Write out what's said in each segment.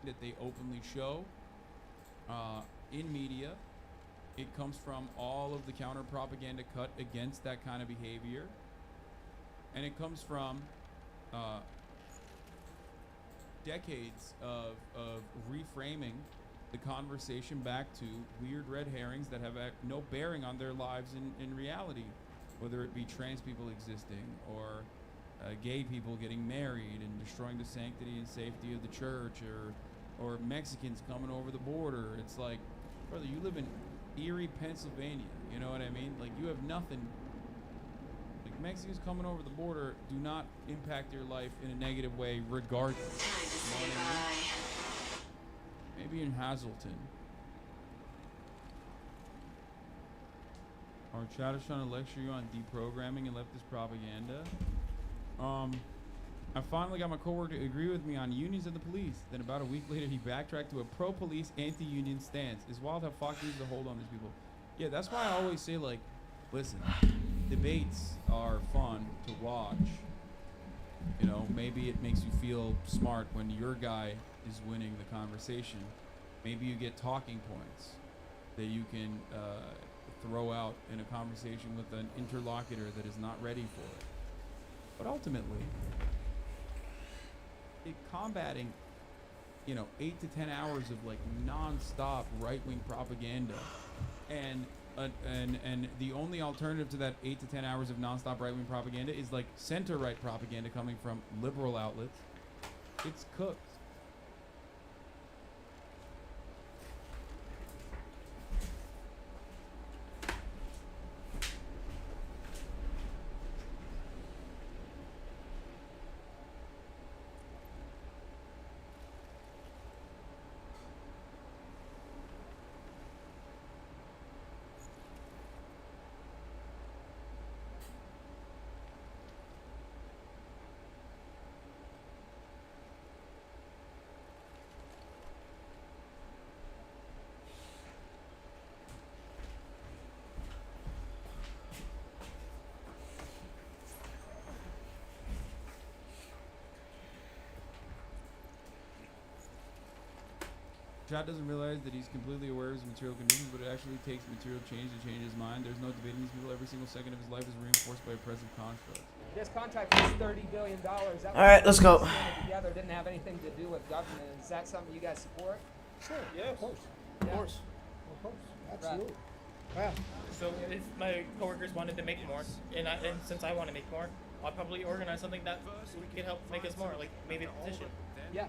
that they openly show in media. It comes from all of the counter propaganda cut against that kind of behavior. And it comes from decades of reframing the conversation back to weird red herrings that have no bearing on their lives in reality, whether it be trans people existing or gay people getting married and destroying the sanctity and safety of the church, or Mexicans coming over the border. It's like, brother, you live in Erie, Pennsylvania, you know what I mean? Like, you have nothing. Like, Mexicans coming over the border do not impact your life in a negative way regardless. Time to say bye. Maybe in Hazleton. Our chat is trying to lecture you on deprogramming and leftist propaganda. I finally got my coworker to agree with me on unions and the police. Then about a week later, he backtracked to a pro-police, anti-union stance. It's wild how Fox needs to hold on these people. Yeah, that's why I always say, like, listen, debates are fun to watch. You know, maybe it makes you feel smart when your guy is winning the conversation. Maybe you get talking points that you can throw out in a conversation with an interlocutor that is not ready for it. But ultimately, combating, 8 to 10 hours of like non-stop right-wing propaganda, and the only alternative to that 8 to 10 hours of non-stop right-wing propaganda is like center-right propaganda coming from liberal outlets. It's cooked. Chad doesn't realize that he's completely aware of his material conditions, but it actually takes material change to change his mind. There's no debating these people. Every single second of his life is reinforced by oppressive constructs. This contract was $30 billion. That All right, let's go. Together didn't have anything to do with government. Is that something you guys support? Sure. Yeah, of course. Yeah. Of course. Of course. Absolutely. Right. Wow. So if my coworkers wanted to make more, and since I want to make more, I'll probably organize something that we could help make us more, like maybe a petition. Yeah.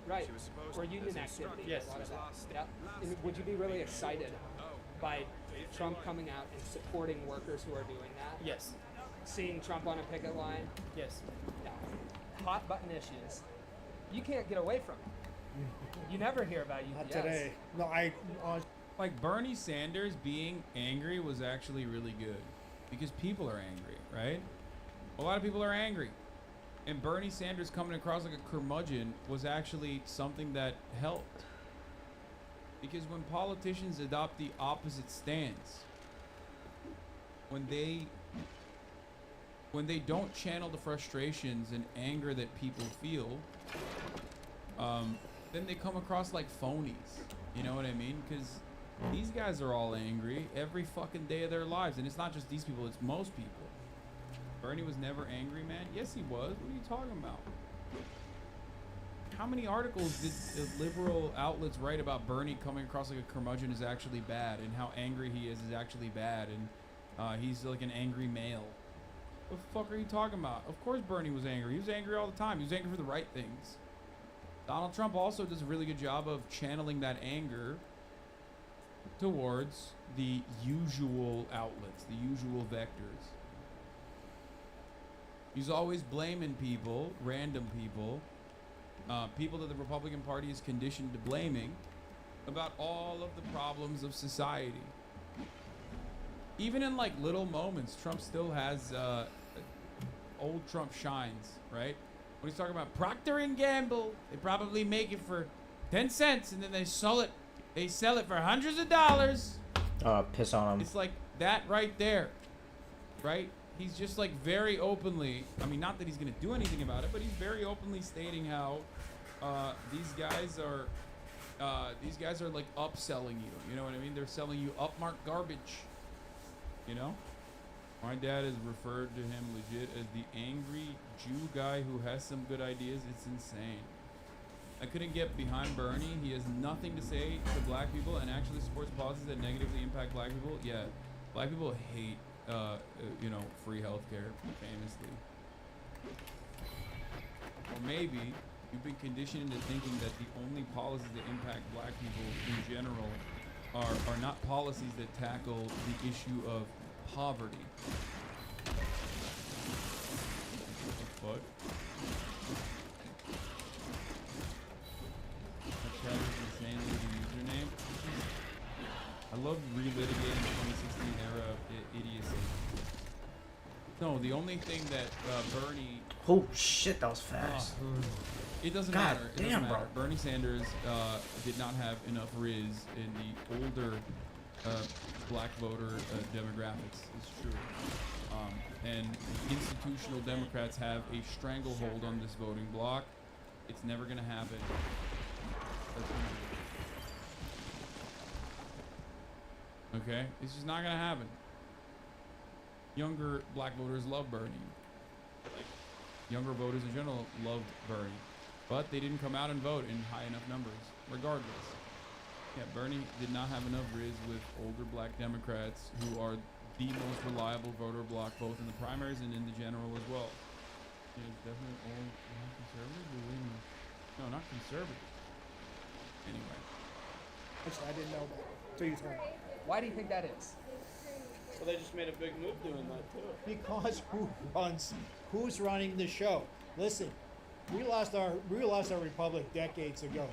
Right. Or union activity. Yes. A lot of that. Yeah. And would you be really excited by Trump coming out and supporting workers who are doing that? Yes. Seeing Trump on a picket line? Yes. Yeah. Hot button issues. You can't get away from it. You never hear about UPS. Not today. No, Like, Bernie Sanders being angry was actually really good because people are angry, right? A lot of people are angry. And Bernie Sanders coming across like a curmudgeon was actually something that helped. Because when politicians adopt the opposite stance, when they don't channel the frustrations and anger that people feel, then they come across like phonies. You know what I mean? Because these guys are all angry every fucking day of their lives. And it's not just these people, it's most people. Bernie was never angry, man. Yes, he was. What are you talking about? How many articles did the liberal outlets write about Bernie coming across like a curmudgeon is actually bad, and how angry he is actually bad, and he's like an angry male? What the fuck are you talking about? Of course Bernie was angry. He was angry all the time. He was angry for the right things. Donald Trump also does a really good job of channeling that anger towards the usual outlets, the usual vectors. He's always blaming people, random people, people that the Republican Party is conditioned to blaming about all of the problems of society. Even in like little moments, Trump still has old Trump shines, right? When he's talking about Procter & Gamble, they probably make it for 10 cents and then they sell it for hundreds of dollars. Piss on him. It's like that right there, right? He's just like very openly, I mean, not that he's going to do anything about it, but he's very openly stating how these guys are like upselling you. You know what I mean? They're selling you upmark garbage. You know? My dad has referred to him legit as the angry Jew guy who has some good ideas. It's insane. I couldn't get behind Bernie. He has nothing to say to black people and actually supports policies that negatively impact black people. Yeah, black people hate, free healthcare, famously. Or maybe you've been conditioned into thinking that the only policies that impact black people in general are not policies that tackle the issue of poverty. What? That is insanely the username. I love relitigating 2016 era idiocy. No, the only thing that Bernie. Oh shit, that was fast. It doesn't God matter. It damn, doesn't matter. bro. Bernie Sanders did not have enough riz in the older black voter demographics. It's true. And institutional Democrats have a stranglehold on this voting bloc. It's never going to happen. Okay? It's just not going to happen. Younger black voters love Bernie. Like, younger voters in general loved Bernie. But they didn't come out and vote in high enough numbers, regardless. Yeah, Bernie did not have enough riz with older black Democrats who are the most reliable voter bloc, both in the primaries and in the general as well. Yeah, it's definitely all conservative. No, not conservative. Anyway. Actually, I didn't know that. So you told me. Why do you think that is? So they just made a big move doing that too. Because who's running the show? Listen, we lost our republic decades ago.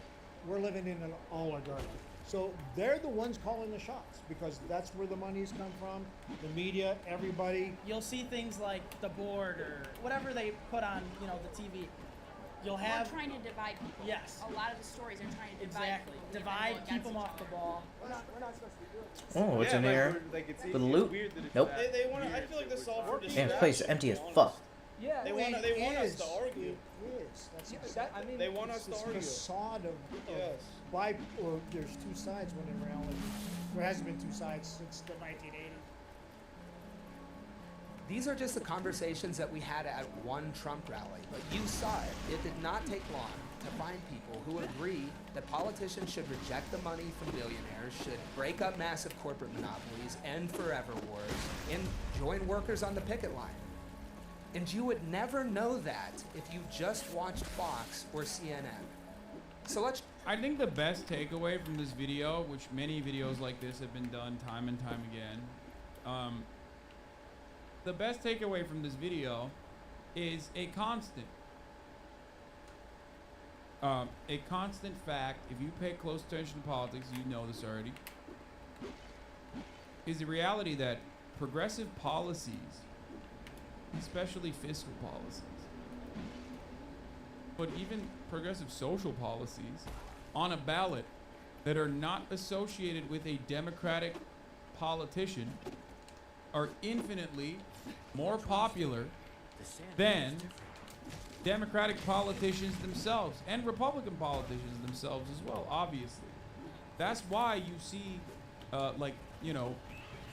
We're living in an oligarchy. So they're the ones calling the shots because that's where the money's come from. The media, everybody. You'll see things like the board or whatever they put on, the TV. You'll have. We're trying to divide people. Yes. A lot of the stories are trying to divide Exactly. people. Divide, keep them off the ball. We're not supposed to be doing this. Oh, what's in here? It's For the loot? weird that it's Nope. that They want. I weird feel like that this we're all for talking Damn, distraction. this place is empty as to be fuck. honest. Yeah, They I want. mean, They it want us is. to argue. It is. That's Yeah, exactly. I mean, They want us to This argue. facade of Yes. or there's two sides when in reality there hasn't been two sides since the 1980s. these are just the conversations that we had at one Trump rally, but you saw it. It did not take long to find people who agree that politicians should reject the money from billionaires, should break up massive corporate monopolies, end forever wars, and join workers on the picket line. And you would never know that if you just watched Fox or CNN. So let's I think the best takeaway from this video, which many videos like this have been done time and time again, the best takeaway from this video is a constant. A constant fact, if you pay close attention to politics, you know this already, is the reality that progressive policies, especially fiscal policies, but even progressive social policies on a ballot that are not associated with a Democratic politician are infinitely more popular than Democratic politicians themselves and Republican politicians themselves as well, obviously. That's why you see,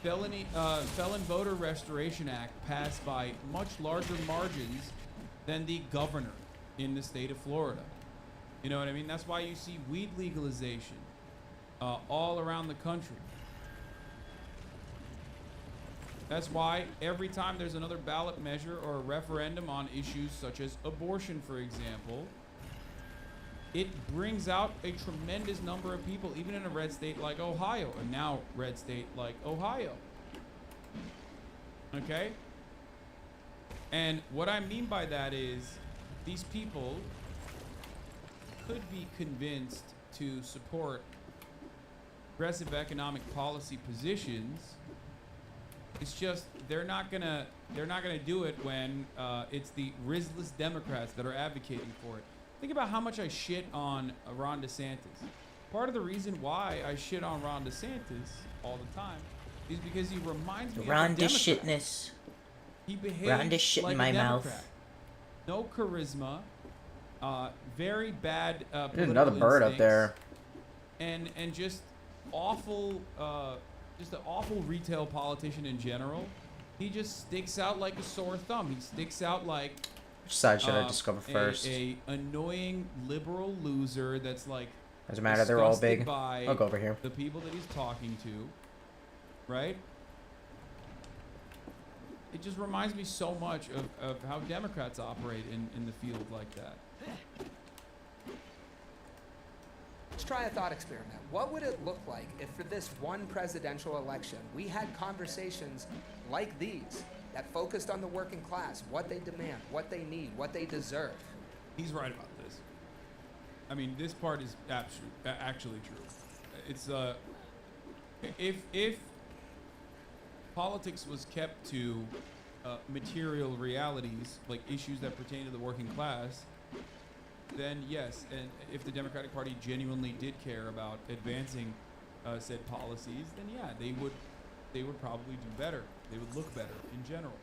Felon Voter Restoration Act passed by much larger margins than the governor in the state of Florida. You know what I mean? That's why you see weed legalization all around the country. That's why every time there's another ballot measure or a referendum on issues such as abortion, for example, it brings out a tremendous number of people, even in a red state like Ohio, a now red state like Ohio. Okay? And what I mean by that is these people could be convinced to support progressive economic policy positions. It's just they're not gonna do it when it's the rizless Democrats that are advocating for it. Think about how much I shit on Ron DeSantis. Part of the reason why I shit on Ron DeSantis all the time is because he reminds me Ron of a Democrat. shitness. He behaves Ron shit like in a my Democrat. mouth. No charisma. very bad. There's another bird up there. And just awful, just an awful retail politician in general. He just sticks out like a sore thumb. He sticks out like. Which side should I discover first? A annoying liberal loser that's like. Doesn't matter. They're all big. By I'll go over here. The people that he's talking to, right? It just reminds me so much of how Democrats operate in the field like that. Let's try a thought experiment. What would it look like if for this one presidential election, we had conversations like these that focused on the working class, what they demand, what they need, what they deserve? He's right about this. I mean, this part is actually true. It's if politics was kept to material realities, like issues that pertain to the working class, then yes, and if the Democratic Party genuinely did care about advancing said policies, then yeah, they would probably do better. They would look better in general.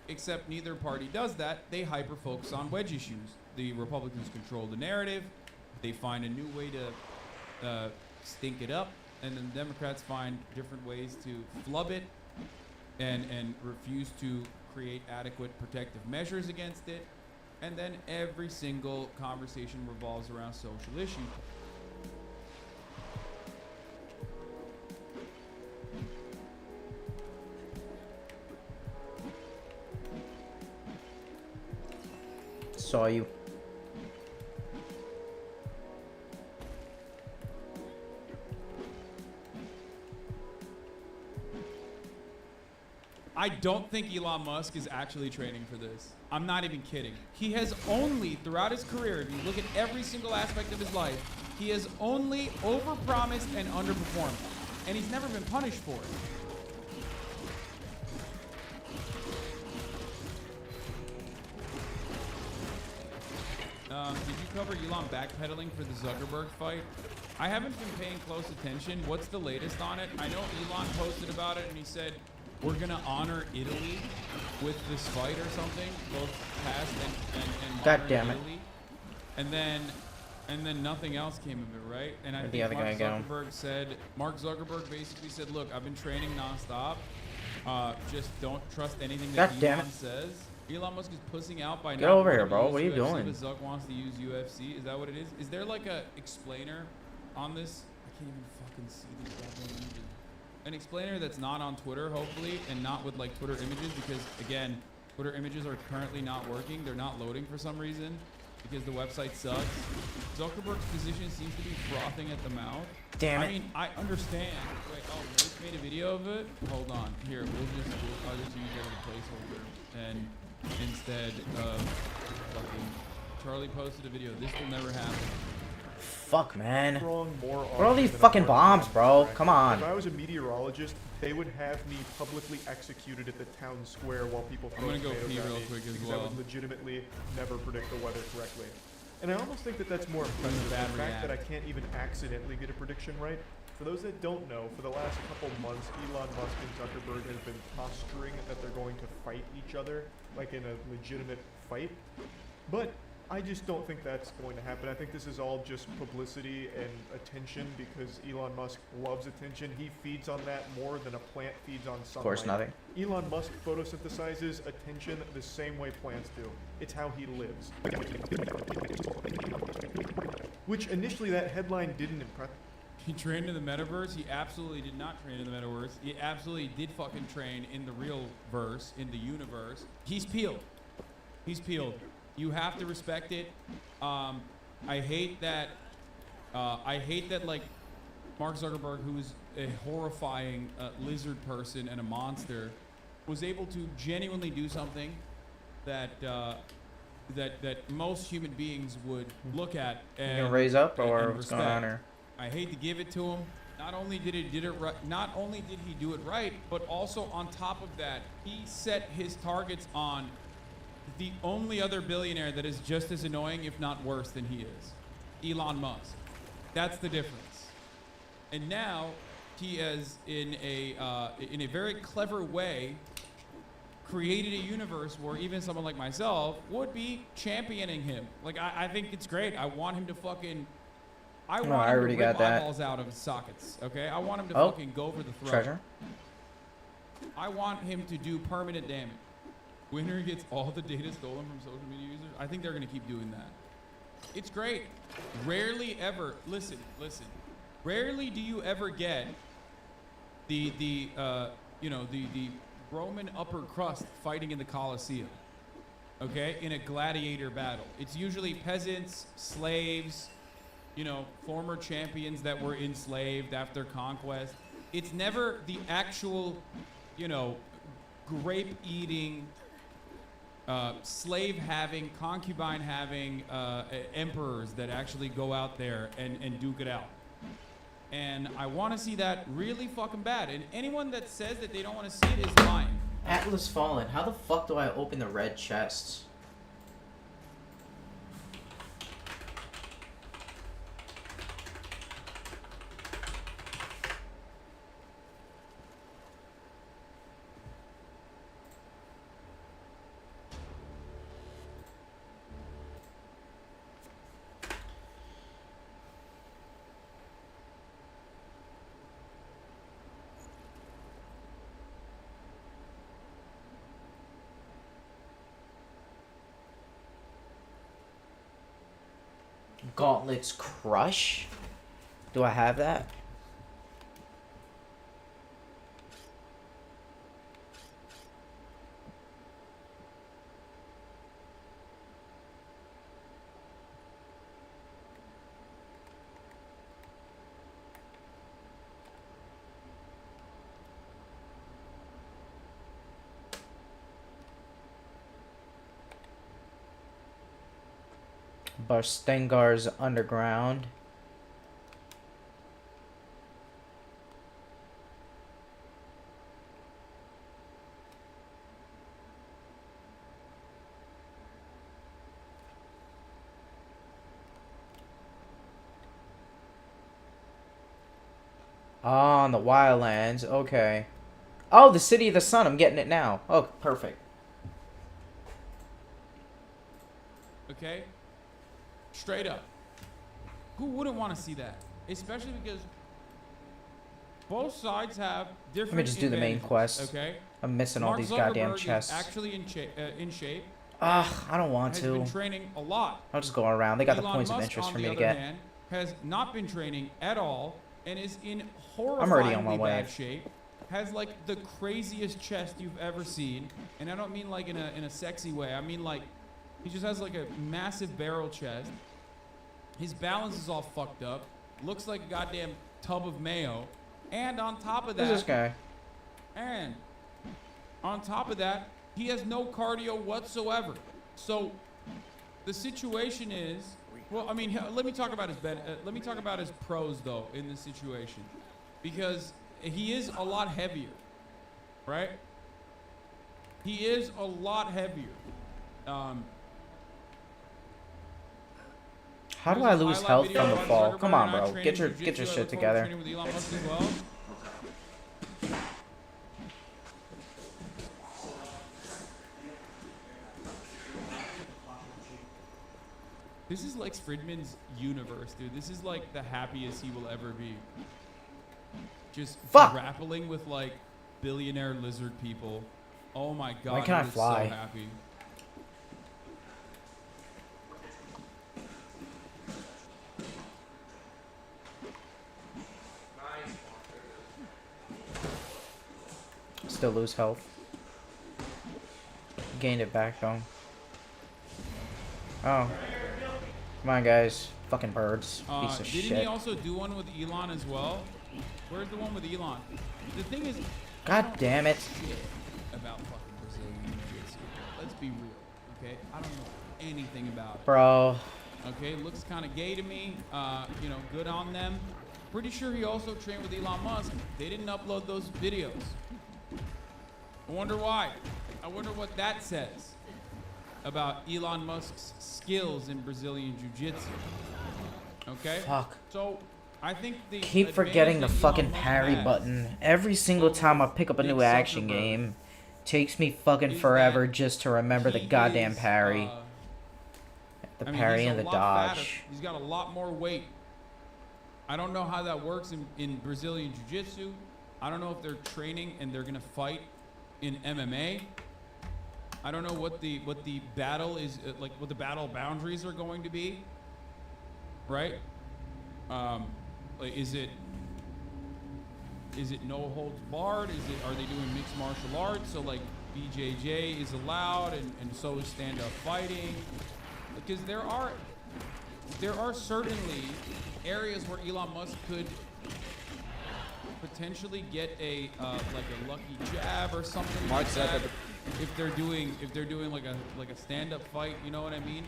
Except neither party does that. They hyper focus on wedge issues. The Republicans control the narrative. They find a new way to stink it up, and then the Democrats find different ways to flub it and refuse to create adequate protective measures against it, and then every single conversation revolves around social issues. Saw you. I don't think Elon Musk is actually training for this. I'm not even kidding. He has only, throughout his career, if you look at every single aspect of his life, he has only overpromised and underperformed. And he's never been punished for it. Did you cover Elon backpedaling for the Zuckerberg fight? I haven't been paying close attention. What's the latest on it? I know Elon posted about it and he said, we're gonna honor Italy with this fight or something, both past and God modern damn it. Italy. And then nothing else came of it, right? And I Where'd the think other Mark guy go? Mark Zuckerberg basically said, look, I've been training nonstop. Just don't trust anything God that damn Elon it. says. Elon Musk is pussing out by Get not over here, wanting to bro. use What are you UFC, doing? But Zuck wants to use UFC. Is that what it is? Is there like a explainer on this? I can't even fucking see these goddamn images. An explainer that's not on Twitter, hopefully, and not with like Twitter images, because again, Twitter images are currently not working. They're not loading for some reason because the website sucks. Zuckerberg's position seems to be frothing at the mouth. Damn it. I mean, I understand. Wait, oh, Luke made a video of it? Hold on. Here, I'll just use that as a placeholder. And instead of fucking Charlie posted a video. This will never happen. Fuck, man. More What are all these fucking bombs, bro? Come on. If I was a meteorologist, they would have me publicly executed at the town square while people throw I'm gonna go tomatoes pee at real me quick as because well. I would legitimately never predict the weather correctly. And I almost think that that's more impressive, the Bad fact that I react. can't even accidentally get a prediction right. For those that don't know, for the last couple months, Elon Musk and Zuckerberg have been posturing that they're going to fight each other, like in a legitimate fight. But I just don't think that's going to happen. I think this is all just publicity and attention because Elon Musk loves attention. He feeds on that more than a plant feeds on sunlight. Of course, nothing. Elon Musk photosynthesizes attention the same way plants do. It's how he lives. Which initially that headline didn't impress. He trained in the metaverse. He absolutely did not train in the metaverse. He absolutely did fucking train in the real verse, in the universe. He's peeled. He's peeled. You have to respect it. I hate that like Mark Zuckerberg, who is a horrifying lizard person and a monster, was able to genuinely do something that that most human beings would look at and You gonna raise up and or what's going on respect. here? I hate to give it to him. Not only did he do it right, but also on top of that, he set his targets on the only other billionaire that is just as annoying, if not worse, than he is, Elon Musk. That's the difference. And now he has, in a very clever way, created a universe where even someone like myself would be championing him. Like, I think it's great. I want him to fucking... I want I him already to rip got that. eyeballs out of his sockets, okay? I want him to Oh, fucking go for the throat. treasure. I want him to do permanent damage. Winner gets all the data stolen from social media users. I think they're going to keep doing that. It's great. Rarely ever... Listen. Rarely do you ever get the Roman upper crust fighting in the Colosseum, okay, in a gladiator battle. It's usually peasants, slaves, former champions that were enslaved after conquest. It's never the actual, grape-eating, slave-having, concubine-having emperors that actually go out there and duke it out. And I want to see that really fucking bad. And anyone that says that they don't want to see it is lying. Atlas Fallen. How the fuck do I open the red chests? Gauntlet's Crush? Do I have that? Barstengar's Underground. Ah, on the Wildlands. Okay. Oh, the City of the Sun. I'm getting it now. Oh, perfect. Okay? Straight up. Who wouldn't want to see that? Especially because both sides have different Let me just do the main advantages, quest. Okay? I'm missing all Mark these goddamn Zuckerberg is chests. actually in shape. Ugh, I don't want Has to. been training a lot. I'll just go around. They got the Elon points of Musk, interest on for the me to other get. hand, has not been training at all and is in I'm already on my horrifyingly way. bad shape. Has like the craziest chest you've ever seen, and I don't mean like in a sexy way. I mean like he just has like a massive barrel chest. His balance is all fucked up. Looks like a goddamn tub of mayo. And on top of that, Who's this guy? and on top of that, he has no cardio whatsoever. So the situation is, well, I mean, let me talk about his pros though in this situation, because he is a lot heavier, right? He is a lot heavier. How do I lose health from the fall? Come on, bro. Get your shit together. This is Lex Fridman's universe, dude. This is like the happiest he will ever be. Just grappling with like billionaire lizard people. Oh my god. When can I he is fly? So happy. Still lose health. Gained it back though. Oh. Come on, guys. Fucking birds. Piece of Didn't shit. he also do one with Elon as well? Where's the one with Elon? The thing is, God damn it. shit about fucking Brazilian Jiu-Jitsu. Let's be real, okay? I don't know anything about it. Bro. Okay, looks kind of gay to me. Good on them. Pretty sure he also trained with Elon Musk. They didn't upload those videos. I wonder why. I wonder what that says about Elon Musk's skills in Brazilian Jiu-Jitsu. Okay? Fuck. So, I think the Keep forgetting the advantage that fucking Elon Musk parry has button. Every single time I pick up a Big new action Zuckerberg game, Takes me fucking is forever that just to remember the he goddamn is, parry. The I mean, parry he's and a the lot fatter. dodge. He's got a lot more weight. I don't know how that works in Brazilian Jiu-Jitsu. I don't know if they're training and they're gonna fight in MMA. I don't know what the battle is like, what the battle boundaries are going to be. Right? Like, is it no holds barred? Are they doing mixed martial arts? So like BJJ is allowed and so is stand-up fighting. Because there are certainly areas where Elon Musk could potentially get a like a lucky jab or something like that. If they're doing like a stand-up fight, you know what I mean?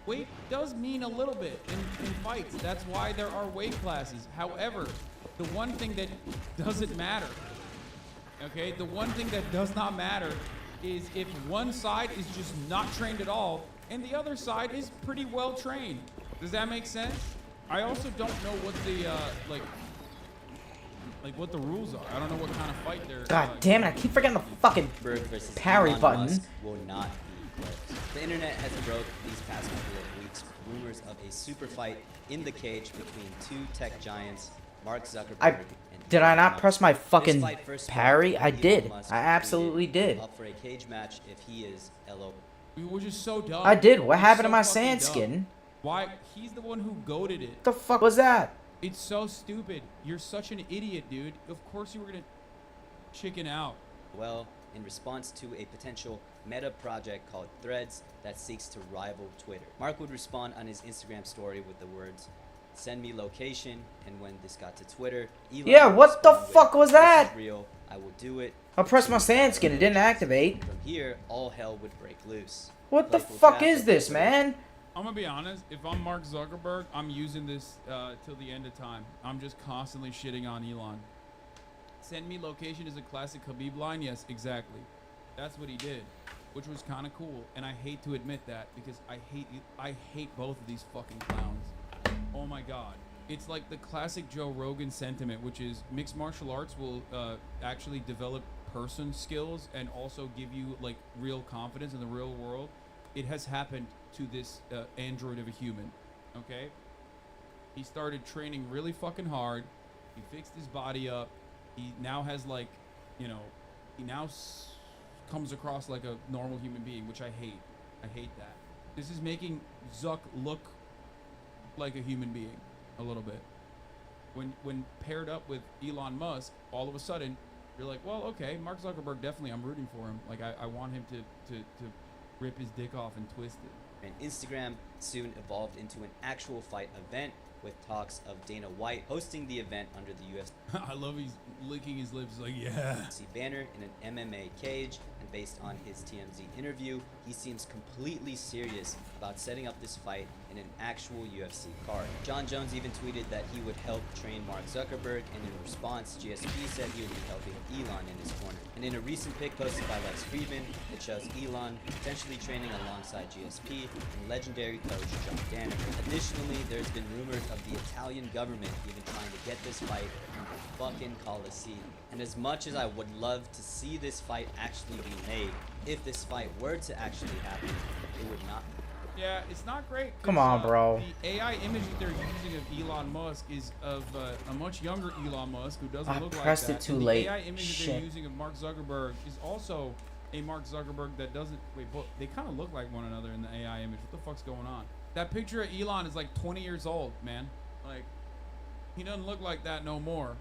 Weight does mean a little bit in fights. That's why there are weight classes. However, the one thing that doesn't matter, okay, the one thing that does not matter is if one side is just not trained at all and the other side is pretty well trained. Does that make sense? I also don't know what the like what the rules are. I don't know what kind of fight they're. God damn it! I keep forgetting the fucking parry button. Musk will not be close. The internet has broke these past couple of weeks rumors of a super fight in the cage between two tech giants, Mark Zuckerberg and Did I not Elon press my Musk. fucking This fight first parry? sparked I when did. Elon Musk I absolutely tweeted did. Up for a cage match if he is LO. Which is so dumb. I did. What It's happened so to my fucking sand dumb. skin? Why? He's the one who goated it. What the fuck was that? It's so stupid. You're such an idiot, dude. Of course you were gonna chicken out. Well, in response to a potential meta project called Threads that seeks to rival Twitter. Mark would respond on his Instagram story with the words, "Send me location," and when this got to Twitter, Elon Yeah, would what the respond with, fuck was "This is that?" real. I will do it." I pressed my sand skin. It didn't activate. From here, all hell would break loose. What the Local fuck draft is this, Twitter. man? I'm gonna be honest. If I'm Mark Zuckerberg, I'm using this till the end of time. I'm just constantly shitting on Elon. Send me location is a classic Khabib line. Yes, exactly. That's what he did, which was kind of cool. And I hate to admit that because I hate both of these fucking clowns. Oh my god. It's like the classic Joe Rogan sentiment, which is mixed martial arts will actually develop person skills and also give you like real confidence in the real world. It has happened to this android of a human, okay? He started training really fucking hard. He fixed his body up. He now has like, you know, he now comes across like a normal human being, which I hate. I hate that. This is making Zuck look like a human being a little bit. When paired up with Elon Musk, all of a sudden, you're like, well, okay, Mark Zuckerberg, definitely, I'm rooting for him. Like, I want him to rip his dick off and twist it. And Instagram soon evolved into an actual fight event with talks of Dana White hosting the event under the UFC I love he's licking his lips like, yeah. banner in an MMA cage, and based on his TMZ interview, he seems completely serious about setting up this fight in an actual UFC card. John Jones even tweeted that he would help train Mark Zuckerberg, and in response, GSP said he would be helping Elon in his corner. And in a recent pic posted by Lex Friedman, it shows Elon potentially training alongside GSP and legendary coach John Danner. Additionally, there's been rumors of the Italian government even trying to get this fight in the fucking Coliseum. And as much as I would love to see this fight actually be made, if this fight were to actually happen, it would not. Yeah, it's not great. Come on, bro. The AI image that they're using of Elon Musk is of a much younger Elon Musk who doesn't I look like pressed that. it too And late. The AI image that Shit. they're using of Mark Zuckerberg is also a Mark Zuckerberg that doesn't. Wait, but they kind of look like one another in the AI image. What the fuck's going on? That picture of Elon is like 20 years old, man. Like, he doesn't look like that no more.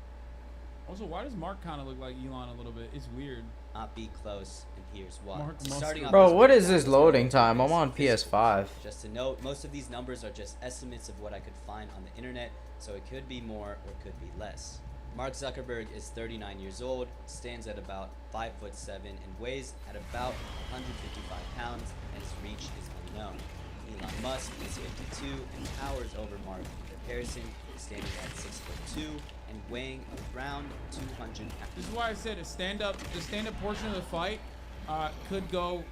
Also, why does Mark kind of look like Elon a little bit? It's weird. Not be close, and here's why. Mark Musk. Starting off Bro, this what week, is this Mark loading Zuckerberg time? I'm is on physical. PS5. Just to note, most of these numbers are just estimates of what I could find on the internet, so it could be more or could be less. Mark Zuckerberg is 39 years old, stands at about 5'7", and weighs at about 155 pounds, and his reach is unknown. Elon Musk is 52 and towers over Mark in comparison, standing at 6'2" and weighing around 200 pounds. This is why I said the stand-up portion of the fight could go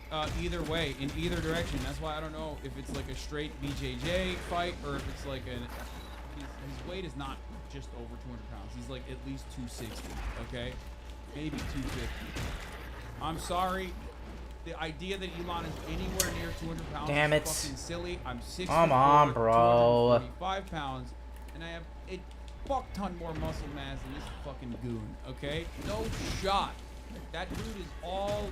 either way, in either direction. That's why I don't know if it's like a straight BJJ fight or if it's like his weight is not just over 200 pounds. He's like at least 260, okay? Maybe 250. I'm sorry. The idea that Elon is anywhere near 200 pounds Damn is it. fucking silly. I'm 6'4", Come on, bro. 245 pounds, and I have a fuck ton more muscle mass than this fucking goon, okay? No shot. That dude is all...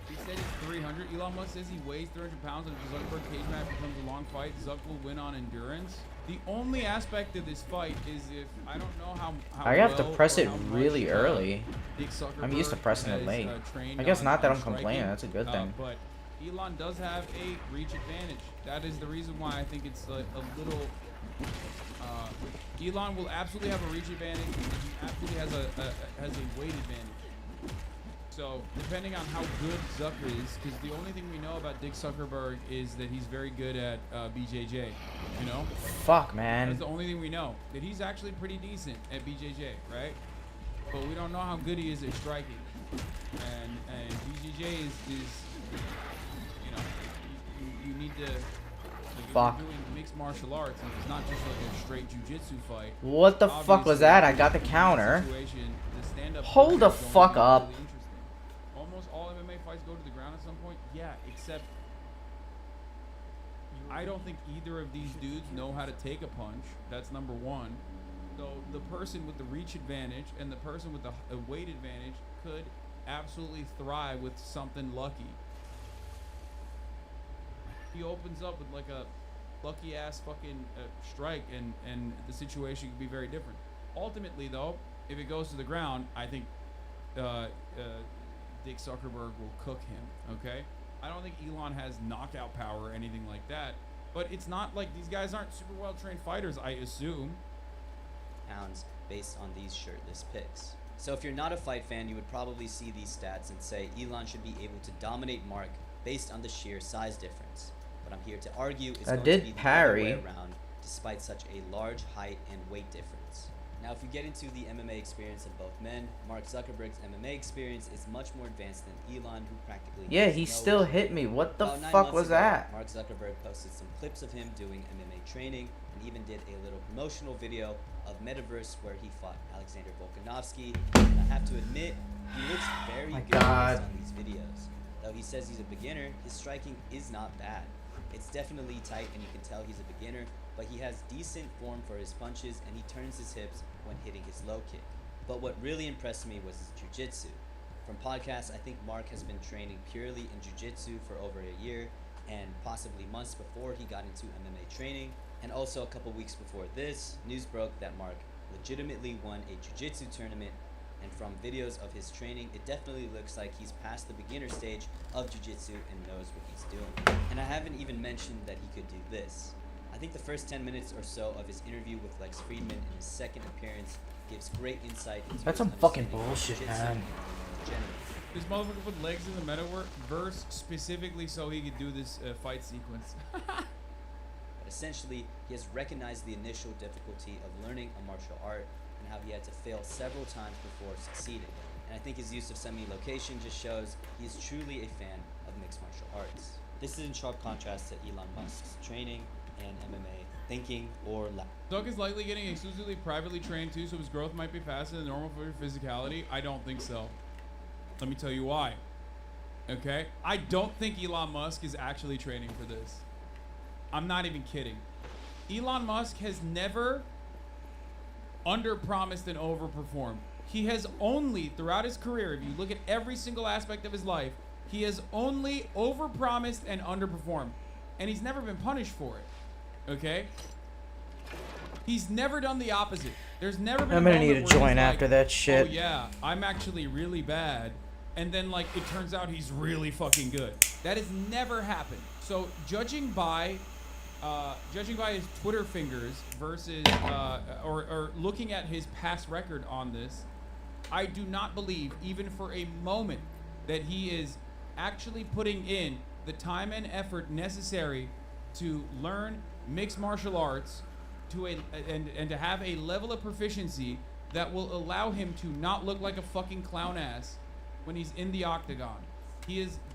He said he's 300. Elon Musk says he weighs 300 pounds, and if the Zuckerberg cage match becomes a long fight, Zuck will win on endurance. The only aspect of this fight is if I don't know how I have to well press or it how really much, early. Dick I'm used to Zuckerberg pressing it has, late. trained I guess on- not that on I'm complaining. striking, That's a good thing. But Elon does have a reach advantage. That is the reason why I think it's a little. Elon will absolutely have a reach advantage. And he absolutely has a weight advantage. So depending on how good Zuck is, because the only thing we know about Dick Zuckerberg is that he's very good at BJJ. You know. Fuck, man. That's the only thing we know. That he's actually pretty decent at BJJ, right? But we don't know how good he is at striking. And BJJ is you know, you need to, like, Fuck. if you're doing mixed martial arts, and it's not just like a straight jujitsu fight. What the fuck was obviously, that? I got the in this counter. situation, the stand-up Hold the fight is going fuck to be up. really interesting. Almost all MMA fights go to the ground at some point. Yeah, except I don't think either of these dudes know how to take a punch. That's number one. So the person with the reach advantage and the person with the weight advantage could absolutely thrive with something lucky. He opens up with like a lucky ass fucking strike, and the situation could be very different. Ultimately, though, if it goes to the ground, I think Dick Zuckerberg will cook him. Okay, I don't think Elon has knockout power or anything like that. But it's not like these guys aren't super well trained fighters, I assume. Pounds based on these shirtless pics. So if you're not a fight fan, you would probably see these stats and say Elon should be able to dominate Mark based on the sheer size difference. But I'm here to argue it's going to be the other way around, despite such a large height and weight difference. Now, if we get into the MMA experience of both men, Mark Zuckerberg's MMA experience is much more advanced than Elon, who practically Yeah, he still hit me. What the About 9 fuck months was ago, that? Mark Zuckerberg posted some clips of him doing MMA training and even did a little promotional video of Metaverse where he fought Alexander Volkanovski. And I have to admit, he looks very good based on these videos. Though he says he's a beginner, his striking is not bad. It's definitely tight and you can tell he's a beginner, but he has decent form for his punches and he turns his hips when hitting his low kick. But what really impressed me was his jiu-jitsu. From podcasts, I think Mark has been training purely in jiu-jitsu for over a year and possibly months before he got into MMA training. And also a couple weeks before this, news broke that Mark legitimately won a jiu-jitsu tournament, and from videos of his training, it definitely looks like he's past the beginner stage of jiu-jitsu and knows what he's doing. And I haven't even mentioned that he could do this. I think the first 10 minutes or so of his interview with Lex Friedman in his second appearance gives great insight into That's his some fucking understanding of bullshit, jiu-jitsu man. in general. This motherfucker put legs in the metaverse specifically so he could do this fight sequence. But essentially, he has recognized the initial difficulty of learning a martial art and how he had to fail several times before succeeding. And I think his use of semi-location just shows he is truly a fan of mixed martial arts. This is in sharp contrast to Elon Musk's training and MMA thinking or lack. Zuck is likely getting exclusively privately trained too, so his growth might be faster than normal for your physicality. I don't think so. Let me tell you why. Okay? I don't think Elon Musk is actually training for this. I'm not even kidding. Elon Musk has never under-promised and overperformed. He has only, throughout his career, if you look at every single aspect of his life, he has only overpromised and underperformed. And he's never been punished for it. Okay? He's never done the opposite. There's never been I'm a gonna need moment to where he's join after like, that shit. Oh yeah, I'm actually really bad. And then like it turns out he's really fucking good. That has never happened. So judging by his Twitter fingers versus or looking at his past record on this, I do not believe even for a moment that he is actually putting in the time and effort necessary to learn mixed martial arts and to have a level of proficiency that will allow him to not look like a fucking clown ass when he's in the octagon.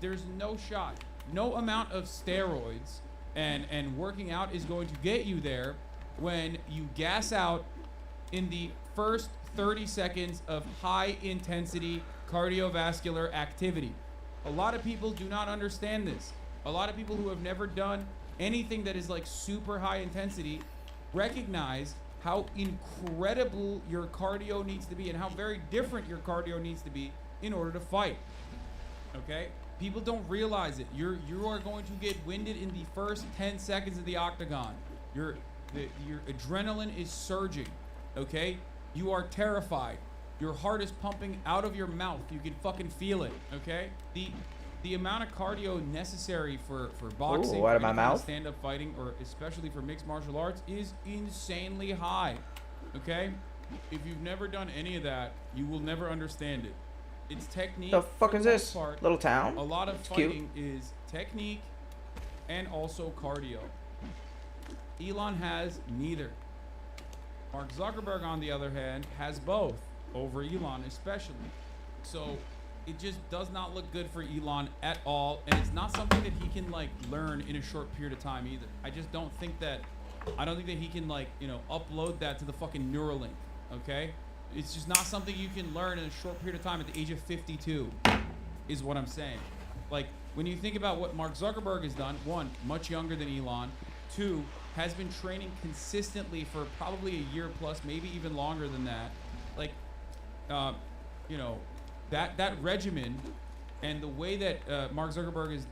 There's no shot. No amount of steroids and working out is going to get you there when you gas out in the first 30 seconds of high intensity cardiovascular activity. A lot of people do not understand this. A lot of people who have never done anything that is like super high intensity recognize how incredible your cardio needs to be and how very different your cardio needs to be in order to fight. Okay? People don't realize it. You are going to get winded in the first 10 seconds of the octagon. Your adrenaline is surging. Okay? You are terrified. Your heart is pumping out of your mouth. You can fucking feel it. Okay? The amount of cardio necessary for boxing, Ooh, out of my mouth? stand-up fighting, or especially for mixed martial arts is insanely high. Okay? If you've never done any of that, you will never understand it. It's technique. The fuck for is the this? most part. Little town? A lot of It's cute. fighting is technique and also cardio. Elon has neither. Mark Zuckerberg, on the other hand, has both, over Elon especially. So it just does not look good for Elon at all, and it's not something that he can like learn in a short period of time either. I just don't think that he can like, you know, upload that to the fucking Neuralink, okay? It's just not something you can learn in a short period of time at the age of 52, is what I'm saying. Like, when you think about what Mark Zuckerberg has done, one, much younger than Elon, two, has been training consistently for probably a year plus, maybe even longer than that. Like, you know, that regimen and the way that Mark Zuckerberg has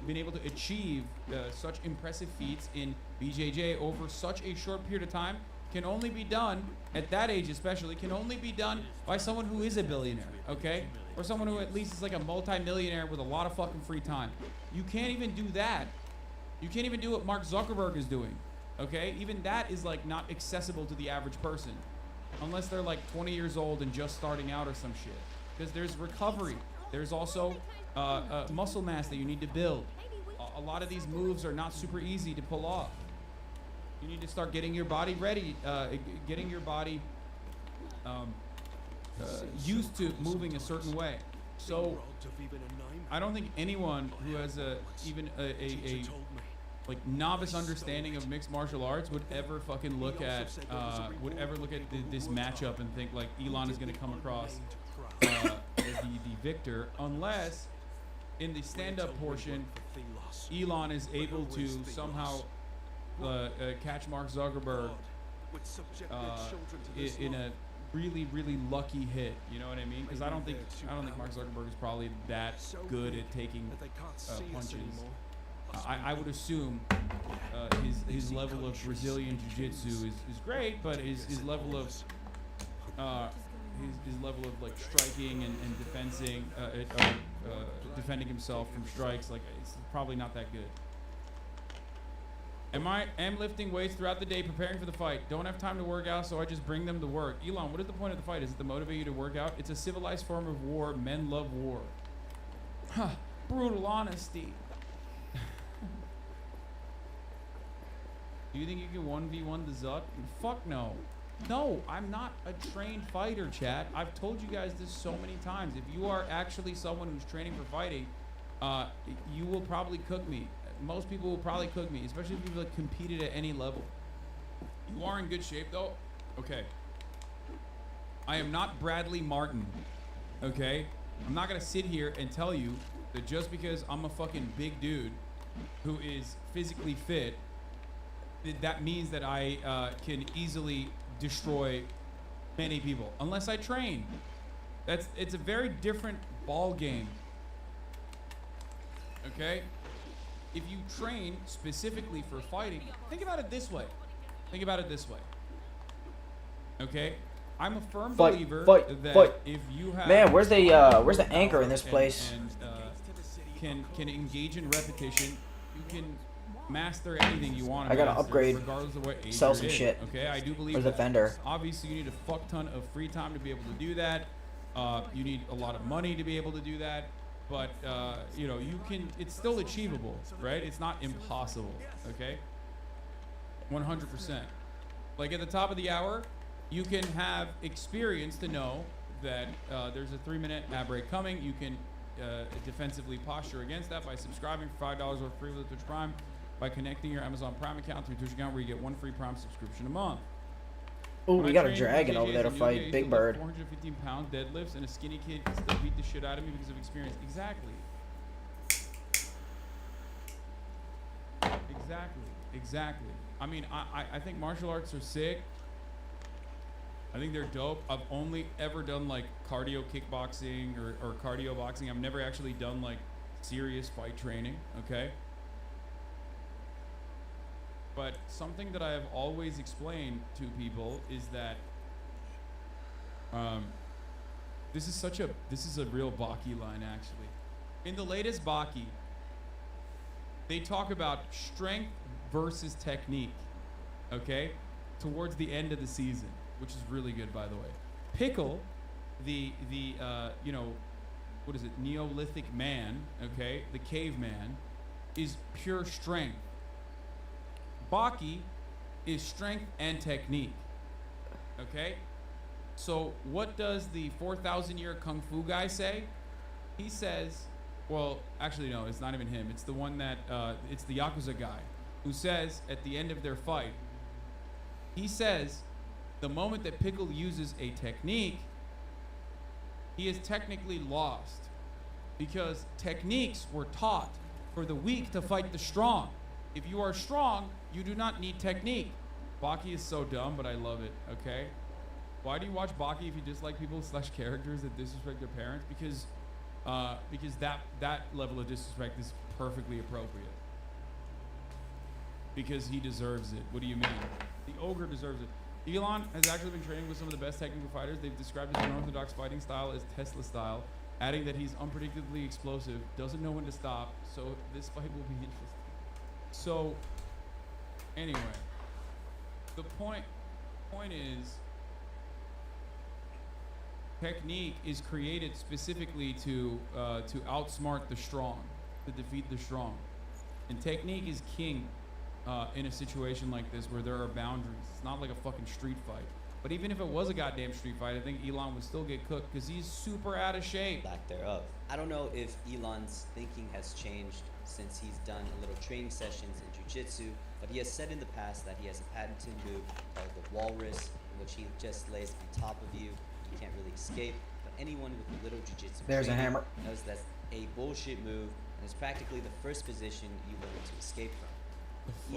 been able to achieve such impressive feats in BJJ over such a short period of time can only be done, at that age especially, can only be done by someone who is a billionaire, okay? Or someone who at least is like a multi-millionaire with a lot of fucking free time. You can't even do that. You can't even do what Mark Zuckerberg is doing, okay? Even that is like not accessible to the average person, unless they're like 20 years old and just starting out or some shit. Because there's recovery. There's also muscle mass that you need to build. A lot of these moves are not super easy to pull off. You need to start getting your body ready, getting your body used to moving a certain way. So I don't think anyone who has even a like novice understanding of mixed martial arts would ever fucking look at this matchup and think like Elon is going to come across the victor, unless in the stand-up portion Elon is able to somehow catch Mark Zuckerberg in a really, really lucky hit. You know what I mean? Because I don't think Mark Zuckerberg is probably that good at taking punches. I would assume his level of Brazilian Jiu-Jitsu is great, but his level of his level of like striking and defending himself from strikes, like it's probably not that good. Am lifting weights throughout the day preparing for the fight. Don't have time to work out, so I just bring them to work. Elon, what is the point of the fight? Is it to motivate you to work out? It's a civilized form of war. Men love war. Huh. Brutal honesty. Do you think you can 1v1 the Zut? Fuck no. No, I'm not a trained fighter, chat. I've told you guys this so many times. If you are actually someone who's training for fighting, you will probably cook me. Most people will probably cook me, especially if you've like competed at any level. You are in good shape though. Okay. I am not Bradley Martin. Okay? I'm not gonna sit here and tell you that just because I'm a fucking big dude who is physically fit, that means that I can easily destroy many people unless I train. It's a very different ball game. Okay? If you train specifically for fighting, think about it this way. Think about it this way. Okay? I'm a firm believer that if you have man, where's the anchor in this place? And can engage in repetition, you can master anything you want. I gotta upgrade. Regardless of what age Sell you're some in, shit. Okay, I do believe. Where's the fender? Obviously, you need a fuck ton of free time to be able to do that. You need a lot of money to be able to do that. But you know, you can. It's still achievable, right? It's not impossible. Okay. 100%. Like at the top of the hour, you can have experience to know that there's a 3-minute ad break coming. You can defensively posture against that by subscribing for $5 or free with Twitch Prime, by connecting your Amazon Prime account to your Twitch account, where you get 1 free Prime subscription a month. Oh, When we I got a trained dragon with over there to JJ's, fight I used Big lift Bird. 415 pound deadlifts, and a skinny kid could still beat the shit out of me because of experience. Exactly. Exactly. I mean, I think martial arts are sick. I think they're dope. I've only ever done like cardio kickboxing or cardio boxing. I've never actually done like serious fight training, okay? But something that I have always explained to people is that this is a real Baki line actually. In the latest Baki, they talk about strength versus technique, okay? Towards the end of the season, which is really good, by the way. Pickle, the what is it, Neolithic man, okay, the caveman, is pure strength. Baki is strength and technique, okay? So what does the 4,000-year Kung Fu guy say? He says, well, actually, no, it's not even him. It's the one that, it's the Yakuza guy, who says at the end of their fight, he says, the moment that Pickle uses a technique, he is technically lost. Because techniques were taught for the weak to fight the strong. If you are strong, you do not need technique. Baki is so dumb, but I love it, okay? Why do you watch Baki if you dislike people / characters that disrespect their parents? Because that level of disrespect is perfectly appropriate. Because he deserves it. What do you mean? The ogre deserves it. Elon has actually been training with some of the best technical fighters. They've described his unorthodox fighting style as Tesla style, adding that he's unpredictably explosive, doesn't know when to stop, so this fight will be interesting. So, anyway, the point is, technique is created specifically to outsmart the strong, to defeat the strong, and technique is king in a situation like this where there are boundaries. It's not like a fucking street fight. But even if it was a goddamn street fight, I think Elon would still get cooked because he's super out of shape. Lack thereof. I don't know if Elon's thinking has changed since he's done a little training sessions in jiu-jitsu, but he has said in the past that he has a patented move called the walrus, in which he just lays on top of you. You can't really escape, but anyone with a little jiu-jitsu There's a hammer. knows that's a bullshit move, and it's practically the first position you learn to escape from.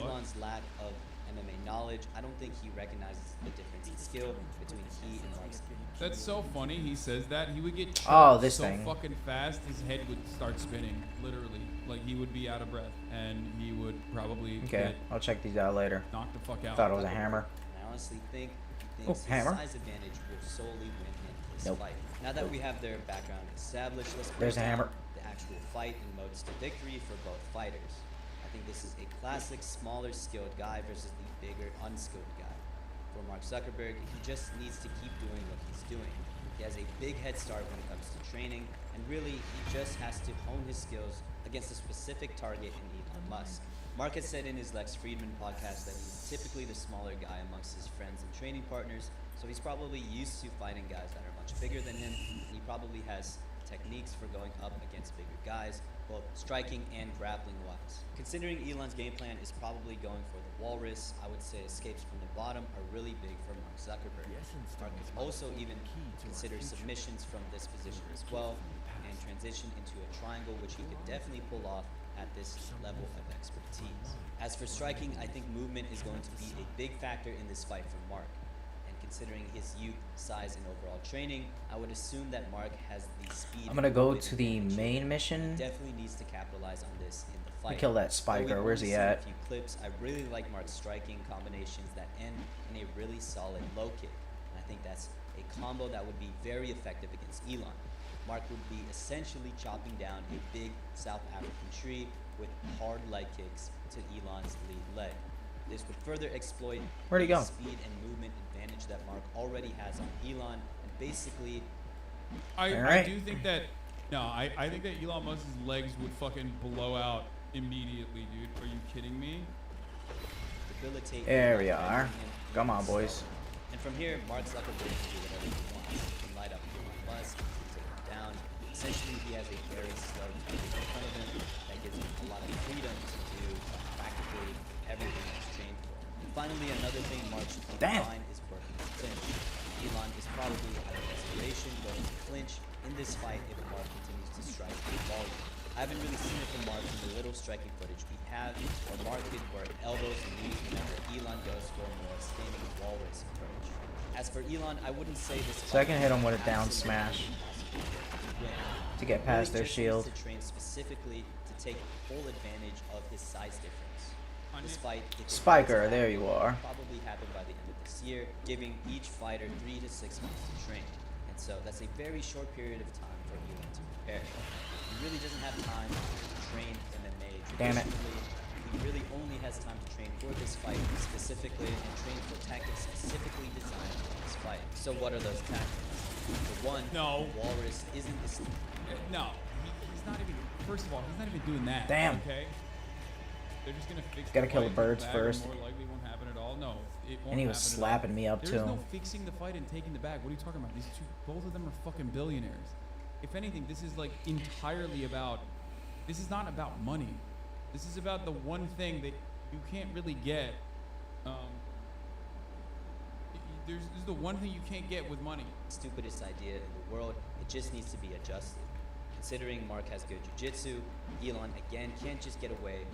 Elon's lack of MMA knowledge, I don't think he recognizes the difference in skill between he and Mark. That's so funny. He says that he would get this so thing. fucking fast, his head would start spinning, literally. Like he would be out of breath, and he would probably Okay, get I'll check these out later. knocked the fuck out. Thought it was a hammer. I honestly think he thinks his hammer. size advantage will solely win him this Nope. fight. Now that we have their background established, let's break There's a down hammer. the actual fight and modes to victory for both fighters. I think this is a classic smaller skilled guy versus the bigger unskilled guy. For Mark Zuckerberg, he just needs to keep doing what he's doing. He has a big head start when it comes to training, and really he just has to hone his skills against a specific target in Elon Musk. Mark has said in his Lex Friedman podcast that he's typically the smaller guy amongst his friends and training partners, so he's probably used to fighting guys that are much bigger than him, and he probably has techniques for going up against bigger guys, both striking and grappling wise. Considering Elon's game plan is probably going for the walrus, I would say escapes from the bottom are really big for Mark Zuckerberg. Mark could also even consider submissions from this position as well, and transition into a triangle, which he could definitely pull off at this level of expertise. As for striking, I think movement is going to be a big factor in this fight for Mark. Considering his youth, size, and overall training, I would assume that Mark has the speed. I'm gonna go movement to the advantage. main mission. He definitely needs to capitalize on this in the I fight. kill that Though spiker. we've Where's only he seen at? A few clips. I really like Mark's striking combinations that end in a really solid low kick, and I think that's a combo that would be very effective against Elon. Mark would be essentially chopping down a big South African tree with hard leg kicks to Elon's lead leg. This would further exploit Where'd he the go? speed and movement advantage that Mark already has on Elon, and basically I Alright. do think that I think that Elon Musk's legs would fucking blow out immediately, dude. Are you kidding me? debilitate. There we Elon, are. making him Come even on, boys. slower. And from here, Mark Zuckerberg can do whatever he wants. He can light up Elon Musk, he can take him down. Essentially, he has a very slow target in front of him that gives him a lot of freedom to do practically everything he's trained for. And finally, another thing Mark should keep in Damn. mind is working with Tim. Elon is probably out of desperation going to clinch in this fight if Mark continues to strike with volume. I haven't really seen it from Mark in the little striking footage we have, or Mark could work elbows and knees whenever Elon goes for a more standing walrus approach. As for Elon, I wouldn't say this. So I can hit him with a down smash to get past their shield. To train specifically to take full advantage of his size difference. This fight, if it Spiker, does there happen, you will are. probably happen by the end of this year, giving each fighter 3 to 6 months to train. And so that's a very short period of time for Elon to prepare. He really doesn't have time to train MMA. Damn it. Traditionally, he really only has time to train for this fight specifically and train for tactics specifically designed for this fight. So what are those tactics? For one, No. Walrus isn't the No, he's not even. First of all, he's not even doing that. Damn. Okay. They're just gonna fix. Gotta the kill fight the birds back, first. More likely won't happen at all. No, it won't. And he was happen at all. slapping me up There's too. no fixing the fight and taking the bag. What are you talking about? These two, both of them are fucking billionaires. If anything, this is like entirely about. This is not about money. This is about the one thing that you can't really get. This is the one thing you can't get with money. Stupidest idea in the world. It just needs to be adjusted. Considering Mark has good jiu-jitsu, Elon again can't just get away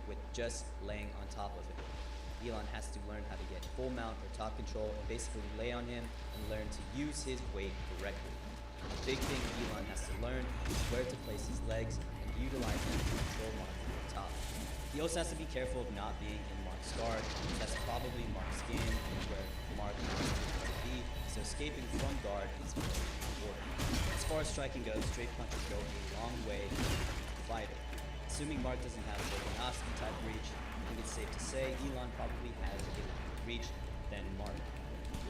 with just laying on top of it. Elon has to learn how to get full mount or top control and basically lay on him and learn to use his weight correctly. The big thing Elon has to learn is where to place his legs and utilize them to control Mark from the top. He also has to be careful of not being in Mark's guard. That's probably Mark's game and where Mark wants to be, so escaping from guard is very important. As far as striking goes, straight punches go a long way to the fighter. Assuming Mark doesn't have Volkanovski type reach, I think it's safe to say Elon probably has a longer reach than Mark.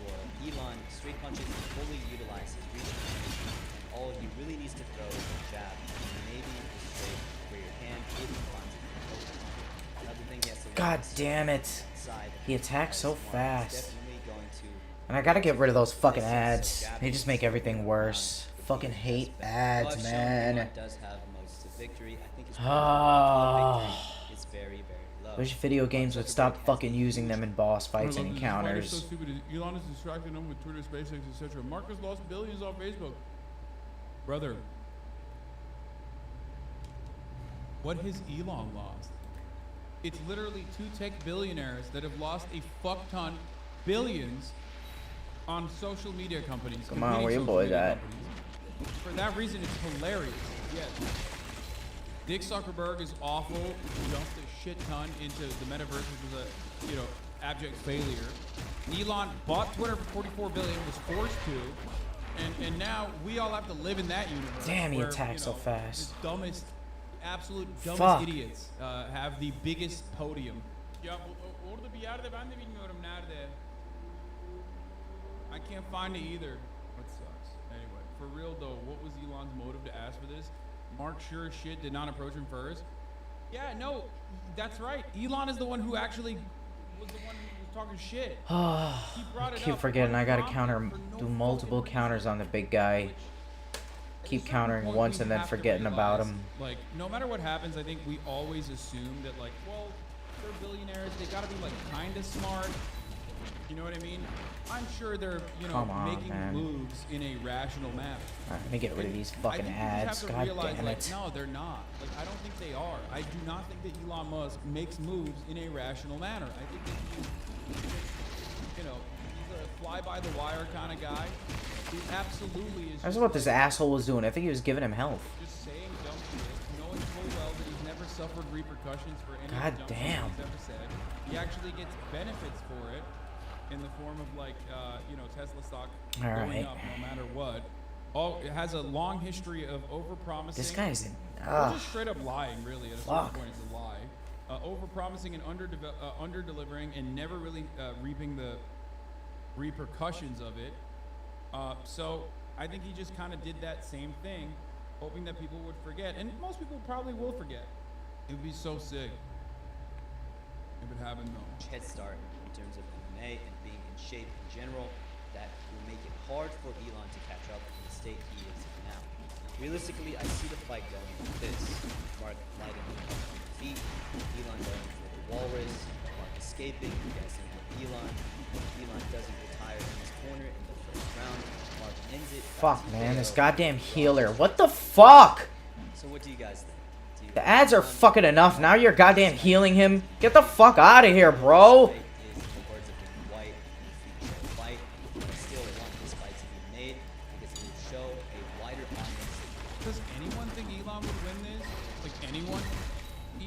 For Elon, straight punches can fully utilize his reach, and all he really needs to throw is a jab, and maybe a straight for your hand if he finds it open. Another thing he has to God damn it. He attacks so fast. And I gotta get rid of those fucking ads. They just make everything worse. Fucking hate ads, man. It's very, very low. Wish video games would stop fucking using them in boss fights and So encounters. stupid. Elon is distracting them with Twitter, SpaceX, etc. Mark has lost billions on Facebook. Brother, what has Elon lost? It's literally two tech billionaires that have lost a fuck ton, billions, on social media companies. Come on, competing where your social boys media at? companies. For that reason, it's hilarious. Yes. Dick Zuckerberg is awful. Dumped a shit ton into the metaverse, which was a, abject failure. Elon bought Twitter for $44 billion, was forced to, and now we all have to live in that universe. Damn, he where, attacks so fast. The dumbest, absolute dumbest Fuck. idiots have the biggest podium. Ya orada bir yerde ben de bilmiyorum nerede. I can't find it either. What sucks. Anyway, for real though, what was Elon's motive to ask for this? Mark sure as shit did not approach him first. Yeah, no, that's right. Elon is the one who actually was the one who was talking shit. He brought it Keep up forgetting I gotta unprompted counter, for no do multiple fucking counters on the big guy. reason. Keep At a certain countering point, once we and then have to forgetting about realize, him. Like, no matter what happens, I think we always assume that, like, well, they're billionaires. They gotta be, like, kind of smart. You know what I mean? I'm sure they're, Come on, making man. moves in a rational manner. Alright, let me get rid of these fucking I think ads. You just have God to realize, damn like, it. no, they're not. Like, I don't think they are. I do not think that Elon Musk makes moves in a rational manner. I think that he's a fly-by-the-wire kind of guy who absolutely is That's just, what this asshole was doing. I think he was giving him health. just saying dumb shit, knowing full well that he's never suffered repercussions for any God of the dumb shit damn. he's ever said. He actually gets benefits for it in the form of, like, Tesla stock All going right. up no matter what. Oh, it has a long history of overpromising. This guy's in. Or just straight up lying, really. At a certain Fuck. point, it's a lie. Overpromising and under-delivering, and never really reaping the repercussions of it. So I think he just kind of did that same thing, hoping that people would forget. And most people probably will forget. It would be so sick if it happened, though. Head start in terms of MMA and being in shape in general that will make it hard for Elon to catch up in the state he is in now. Realistically, I see the fight going like this. Mark lighting him up on the feet, Elon going for the walrus, Mark escaping, guessing with Elon. Elon doesn't retire in his corner in the first round. Mark ends it. Fuck, by man, this TKO. goddamn healer. What the fuck? So what do you guys think? Do you The ads are fucking enough. Now you're goddamn healing him. Get the fuck out of here, bro. Fight is the words of Dana White in the feature fight. I still want this fight to be made because it will show a wider audience. Does anyone think Elon would win this? Like anyone?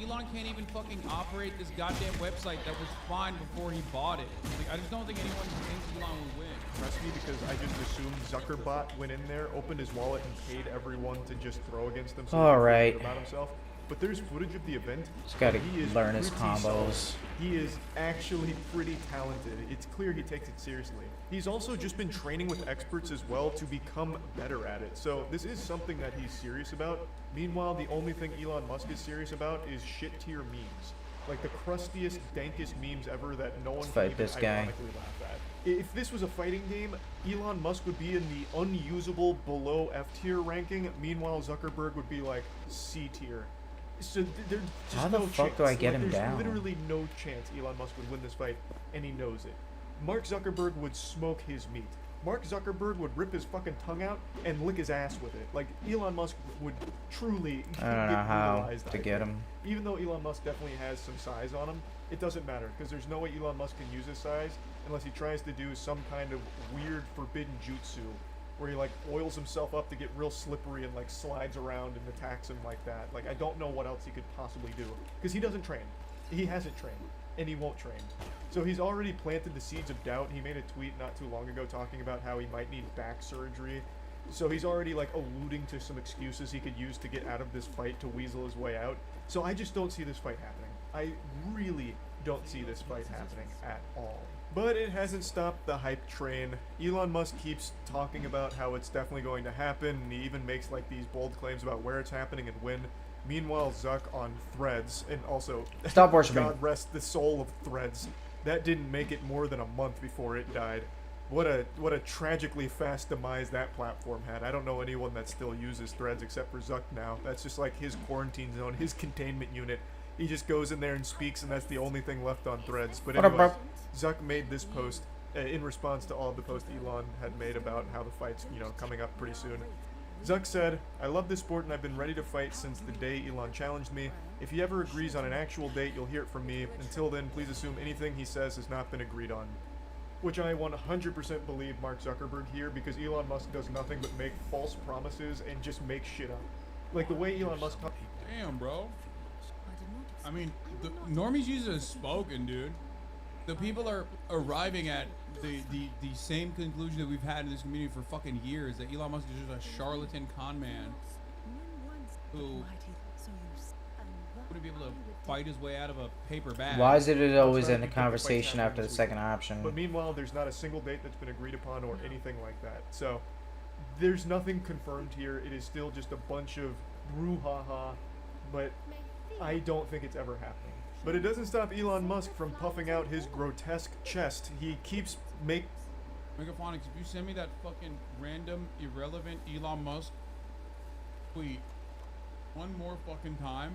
Elon can't even fucking operate this goddamn website that was fine before he bought it. Like, I just don't think anyone thinks Elon would win. Trust me, because I just assumed Zuckerbot went in there, opened his wallet, and paid everyone to just throw against him. So he All felt right. good about himself. But there's footage of the event. Just gotta and he is learn his pretty solid. combos. He is actually pretty talented. It's clear he takes it seriously. He's also just been training with experts as well to become better at it. So this is something that he's serious about. Meanwhile, the only thing Elon Musk is serious about is shit tier memes. Like the crustiest, dankest memes ever that no one Let's can fight even this guy. ironically laugh at. If this was a fighting game, Elon Musk would be in the unusable below F tier ranking. Meanwhile, Zuckerberg would be like C tier. So there's just How the no fuck chance. do I get him There's down? literally no chance Elon Musk would win this fight, and he knows it. Mark Zuckerberg would smoke his meat. Mark Zuckerberg would rip his fucking tongue out and lick his ass with it. Like, Elon Musk would truly I don't know get how brutalized, to I get think. him. Even though Elon Musk definitely has some size on him, it doesn't matter, because there's no way Elon Musk can use his size unless he tries to do some kind of weird forbidden jutsu where he like oils himself up to get real slippery and like slides around and attacks him like that. Like, I don't know what else he could possibly do, because he doesn't train. He hasn't trained, and he won't train. So he's already planted the seeds of doubt. He made a tweet not too long ago talking about how he might need back surgery. So he's already like alluding to some excuses he could use to get out of this fight to weasel his way out. So I just don't see this fight happening. I really don't see this fight happening at all. But it hasn't stopped the hype train. Elon Musk keeps talking about how it's definitely going to happen, and he even makes like these bold claims about where it's happening and when. Meanwhile, Zuck on Threads, and also Stop worshiping. God rest the soul of Threads, that didn't make it more than a month before it died. What a tragically fast demise that platform had. I don't know anyone that still uses Threads except for Zuck now. That's just like his quarantine zone, his containment unit. He just goes in there and speaks, and that's the only thing left on Threads. But What up, anyways, bro? Zuck made this post in response to all of the posts Elon had made about how the fight's, coming up pretty soon. Zuck said, "I love this sport and I've been ready to fight since the day Elon challenged me. If he ever agrees on an actual date, you'll hear it from me. Until then, please assume anything he says has not been agreed on." Which I 100% believe Mark Zuckerberg here, because Elon Musk does nothing but make false promises and just make shit up. Like the way Elon Musk... Damn, bro. I mean, the normies use it as spoken, dude. The people are arriving at the same conclusion that we've had in this community for fucking years, that Elon Musk is just a charlatan con man who wouldn't be able to fight his way out of a paper bag. Why is it always That's in the not because conversation fight's after the happening second this option? week. But meanwhile, there's not a single date that's been agreed upon or anything like that. So there's nothing confirmed here. It is still just a bunch of brouhaha, but I don't think it's ever happening. But it doesn't stop Elon Musk from puffing out his grotesque chest. He keeps Megaphonics, if you send me that fucking random, irrelevant Elon Musk tweet one more fucking time,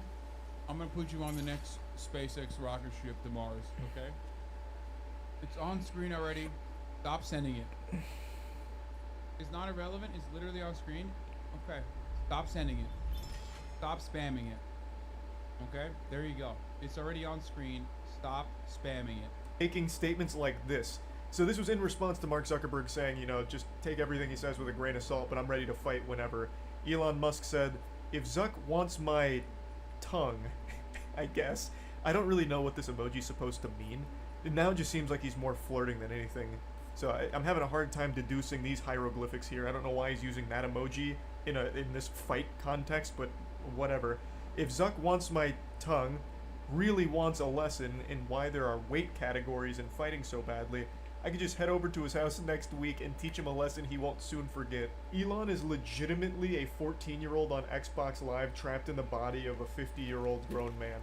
I'm gonna put you on the next SpaceX rocket ship to Mars, okay? It's on screen already. Stop sending it. It's not irrelevant. It's literally on screen. Okay. Stop sending it. Stop spamming it. Okay? There you go. It's already on screen. Stop spamming it. making statements like this. So this was in response to Mark Zuckerberg saying, just take everything he says with a grain of salt, but I'm ready to fight whenever. Elon Musk said, "If Zuck wants my tongue," I guess. I don't really know what this emoji's supposed to mean. It now just seems like he's more flirting than anything. So I'm having a hard time deducing these hieroglyphics here. I don't know why he's using that emoji in this fight context, but whatever. If Zuck wants my tongue, really wants a lesson in why there are weight categories in fighting so badly, I could just head over to his house next week and teach him a lesson he won't soon forget. Elon is legitimately a 14-year-old on Xbox Live trapped in the body of a 50-year-old grown man.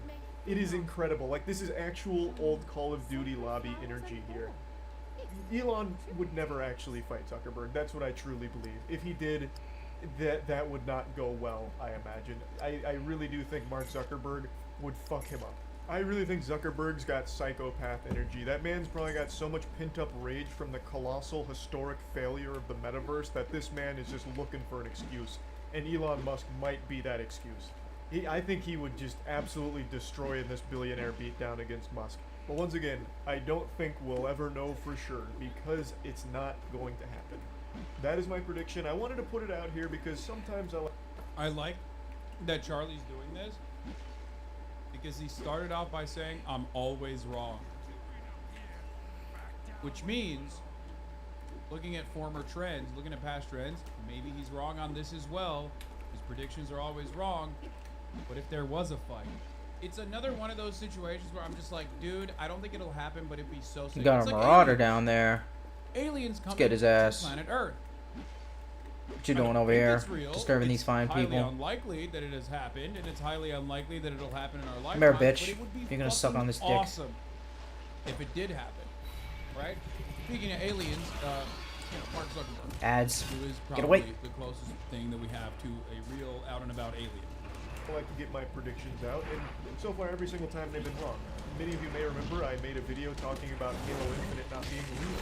It is incredible. Like, this is actual old Call of Duty lobby energy here. Elon would never actually fight Zuckerberg. That's what I truly believe. If he did, that would not go well, I imagine. I really do think Mark Zuckerberg would fuck him up. I really think Zuckerberg's got psychopath energy. That man's probably got so much pent-up rage from the colossal historic failure of the metaverse that this man is just looking for an excuse. And Elon Musk might be that excuse. I think he would just absolutely destroy in this billionaire beatdown against Musk. But once again, I don't think we'll ever know for sure because it's not going to happen. That is my prediction. I wanted to put it out here because sometimes I like that Charlie's doing this because he started off by saying, I'm always wrong. Which means, looking at former trends, looking at past trends, maybe he's wrong on this as well. His predictions are always wrong. But if there was a fight, it's another one of those situations where I'm just like, dude, I don't think it'll happen, but it'd be so sick. You got a Marauder down there. Aliens come Let's get his ass. to planet Earth. What you doing over here? Disturbing these fine people. It's people. highly unlikely that it has happened, and it's highly unlikely that it'll happen in our lifetime. Come here, bitch. But it would be You're gonna suck on this dick. awesome if it did happen, right? Speaking of aliens, Mark Zuckerberg. Ads. Who is Get away. probably the closest thing that we have to a real out-and-about alien. I like to get my predictions out, and so far every single time they've been wrong. Many of you may remember I made a video talking about Halo Infinite not being real.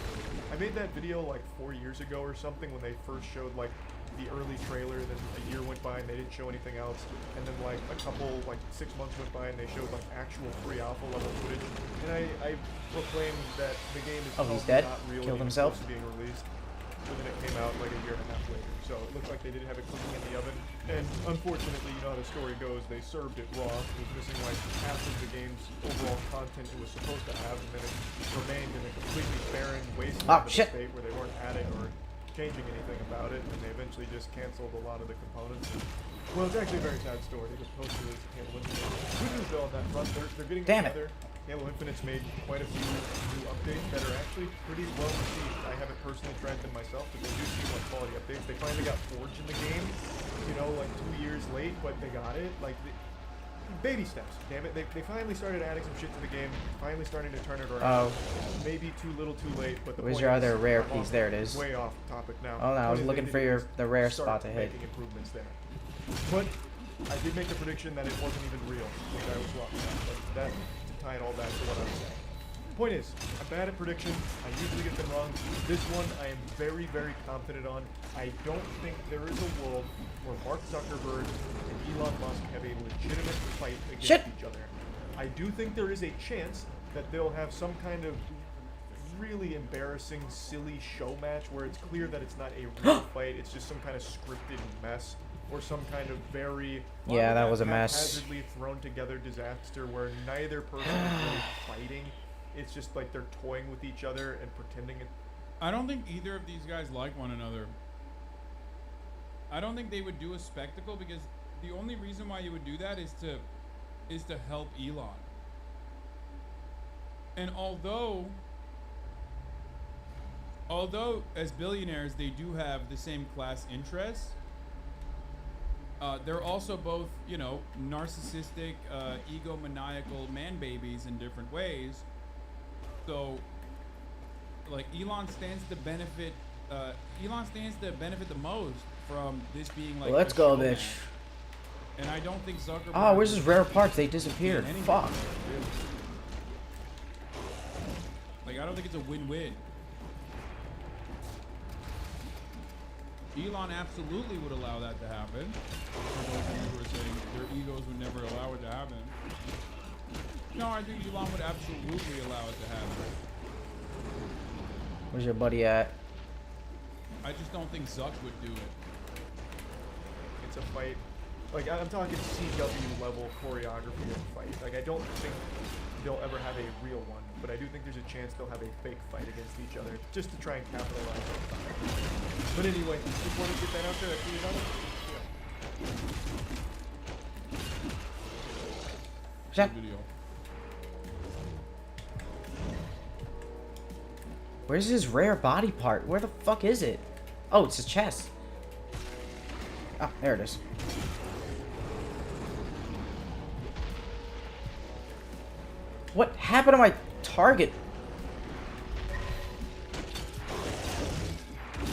I made that video like 4 years ago or something when they first showed like the early trailer, then a year went by and they didn't show anything else, and then like a couple, like 6 months went by and they showed like actual free alpha level footage, and I proclaimed that the game is Oh, he's dead? not real Killed and it was himself? supposed to being released. But then it came out like a year and a half later. So it looked like they didn't have it cooking in the oven. And unfortunately, you know how the story goes, they served it raw. It was missing like half of the game's overall content it was supposed to have, and then it remained in a completely barren wasteland state where they weren't adding or changing anything about it, and they eventually just canceled a lot of the components. Well, it's actually a very sad story. They just posted it to Halo Infinite. Good news though on that front, they're getting together. Halo Infinite's made quite a few new updates that are actually pretty well received. I haven't personally tried them myself, but they do seem like quality updates. They finally got Forge in the game, you know, like 2 years late, but they got it. Like, baby steps, damn it. They finally started adding some shit to the game, finally starting to turn it around. Oh. Maybe too little too late, but the Where's point your is, other rare I'm piece? There it is. Way off topic now. Oh no, I was looking for the rare start spot to hit. making improvements there. But I did make the prediction that it wasn't even real. I think I was wrong. But that to tie it all back to what I was saying. Point is, I'm bad at predictions. I usually get them wrong. This one I am very, very confident on. I don't think there is a world where Mark Zuckerberg and Elon Musk have a legitimate fight against each other. I do think there is a chance that they'll have some kind of really embarrassing, silly show match where it's clear that it's not a real fight. It's just some kind of scripted mess. Or some kind of very that was a mess. haphazardly thrown together disaster where neither person is really fighting. It's just like they're toying with each other and pretending it. I don't think either of these guys like one another. I don't think they would do a spectacle because the only reason why you would do that is to help Elon. And although as billionaires they do have the same class interests, they're also both, you know, narcissistic, egomaniacal man babies in different ways. So, like, Elon stands to benefit the most from this being like. Let's go, bitch. And I don't think Zuckerberg. Oh, where's his rare parts? They disappeared. Fuck. Like, I don't think it's a win-win. Elon absolutely would allow that to happen. For those of you who are saying their egos would never allow it to happen. No, I think Elon would absolutely allow it to happen. Where's your buddy at? I just don't think Zuck would do it. It's a fight. Like, I'm talking CW level choreography of a fight. Like, I don't think they'll ever have a real one, but I do think there's a chance they'll have a fake fight against each other just to try and capitalize on it. But anyway, just want to get that out there. I tweeted on it. Shut. Where's his rare body part? Where the fuck is it? Oh, it's his chest. Ah, there it is. What happened to my target?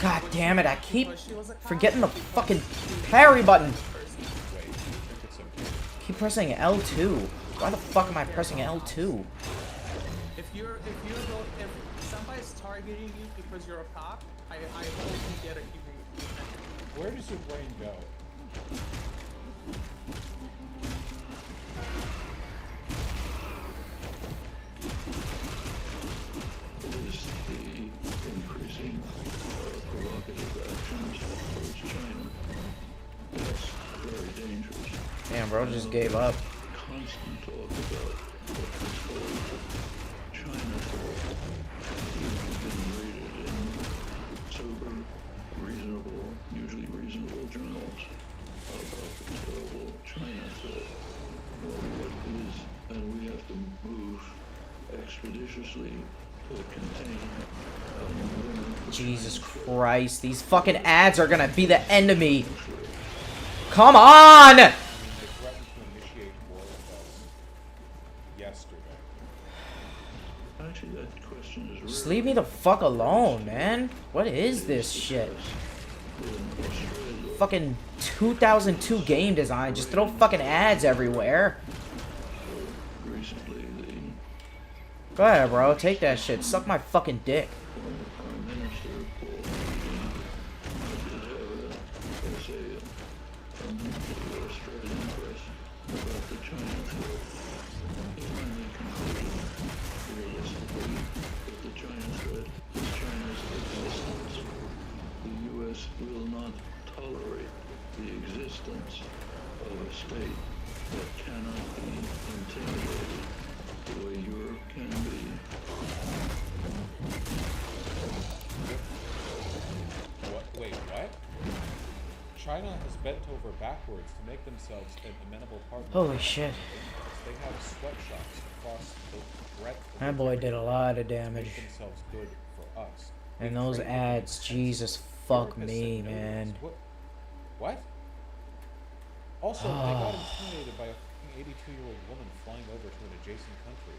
God damn it, I keep forgetting the fucking parry button. Keep pressing L2. Why the fuck am I pressing L2? If somebody's targeting you because you're a cop, I hope you get a QB. Where does your brain go? Is the increasing provocative actions towards China. That's very dangerous. Damn, bro just gave up. Constant talk about what controls China for been rated in sober, reasonable, usually reasonable journals about the terrible China threat. Well, what is, and we have to move expeditiously to contain Jesus Christ, these fucking ads are gonna be the end of me. Come on! They threatened to initiate war with us yesterday. Actually, that question is Just leave me the fuck alone, man. What is this shit? Fucking 2002 game design. Just throw fucking ads everywhere. recently the Go ahead, bro. Take that shit. Suck my fucking dick. Prime Minister Paul did have an essay from the Australian press about the China threat. He finally concluded realistically that the China threat is China's existence. The U.S. will not tolerate the existence of a state that cannot be intimidated the way Europe can be. What? Wait, what? China has bent over backwards to make themselves an amenable partner. Holy shit. They have sweatshops across the breadth of That the boy did a lot of to damage. make themselves good for us. And They those trade ads, with Jesus fuck Europe has me, said no to man. this. What? Also, they got intimidated by a 82-year-old woman flying over to an adjacent country.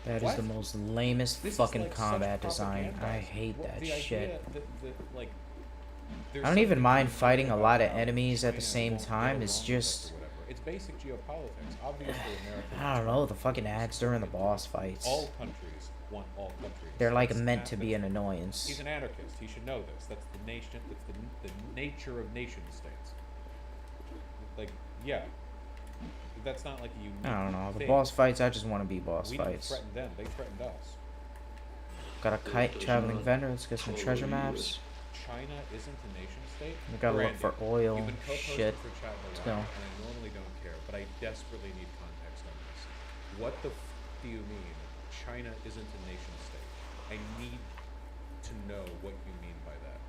That is what? the most lamest This is fucking like such combat design. propaganda. I hate What- that the shit. idea that, like, there's I don't even something mind to fighting a about lot of how enemies at the China same won't get time. along It's with us just, or whatever. It's basic geopolitics. Obviously, America. I don't know, the fucking ads during the boss fights. All countries want all countries. They're like It's meant to not be the- an annoyance. He's an anarchist. He should know this. That's the nation. That's the nature of nation states. Like, yeah. That's not like a unique I don't know. The thing. boss fights, I just want to be boss We didn't fights. threaten them. They threatened us. Got a kite traveling vendor. Let's get some treasure maps. China isn't a nation state. We gotta look for oil. You've been co-posting Shit. for chat a Let's lot, go. and I normally don't care, but I desperately need context on this. What the do you mean China isn't a nation state? I need to know what you mean by that.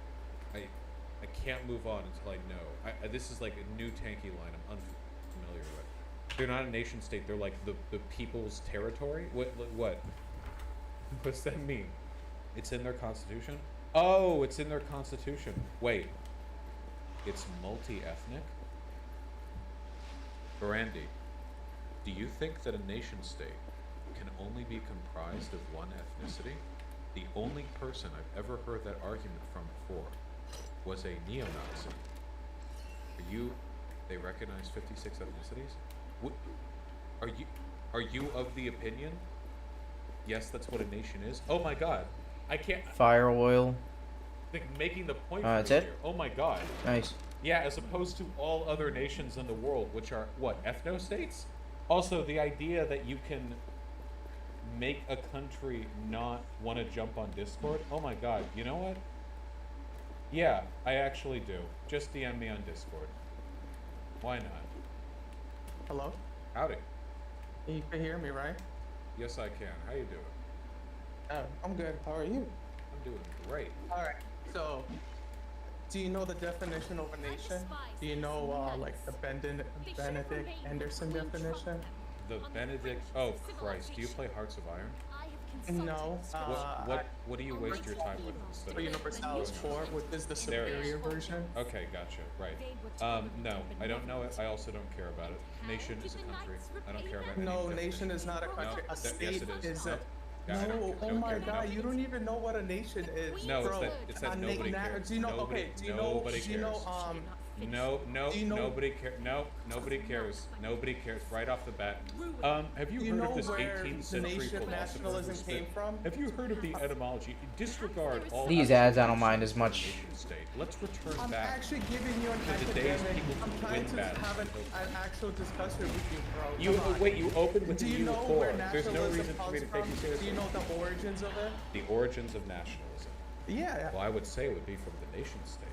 I can't move on until I know. This is like a new tanky line I'm unfamiliar with. They're not a nation state. They're like the people's territory. What? What's that mean? It's in their constitution? Oh, it's in their constitution. Wait. It's multi-ethnic? Brandy, do you think that a nation state can only be comprised of one ethnicity? The only person I've ever heard that argument from before was a neo-Nazi. They recognize 56 ethnicities? Are you of the opinion? Yes, that's what a nation is. Oh my god. I can't Fire oil. think making the point That's for me it? here. Oh my god. Nice. Yeah, as opposed to all other nations in the world, which are what, ethno-states? Also, the idea that you can make a country not want to jump on Discord. Oh my god, you know what? Yeah, I actually do. Just DM me on Discord. Why not? Hello? Howdy. You can hear me, right? Yes, I can. How you doing? I'm good. How are you? I'm doing great. All right. So, do you know the definition of a nation? Do you know, like, the Benedict Anderson definition? The Benedict. Oh Christ! Do you play Hearts of Iron? No. What do you waste your time with instead of? Universalis 4, which is the There it superior is. version. Okay, gotcha. Right. No, I don't know it. I also don't care about it. Nation is a country. I don't care about any No, definition. nation is not a country. No, A state yes, it is. a. Yeah, I No, don't- oh don't my care. god, No. you don't even know what a nation is. No, bro. it's that On nobody cares. Do you know? Nobody- Okay, do you know? nobody Do you know? cares. No, Do you know- nobody cares. No, nobody cares. Nobody cares. Right off the bat. Have you Do you heard know of this where 18th the century nation philosopher? nationalism who came said- from? Have you heard of the etymology? Disregard all. These ads I don't mind as much. nation state. Let's return I'm back actually giving you an to the days academic. people I'm could trying win to battles. have an actual discussion with you, bro. You Come on. wait. You opened with Do the you you know before. where There's no nationalism reason for me to comes take you from? seriously. Do you know the origins of it? The origins of nationalism. Yeah. Well, I would say it would be from the nation state,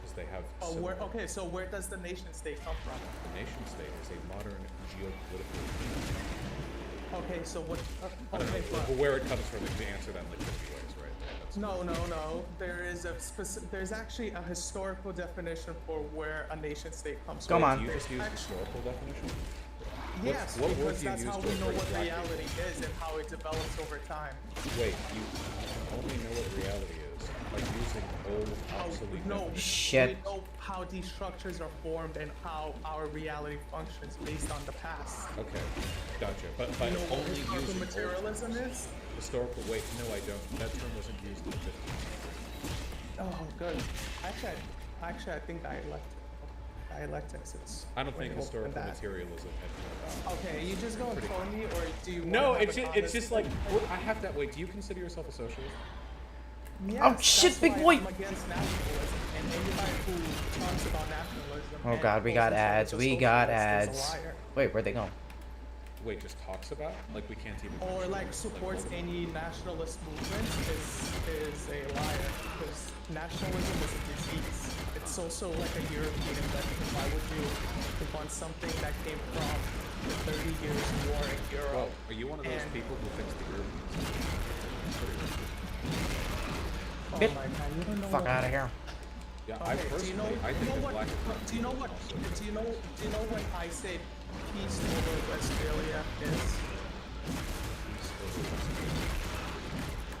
because they have. Oh, where, similar- okay, so where does the nation state come from? The nation state is a modern geopolitical unit. Okay, so what? I don't Okay, know but where it comes from. If we answer that in like 50 ways, right? That's no. There is a specific. There's actually a historical definition for where a nation state comes Come from. on. You just use Actually- historical definition. Yes, what word because do you that's use how to we know refer what exactly? reality is and how it develops over time. Wait, you only know what reality is by using old, obsolete No, definitions. Shit. we know how these structures are formed and how our reality functions based on the past. Okay, gotcha. But by You know what only historical using materialism old is? historical. Wait, no, I don't. That term wasn't used in the 50s. Oh, good. Actually, I think dialectics is. I don't way think older than historical that. materialism had come about. Okay, you just going Pretty- phony, or do you? No, wanna have it's a just, it's just like conversation? I have that. Wait, do you consider yourself a socialist? Yes, Oh, shit, that's big why boy. I'm against nationalism, and anybody who talks about nationalism. Oh and god, we got calls himself ads. a We got socialist is a ads. liar. Wait, where'd they go? Wait, just talks about? Like we can't even. Or mention like it. supports what- any nationalist movement is a liar, because nationalism is a disease. It's also like a European invention. Why would you want something that came from the 30 years war in Europe? Well, are you one of those and- people who thinks the Europeans? Oh Bit- my god, you don't know Fuck what- out of here. Yeah, Okay, I do you personally, know, I do think you know that what, black. do you know what, do you know when I say peace over Westphalia is?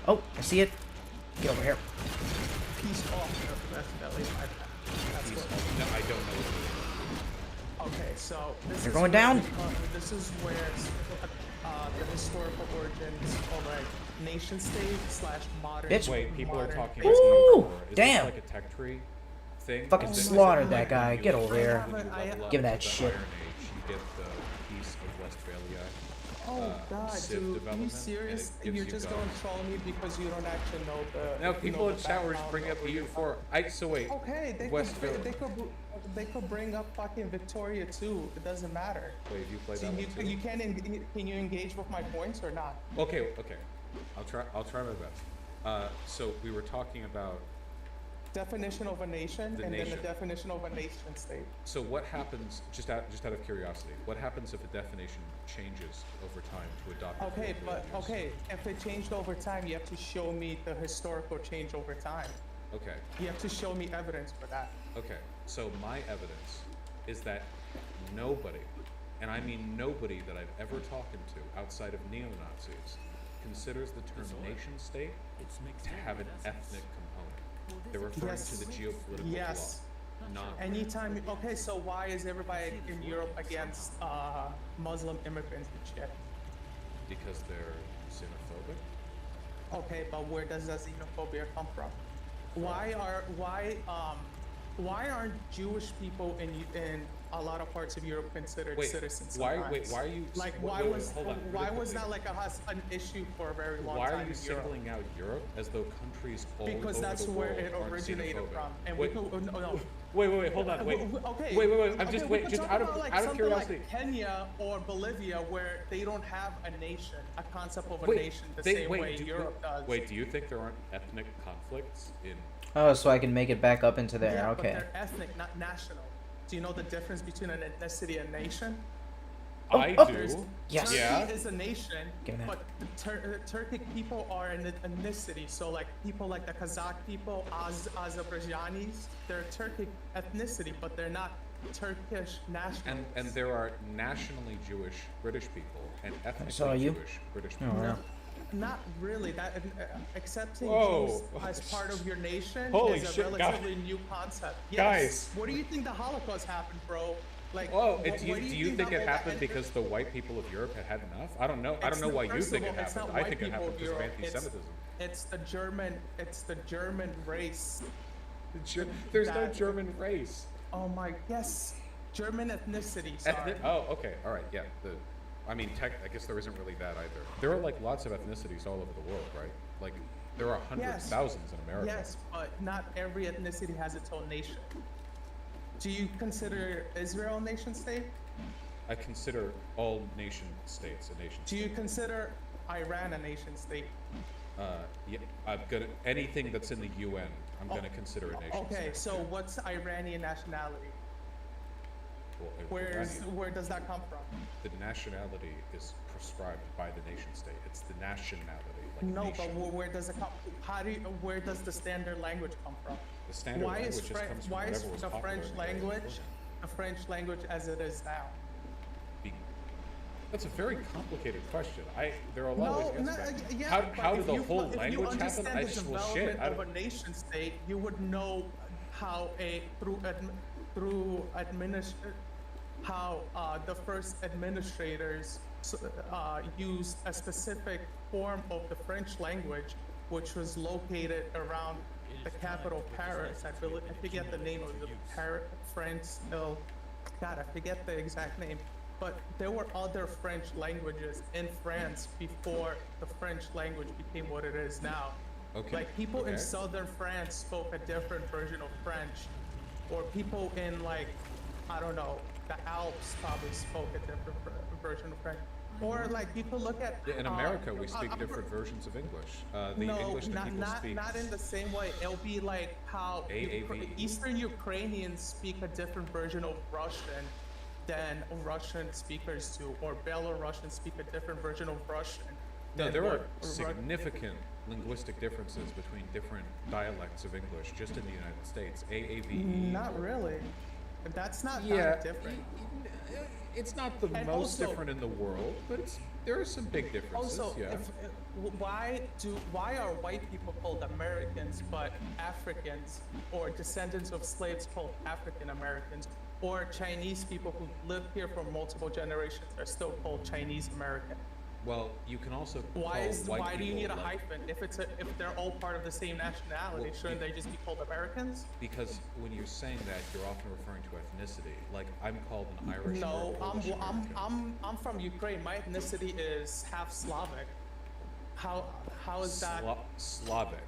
Oh, I see it. Get over here. Peace off of Westphalia. That's what. No, I don't know what it is. Okay, so this They're is going where down. This is where the historical origins of like nation state / modern. Bitch. Wait, people are modern talking based about Ooh, before. Is damn. this like a tech tree thing? Fucking Is it- slaughtered is it that like guy. when you- Get over here. when you level up Give him to that the shit. Iron Age, you get the piece of Westphalia. Oh God, Civ dude, are you development, serious? and it You're gives just you going to troll me because you don't actually know the. Now people in chat were just bringing up EU EU4. So wait. Okay, Westphalia. they could bring up fucking Victoria too. It doesn't matter. Wait, have you played So that you, one too? you can you engage with my points or not? Okay. I'll try my best. So we were talking about. Definition of a nation The and then nation. the definition of a nation state. So what happens? Just out of curiosity, what happens if a definition changes over time to adopt? Okay, political but values? okay, if it changed over time, you have to show me the historical change over time. Okay. You have to show me evidence for that. Okay. So my evidence is that nobody, and I mean nobody that I've ever talked to outside of neo-Nazis, considers the term nation state to have an ethnic component. They're referring Yes. to the geopolitical Yes. law, not. Anytime, okay, so why is everybody in Europe against Muslim immigrants and shit? Because they're xenophobic. Okay, but where does that xenophobia come from? Why aren't Jewish people in a lot of parts of Europe considered Wait, citizens? why sometimes? are you? Like, wait, why wait, was hold on, why really was quickly. that like an issue for a very long Why time are you in Europe? singling out Europe as though countries all Because over that's the where world it aren't originated xenophobic? from, and wait, we could no. wait, hold on, wait. Okay. Wait. I'm okay, just we wait, could just talk out of about, like, out of something curiosity. like Kenya or Bolivia, where they don't have a nation, a concept of a Wait, nation the same way Europe does. Wait, do you think there aren't ethnic conflicts in? Oh, so I can make it back up into there. Yeah, but Okay. they're ethnic, not national. Do you know the difference between an ethnicity and a nation? I oh. do. Yes. Turkey Yeah. is a nation, Give me that. but Turkic people are an ethnicity. So like people like the Kazakh people, Azerbaijanis, they're Turkic ethnicity, but they're not Turkish nationals. And there are nationally Jewish British people and ethnically saw you. Jewish British Oh, people. wow. Not really. That accepting Whoa. Jews as part of your nation Holy is a shit, guys. relatively new concept. Yes. Guys. What do you think the Holocaust happened, bro? Like, Oh, what- do you what think it that- happened because the white people of Europe had enough? I don't know. I don't know why you First think of it all, it's happened. not I white think it people happened of because of Europe, anti-Semitism. It's the German race. There's no that- German race. Oh my, yes, German ethnicity. Sorry. Oh, okay, all right, yeah. I mean, I guess there isn't really that either. There are like lots of ethnicities all over the world, right? Like, there are hundreds, Yes. thousands in America. Yes, but not every ethnicity has its own nation. Do you consider Israel a nation state? I consider all nation states a nation Do you state. consider Iran a nation state? Yeah, I'm gonna anything that's in the UN, I'm gonna consider a nation Okay, state. so what's Iranian nationality? Well, Where does that come from? the nationality is prescribed by the nation state. It's the nationality. Like No, nation. but where does it come? Where does the standard language come from? The standard why language is just French? comes from Why is whatever was the popular French in the day. language the French language as it is now? That's a very complicated question. There are a lot of ways to answer that. Yeah, how but did the if whole you language happen? understand I the just well shit. development of a nation state, you would know how the first administrators used a specific form of the French language, which was located around the capital Paris. I forget the name of the France. God, I forget the exact name. But there were other French languages in France before the French language became what it is now. Okay. Like people in Okay. southern France spoke a different version of French, or people in like, I don't know, the Alps probably spoke a different version of French. Or like you could look at Yeah, in America, we speak different versions of English. The no, English that people not speak. in the same way. It'll be like how AAVE. Eastern Ukrainians speak a different version of Russian than Russian speakers do, or Belarusians speak a different version of Russian. No, than there are what significant linguistic differences between different dialects of English just in the United States. AAVE. Not really. That's not Yeah, that different. It's not the And most also- different in the world, but there are some big differences. Also, yeah. why are white people called Americans but Africans or descendants of slaves called African Americans, or Chinese people who lived here for multiple generations are still called Chinese American? Well, you can also Why call white do you need a people, like- hyphen if they're all part of the same nationality? Well, Shouldn't they just be called Americans? Because when you're saying that, you're often referring to ethnicity. Like I'm called an Irish. No, or a Polish American. I'm from Ukraine. My ethnicity is half Slavic. How is that? Slavic.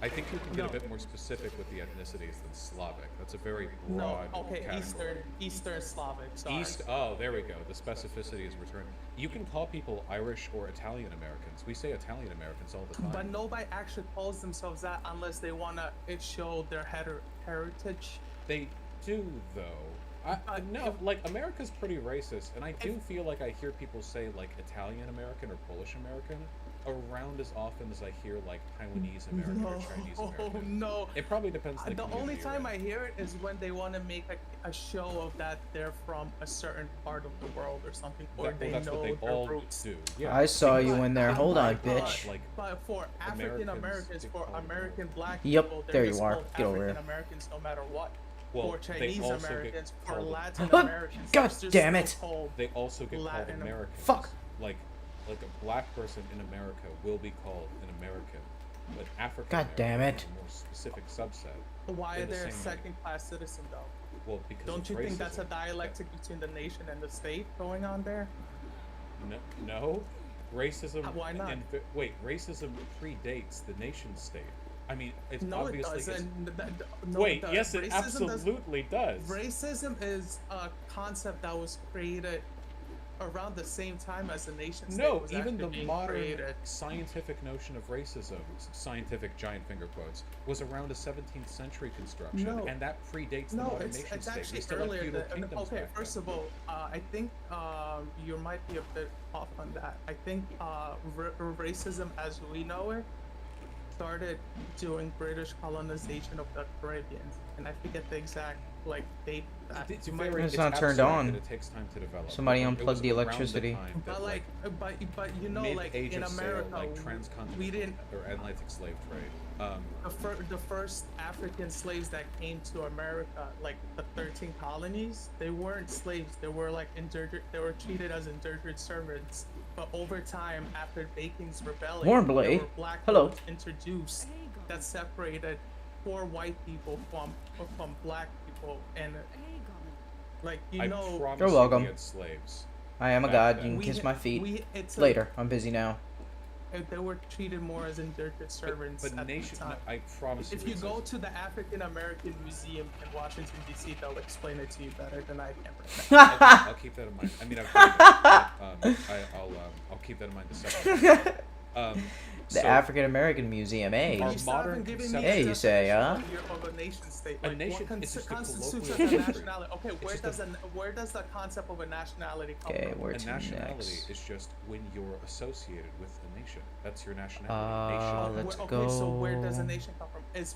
I think you can get No. a bit more specific with the ethnicities than Slavic. That's a very No, broad okay, category. Eastern Slavic. Sorry. Oh, there we go. The specificity is returned. You can call people Irish or Italian Americans. We say Italian Americans all the time. But nobody actually calls themselves that unless they want to show their heritage. They do, though. No, like America's pretty racist, and I do feel like I hear people say like Italian American or Polish American around as often as I hear like Taiwanese American or Chinese American. Oh no! It probably depends. On The only time I hear it is when they want to make a show of that they're from a certain part of the world or something, or they that's know what they their all roots. do. Yeah. I saw you in there. Hold on, But- bitch. Like But for African Americans, for American black Yep, people, there they're you just are. called Get over here. African Americans no matter what. Well, For they Chinese also get Americans, for called- Latin Oh, Americans, God they're damn still it. called They also get Latin called Americans. Fuck. Like a black person in America will be called an American, but African God damn American it. is a more specific subset. Why in are the they a same way. second-class citizen though? Well, because Don't of you think that's a racism. dialectic between the nation and the state going on there? No, racism. Why not? Wait, racism predates the nation state. I mean, it's No, it obviously. doesn't. No, Wait, it does. yes, it Racism absolutely does. Racism is a concept that was created around the same time as the nation state No, was even actually the being modern created. scientific notion of racism, scientific giant finger quotes, was around a 17th century construction, No. and that predates the No, modern it's nation state. actually We still have earlier. feudal Than, kingdoms okay, back first then. of all, I think you might be a bit off on that. I think racism as we know it started during British colonization of the Caribbean, and I forget the exact date. It's You might- very- It's not turned abstract on. and it takes time to develop. Somebody It unplugged was the around electricity. time that, But you know, like in mid-ages America, sail, like transcontinental we didn't. or Atlantic slave trade. The first African slaves that came to America, like the 13 colonies, they weren't slaves. They were like indentured. They were treated as indentured servants. But over time, after Bacon's rebellion, Warmblade. there were black Hello. codes introduced that separated poor white people from black people, and like I know. promise You're you welcome. we had slaves. I am a back god. then. You can We kiss ha- my feet. it's Later. I'm busy now. They were treated more as indentured servants But at nation, the time. I promise If you. you it go says- to the African American Museum in Washington D.C., they'll explain it to you better than I can. I'll keep that in mind. I mean, I've heard of it, but, I'll keep that in mind the second. The So, African American Museum, eh? Our You still haven't modern given me conception. Hey, a you say, huh? definition of a nation state. A Like, nation what is just a constitutes colloquial a term. nationality? Okay, It's where just where does the concept of a nationality come Okay, from? where A to nationality next? is just when you're associated with a nation. That's your nationality. Let's Okay, so where does a go. nation come from? Is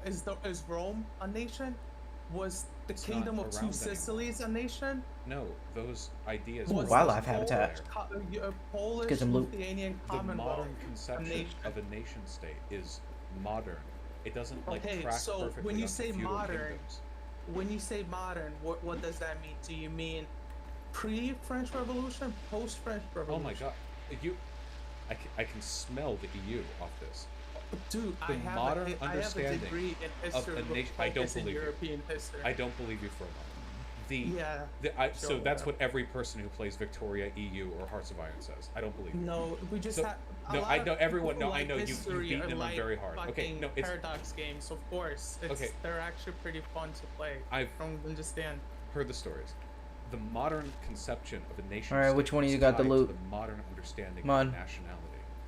It's just Rome is Rome a nation? Was the It's Kingdom not of Two around Sicilies a nation? No, those ideas. Ooh, were wildlife Polish, habitat. Polish get some loot. Lithuanian The Commonwealth. modern conception nation. of a nation state is modern. It doesn't like Okay, track so perfectly when you onto say feudal modern, kingdoms. when you say modern, what does that mean? Do you mean pre-French Revolution, post-French Oh Revolution? my God, I can smell the EU off this. Dude, The I have modern I have a understanding degree in of history a with nation. I don't focus in believe you. European history. I don't believe you for a moment. Yeah, So sure, that's whatever. what every person who plays Victoria, EU, or Hearts of Iron says. I don't believe you. No, we just So- have. a no, lot I of know everyone. people No, I like know you've history beaten are them like very hard. Okay, fucking no, it's Paradox games, of course. Okay. They're actually pretty fun to play. I've don't understand. heard the stories. The modern conception of a nation. Alright, state which one of is you got the tied to loot? The modern understanding Come on. of nationality,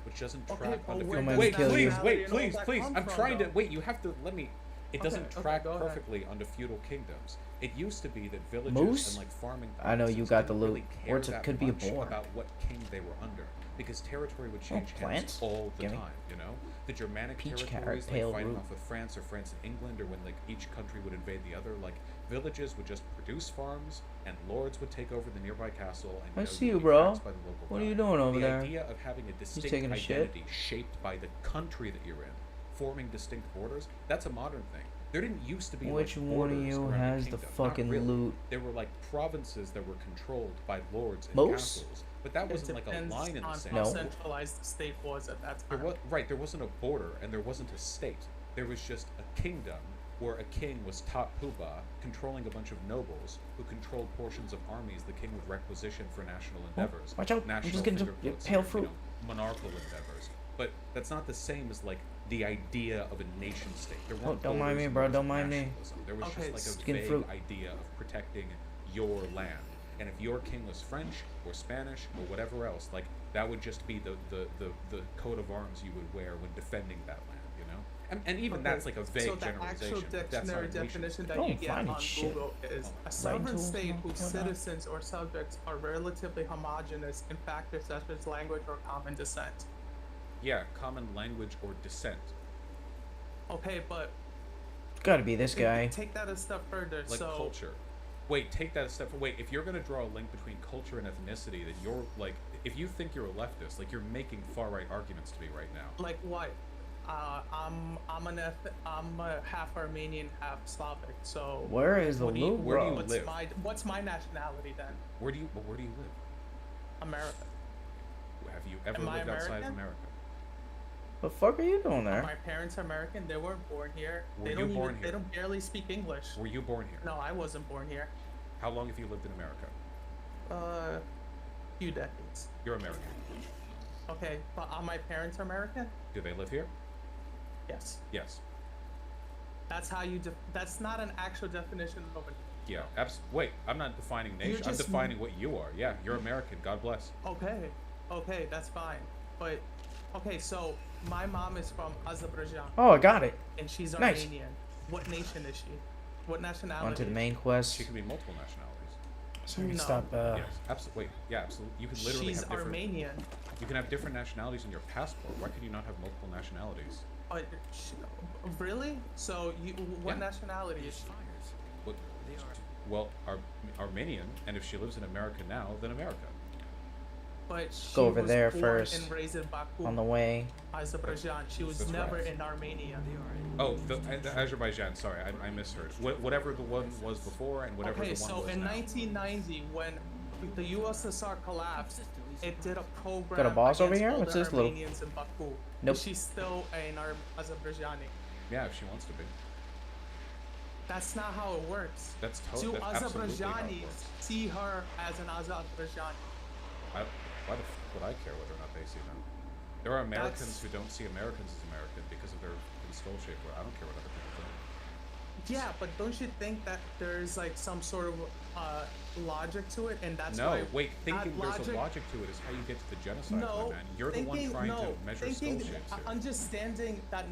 which doesn't Okay, track but on the where field. does Wait, kill you. please, nationality wait, and all please, that please. come I'm from, trying to though? wait. You have to let me. It doesn't Okay, track go ahead. perfectly onto feudal kingdoms. It used to be that villages Moose? and like farming. I know you provinces got the didn't loot. really care Or it that could be a much boar. about what king they were under, because territory would change hands plants? all the Gimme. time. You know, the Germanic Peach territories, carrot, pale like fighting root. off with France or France and England, or when like each country would invade the other, like villages would just produce farms, and lords would take over the nearby castle. And I see you'd you, be bro. taxed by the local What are you guy. doing over the there? idea of having a distinct taking a shit? identity shaped by the country that you're in, forming distinct borders—that's a modern thing. There didn't used to be Which like one of borders you around a has the kingdom. Not fucking really. loot? There were like provinces that were controlled by lords and Moose? castles, but that wasn't like a Depends line in the on sand. how No. centralized the state was at that There time. was right. There wasn't a border, and there wasn't a state. There was just a kingdom where a king was top poobah, controlling a bunch of nobles who controlled portions of armies the king would requisition for national endeavors. watch out, I'm National just getting some finger quotes pale here, fruit. monarchical endeavors. But that's not the same as like the idea of a nation state. There Oh, weren't don't mind borders me, and bro, there was don't mind me. nationalism. There was Okay, just like a skin vague fruit. idea of protecting your land. And if your king was French or Spanish or whatever else, like that would just be the coat of arms you would wear when defending that land, you know? And even Okay, that's like a vague so the generalization. actual but that's not dictionary a nation definition state. that Oh, you get finding on shit. Google is a Writing sovereign tools, state no, whose whatnot. citizens or subjects are relatively homogeneous in factors such as language or common descent. Yeah, common language or descent. Okay, but Gotta be this guy. take that a step further. Like so culture. Wait, take that a step. Wait, if you're gonna draw a link between culture and ethnicity, then you're like, if you think you're a leftist, like you're making far right arguments to me right now. like what? I'm a half Armenian, half Slavic. So Where is the what do you- loot, where do bro? you live? What's my nationality then? Where do you live? America. Have you ever Am I lived outside of American? America? The fuck are you doing there? My parents are American. They weren't born here. Were They you don't born even. here? They don't barely speak English. Were you born here? No, I wasn't born here. How long have you lived in America? Few decades. You're American. Okay, but are my parents American? Do they live here? Yes. Yes. That's how you. That's not an actual definition of it. Yeah. Wait, I'm not defining nation. I'm just- defining what you are. Yeah, you're American. God bless. Okay. Okay, that's fine. But okay, so my mom is from Azerbaijan. Oh, I got it. And she's Nice. Armenian. What nation is she? What nationality? On to the main quest. She can be multiple nationalities. So we can No. stop. Yes, absolutely. Wait, yeah, absolutely. You can literally She's have different. Armenian. You can have different nationalities in your passport. Why could you not have multiple nationalities? Really? So you, what Yeah. nationality is she? What, well, Armenian, and if she lives in America now, then America. But she Go over was there born first. and raised in Baku, On the way. Azerbaijan. She was That's never right. in Armenia. Oh, the Azerbaijan. Sorry, I misheard. Whatever the one was before, and whatever Okay, the one so was in now. 1990, when the USSR collapsed, it did a program. Got a boss over against here? all What's the this little- Armenians in Baku. Nope. She's still an Azerbaijani. Yeah, if she wants to be. That's not how it works. That's Do absolutely how it Azerbaijanis works. see her as an Azerbaijani? Why the f would I care whether or not they see them? There are Americans who don't see Americans as American because of their skull shape. I don't care what other people think. Yeah, but don't you think that there's like some sort of logic to it, and that's No, why wait. Thinking that there's a logic to it is how you get to the genocide, No, my man. You're the one trying to measure skull shapes here. Understanding that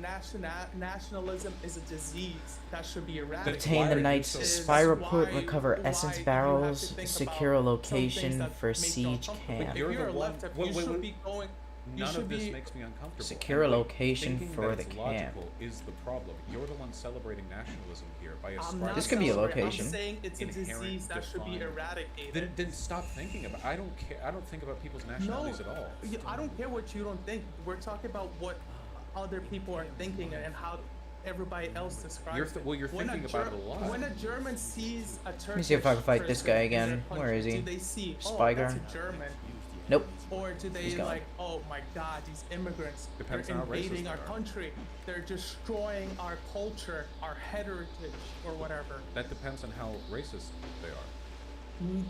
nationalism is a disease that should be eradicated. Obtain the Knight's spy report, recover why essence you barrels, have to think secure a about some location things that for make you siege uncomfortable. camp. If You're you're the a one- left, wait, you wait, should wait. be going. You None should of this be. makes me uncomfortable. Secure a And, like, location thinking for that the it's camp. logical is the problem. You're the one celebrating nationalism here by I'm ascribing. not This could be a celebrating, location. I'm saying it's a inherent disease that should be defined- eradicated. Then stop thinking about. I don't care. I don't think about people's nationalities at all. I don't care what you don't think. We're talking about what other people are thinking and how everybody else describes You're it. you're When thinking a about it a lot. When a German sees a Turkish Let me see if I can fight this person guy in their again. Where country, is he? Do they see, Spy that's guy? a German? Nope. Or do they He's gone. like, oh my God, these immigrants, Depends they're on how racist invading they our are. country, they're destroying our culture, our heritage, or whatever. That depends on how racist they are.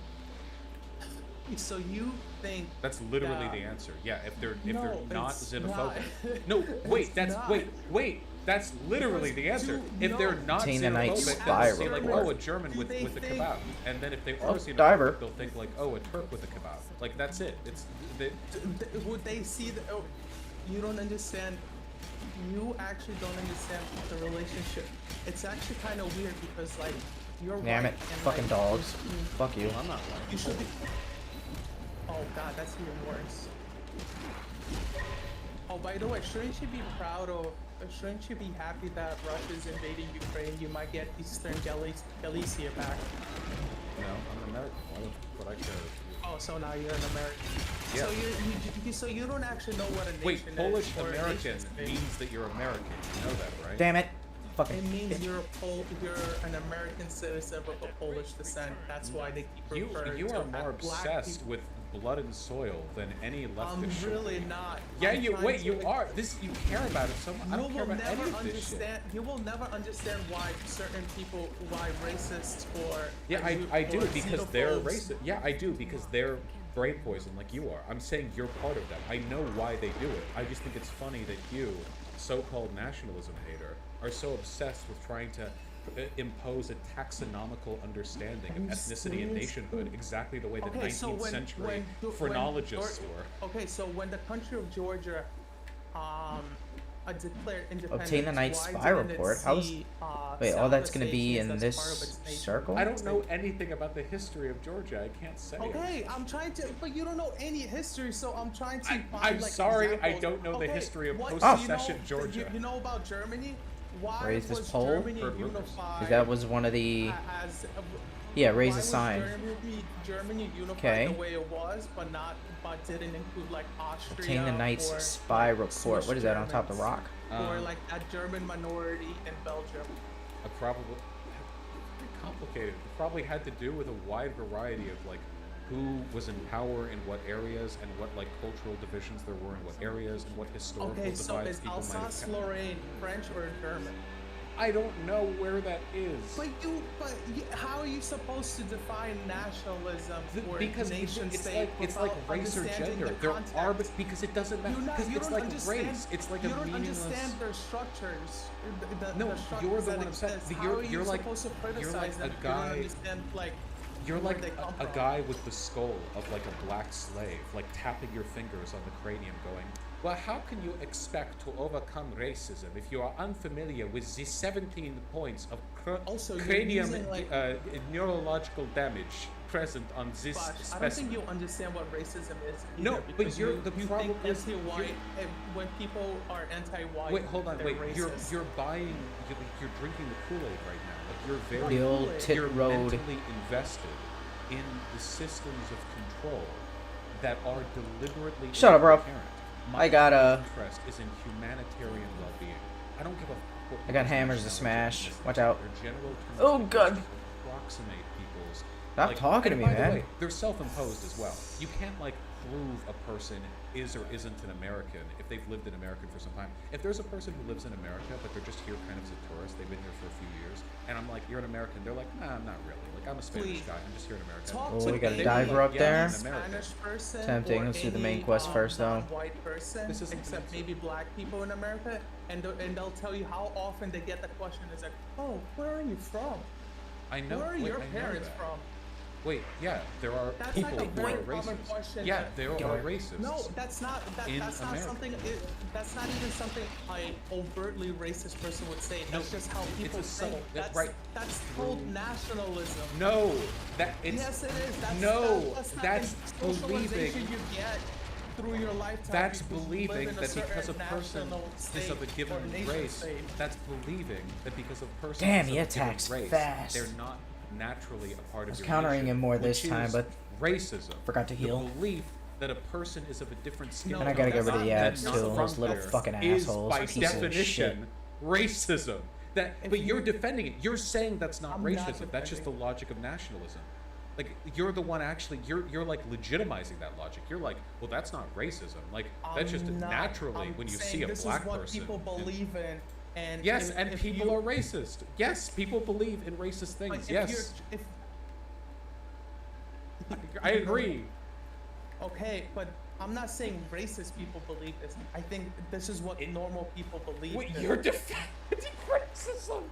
So you think That's literally that- the answer. Yeah, if they're No, not it's xenophobic. not. No, wait, It's that's not. wait. That's literally the answer. If they're not Obtain the Knight's xenophobic, spy they'll say like, report. oh, a German Do with they a think- kebab, and then if they are Oh, xenophobic, diver. they'll think like, oh, a Turk with a kebab. Like that's it. It's Would they see the? Oh, you don't understand. You actually don't understand the relationship. It's actually kind of weird because like you're Damn white it. and, Fucking like, dogs. Fuck you. I'm not. You should be. Oh God, that's even worse. Oh, by the way, shouldn't you be proud of? Shouldn't you be happy that Russia's invading Ukraine? You might get Eastern Galicia back. No, I'm an American. Why would I care? Oh, so now you're an American. Yeah. So you don't actually know what a nation Wait, is. Polish or a American nation state. means that you're American. You know that, right? Damn it. It Fucking. means you're an American citizen of a Polish descent. That's why they keep referring You to are more black obsessed people. with blood and soil than any leftist. I'm should really be. not. Yeah, I'm you trying wait. to You are. This you care about it so much. I You don't care will about any never of this shit. understand. You will never understand why certain people, why racists or Yeah, or I do because they're xenophobes- racist. Yeah, I do because they're brain poison like you are. I'm saying you're part of them. I know why they do it. I just think it's funny that you, so-called nationalism hater, are so obsessed with trying to impose a taxonomical understanding of ethnicity and nationhood exactly the way the 19th century phrenologists were. Okay, so when the country of Georgia declared independence, Obtain the Knight's why spy didn't it report. How is? see, Wait, all South that's gonna be Ossetians in as this part of its nation? circle? I don't know anything about the history of Georgia. I can't say. Okay, I'm trying to, but you don't know any history, so I'm trying to find I'm like sorry, I examples. don't know the Okay, history of what- post-secession you know, Georgia. You know about Germany? Why Raise this was pole? Germany Heard rumors. unified? Because that was one of the. as Yeah, raise why a was sign. Germany unified Okay. the way it was, but didn't include like Austria. Obtain the Knight's or spy report. Swiss What is that on top of the Germans, rock? or like that German minority in Belgium. A probably complicated. It probably had to do with a wide variety of like who was in power in what areas and what like cultural divisions there were in what areas and what historical Okay, so divides is people might have kept. Alsace-Lorraine French or German? I don't know where that is. How are you supposed to define nationalism or Because nation it's state it's like without race or understanding gender. the They're context? because it doesn't matter. Because You it's don't like understand- race. It's like you a don't meaningless. understand their structures. No, the structures you're the that one upset. exist. You're- How are you you're like- supposed to you're criticize like them a if you don't guy- understand like You're where like they come a from? guy with the skull of like a black slave, like tapping your fingers on the cranium, going, "Well, how can you expect to overcome racism if you are unfamiliar with the 17 points of Also, you're cranium using, like- neurological damage present on this Bosh, I don't think specimen?" you understand what racism is. No, either, but because you're you, the you problem think is anti-white, and when people are anti-white, Wait, hold on, they're wait. racist. You're buying, you're drinking the Kool-Aid right now. Like you're very, The old tit you're road. mentally invested in the systems of control that are deliberately Shut up, bro. incoherent. I got a. interest is in humanitarian well-being. I don't give a. What I got people's hammers to nationalities smash. is. Watch out. Their general Oh, terms God. just approximate people's. Stop talking to and me, by the man. way, they're self-imposed as well. You can't like prove a person is or isn't an American, if they've lived in America for some time, if there's a person who lives in America, but they're just here kind of as a tourist, they've been here for a few years, and I'm like, you're an American, they're like, nah, I'm not really. Like, I'm a Spanish guy, I'm just here in America. Oh, we got a diver up there. Spanish person Tempting. or Let's do the main any, quest first, though. non-white person, except maybe black people in America, and they'll tell you how often they get the question is like, oh, where are you from? I know. Where are your parents from? Wait, yeah, there are That's people like a who are very common racist. question. Yeah, that- there are racists. No, that's not. in That's not America. something. That's not even something an overtly racist person would say. That's just how people a subtle- think. That's right. That's called nationalism. No, that it's Yes, it is. That's, no, that's not that's the socialization believing. you get through your lifetime. That's because you live believing in a that because a certain person national is state of a given or nation race, state. that's believing that because a person Damn, is he of a given attacks race, fast. they're not naturally a part I was of your countering nation, him more this which time, is but racism. forgot to heal. The belief that a person is of a different skin And I gotta get rid of the tone ads, than too, from those little there fucking is assholes, by pieces of definition racism. But you're defending it. You're saying that's not I'm not racism. That's just the logic of nationalism. Like, you're the one actually, you're like legitimizing that logic. You're like, well, that's not racism. Like, that's just I'm not- naturally I'm when you saying see a this black is what person. people believe in, and Yes, if- and if people you- are racist. Yes, people believe in racist like, things. if Yes, you're- if- I agree. Okay, but I'm not saying racist people believe this. I think this is what normal people believe. Wait, in. you're defending racism.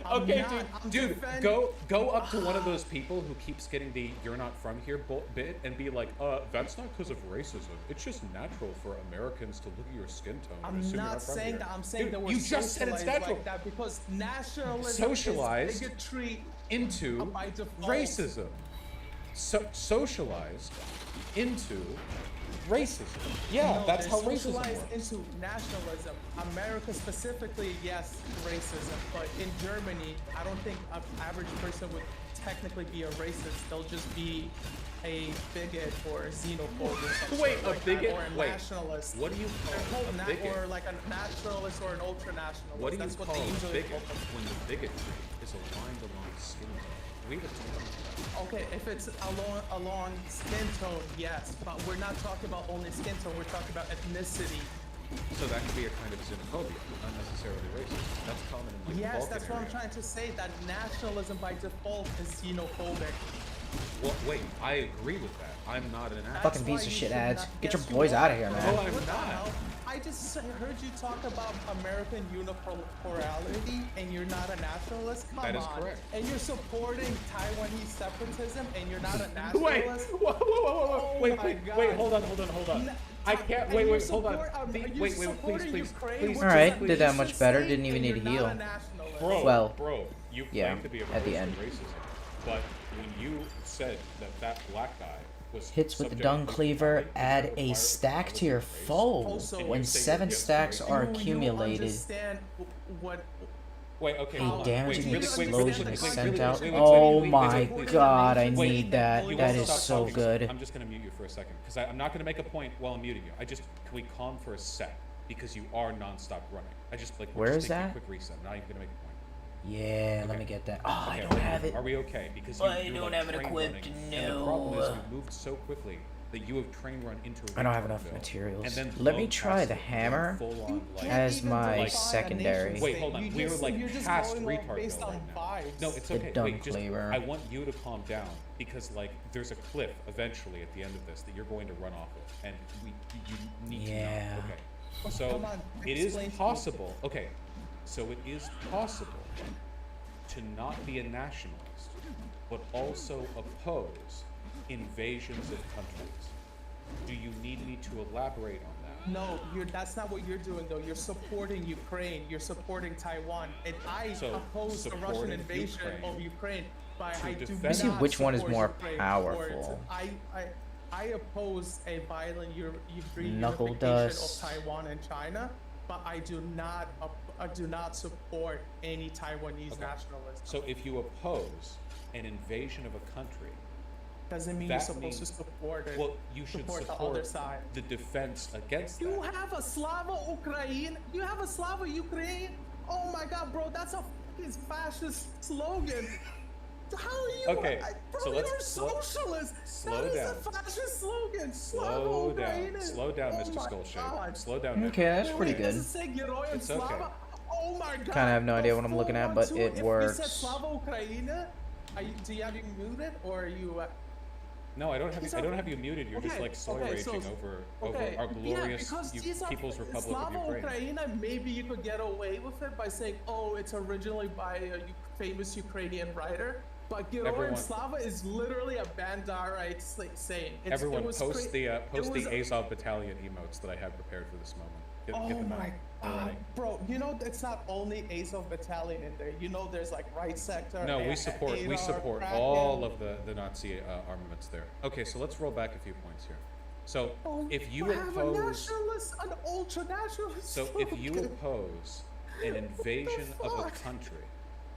I'm Okay, not. I'm dude, defending- go up to one of those people who keeps getting the "you're not from here" bit and be like, that's not because of racism. It's just natural for Americans to look at your skin tone. and I'm assume you're not not from saying here." that. I'm saying Dude, that we're you just said it's socialized natural. like that because nationalism Socialized is bigotry into by default. racism. Socialized into racism. Yeah, No, that's they're how racism socialized works. into nationalism. America specifically, yes, racism. But in Germany, I don't think an average person would technically be a racist. They'll just be a bigot or a xenophobe or something. Wait, a like bigot? That, or a Wait, nationalist. what do you They're call called a bigot? Or like a nationalist or an ultra-nationalist. What do you That's what call they a usually bigot call them. when the bigotry is aligned along skin tone? We have to Okay, if it's along skin tone, yes, but we're not talking about only skin tone. We're talking about ethnicity. So that could be a kind of xenophobia, not necessarily racist. That's common in like the Yes, Balkan that's what I'm area. trying to say. That nationalism by default is xenophobic. Well, wait, I agree with that. I'm not an actor. Fucking piece of shit ads. Get your boys out of here, man. No, I'm What the not. hell? I just heard you talk about American unipolarity, and you're not a nationalist. Come That is on. correct. And you're supporting Taiwanese separatism, and you're not a Wait, nationalist. whoa, Oh wait, my wait, God. wait, hold on. I can't, And wait, you hold on. support, Wait, you're supporting please, Ukraine, please. which is Alright, a did that much nation better, state, didn't even and need to you're not heal. a nationalist. Well, you yeah, claim to be at the opposed end. to racism, but when you said that black guy was Hits with the subject dung to cleaver, fight, add require a stack to your foe. Also, When 7 stacks are You accumulated, understand what Wait, okay, a hold on. damaging Wait, explosion wait, is wait, sent wait, out. wait, wait, Oh wait, my please. god, I Wait, need that. you That will is stop so talking. good. I'm just gonna mute you for a second because I'm not gonna make a point while I'm muting you. Can we calm for a sec because you are non-stop running. We're Where just is taking that? a quick reset. I'm not even gonna make a point. Yeah, let me get that. Oh, I Okay, don't have it. Are we okay? Because I you're don't like have it train equipped, running, And the problem is no. you moved so quickly that you have train run into a I don't have retard enough bill, materials. and then Let me blown try past the it, hammer full-on, like- as my like- secondary. Wait, hold on. We're like you're just past going off retard based bill on right now. vibes. No, it's The okay. dung Wait, just cleaver. I want you to calm down because like there's a cliff eventually at the end of this that you're going to run off of, and you need to Yeah. know. Okay. So Come on, it is explain to me. possible. Okay. So it is possible to not be a nationalist, but also oppose invasions of countries. Do you need me to elaborate on that? No, that's not what you're doing though. You're supporting Ukraine. You're supporting Taiwan, and I So, oppose the Russian supporting invasion Ukraine of Ukraine. But to I do defend- not Let's see which one is support more Ukraine powerful. for it. I oppose a violent Knuckle reunification dust. of Taiwan and China, but I do not support any Taiwanese Okay. nationalism. So if you oppose an invasion of a country, Doesn't mean you're that supposed to means- support it. well, you should support support the other side. the defense against You that. have a Slava Ukraine. You have a Slava Ukraine. Oh my God, bro, that's a fucking fascist slogan. How are you? Okay, Bro, so let's you're slow- socialist. slow That is down. a fascist slogan. Slow down, Ukraine. slow down, Oh Mr. my Skullshape. God. Slow down. Okay, that's Wait, pretty does good. it say Geroyan It's okay. Slava? Oh my God. Kinda have no idea what I'm looking at, but 412, it if works. we said Slava Ukraina, do you have you muted or are you? No, I don't have. These I are- don't have you muted. You're just Okay, like soy okay, raging so- over Okay, our glorious because these are People's Republic Slava of Ukraine. Ukraina, maybe you could get away with it by saying, oh, it's originally by a famous Ukrainian writer. But Geroyan Everyone- Slava is literally a Bandarite saying. Everyone, it was post the it was- Azov Battalion emotes that I have prepared for this moment. Get Oh them my out. God, bro! You know it's not only Azov Battalion in there. You know there's like Right Sector. No, we support Adar, Kraken. all of the Nazi armaments there. Okay, so let's roll back a few points here. So if you We have a oppose, nationalist, an ultra nationalist. so if you slogan. oppose an invasion of a fuck? country,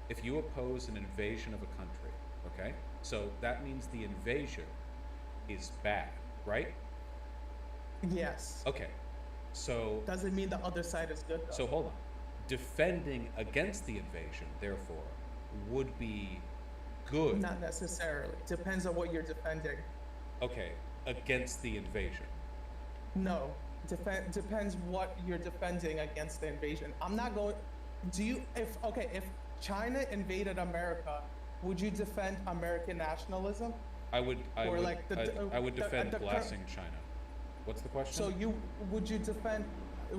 if you oppose an invasion of a country, okay, so that means the invasion is bad, right? Yes. Okay, so Doesn't mean the other side is good. Though. so hold on. Defending against the invasion, therefore, would be good. Not necessarily. Depends on what you're defending. Okay, against the invasion. No. Depends what you're defending against the invasion. I'm not going. Do you? If China invaded America, would you defend American nationalism? I would Or like I would the- defend the cur- blasting China. What's the question? So would you defend?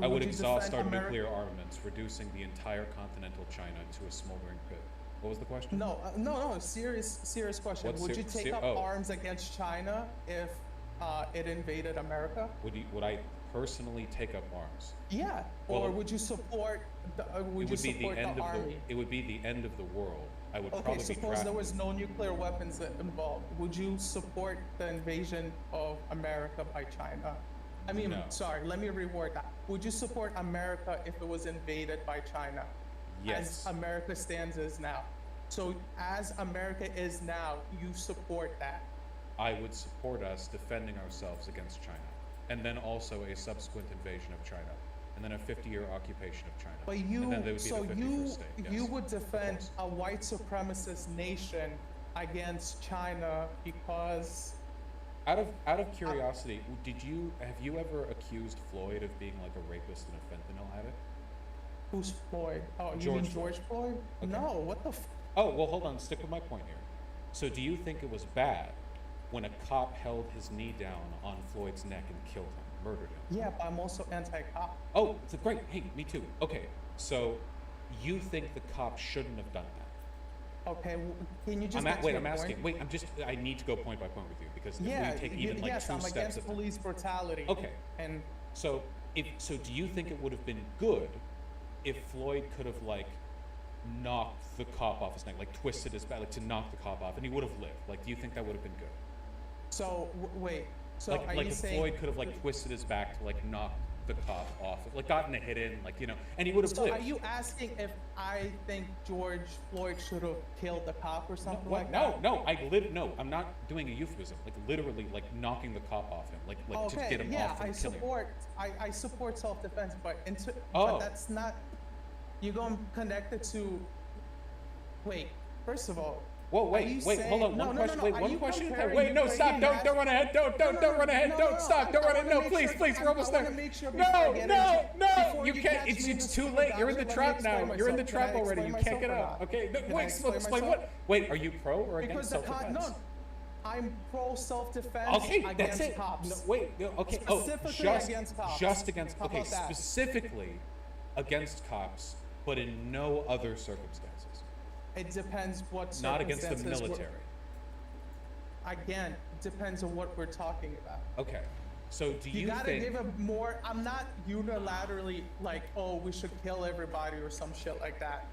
I would you exhaust defend our Ameri- nuclear armaments, reducing the entire continental China to a smoldering pit. What was the question? No. Serious question. What's Would ser- you take ser- up oh. arms against China if it invaded America? Would I personally take up arms? Yeah. Well, Or would you support? Would it you would be the support end the of army? the. It would be the end of the world. I would Okay, probably be suppose there drafted. was no nuclear weapons involved. Would you support the invasion of America by China? I mean, No. sorry, let me reword that. Would you support America if it was invaded by China? Yes. As America stands as now. So as America is now, you support that. I would support us defending ourselves against China, and then also a subsequent invasion of China, and then a 50-year occupation of China. But and then there would be so the 51st you state. Yes. you would defend course. a white supremacist nation against China because Out of curiosity, have you ever accused Floyd of being like a rapist and a fentanyl addict? who's Floyd? Oh, you George mean George Floyd? Okay. No, what the Oh, well, hold on. Stick with my point here. So, do you think it was bad when a cop held his knee down on Floyd's neck and killed him, murdered him? Yeah, but I'm also anti-cop. Oh, it's great. Hey, me too. Okay, so you think the cop shouldn't have done that? Okay, can you just get to Wait, your I'm asking. point? Wait, I need to go point by point with you because Yeah, if we take even like yes, 2 I'm steps against at police brutality. Okay. And So do you think it would have been good if Floyd could have like knocked the cop off his neck, like twisted his back, like to knock the cop off, and he would have lived? Like, do you think that would have been good? so wait, so like are like you if saying? Floyd could have like twisted his back to like knock the cop off, like gotten a hit in, like and he would have So lived. are you asking if I think George Floyd should have killed the cop or something What? like that? No, I'm not doing a euphemism. Like literally, like knocking the cop off him, like to Okay, get him yeah, off from I killing him. I support self-defense, but Oh. but that's not. You're gonna connect it to. Wait, first of all. Whoa, are wait, you wait, saying- hold on, no, one no, question, no, wait, are one you question at a time. comparing Wait, no, stop, Ukrainian don't run ahead, don't run ahead, don't stop, don't run ahead, no, please, we're almost there. You can't, it's too late, you're in the trap now, you're in the trap already, you can't get out. Okay, wait, explain what? Wait, are you pro or against self-defense? No, I'm pro self-defense Okay, that's against it. cops. No, wait, no, okay. Specifically against cops. Just against. How Okay, about that? specifically against cops, but in no other circumstances. It depends what Not against the circumstances we're- military. Again, depends on what we're talking about. Okay, so do you gotta think? give a more. I'm not unilaterally like, oh, we should kill everybody or some shit like that.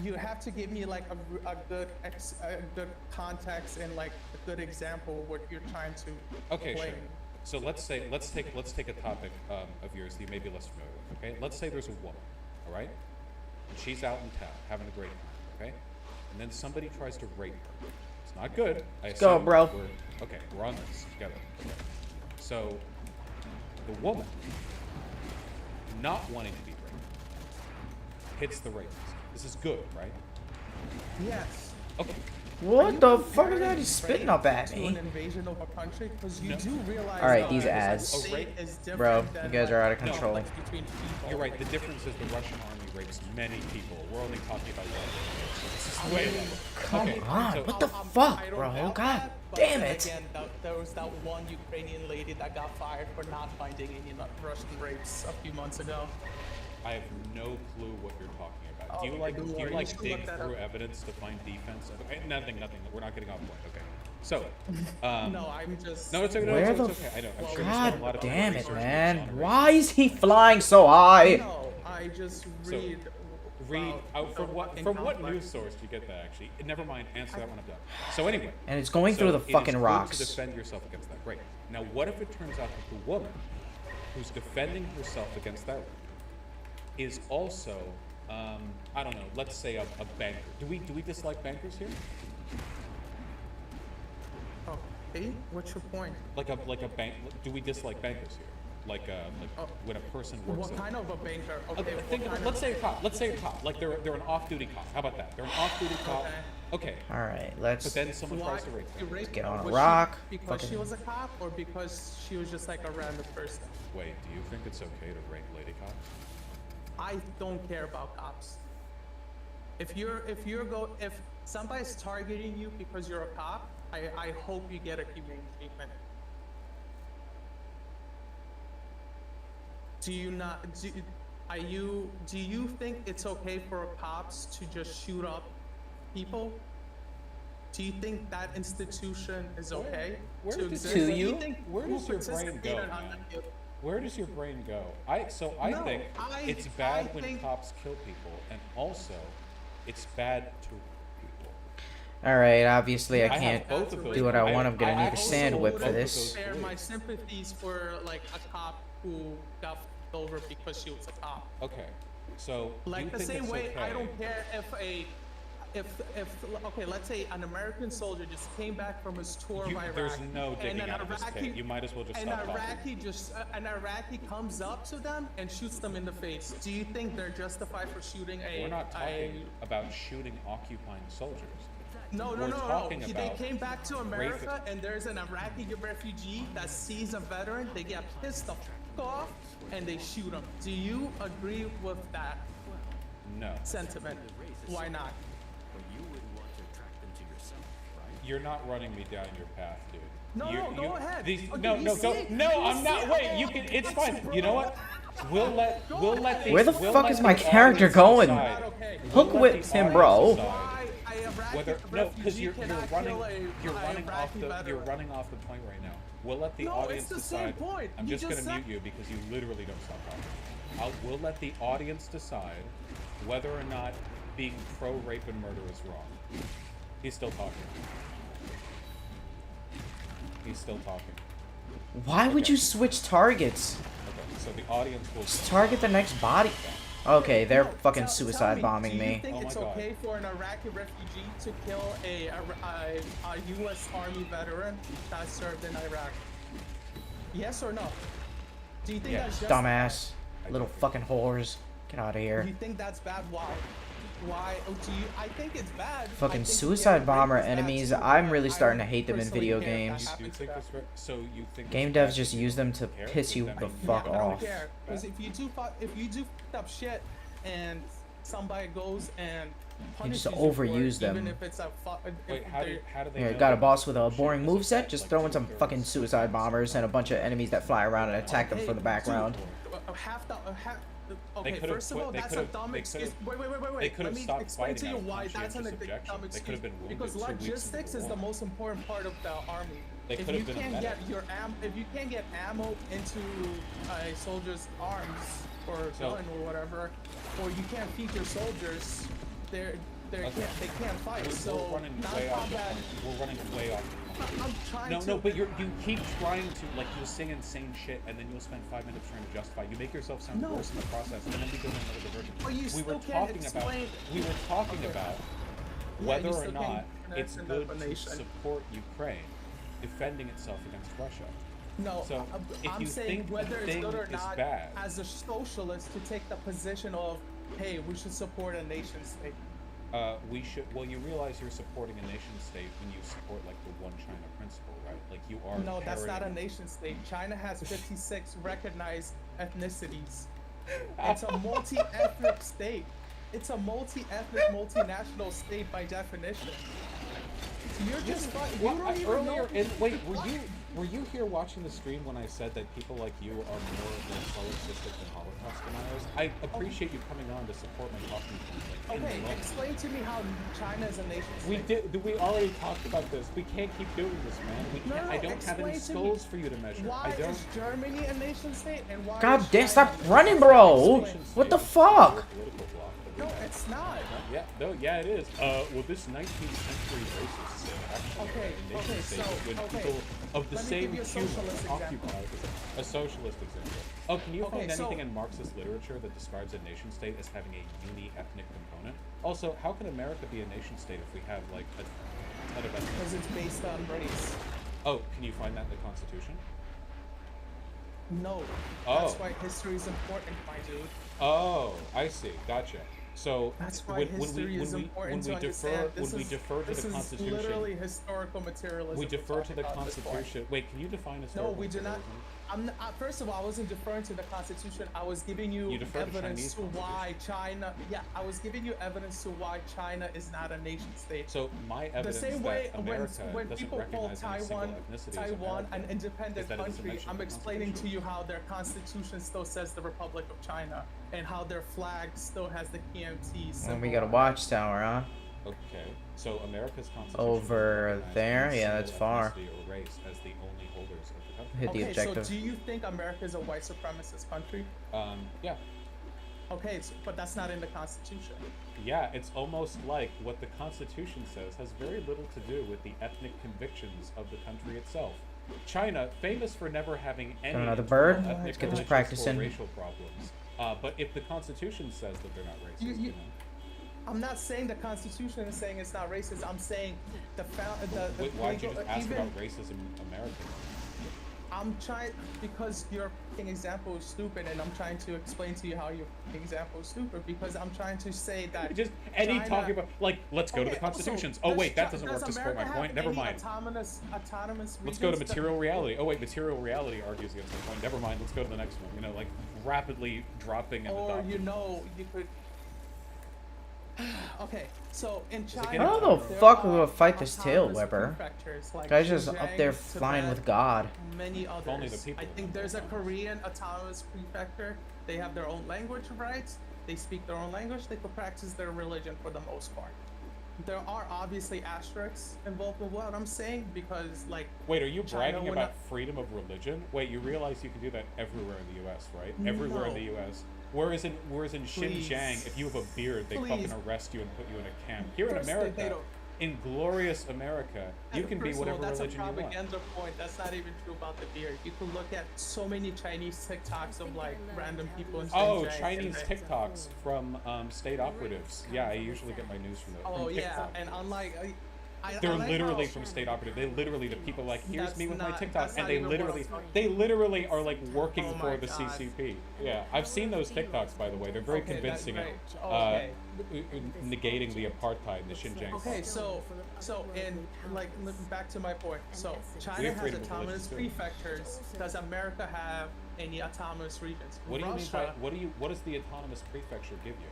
You have to give me like a good context and like a good example of what you're trying to Okay, explain. sure. So let's take a topic of yours that you may be less familiar with. Okay, let's say there's a woman, all right, and she's out in town having a great time. Okay, and then somebody tries to rape her. It's not good. Let's go, bro. We're on this together. Okay. So the woman, not wanting to be raped, hits the rapist. This is good, right? Yes. Okay. What the fuck is that? He's spitting up at To an me. invasion of a country, because you do realize. Alright, that these a ads. state is Bro, different you than, guys like, are out of conflicts control. between people. You're right. The difference is the Russian army rapes many people. We're only talking about one. This is way lower. Come Okay, on, so- what the I fuck, don't bro? doubt God that, but damn then it. Again, there was that one Ukrainian lady that got fired for not finding any Russian rapes a few months ago. I have no clue what you're talking about. Oh, Do you like don't worry, you dig should look that through up. evidence to find defense? Okay, nothing. We're not getting off point. Okay. So, No, I'm just. no, it's okay. No, Where it's the okay. I know. I'm sure they spent a lot God of damn it, research man. on it. Why is he flying so high? No, I just So, read. Read about from the what fucking from what conflict. news source did you get that? Actually, never mind. Answer that when I'm done. So anyway, And it's going through the it is fucking good rocks. to defend yourself against that. Great. Now, what if it turns out that the woman who's defending herself against that is also, I don't know, let's say a banker. Do we dislike bankers here? Okay, what's your point? Like a bank? Do we dislike bankers here? Like when a person works. What kind of a banker? Okay, Okay, what think of, kind let's of- say a cop. Let's say a cop. Like they're an off-duty cop. How about that? They're an off-duty cop. Okay. Alright, But let's then someone tries to rape You them. raped get her. on a Was rock. She, because she Fucking- was a cop, or because she was just like a random person? Wait, do you think it's okay to rape lady cops? I don't care about cops. If somebody's targeting you because you're a cop, I hope you get a humane treatment. Do you not? Do you think it's okay for cops to just shoot up people? Do you think that institution is okay Where to does exist? your- Do you think where who does your brain participated go, on man? the- Where does your brain go? I No, think it's I bad when think- cops kill people, and also it's bad to people. Alright, obviously I have can't both of those. do what I want. I'm gonna need a actually sand hold whip both for of this. those Share my beliefs. sympathies for like a cop who got pulled over because she was a cop. Okay, so Like you the think same it's way, okay. I don't care if okay, let's say an American soldier just came back from his tour of Iraq. There's no digging and out of this pit. You might as well just an stop talking. An Iraqi comes up to them and shoots them in the face. Do you think they're justified for shooting We're not talking about shooting occupying soldiers. No. We're talking They about came back to America, raping. and there's an Iraqi refugee that sees a veteran. They get pissed the fuck off, and they shoot him. Do you agree with that No. sentiment? Why not? You're not running me down your path, dude. No, go ahead. These, Oh, no, did you no, see go. it? No, Did you I'm see not. it? Wait, you can. It's fine. You know what? We'll let these. Where the we'll fuck let is my the character audience going? decide. Hook We'll let whip the him, bro. audience decide Whether no, because you're running off the point right now. We'll let the No, audience it's the same decide. point. I'm You just just gonna said- mute you because you literally don't stop talking. We'll let the audience decide whether or not being pro-rape and murder is wrong. He's still talking. He's still talking. Why would you switch targets? Okay, so the audience will. Just target the next body. Okay, they're fucking Tell suicide me, bombing do you me. think Oh it's my God. okay for an Iraqi refugee to kill a U.S. Army veteran that served in Iraq? Yes or no? Do you think Yeah. that's just Dumbass. Little fucking whores. Get out of Do here. you think that's bad? Why? Why? Oh, do you? I think it's bad. I Fucking think suicide getting bomber raped is bad enemies. too, I'm but really I starting to don't hate them in personally video care if that games. You happens think to it's right? So you think Game it's devs bad just to use them to care? piss you Does that the mean fuck I don't off. care, because if you do fucked up shit and somebody goes and punishes just you for it, overuse them. even if it's a Wait, how do they? Here, know got a that boss with a shit boring is moveset. bad? Just Like, throw in some there fucking was suicide bombers and a bunch of enemies that fly around and attack them from the background. Okay, could've first of quit- all, they that's a could've- dumb they excuse. could've- Wait. they could've Let me stopped explain to fighting you out of why that's an conscientious dumb objection. They excuse. could've been wounded Because 2 weeks into the logistics is the war. most important part of the army. They If could've you been a can't medic. get your if you can't get ammo into a soldier's arms or So- gun or whatever, or you can't feed your soldiers, they can't fight. We're So running way off. the non-combat. point. We're running way off. the point. I'm trying to. No, but you keep trying to, like, you'll sing insane shit, and then you'll spend 5 minutes trying to justify. You make yourself sound No. worse in the process, and then we go in another diversion. But you we still were can't talking explain- about. We were talking Okay. about Yeah, whether you or still not can't it's pronounce an good to explanation. support Ukraine defending itself against Russia. No, So, if I'm you saying think the whether it's thing good or is not, bad- as a socialist, to take the position of, hey, we should support a nation state. We should. Well, you realize you're supporting a nation state when you support like the one China principle, right? Like you are. No, that's not a parroting- nation state. China has 56 recognized ethnicities. It's a multi-ethnic state. It's a multi-ethnic, multinational state by definition. You're just you Well, don't even earlier, know. wait, were you here watching the stream when I said that people like you are more than solipsistic than Holocaust deniers? I appreciate you coming on to support my talking point. Like, in the Okay, moment. explain to me how China is a nation state. We did. We already talked about this. We can't keep doing this, man. We No, can't. no, I don't have any explain to me skulls for you to measure. Why I don't. is Germany a nation state and why God is damn, China stop a running, nation bro! state? What the fuck? Political bloc that we No, have. it's not. Yeah, no, yeah, it is. Well, this 19th century racist actually Okay, a nation okay, state so, when okay. people of the Let me same give you a hue socialist example. occupy a socialist example. Oh, can you Okay, find anything so- in Marxist literature that describes a nation state as having a uni-ethnic component? Also, how can America be a nation state if we have like a ton of ethnic? Because it's based on race. Oh, can you find that in the Constitution? No. Oh. That's why history is important, my dude. Oh, I see. Gotcha. So That's why history is important to understand. when we defer to this the is Constitution, literally historical materialism. we we're defer to talking the about at this point. Constitution. Wait, can you define No, historical we do not. materialism? I'm not, first of all, I wasn't deferring to the Constitution. I was giving you, You defer to evidence Chinese to why China. Yeah, I was giving you evidence to why China is not a nation state. So my evidence the same way that America when doesn't people call recognize any single Taiwan ethnicity as Taiwan America an independent is that it doesn't country, mention I'm the explaining to Constitution. you how their constitution still says the Republic of China and how their flag still has the KMT symbol. And we got a watchtower, huh? Okay, so America's constitution Over doesn't recognize there? any Yeah, that's single far. ethnicity or race as the only holders of the country. Hit the Okay, objective. so do you think America is a white supremacist country? Yeah. Okay, but that's not in the Constitution. Yeah, it's almost like what the Constitution says has very little to do with the ethnic convictions of the country itself. China, famous for never having any another internal bird? ethnic Let's get this religious practicing. or racial problems. But if the Constitution says that they're not racist, you know. I'm not saying the Constitution is saying it's not racist. I'm saying the Why'd you legal- just ask even- about racism in America? I'm trying because your fucking example is stupid, and I'm trying to explain to you how your fucking example is stupid because I'm trying to say that Just any China- talking about like let's go to the Okay, also, constitutions. Oh does wait, that Chi- doesn't does work to support my America point. have Never any mind. Autonomous Let's go to regions that- material reality. Oh wait, material reality argues against my point. Never mind. Let's go to the next one. You know, like rapidly dropping and Or adopting. you know, you could. Okay, so in China, getting How the there fuck we are gonna fight this tail autonomous whipper? prefectures like Guy's just up Xinjiang, there flying Tibet, with God. Many others. only the people I think there's a Korean autonomous prefecture. They have their own language rights. They speak their own language. They can practice their religion for the most part. There are obviously asterisks involved with what I'm saying because, like, Wait, are you China bragging would about not- freedom of religion? Wait, you realize you can do that everywhere in the U.S., right? Everywhere in No. the U.S. Whereas in Please. Xinjiang, if you have a beard, they fucking Please. arrest you and put you in a camp. Here in First, they America, don't- in glorious America, you can be First of all, whatever that's religion a you want. propaganda point. That's not even true about the beard. You can look at so many Chinese TikToks of like random people in Oh, Xinjiang Chinese and they- TikToks from state operatives. Yeah, I usually get my news from those. Oh from yeah, TikTok. and unlike They're like literally how- from state operative. They literally, the people like, here's That's me with my not- TikTok, that's and not they even what I'm literally, talking they literally are like working Oh for my the God. CCP. Yeah, I've seen those TikToks, by the way. They're very Okay, that's convincing great. at Okay. negating the apartheid in the Xinjiang. Okay, so in like back to my point. So China We're has freedom of autonomous religion, too. prefectures. Does America have any autonomous regions? What do you mean by, Russia, what does the autonomous prefecture give you?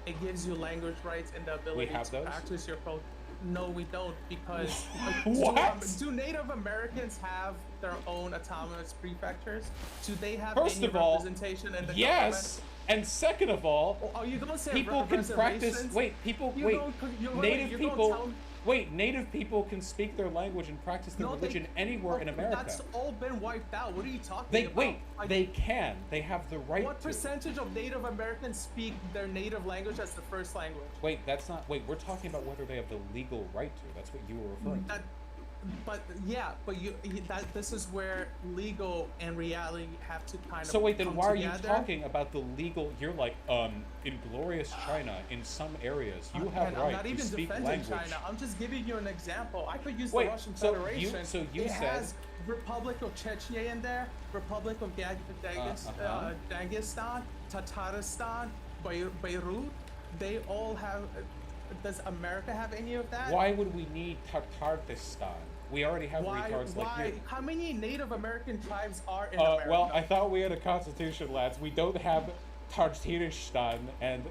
it gives you language rights and the ability have to those? practice your culture. No, we don't, because What? do Native Americans have their own autonomous prefectures? Do they have First any of all, representation in the yes, and second of all, government? Are you gonna say people can practice. reservations? Wait, people. You Wait, don't- you- wait, native you don't people. tell- Wait, native people can speak their language and practice their No, they- religion anywhere in America. That's all been wiped out. What are you talking They about? wait. Like, They can. They have the right what to. percentage of Native Americans speak their native language as the first language? Wait, that's not. Wait, we're talking about whether they have the legal right to. That's what you were referring to. That, but yeah, but that this is where legal and reality have to kind of. So wait, then come why are you together. talking about the legal? You're like, in glorious China, in some areas, you have And I'm right not to even speak defending language. China. I'm just giving you an example. I could use Wait, the Russian so Federation. you it said- has Republic of Chechnya in there, Republic of Dagestan, Tatarstan, Beirut. They all have Does America have any of that? Why would we need Tartaristan? We already have retards like you. How many Native American tribes are in America? Well, I thought we had a constitution, lads. We don't have Tartaristan and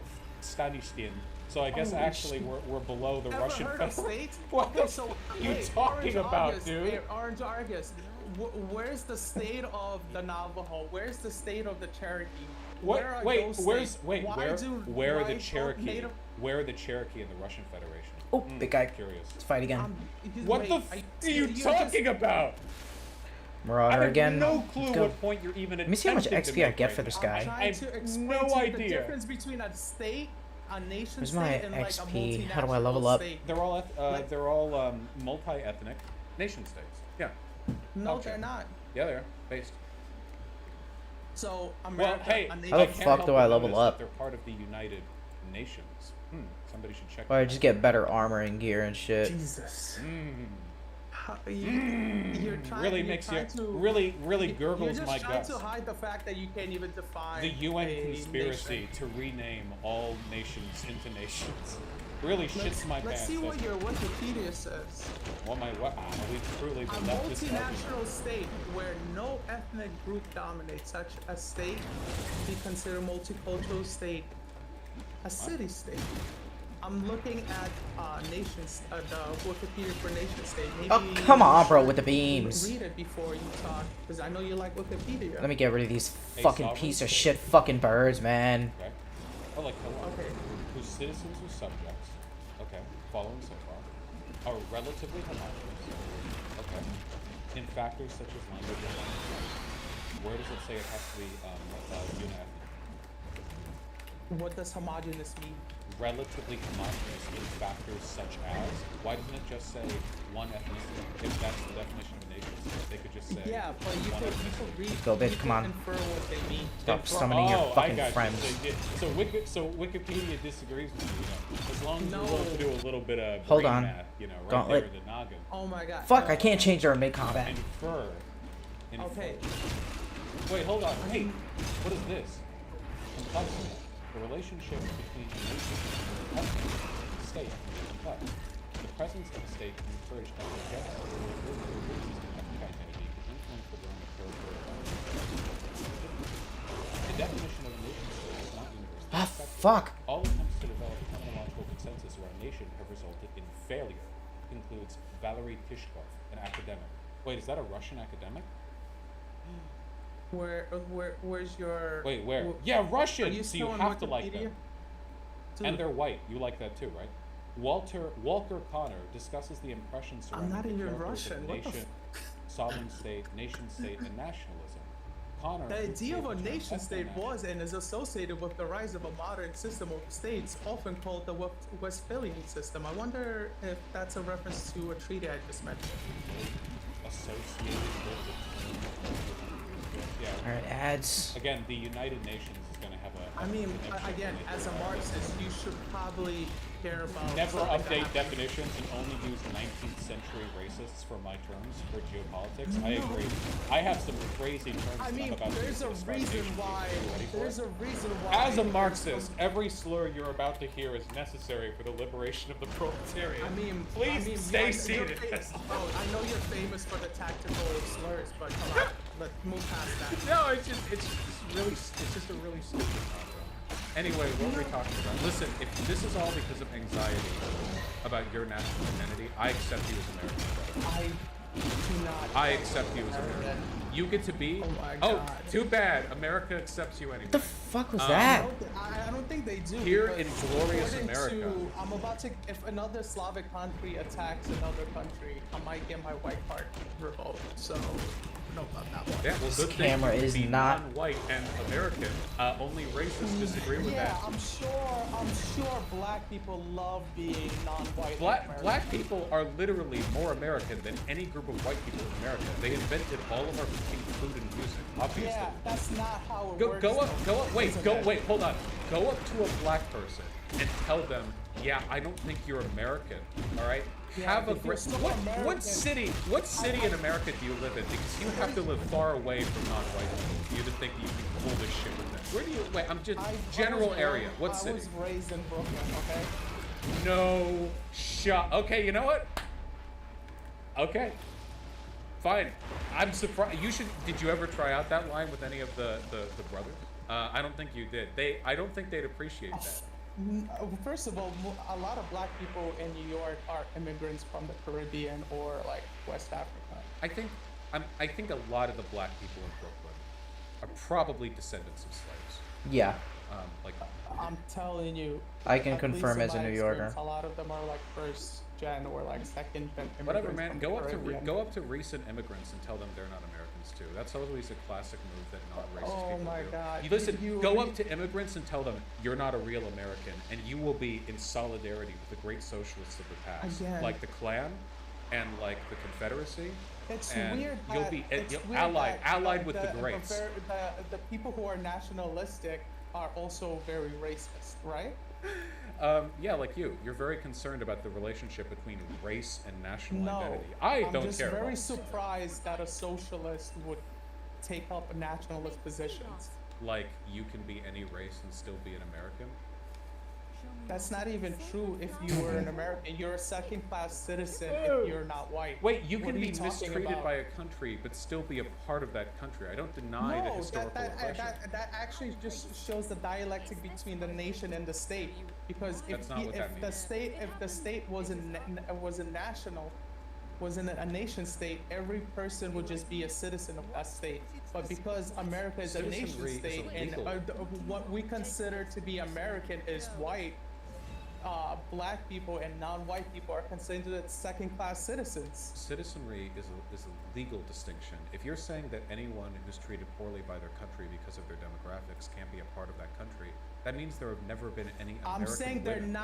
Stanistan. So I guess actually we're below the Russian heard of federal. states? What Okay, the so f- you wait, talking Orange about, August, dude? wait, Orange Argus. Where's the state of the Navajo? Where's the state of the Cherokee? Where are those states? Why do where are the white Cherokee? Native- Where are the Cherokee in the Russian Federation? Oh, big guy. Curious. Let's fight again. What wait, the f are you talking about? Marauder I have again. no clue Let's go. what point you're even Let me see how much attempting to XP I make get right for this now. guy. I'm trying to explain no to you the idea. difference between a state, a nation Where's state, my and like a XP? How do I multinational level up? state. They're all multi-ethnic nation states. Yeah. No, Okay. they're not. Yeah, they are based. So Well, America, hey, a nation. How the I can't fuck help do but I level notice that up? They're part of the United Nations. Somebody should check. Or I that just out. get better armor and gear and shit. Jesus. How, Really you're makes trying you to, really you're gurgles just my trying guts. to hide the fact that you can't even define The UN a conspiracy nation. to rename all nations into nations really shits my Let's pants. see what doesn't your it? Wikipedia says. Well, we've truly A been left this multinational state where no ethnic group dominates such a state be considered multicultural state. A city state. I'm looking at nations, the Wikipedia for nation state. Maybe Oh, come on, you bro, should with the beams. Read it before you talk, because I know you like Wikipedia. Let me get rid of these A fucking sovereign piece of state. shit fucking birds, man. Okay. Oh, like hello. Okay. Whose citizens or subjects, okay, following so far, are relatively homogeneous, okay, in factors such as language and language. Where does it say it has to be unethnic? What does homogeneous mean? Relatively homogeneous in factors such as, why doesn't it just say one ethnicity? If that's the definition of a nation state, they could just say Yeah, but you one could ethnicity. read. Go, bitch, you come could on. Infer what they mean. Stop summoning your I fucking got you. friends. So Wikipedia disagrees with you, as long as No. you're willing to do a little bit of Hold brain on. math, right Gauntlet. there in the noggin. Oh my god. Fuck, I can't change her in mid-combat. Infer. Okay. Wait, hold on. Wait, what is this? Complexity. The relationship between a nation and a state is complex. The presence of a state can encourage ethnic genocide or ethnic identity can influence the growing of territorial. The definition of a nation state is not universally Ah, accepted. fuck. All attempts to develop a terminological consensus around nation have resulted in failure, concludes Valery Tishkov, an academic. Wait, is that a Russian academic? Where's your? Wait, where? wh- Yeah, Are Russian! you So you still on have to like Wikipedia? them. Dude, And they're white. You like that too, right? Walker Connor discusses the impressions I'm surrounding not the even characters Russian. of What the nation, sovereign state, nation state, and nationalism. Connor. The who idea of a created the term nation state ethno-national- was and is associated with the rise of a modern system of states, often called the Westphalian system. I wonder if that's a reference to a treaty I just mentioned. associated with it. Yeah. Alright, ads. Again, the United Nations is going to have a. I mean, connection again, with as a it. Marxist, you should probably care about. Never something that update happened. definitions and only use 19th century racists for my terms for geopolitics. I No. agree. I have some crazy terms I that mean, I'm about to there's a describe reason nations. why. Are you ready for There's it? a reason why. As a Marxist, every slur you're about to hear is necessary for the liberation of the proletariat. Please stay seated. Oh, I know you're famous for the tactical slurs, but come on, let's move past that. No, it's just a really stupid combo. Anyway, what were we talking about? Listen, if this is all because of anxiety about your national identity, I accept you as American, brother. I do not. I accept you as American. You get to be. Oh my Oh, God. too bad. America accepts you anyway. What the fuck was Um, that? I don't think they do. Here because in glorious according America. to- I'm about to. If another Slavic country attacks another country, I might get my white card revoked. So, know about that one. Yeah, well, This good thing camera you is be not- non-white and American. Only racists disagree with Yeah, that. I'm sure black people love being non-white. Black people are literally more American than any group of white people in America. They invented all of our fucking food and music, obviously. Yeah, that's not how it Go works. up, wait, isn't it? hold on. Go up to a black person and tell them, yeah, I don't think you're American, all right? Yeah, Have a if you're great, still what American- city in America do you live in? Because you have to live far away from non-white people for you to think you can pull this shit with them. Where do you, wait, I'm just, general area, what I city? was raised in Brooklyn, okay? No shot. Okay, you know what? Okay. Fine. I'm surprised. You should. Did you ever try out that line with any of the brothers? I don't think you did. I don't think they'd appreciate that. First of all, a lot of black people in New York are immigrants from the Caribbean or like West Africa. I think a lot of the black people in Brooklyn are probably descendants of slaves. Yeah. Like I'm telling you. I can at confirm least as in a my New Yorker. experience, a lot of them are like first gen or like second gen immigrants. whatever, man. from the Caribbean. Go up to recent immigrants and tell them they're not Americans too. That's always a classic move that non-racist Oh people my do. God. You listen. You Go really- up to immigrants and tell them you're not a real American, and you will be in solidarity with the great socialists of the past, Again. like the Klan and like the Confederacy. It's and weird you'll that, be it's you'll weird allied that with the greats. The people who are nationalistic are also very racist, right? Yeah, like you. You're very concerned about the relationship between race and national No, identity. I'm I'm just care very about surprised that a socialist would take up nationalist positions. like you can be any race and still be an American. That's not even true if you were an American. You're a second-class citizen if you're not white. Wait, you What can are be talking mistreated about? by a country but still be a part of that country. I don't deny the No, historical oppression. that actually just shows the dialectic between the nation and the state. Because That's not what that the state wasn't a nation state, every person would just be a citizen of that state. But because America is a nation Citizenry is state, and illegal. what we consider to be American is white, black people and non-white people are considered second-class citizens. Citizenry is a legal distinction. If you're saying that anyone who's treated poorly by their country because of their demographics can't be a part of that country, that means there have never been any American I'm saying women.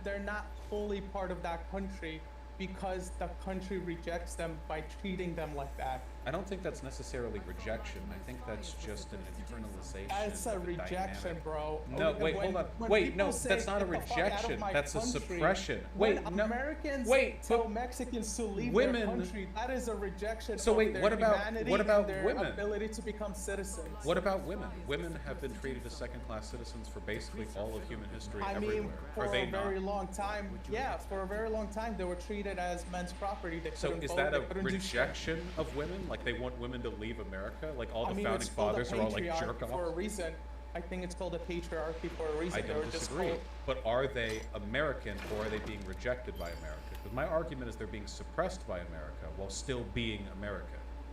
they're not fully part of that country because the country rejects them by treating them like that. I don't think that's necessarily rejection. I think that's just an internalization. That's a of the rejection, dynamic. bro. No, wait, hold on. when Wait, people no, say, that's not a "Get the fuck out of rejection. my That's a country," suppression. when Wait, no. Americans Wait, tell but Mexicans to leave women- their country, that is a rejection So of wait, their what about- humanity what about and their women? ability to become citizens. What about women? Women have been treated as second-class citizens for basically all of human history I everywhere. mean, for Are they a very not? long time, yeah, for a very long time, they were treated as men's property. They So couldn't is vote, that they a couldn't do shit. rejection of women? Like they want women to leave America? Like all the I mean, founding it's called a fathers are all like patriarchy jerk for a offs? reason. I think it's called a patriarchy for a reason. I They were don't just disagree. called- But are they American or are they being rejected by America? Because my argument is they're being suppressed by America while still being America.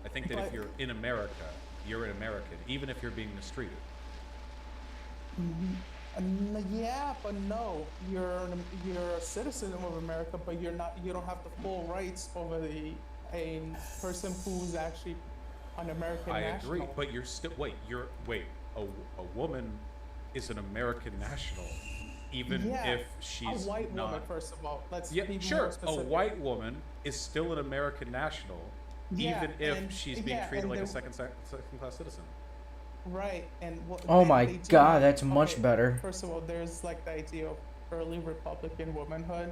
I think that if But- you're in America, you're an American, even if you're being mistreated. Yeah, but no, you're a citizen of America, but you're not. You don't have the full rights over a person who's actually an American I national. agree, but you're still a woman is an American national, even Yeah, if she's a white not. woman. First of all, let's Yeah, be more sure. A specific. white woman is still an American national, Yeah, even if and- she's being yeah, treated and like a the- second-class citizen. Right, and what? Oh and my they do God, have- that's much okay, better. First of all, there's like the idea of early Republican womanhood,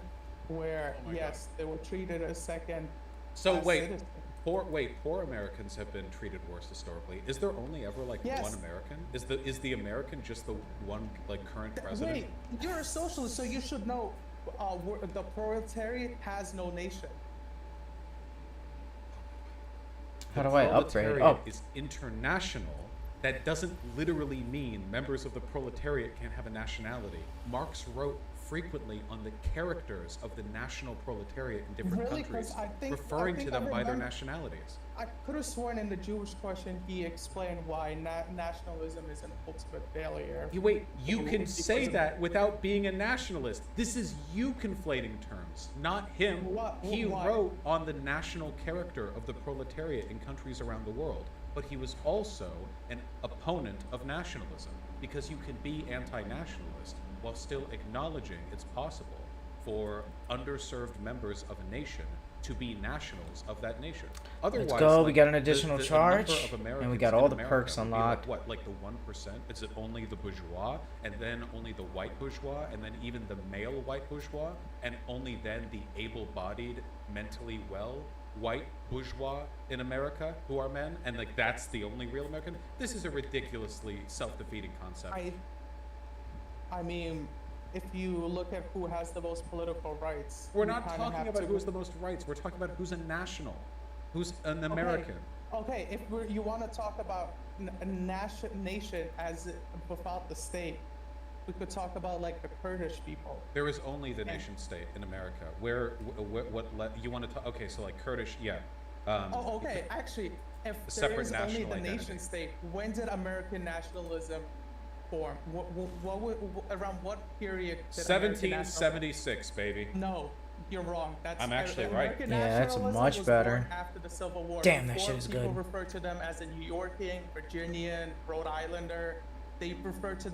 where Oh my yes, they were treated as second. So class wait, citizens. poor Americans have been treated worse historically. Is there only ever like Yes. one American? Is the American just the one like current president? Wait, you're a socialist, so you should know. The proletariat has no nation. How The do I upgrade? proletariat Oh, is international. That doesn't literally mean members of the proletariat can't have a nationality. Marx wrote frequently on the characters of the national proletariat in different Really? countries, 'Cause I referring think to them I by their remember- nationalities. I could have sworn in the Jewish question he explained why nationalism is an ultimate failure. You can Because say of- that without being a nationalist. This is you conflating terms, not him. He Why? wrote on the national character of the proletariat in countries around the world, but he was also an opponent of nationalism because you can be anti-nationalist while still acknowledging it's possible for underserved members of a nation to be nationals of that nation. Otherwise, let's go. We like, got an additional the number charge, of and we Americans got in all the America perks would be unlocked. Like, what, like the 1%? Is it only the bourgeois, and then only the white bourgeois, and then even the male white bourgeois, and only then the able-bodied, mentally well white bourgeois in America who are men, and like that's the only real American? This is a ridiculously self-defeating concept. I mean, if you look at who has the most political rights, We're you not kinda talking have about to- who has the most rights. We're talking about who's a national, who's an American. Okay, if you want to talk about a nation as without the state, we could talk about like the Kurdish people. There is only the nation state in America. You want to talk? Okay, so like Kurdish, yeah. Okay. Actually, if there separate is only national the identity. nation state, when did American nationalism form? Around what period did American 1776, baby. No, you're wrong. That's I'm actually right. American Yeah, that's nationalism much was better. born after the Civil War. Damn, that Before, shit is people good. refer to them as a New Yorkian, Virginian, Rhode Islander. They refer to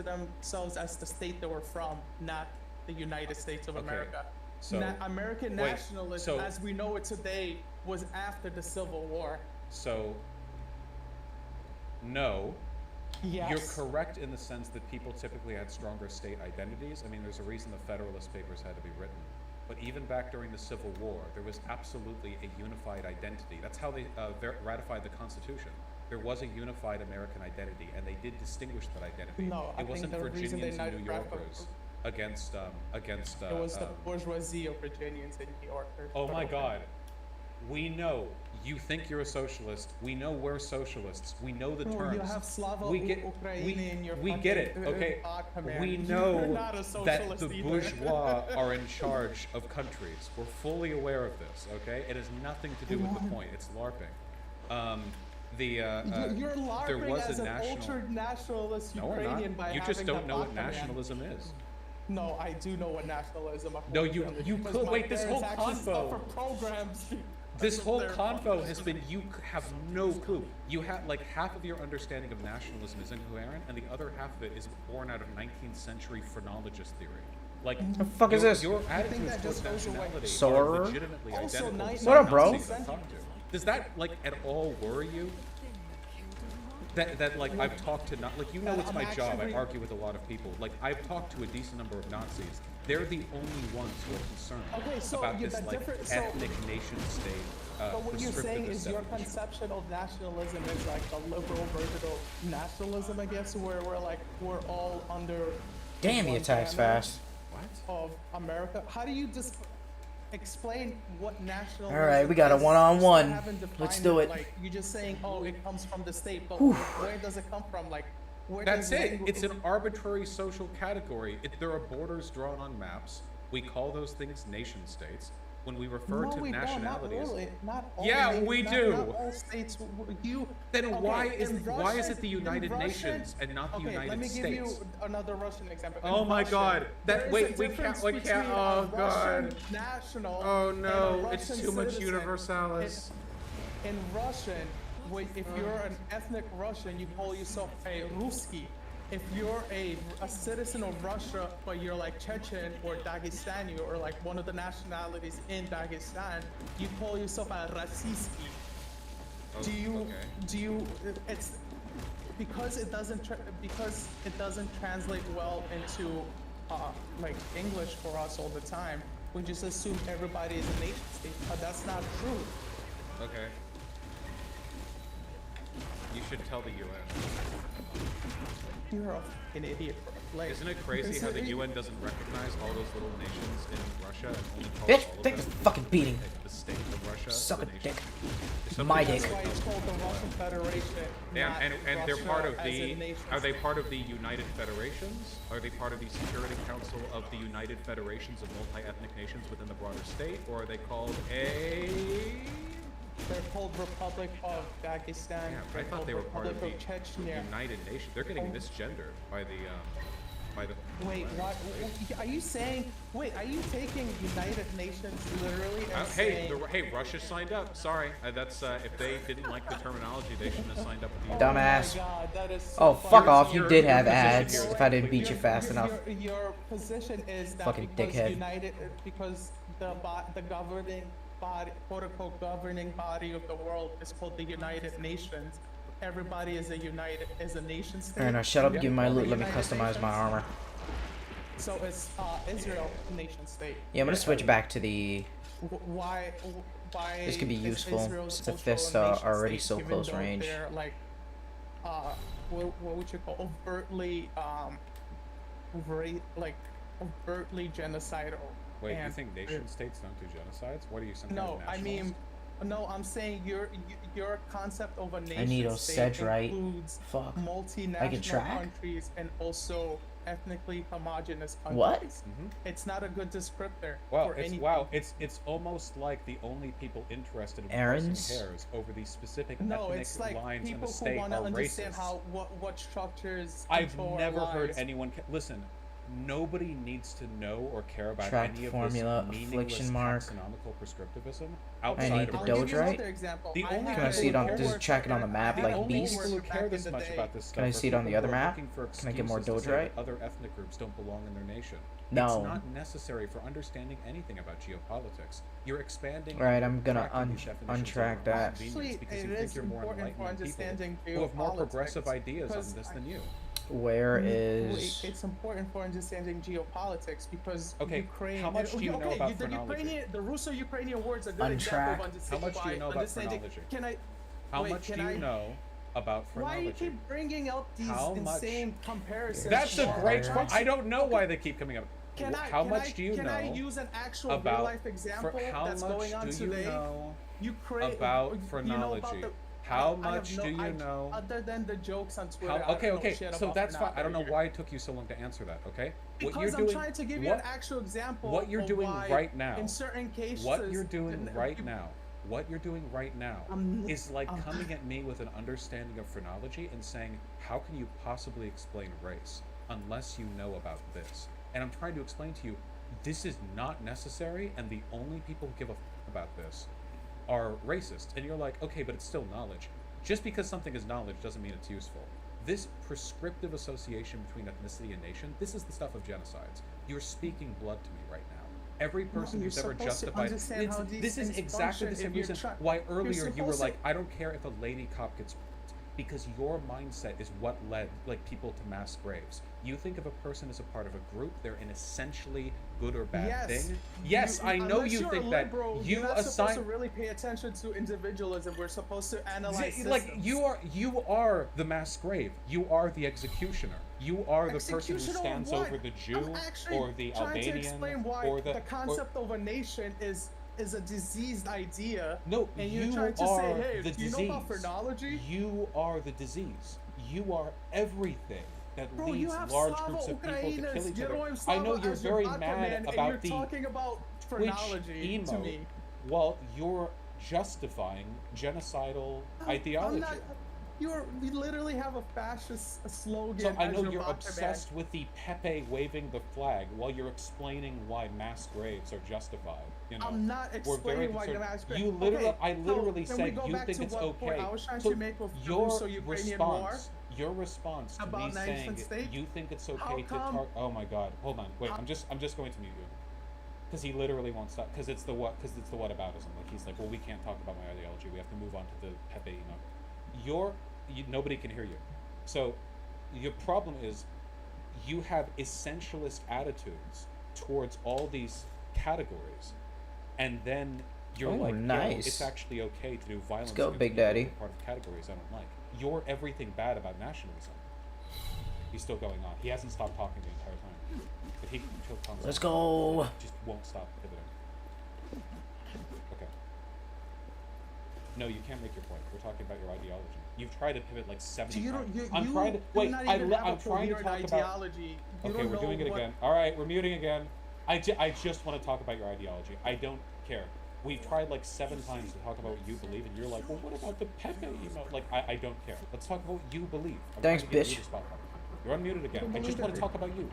themselves as the state they were from, not the United States of Okay, America. so- American wait, nationalism, so- as we know it today, was after the Civil War. So, no. Yes. You're correct in the sense that people typically had stronger state identities. I mean, there's a reason the Federalist Papers had to be written. But even back during the Civil War, there was absolutely a unified identity. That's how they ratified the Constitution. There was a unified American identity, and they did distinguish that identity. No, I it think wasn't the reason Virginians they and New ratified- Yorkers against. It was the bourgeoisie of Virginians and New Yorkers. Oh But my okay. God. We know. You think you're a socialist. We know we're socialists. We know the Oh, terms. you have Slava we get, Ukraini in your we get it, fucking, okay? vodka, man. We You're know not a that socialist the either. bourgeois are in charge of countries. We're fully aware of this, okay? It has nothing to do with the point. It's LARPing. You're LARPing there was as a an national... ultra-nationalist No, we're Ukrainian not. by You just having don't the know what vodka, man. nationalism is. No, I do know what nationalism is. No, you because could- my wait, this parents whole actually convo- suffer programs. This whole They're convo has been, you have no clue. You have, like, half of your understanding of nationalism is incoherent, and the other half of it is born out of 19th century phrenologist theory. Like, The fuck is this? Your I think attitudes that towards just goes away. nationality Sorer? are legitimately Also, identical to What up, bro? Nazis I've talked to. Does that, like, at all worry you? That like, I've talked to, not like, you know, it's I'm my job. I actually- argue with a lot of people. Like, I've talked to a decent number of Nazis. They're the only ones who are concerned Okay, so about you- this, the like, different- so- ethnic nation state. But what you're saying is your prescriptivist definition. conception of nationalism is like the liberal version of nationalism, I guess, where we're all under. Damn, he one attacks banner fast. Of America. How do you just explain what nationalism? All right, we got a is? one-on-one. You still haven't Let's defined do it. Like you're just saying, oh, it comes from the state, but Whew. where does it come from? Like, where That's does it. It's an arbitrary social category. There are borders drawn on maps. We call those things nation states. When we refer No, to we nationalities, don't, not really. Not all Yeah, nations- we not- do. Not all states. You then okay, why in is Russian- it the in United Russian- Nations and not the okay, United let me States? give you another Russian example. In Oh my Russian, God! there That is wait, a we difference can't. We can't. between Oh a God! Russian national Oh and no! a It's Russian too much citizen. universalis. In Russian, if you're an ethnic Russian, you call yourself a Ruski. If you're a citizen of Russia, but you're like Chechen or Dagestani or like one of the nationalities in Dagestan, you call yourself a Rossiyski. Do you? It's because it doesn't translate well into like English for us all the time. We just assume everybody is a nation state, but that's not true. Okay. You should tell the UN. You're a fucking idiot. Like, Isn't it crazy how the UN doesn't recognize all those little nations in Russia and only calls Bitch, all of take them this fucking beating. the state of Russia? Suck the a nation? dick. Is something My called- dick. That's why it's called the Russian Federation. not And they're Russia part of as a the. nation Are they state. part of the United Federations? Are they part of the Security Council of the United Federations of multi-ethnic nations within the broader state, or are they called a? They're called Republic of Dagestan. Yeah, I They're thought called they were part of the Republic Chechnya. United Nations. They're getting misgendered by the. Wait, what? Are you saying? Wait, are you taking United Nations literally and Hey, saying? hey, Russia signed up. Sorry, that's if they didn't like the terminology, they shouldn't have signed up with the. Dumbass. Oh my God, that is so Oh, funny. fuck off. You Your- did your have position ads here is if I didn't beat you completely- fast enough. Your position is that Fucking because dickhead. United, because the governing body, quote unquote, governing body of the world is called the United Nations. Everybody is a nation state. Alright, now shut up, Yeah. give me my loot, let me United customize my Nations. armor. So it's Israel nation state. Yeah, I'm gonna switch back to the... Why? This could be is useful, Israel since the also a fists are nation already state, so even close though range. They're like, what would you call overtly like overtly genocidal. Wait, you and think nation states don't do genocides? What are you, some kind No, of I nationalist? mean, no, I'm saying your concept of a nation Anito state said right. includes Fuck. multinational track? countries and also ethnically homogenous countries. What? It's not a good descriptor Wow, for it's anything. it's almost like the only people interested in Aaron's? parsing hairs over these specific No, ethnic it's like lines in the people who state want to are understand racist. what structures. I've control our never heard lives. anyone listen. Nobody needs to know or care about Track any of formula, this meaningless affliction mark. taxonomical prescriptivism I outside need of the I'll race. give you Doge, another right? example. The only Can I people see it who on? care- Does it track it on the map the like only Beast? people who care this Back in the much day. about this stuff Can I are see it on people the other who are map? looking for Can I get more excuses to Doge say right? that other ethnic groups don't belong in their nation. No. It's not necessary for understanding anything about geopolitics. You're expanding. Right, and I'm gonna contracting these definitions untrack over that. convenience Actually, because it you think is you're more important for enlightened understanding people who have more geopolitics, progressive ideas on because this than you. Where is? It's important for understanding geopolitics because Okay, Ukraine. how much do you know okay, about the phrenology? The Russo-Ukrainian war is a good Untrack. example of understanding. How much do you know about understanding. phrenology? Can I? How wait, much can do you I, know about Why phrenology? do you keep bringing up these How much- insane comparisons? That's a for- great question. I don't know why they keep coming up. Can I? How can much I, do you can know I use an actual about real-life example how that's much going on do today? you know Ukraine about you know phrenology? about the- How I have much do you know? Other than the jokes on Twitter. How, I don't okay, know okay. shit So about that's fine. I don't know phrenology. why it took you so long to answer that. Okay. Because I'm trying to give you an actual example. What you're of doing why right now. In certain cases. What you're doing right now. What you're doing right now is like coming at me with an understanding of phrenology and saying, how can you possibly explain race unless you know about this? And I'm trying to explain to you, this is not necessary, and the only people who give a about this are racist. And you're like, okay, but it's still knowledge. Just because something is knowledge doesn't mean it's useful. This prescriptive association between ethnicity and nation, this is the stuff of genocides. You're speaking blood to me right now. Every person you're who's ever supposed to justified understand how these this is things exactly the function same if you're reason try- why you're earlier you were supposed like, to- I don't care if a lady cop gets raped, because your mindset is what led like people to mass graves. You think if a person is a part of a group, they're an essentially good or bad Yes. thing. Yes, I know unless you you're think a that liberal, you you're not supposed to assign really pay attention to individualism. We're supposed to analyze like systems. you are the mass grave. You are the executioner. You are the person who Executioner stands what? over the Jew I'm actually or the trying Albanian to explain why or the concept of a nation is a diseased idea. No, and you you're trying to are say, hey, the do you disease. know about phrenology? You are the disease. You are everything that Bro, you leads have large Slava groups of people to Ukrainers, kill each other. Yeroim I know Slava you're as your very vodka mad man, and about you're the talking about Twitch phrenology to emote. me. Well, you're justifying genocidal ideology. I'm not. You literally have a fascist slogan. So I as know your you're vodka obsessed with the Pepe waving the flag while you're explaining why mass graves are justified. You know, I'm not We're very explaining why concerned. the mass grave. You literally, Okay, I literally so can we said go you back think to it's what point okay. I was trying So to make with the your Russo-Ukrainian war response, your response to about me saying nation state? you think it's How okay to come- target. Oh my God! Hold on, wait. I'm just going to mute you. Because he literally won't stop. Because it's the whataboutism. Like he's like, well, we can't talk about my ideology. We have to move on to the Pepe emote. Nobody can hear you. So your problem is you have essentialist attitudes towards all these categories, and then you're Oh, like, nice. it's actually okay to do violence. go, against Big people Daddy. who are part of categories I don't like. You're everything bad about nationalism. He's still going on. He hasn't stopped talking the entire time. If he Let's go. Just won't stop pivoting. Okay. No, you can't make your point. We're talking about your ideology. You've tried to pivot like 70 You times. don't. I'm you trying to do wait. not I'm even have a trying to coherent talk about. ideology. You Okay, don't we're know doing it what- again. All right, we're muting again. I just want to talk about your ideology. I don't care. We've tried like 7 times to talk about what you believe, and you're like, well, what about the Pepe emote? Like, I don't care. Let's talk about what you believe. I'm Thanks, trying to get you bitch. to spot on. You're unmuted again. I just want to talk about you.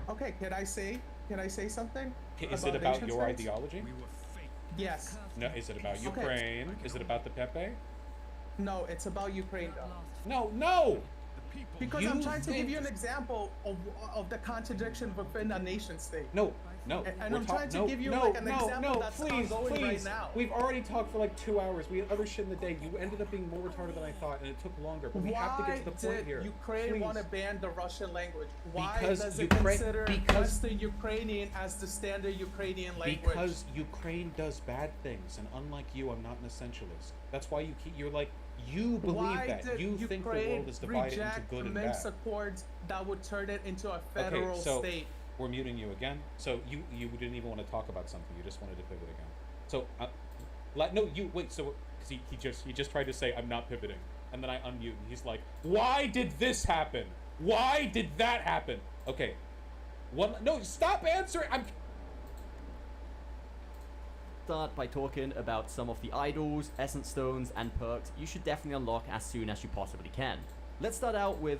Okay. Can I say something? Is it about nation your states? ideology? Yes. No. Is it about Okay. Ukraine? Is it about the Pepe? No, it's about Ukraine. No. Because You I'm trying to give think- you an example of the contradiction within a nation state. No. And We're I'm trying to no, give you no, like an no, example no, that's please, ongoing please. right now. We've already talked for like 2 hours. We had other shit in the day. You ended up being more retarded than I thought, and it took longer. But we have to get to the point did here. Ukraine Please. want to ban the Russian language? Why Because does it Ukraine- consider because- Western Ukrainian as the standard Ukrainian language? Because Ukraine does bad things, and unlike you, I'm not an essentialist. That's why you're like, You believe Why that. did You think the Ukraine world is divided into reject good and Minsk bad. Accords that would turn it into a federal Okay, so state? we're muting you again. So you didn't even want to talk about something. You just wanted to pivot again. So no, you wait. So because he just tried to say I'm not pivoting, and then I unmute, and he's like, why did this happen? Why did that happen? Okay, no, stop answering. I'm. Start by talking about some of the idols, essence stones, and perks you should definitely unlock as soon as you possibly can. Let's start out with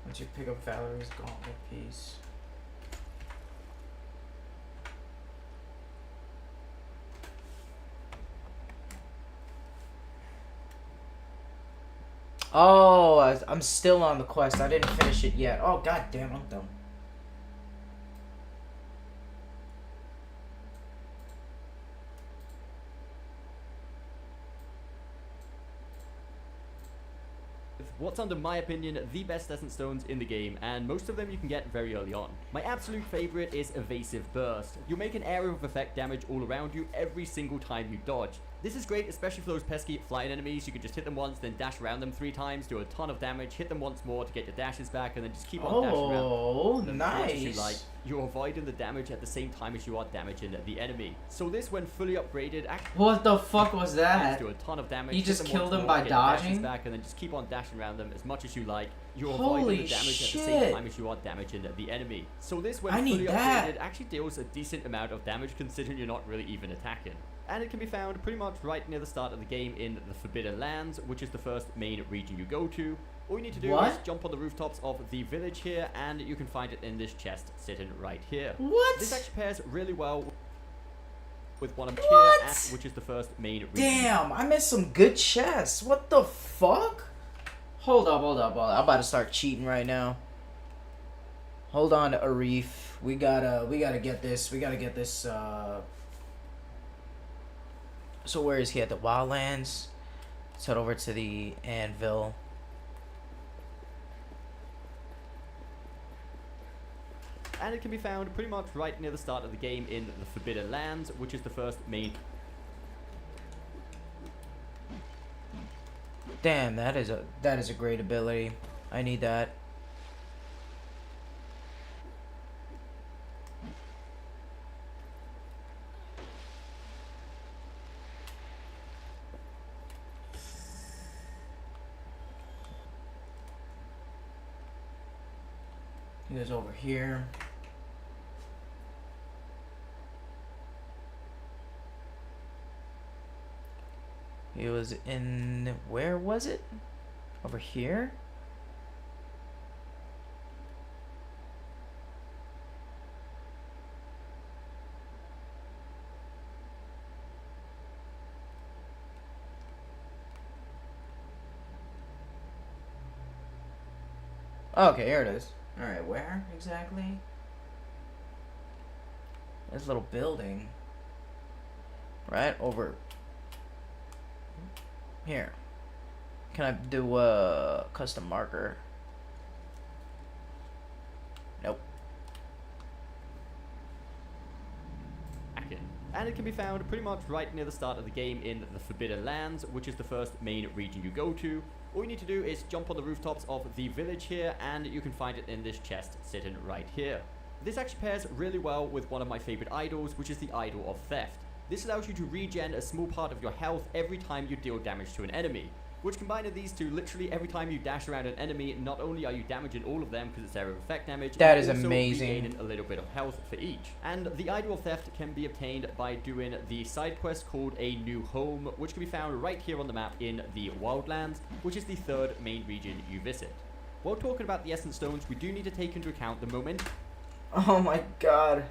Once you pick up Valerie's gauntlet piece. Oh, I'm still on the quest. I didn't finish it yet. Oh, god damn, I'm dumb. what's under my opinion the best essence stones in the game, and most of them you can get very early on. My absolute favorite is Evasive Burst. You'll make an area of effect damage all around you every single time you dodge. This is great, especially for those pesky flying enemies. You can just hit them once, then dash around them 3 times, do a ton of damage, hit them once more to get your dashes back, and then just keep on dashing around. Oh, As much as you nice. like, you're avoiding the damage at the same time as you are damaging the enemy. So this, when fully upgraded, What the fuck was that? do a ton of damage. You hit just them killed once him more, by get your dashes dodging? back, and then just keep on dashing around them as much as you like. You're Holy avoiding the damage at the same shit. time as you are damaging the enemy. So this, when I need fully that. upgraded, actually deals a decent amount of damage considering you're not really even attacking. And it can be found pretty much right near the start of the game in the Forbidden Lands, which is the first main region you go to. All you need to do What? is jump on the rooftops of the village here, and you can find it in this chest sitting right here. What? This actually pairs really well with one of them What? here, which is the first main region. Damn, I missed some good chests. What the fuck? Hold up. I'm about to start cheating right now. Hold on, Arif. We gotta get this. We gotta get this. So where is he at? The Wildlands. Let's head over to the Anvil. And it can be found pretty much right near the start of the game in the Forbidden Lands, which is the first main. Damn, that is a great ability. I need that. He goes over here. He was in, where was it? Over here? Okay, here it is. Alright, where exactly? This little building. Right over here. Can I do a custom marker? Nope. And it can be found pretty much right near the start of the game in the Forbidden Lands, which is the first main region you go to. All you need to do is jump on the rooftops of the village here, and you can find it in this chest sitting right here. This actually pairs really well with one of my favorite idols, which is the Idol of Theft. This allows you to regen a small part of your health every time you deal damage to an enemy, which combining these two, literally every time you dash around an enemy, not only are you damaging all of them because it's area of effect damage, That you're is also amazing. regaining a little bit of health for each. And the Idol of Theft can be obtained by doing the side quest called A New Home, which can be found right here on the map in the Wildlands, which is the third main region you visit. While talking about the Essence Stones, we do need to take into account the moment. Oh my god.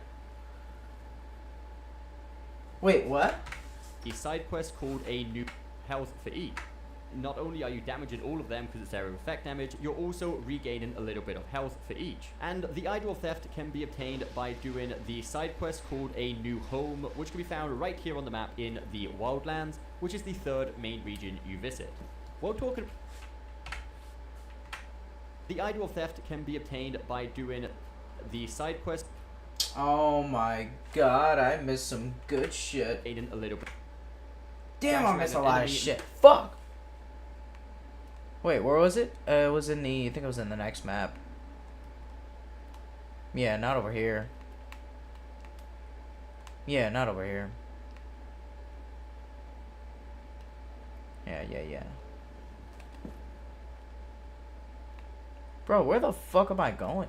Wait, what? The side quest called A New Health for each. not only are you damaging all of them because it's area of effect damage, you're also regaining a little bit of health for each. And the Idol of Theft can be obtained by doing the side quest called A New Home, which can be found right here on the map in the Wildlands, which is the 3rd main region you visit. While talking... The Idol of Theft can be obtained by doing the side quest. Oh my god, I missed some good shit. A little bit. Damn, I missed a lot of shit. Fuck! Wait, where was it? It was in the... I think it was in the next map. Yeah, not over here. Yeah, not over here. Yeah. Bro, where the fuck am I going?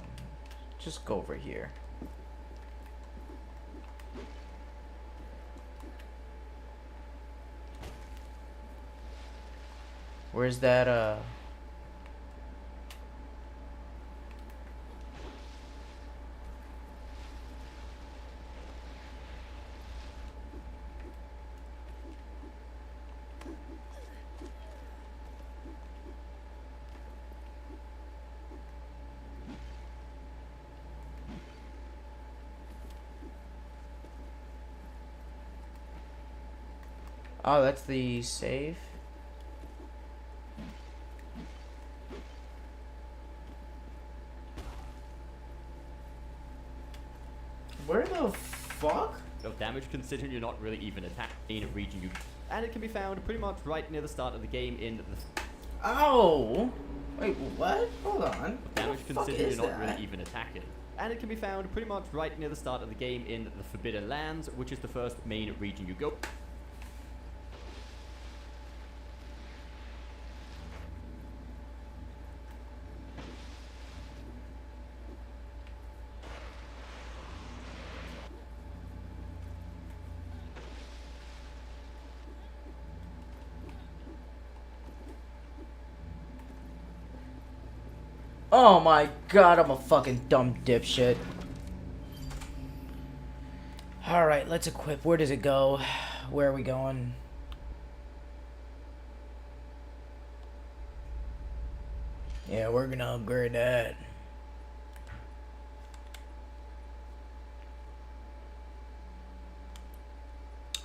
Just go over here. Where's that, Oh, that's the save. Where the fuck? No damage considering you're not really even attacking a region you... And it can be found pretty much right near the start of the game in the... Oh! Wait, what? Hold on. Damage What the fuck considering is you're not that? really even attacking. And it can be found pretty much right near the start of the game in the Forbidden Lands, which is the 1st main region you go. Oh my god, I'm a fucking dumb dipshit. Alright, let's equip. Where does it go? Where are we going? Yeah, we're gonna upgrade that.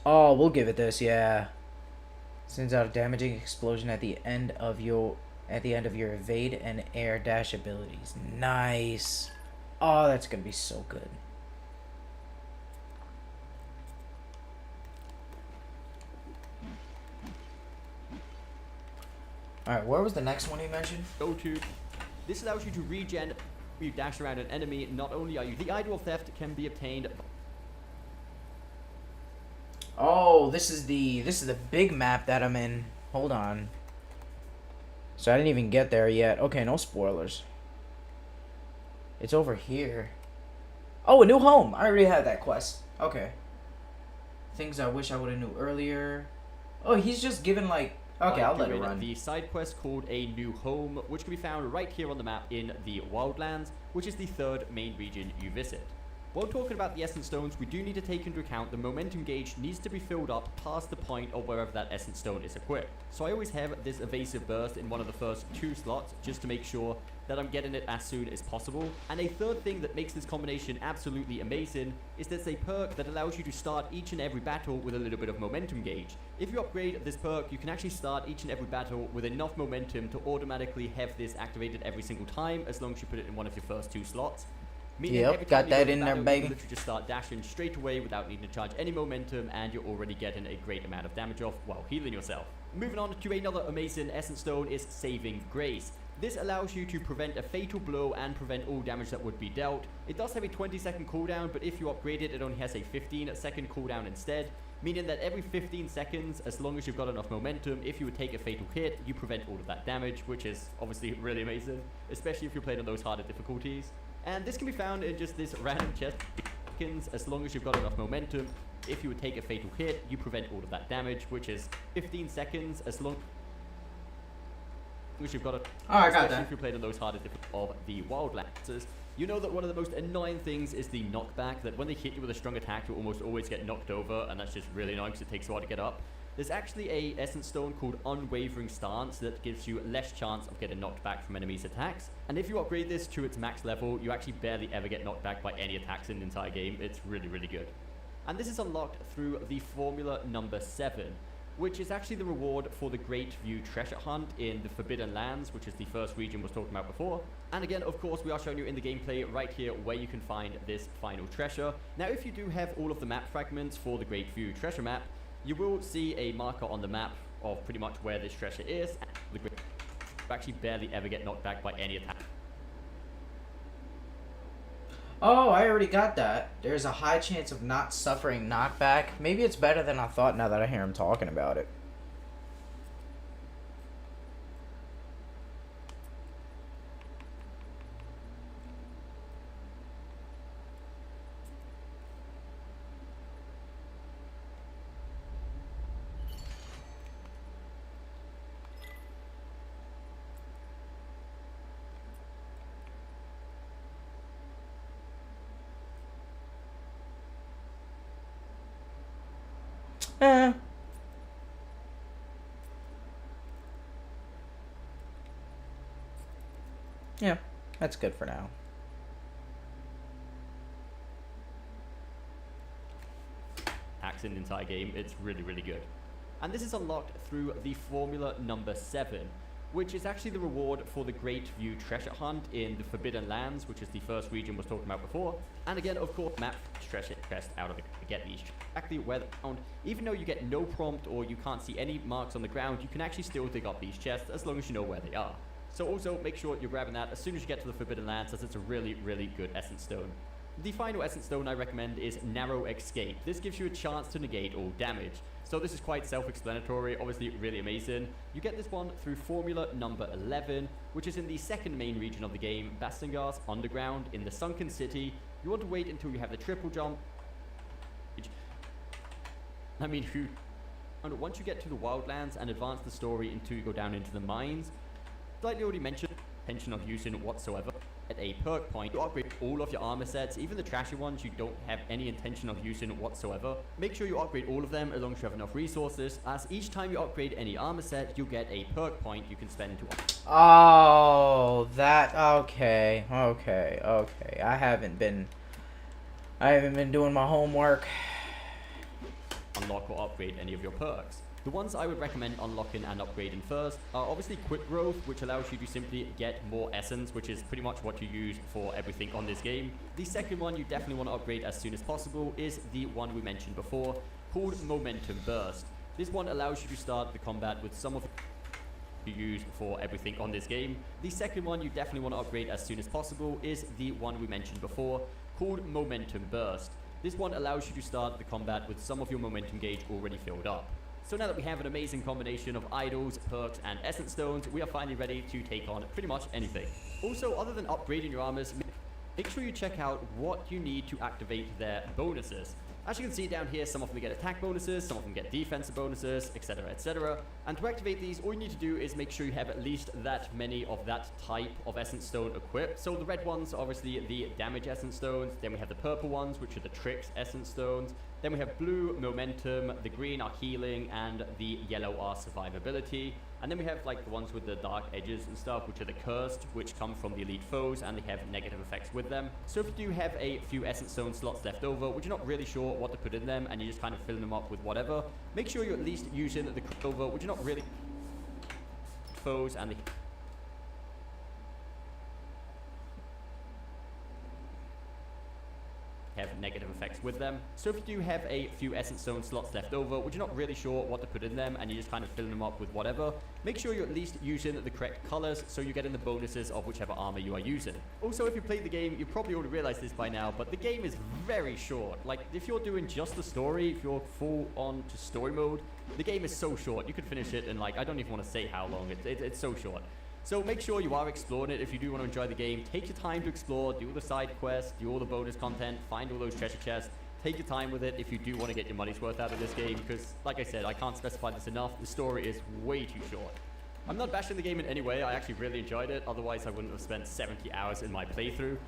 Oh, we'll give it this, yeah. Sends out a damaging explosion at the end of your evade and air dash abilities. Nice. Oh, that's gonna be so good. Alright, where was the next one you mentioned? Go to. This allows you to regen. You dash around an enemy. Not only are you... The Idol of Theft can be obtained... Oh, this is the big map that I'm in. Hold on. So I didn't even get there yet. Okay, no spoilers. It's over here. Oh, a new home. I already had that quest. Okay. Things I wish I would have knew earlier. Oh, he's just given like... Okay, I'll let it run. The side quest called A New Home, which can be found right here on the map in the Wildlands, which is the 3rd main region you visit. While talking about the Essence Stones, we do need to take into account the momentum gauge needs to be filled up past the point of wherever that Essence Stone is equipped. So I always have this Evasive Burst in one of the first 2 slots, just to make sure that I'm getting it as soon as possible. And a third thing that makes this combination absolutely amazing is there's a perk that allows you to start each and every battle with a little bit of momentum gauge. If you upgrade this perk, you can actually start each and every battle with enough momentum to automatically have this activated every single time, as long as you put it in one of your first 2 slots. Meaning every Yep, time got you go that to in there, battle, baby. You can literally just start dashing straight away without needing to charge any momentum, and you're already getting a great amount of damage off while healing yourself. Moving on to another amazing Essence Stone is Saving Grace. This allows you to prevent a fatal blow and prevent all damage that would be dealt. It does have a 20-second cooldown, but if you upgrade it, it only has a 15-second cooldown instead, meaning that every 15 seconds, as long as you've got enough momentum, if you would take a fatal hit, you prevent all of that damage, which is obviously really amazing, especially if you're playing on those harder difficulties. And this can be found in just this random chest. As long as you've got enough momentum, if you would take a fatal hit, you prevent all of that damage, which is 15 seconds as long as you've got a... Oh, I got especially that. if you're playing on those harder of the Wildlands. You know that one of the most annoying things is the knockback, that when they hit you with a strong attack, you almost always get knocked over, and that's just really annoying because it takes a while to get up. there's actually a Essence Stone called Unwavering Stance that gives you less chance of getting knocked back from enemies' attacks. And if you upgrade this to its max level, you actually barely ever get knocked back by any attacks in the entire game. It's really, really good. And this is unlocked through the formula number 7, which is actually the reward for the Great View Treasure Hunt in the Forbidden Lands, which is the first region we was talking about before. And again, of course, we are showing you in the gameplay right here where you can find this final treasure. Now, if you do have all of the map fragments for the Great View Treasure map, you will see a marker on the map of pretty much where this treasure is. You actually barely ever get knocked back by any attack. Oh, I already got that. There's a high chance of not suffering knockback. Maybe it's better than I thought now that I hear him talking about it. Yeah, that's good for now. Attacks in the entire game. It's really, really good. And this is unlocked through the formula number 7, which is actually the reward for the Great View Treasure Hunt in the Forbidden Lands, which is the first region we was talking about before. And again, of course, map treasure chest out of it to get these exactly where they're found. Even though you get no prompt or you can't see any marks on the ground, you can actually still dig up these chests as long as you know where they are. So also make sure you're grabbing that as soon as you get to the Forbidden Lands, as it's a really, really good Essence Stone. The final Essence Stone I recommend is Narrow Escape. This gives you a chance to negate all damage. So this is quite self-explanatory, obviously really amazing. You get this one through formula number 11, which is in the second main region of the game, Bastengar's Underground in the Sunken City. You want to wait until you have the triple jump. And once you get to the Wildlands and advance the story until you go down into the mines, slightly already mentioned, intention of using whatsoever. At a perk point, you upgrade all of your armor sets, even the trashy ones you don't have any intention of using whatsoever. Make sure you upgrade all of them as long as you have enough resources, as each time you upgrade any armor set, you get a perk point you can spend to Oh, that, okay. I haven't been doing my homework. Unlock or upgrade any of your perks. The ones I would recommend unlocking and upgrading first are obviously Quick Growth, which allows you to simply get more essence, which is pretty much what you use for everything on this game. The second one you definitely want to upgrade as soon as possible is the one we mentioned before, called Momentum Burst. This one allows you to start the combat with some of you use for everything on this game. The second one you definitely want to upgrade as soon as possible is the one we mentioned before, called Momentum Burst. This one allows you to start the combat with some of your momentum gauge already filled up. So now that we have an amazing combination of idols, perks, and essence stones, we are finally ready to take on pretty much anything. Also, other than upgrading your armors, make sure you check out what you need to activate their bonuses. As you can see down here, some of them get attack bonuses, some of them get defensive bonuses, etc, etc. And to activate these, all you need to do is make sure you have at least that many of that type of essence stone equipped. So the red ones are obviously the damage essence stones, then we have the purple ones, which are the tricks essence stones, then we have blue, momentum, the green are healing, and the yellow are survivability. And then we have like the ones with the dark edges and stuff, which are the cursed, which come from the elite foes, and they have negative effects with them. So if you do have a few essence stone slots left over, which you're not really sure what to put in them, and you're just kind of filling them up with whatever, make sure you're at least using the crossover, which you're not really foes, and the have negative effects with them. So if you do have a few essence stone slots left over, which you're not really sure what to put in them, and you're just kind of filling them up with whatever, make sure you're at least using the correct colors so you're getting the bonuses of whichever armor you are using. Also, if you played the game, you probably already realized this by now, but the game is very short. Like, if you're doing just the story, if you're full on to story mode, the game is so short. You could finish it in, like, I don't even want to say how long. It's so short. So make sure you are exploring it if you do want to enjoy the game. Take your time to explore, do the side quests, do all the bonus content, find all those treasure chests. Take your time with it if you do want to get your money's worth out of this game, because, like I said, I can't specify this enough. The story is way too short. I'm not bashing the game in any way. I actually really enjoyed it. Otherwise, I wouldn't have spent 70 hours in my playthrough.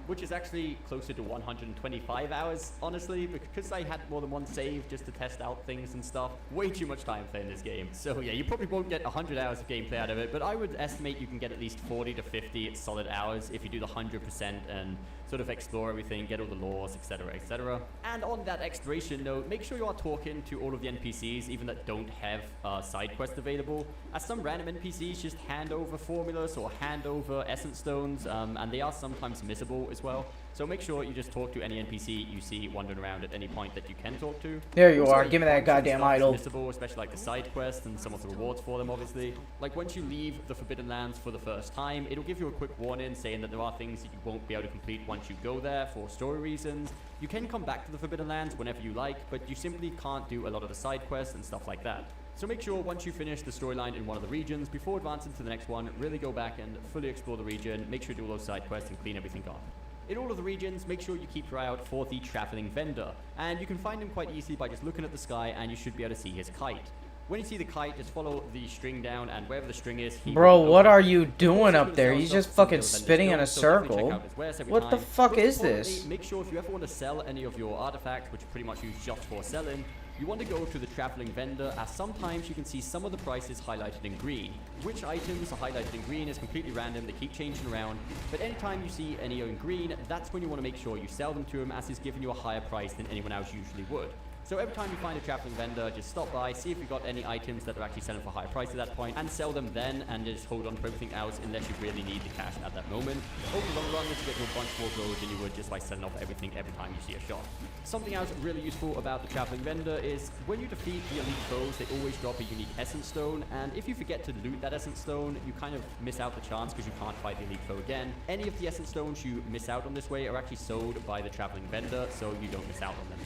which is actually closer to 125 hours, honestly, because I had more than one save just to test out things and stuff. Way too much time playing this game. So yeah, you probably won't get 100 hours of gameplay out of it, but I would estimate you can get at least 40 to 50 solid hours if you do the 100% and sort of explore everything, get all the laws, etc., etc. And on that exploration note, make sure you are talking to all of the NPCs, even that don't have side quests available, as some random NPCs just hand over formulas or hand over essence stones, and they are sometimes missable as well. So make sure you just talk to any NPC you see wandering around at any point that you can talk to. There you Also, are. Give me that goddamn idol. Missable, especially like the side quests and some of the rewards for them, obviously. Like once you leave the Forbidden Lands for the first time, it'll give you a quick warning saying that there are things that you won't be able to complete once you go there for story reasons. You can come back to the Forbidden Lands whenever you like, but you simply can't do a lot of the side quests and stuff like that. So make sure once you finish the storyline in one of the regions, before advancing to the next one, really go back and fully explore the region, make sure you do all those side quests and clean everything up. In all of the regions, make sure you keep your eye out for the Traveling Vendor, and you can find him quite easily by just looking at the sky, and you should be able to see his kite. When you see the kite, just follow the string down, and wherever the string is, he Bro, will what go. are you doing Also, up there? gonna He's sell just stuff some fucking of the vendors spinning in don't, a so definitely check circle. out his wares every What the time. fuck Most is importantly, this? Make sure if you ever want to sell any of your artifacts, which you pretty much use just for selling, you want to go to the Traveling Vendor, as sometimes you can see some of the prices highlighted in green. Which items are highlighted in green is completely random, they keep changing around, but anytime you see any in green, that's when you want to make sure you sell them to him, as he's giving you a higher price than anyone else usually would. So every time you find a Traveling Vendor, just stop by, see if you've got any items that are actually selling for a higher price at that point, and sell them then, and just hold on to everything else unless you really need the cash at that moment. Over the long run, this will get you a bunch more gold than you would just by selling off everything every time you see a shop. Something else really useful about the Traveling Vendor is when you defeat the elite foes, they always drop a unique Essence Stone, and if you forget to loot that Essence Stone, you kind of miss out the chance because you can't fight the elite foe again. Any of the Essence Stones you miss out on this way are actually sold by the Traveling Vendor, so you don't miss out on them.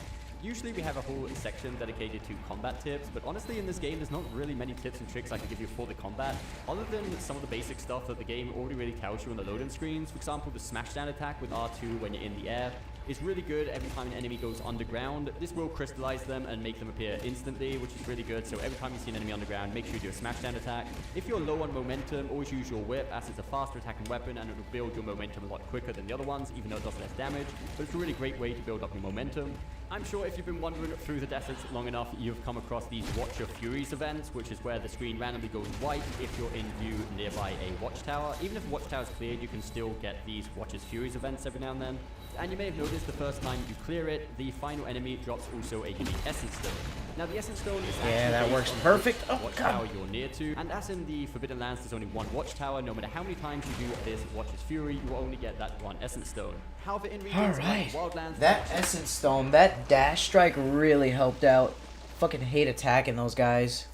Usually we have a whole section dedicated to combat tips, but honestly in this game there's not really many tips and tricks I can give you for the combat, other than some of the basic stuff that the game already really tells you on the loading screens. For example, the smashdown attack with R2 when you're in the air is really good every time an enemy goes underground. This will crystallize them and make them appear instantly, which is really good. So every time you see an enemy underground, make sure you do a smashdown attack. If you're low on momentum, always use your whip, as it's a faster attacking weapon and it will build your momentum a lot quicker than the other ones, even though it does less damage. But it's a really great way to build up your momentum. I'm sure if you've been wandering through the deserts long enough, you've come across these Watch Your Furies events, which is where the screen randomly goes white if you're in view nearby a watchtower. Even if the watchtower is cleared, you can still get these Watcher's Furies events every now and then. And you may have noticed the first time you clear it, the final enemy drops also a unique Essence Stone. Now the Essence Stone is that works perfect. Oh, watchtower you're near to, and as in the Forbidden Lands, there's only one watchtower. No matter how many times you do this Watcher's Fury, you will only get that one Essence Stone. However, in regions like Wildlands, That Essence Stone, that dash strike really helped out. Fucking hate attacking those guys.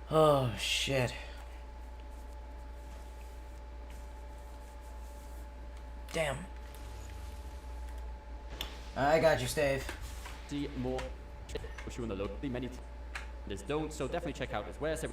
Oh shit. Damn. I got you, Stave. see more in the local. Many don't, so definitely check out his wares.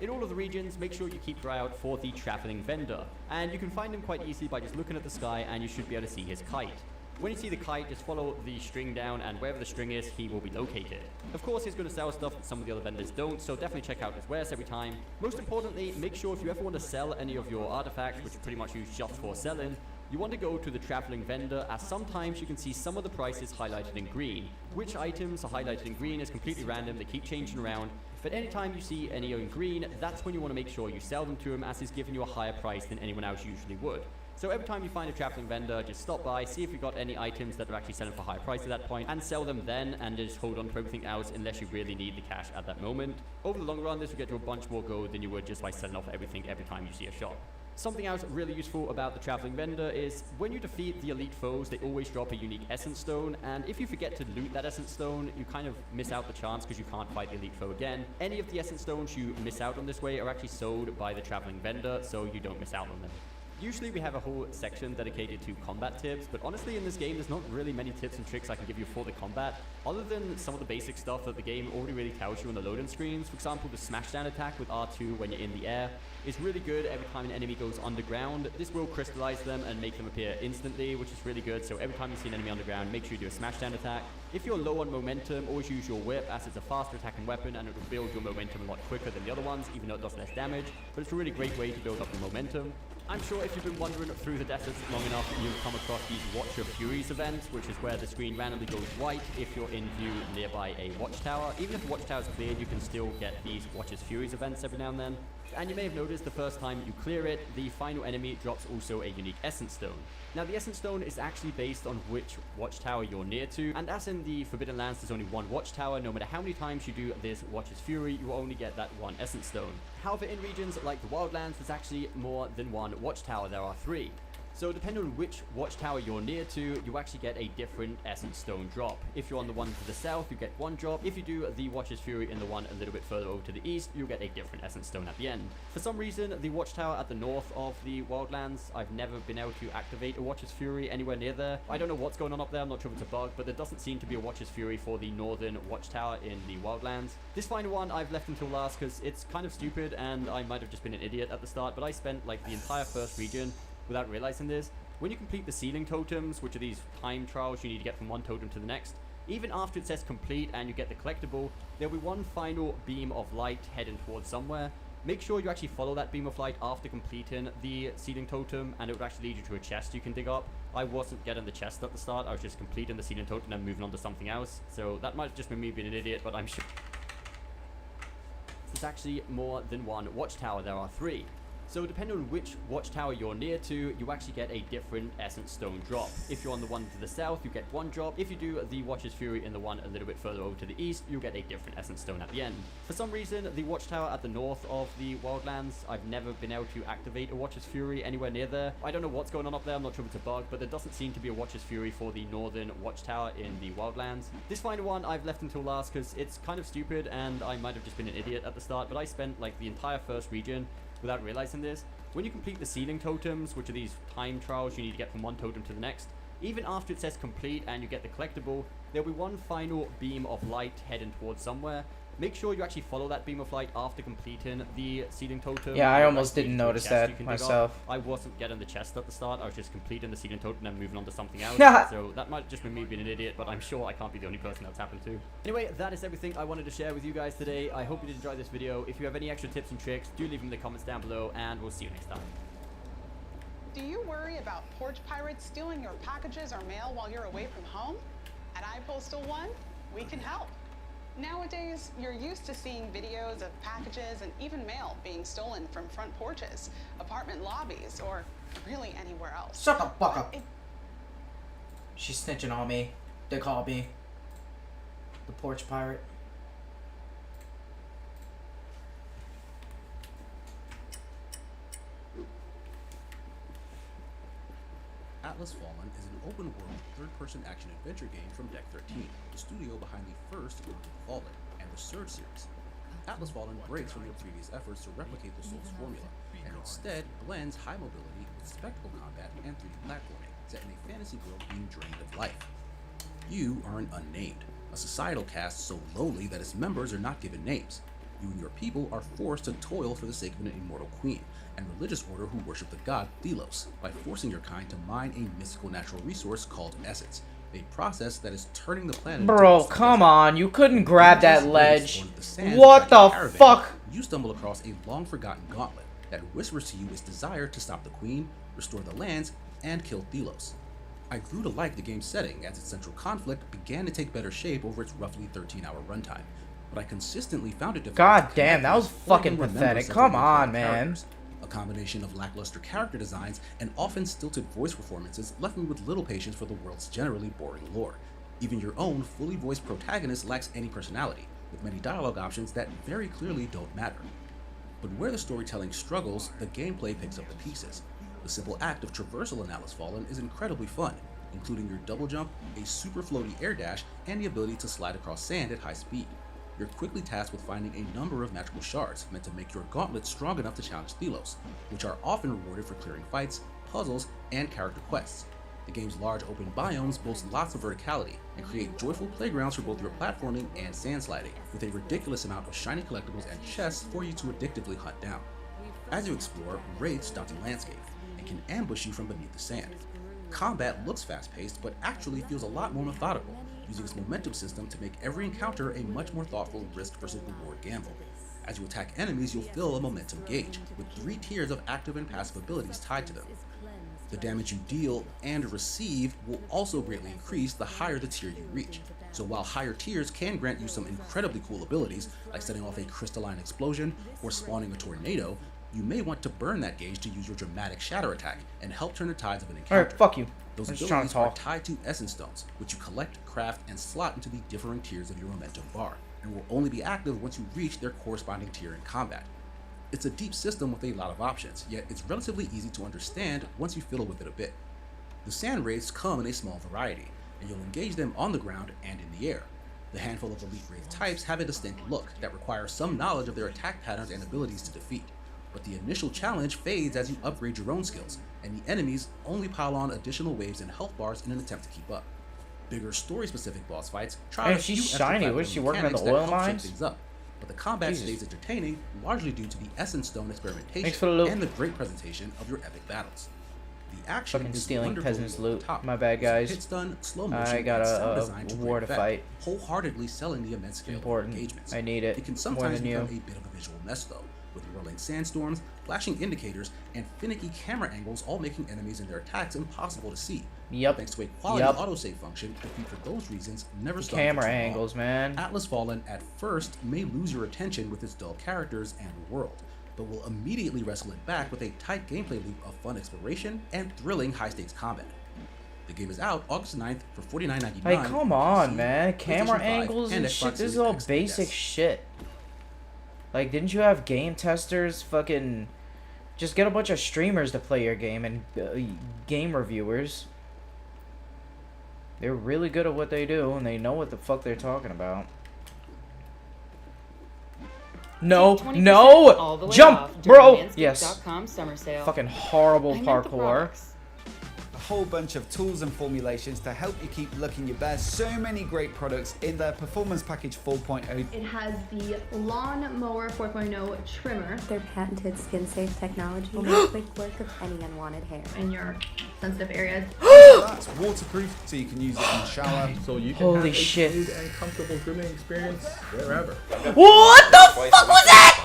In all of the regions, make sure you keep your eye out for the Traveling Vendor, and you can find him quite easily by just looking at the sky, and you should be able to see his kite. When you see the kite, just follow the string down, and wherever the string is, he will be located. Of course, he's going to sell stuff that some of the other vendors don't, so definitely check out his wares every time. Most importantly, make sure if you ever want to sell any of your artifacts, which you pretty much use just for selling, you want to go to the Traveling Vendor, as sometimes you can see some of the prices highlighted in green. Which items are highlighted in green is completely random, they keep changing around, but anytime you see any in green, that's when you want to make sure you sell them to him, as he's giving you a higher price than anyone else usually would. So every time you find a Traveling Vendor, just stop by, see if you've got any items that are actually selling for a higher price at that point, and sell them then, and just hold on to everything else unless you really need the cash at that moment. Over the long run, this will get you a bunch more gold than you would just by selling off everything every time you see a shop. Something else really useful about the Traveling Vendor is when you defeat the elite foes, they always drop a unique Essence Stone, and if you forget to loot that Essence Stone, you kind of miss out the chance because you can't fight the elite foe again. Any of the Essence Stones you miss out on this way are actually sold by the Traveling Vendor, so you don't miss out on them. Usually we have a whole section dedicated to combat tips, but honestly in this game there's not really many tips and tricks I can give you for the combat, other than some of the basic stuff that the game already really tells you on the loading screens. For example, the smashdown attack with R2 when you're in the air is really good every time an enemy goes underground. This will crystallize them and make them appear instantly, which is really good, so every time you see an enemy underground, make sure you do a smashdown attack. If you're low on momentum, always use your whip, as it's a faster attacking weapon and it will build your momentum a lot quicker than the other ones, even though it does less damage, but it's a really great way to build up your momentum. I'm sure if you've been wandering through the deserts long enough, you'll come across these Watch of Furies events, which is where the screen randomly goes white if you're in view nearby a watchtower. Even if the watchtower is cleared, you can still get these Watch of Furies events every now and then. And you may have noticed the first time you clear it, the final enemy drops also a unique Essence Stone. Now the Essence Stone is actually based on which watchtower you're near to, and as in the Forbidden Lands there's only one watchtower, no matter how many times you do this Watcher's Fury, you will only get that one Essence Stone. However, in regions like the Wildlands, there's actually more than one watchtower, there are 3. So depending on which watchtower you're near to, you actually get a different Essence Stone drop. If you're on the one to the south, you get 1 drop. If you do the Watcher's Fury in the one a little bit further over to the east, you'll get a different Essence Stone at the end. For some reason, the watchtower at the north of the Wildlands, I've never been able to activate a Watcher's Fury anywhere near there. I don't know what's going on up there, I'm not sure if it's a bug, but there doesn't seem to be a Watcher's Fury for the northern watchtower in the Wildlands. This final one I've left until last because it's kind of stupid and I might have just been an idiot at the start, but I spent like the entire first region without realizing this. When you complete the ceiling totems, which are these time trials you need to get from one totem to the next, even after it says complete and you get the collectible, there'll be one final beam of light heading towards somewhere. Make sure you actually follow that beam of light after completing the ceiling totem, and it would actually lead you to a chest you can dig up. I wasn't getting the chest at the start, I was just completing the ceiling totem and moving on to something else, so that might have just been me being an idiot, but I'm sure there's actually more than one watchtower, there are 3. So depending on which watchtower you're near to, you actually get a different Essence Stone drop. If you're on the one to the south, you get 1 drop. If you do the Watcher's Fury in the one a little bit further over to the east, you'll get a different Essence Stone at the end. For some reason, the watchtower at the north of the Wildlands, I've never been able to activate a Watcher's Fury anywhere near there. I don't know what's going on up there, I'm not sure if it's a bug, but there doesn't seem to be a Watcher's Fury for the northern watchtower in the Wildlands. This final one I've left until last because it's kind of stupid and I might have just been an idiot at the start, but I spent like the entire first region without realizing this. When you complete the ceiling totems, which are these time trials you need to get from one totem to the next, even after it says complete and you get the collectible, there'll be one final beam of light heading towards somewhere. Make sure you actually follow that beam of light after completing the ceiling totem. Yeah, I almost didn't notice that myself. I wasn't getting the chest at the start, I was just completing the ceiling totem and moving on to something else. So that might have just been me being an idiot, but I'm sure I can't be the only person that's happened to. Anyway, that is everything I wanted to share with you guys today. I hope you did enjoy this video. If you have any extra tips and tricks, do leave them in the comments down below, and we'll see you next time. Do you worry about porch pirates stealing your packages or mail while you're away from home? At iPostal One, we can help. Nowadays, you're used to seeing videos of packages and even mail being stolen from front porches, apartment lobbies, or really anywhere else. Shut the fuck up. She's snitching on me. They call me the porch pirate. Atlas Fallen is an open-world, third-person action-adventure game from Deck 13, the studio behind the first Fallen and the Surge series. Atlas Fallen breaks from their previous efforts to replicate the Souls formula, and instead blends high mobility with spectacle combat and 3D platforming, set in a fantasy world being drained of life. You are an Unnamed, a societal caste so lowly that its members are not given names. You and your people are forced to toil for the sake of an immortal queen, and religious order who worship the god Thelos, by forcing your kind to mine a mystical natural resource called essence, a process that is turning the planet. Bro, come on, you couldn't grab that ledge. What the fuck? You stumble across a long-forgotten gauntlet that whispers to you its desire to stop the queen, restore the lands, and kill Thelos. I grew to like the game's setting as its central conflict began to take better shape over its roughly 13-hour runtime, but I consistently found it difficult. God damn, that was fucking pathetic. Come on, man. A combination of lackluster character designs and often stilted voice performances left me with little patience for the world's generally boring lore. Even your own fully voiced protagonist lacks any personality, with many dialogue options that very clearly don't matter. But where the storytelling struggles, the gameplay picks up the pieces. The simple act of traversal in Atlas Fallen is incredibly fun, including your double jump, a super floaty air dash, and the ability to slide across sand at high speed. You're quickly tasked with finding a number of magical shards meant to make your gauntlet strong enough to challenge Thelos, which are often rewarded for clearing fights, puzzles, and character quests. The game's large open biomes boast lots of verticality and create joyful playgrounds for both your platforming and sand sliding, with a ridiculous amount of shiny collectibles and chests for you to addictively hunt down. As you explore, wraiths dot the landscape and can ambush you from beneath the sand. Combat looks fast-paced, but actually feels a lot more methodical, using its momentum system to make every encounter a much more thoughtful risk versus reward gamble. As you attack enemies, you'll fill a momentum gauge, with 3 tiers of active and passive abilities tied to them. The damage you deal and receive will also greatly increase the higher the tier you reach. So while higher tiers can grant you some incredibly cool abilities, like setting off a crystalline explosion or spawning a tornado, you may want to burn that gauge to use your dramatic shatter attack and help turn the tides of an encounter. Alright, fuck you. Those I'm just trying to abilities are talk. tied to essence stones, which you collect, craft, and slot into the differing tiers of your momentum bar, and will only be active once you reach their corresponding tier in combat. It's a deep system with a lot of options, yet it's relatively easy to understand once you fiddle with it a bit. The sand wraiths come in a small variety, and you'll engage them on the ground and in the air. The handful of elite wraith types have a distinct look that requires some knowledge of their attack patterns and abilities to defeat, but the initial challenge fades as you upgrade your own skills, and the enemies only pile on additional waves and health bars in an attempt to keep up. Bigger story-specific boss fights try Hey, a she's few extra shiny. platform Was she working at the mechanics that oil help shake mines? things up, but the combat Jesus. stays entertaining largely due to the Essence Stone Thanks experimentation for the loot. and the great presentation of your epic battles. The action Fucking is stealing wonderfully peasants' over the loot. top. My bad, guys. Hit stun, slow I motion, got and sound a design to war great to effect, fight. wholeheartedly selling the immense scale Important. of engagements. I need it It can more sometimes than you. become a bit of a visual mess though, with whirling sandstorms, flashing indicators, and finicky camera angles all making enemies and their attacks impossible to see. Yep. Thanks to a quality Yep. autosave function, defeat for those reasons never The stung for camera too long. angles, man. Atlas Fallen at first may lose your attention with its dull characters and world, but will immediately wrestle it back with a tight gameplay loop of fun exploration and thrilling high-stakes combat. The game is out August 9th for $49.99. Hey, come on, PC, man. Camera PlayStation 5, angles and Xbox shit. This is Series all X. basic Yes. shit. Like, didn't you have game testers? Fucking. Just get a bunch of streamers to play your game and game reviewers. They're really good at what they do and they know what the fuck they're talking about. No, All no! the way Jump, off during bro! Manscaped.com Yes. summer sale. Fucking horrible I meant the parkour. products. A whole bunch of tools and formulations to help you keep looking your best. So many great products in their Performance Package 4.0. It has the Lawn Mower 4.0 trimmer. Their patented skin-safe technology will make quick work of any unwanted hair. In your sensitive areas. That's waterproof, so you can use it in the shower. So you can Holy have shit. a smooth and comfortable grooming experience wherever. What the fuck was that?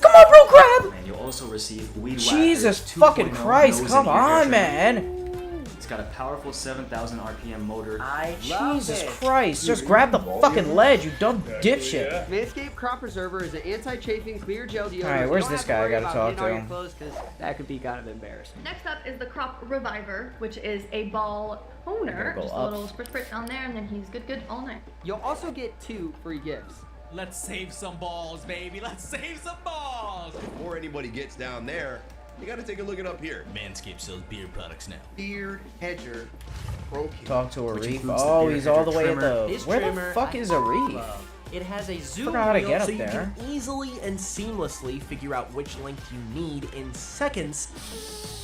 Come on, bro, grab! And you'll also receive Weed Jesus Whacker fucking 2.0 Christ, nose come and ear hair on, trimmer. man. It's got a powerful 7,000 RPM motor. Jesus Christ, just grab the fucking ledge, you dumb dipshit. Manscaped Crop Preserver is an anti-chafing clear gel deodorant. Alright, where's You don't this have guy I worry gotta about talk hitting all to? your clothes 'cause that could be kind of embarrassing. Next up is the Crop Reviver, which is a ball toner. Go Just up. a little spritz on there, and then he's good all night. You'll also get 2 free gifts. Let's save some balls, baby. Let's save some balls. Before anybody gets down there, you gotta take a look at up here. Manscaped sells beard products now. Beard Hedger Pro Kit. Talk to which Arif. includes the Oh, Beard he's all the Hedger way at trimmer. the. His Where the trimmer fuck I is Arif? love. It has a zoom Forgot how to wheel get up so you there. can easily and seamlessly figure out which length you need in seconds.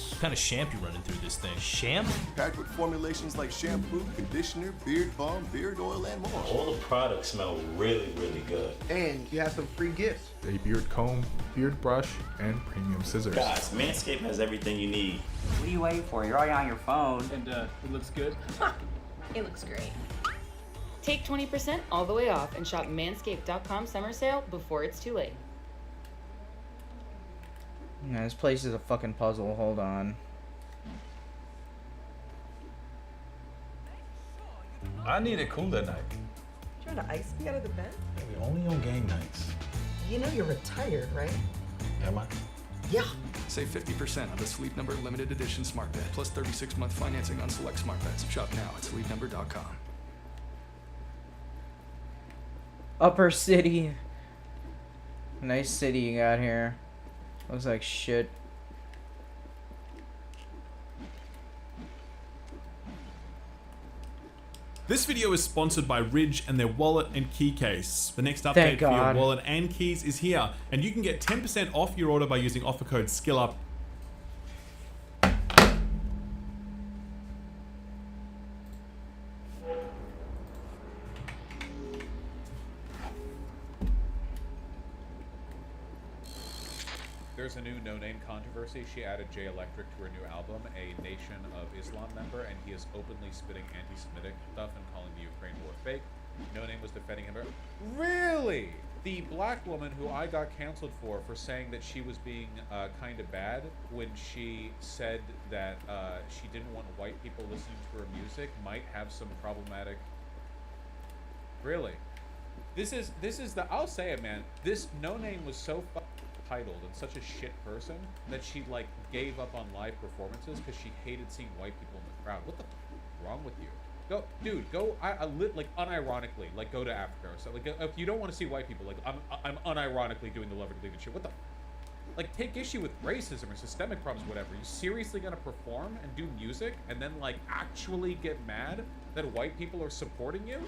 What kind of shampoo running through this thing? Shampoo? Packed with formulations like shampoo, conditioner, beard balm, beard oil, and more. All the products smell really, really good. And you have some free gifts. A beard comb, beard brush, and premium scissors. Guys, Manscaped has everything you need. What are you waiting for? You're already on your phone. And it looks good. It looks great. Take 20% all the way off and shop Manscaped.com summer sale before it's too late. Yeah, this place is a fucking puzzle. Hold on. I need it cool that night. Trying to ice me out of the bed? We're only on game nights. You know you're retired, right? Am I? Yeah. Save 50% on the Sleep Number limited edition smart bed, plus 36-month financing on select smart beds. Shop now at sleepnumber.com. Upper City. Nice city you got here. Looks like shit. This video is sponsored by Ridge and their wallet and key case. The next update Thank for your God. wallet and keys is here, and you can get 10% off your order by using offer code SKILLUP. There's a new No Name controversy. She added Jay Electric to her new album, a Nation of Islam member, and he is openly spitting anti-Semitic stuff and calling the Ukraine war fake. No Name was defending him. Really? The black woman who I got canceled for saying that she was being kind of bad when she said that she didn't want white people listening to her music might have some problematic. Really, this is the. I'll say it, man. This No Name was so entitled and such a shit person that she like gave up on live performances because she hated seeing white people in the crowd. What the f is wrong with you? Go, dude. Go. I like unironically, like go to Africa or something. Like, if you don't want to see white people, like I'm unironically doing the love and leave it shit. What the? Like, take issue with racism or systemic problems, whatever. You seriously gonna perform and do music and then like actually get mad that white people are supporting you?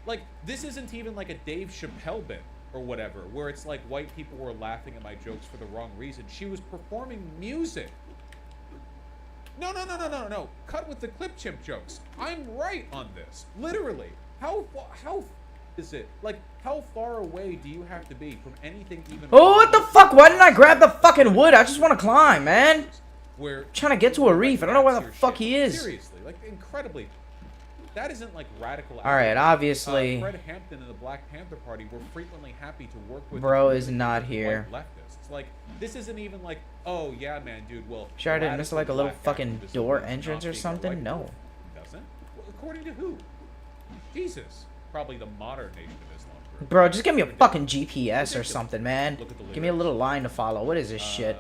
Like, this isn't even like a Dave Chappelle bit or whatever, where it's like white people were laughing at my jokes for the wrong reason. She was performing music. No. Cut with the clip chimp jokes. I'm right on this. Literally. How is it? Like, how far away do you have to be from anything even... Oh, what the fuck? Why didn't I grab the fucking wood? I just want to climb, man. Where... I'm trying to get to a reef. I don't know where the fuck he is. Seriously. Like, incredibly... That isn't like radical... Alright, obviously... Fred Hampton and the Black Panther Party were frequently happy to work with... Bro is not here. Leftists. Like, this isn't even like, oh yeah, man, dude, well... Sure, I didn't miss like a little fucking door entrance or something? No. Doesn't? Well, according to who? Jesus. Probably the modern Nation of Islam group. Bro, just give me a fucking GPS or something, man. Give me a little line to follow. What is this shit?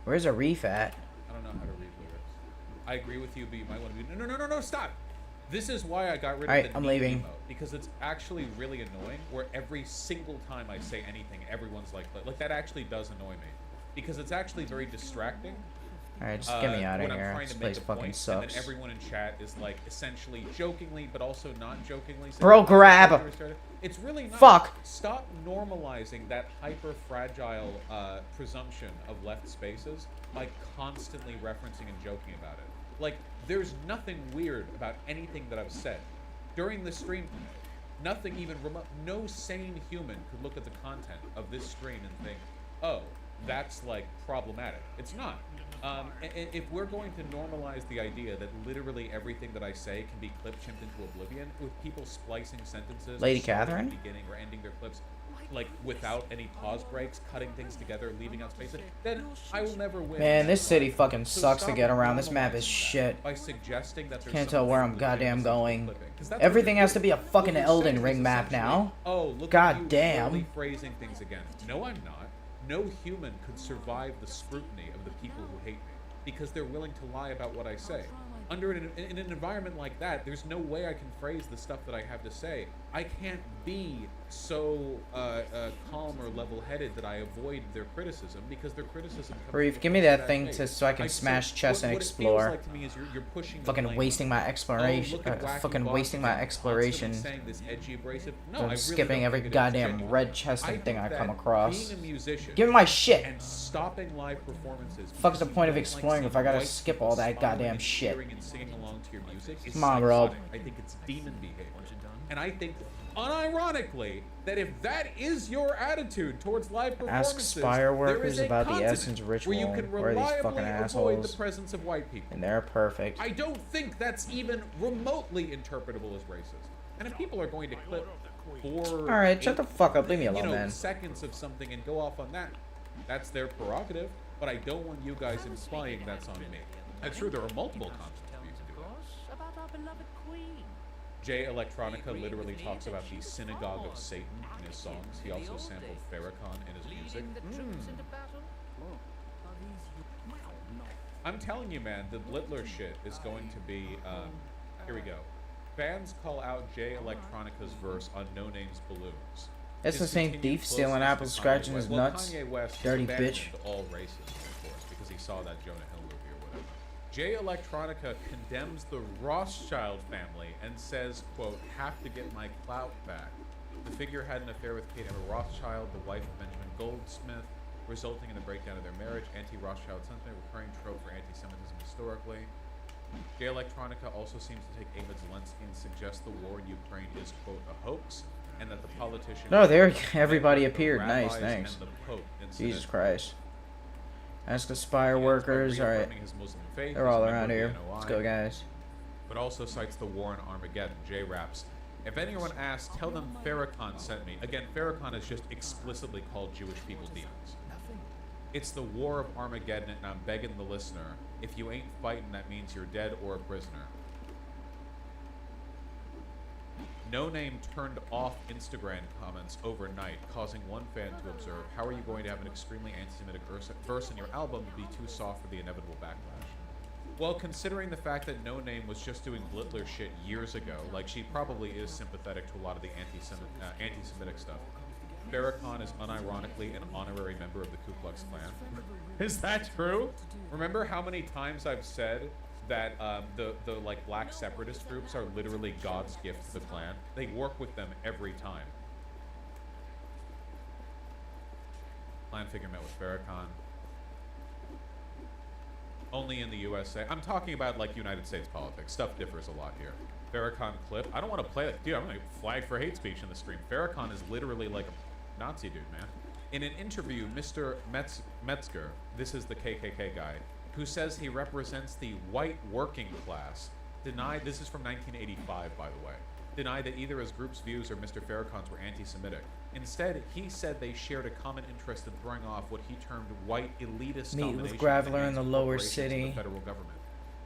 Where's a reef at? I don't know how to read lyrics. I agree with you, but you might want to be... No, stop! This is why I got rid of the I'm leaving. Emote, because it's actually really annoying where every single time I say anything, everyone's like that actually does annoy me. Because it's actually very distracting. Alright, just get me out of when I'm here. trying This to place make a fucking point, sucks. And then everyone in chat is like essentially jokingly, but also not jokingly. Bro, grab! It's really not. Fuck! Stop normalizing that hyper-fragile presumption of left spaces by constantly referencing and joking about it. Like, there's nothing weird about anything that I've said. During the stream today, nothing even remote, no sane human could look at the content of this stream and think, oh, that's like problematic. It's not. If we're going to normalize the idea that literally everything that I say can be clip chimped into oblivion, with people splicing sentences, Lady or starting at Catherine? the beginning or ending their clips, like without any pause breaks, cutting things together, leaving out spaces, then I will never win. Man, this city fucking So sucks to stop get around. This map normalizing is that shit. By suggesting that there's Can't tell where I'm something legitimate goddamn to going. clipping, 'cause that's Everything what has to be a you're fucking saying Elden is Ring map essentially, now. Oh, look God at you damn. poorly phrasing things again. No, I'm not. No human could survive the scrutiny of the people who hate me because they're willing to lie about what I say. In an environment like that, there's no way I can phrase the stuff that I have to say. I can't be so calm or level-headed that I avoid their criticism because their criticism comes Reef, from give me a that bad thing place. so I can smash chest and what it feels explore. like to me is you're pushing the Fucking blame wasting on my me. exploration. Oh, look at wacky Fucking wasting my bosses and exploration. constantly saying this edgy, abrasive. No, I I'm really skipping don't every think it is goddamn genuine. red chest I and thing think I come that across. being a musician Give me my shit. and stopping live performances. Fuck's the because point of you don't like exploring if I seeing gotta white skip people all that smiling goddamn and shit? cheering and singing along to your music is Come on, bro. psychotic. I think it's demon behavior. And I think, unironically, that if that is your attitude towards live performances, Ask Spire workers there is a about the continent Essence ritual. where you can Where are these reliably fucking avoid the assholes? presence of white people. And they're perfect. I don't think that's even remotely interpretable as racist. And if people are going to clip 4 Alright, shut the fuck up. Leave me alone, you know, man. seconds of something and go off on that, that's their prerogative. But I don't want you guys implying that's on me. That's true, there are multiple concepts for you to do that. About our beloved queen. Jay Electronica literally talks about the synagogue of Satan in his songs. He also sampled Farrakhan in his music. I'm telling you, man, the Blitler shit is going to be, here we go. Fans call out Jay Electronica's verse on No Name's Balloons. That's His the same continued thief stealing closeness to apples, Kanye scratching West. his Well, nuts. Kanye West Dirty abandoned bitch. all racism, of course, because he saw that Jonah Hill movie or whatever. Jay Electronica condemns the Rothschild family and says, quote, have to get my clout back. The figure had an affair with Kate Rothschild, the wife of Benjamin Goldsmith, resulting in a breakdown of their marriage. Anti-Rothschild sentiment, recurring trope for anti-Semitism historically. Jay Electronica also seems to take aim at Zelensky and suggests the war in Ukraine is, quote, a hoax, and that the politician... No, there everybody appeared. rabbis Nice, thanks. and the Pope incident. Jesus Christ. Ask Aspire workers. Alright. Reaffirming his Muslim faith They're as a all member around of the here. NOI, Let's go, guys. but also cites the war on Armageddon. Jay raps, If anyone asks, tell them Farrakhan sent me. Again, Farrakhan is just explicitly called Jewish people demons. It's the war of Armageddon, and I'm begging the listener, if you ain't fighting, that means you're dead or a prisoner. No Name turned off Instagram comments overnight, causing one fan to observe, how are you going to have an extremely anti-Semitic verse in your album be too soft for the inevitable backlash? Well, considering the fact that No Name was just doing Blitler shit years ago, like she probably is sympathetic to a lot of the anti-Semitic stuff. Farrakhan is unironically an honorary member of the Ku Klux Klan. Is that true? Remember how many times I've said that the like black separatist groups are literally God's gift to the Klan? They work with them every time. Klan figure met with Farrakhan. Only in the USA. I'm talking about like United States politics. Stuff differs a lot here. Farrakhan clip. I don't want to play it. Dude, I'm going to flag for hate speech in the stream. Farrakhan is literally like a Nazi dude, man. In an interview, Mr. Metzger, this is the KKK guy, who says he represents the white working class, denied, this is from 1985, by the way, denied that either his group's views or Mr. Farrakhan's were anti-Semitic. Instead, he said they shared a common interest in throwing off what he termed white elitist Meet domination with Graveler in the of lower corporations city. and the federal government.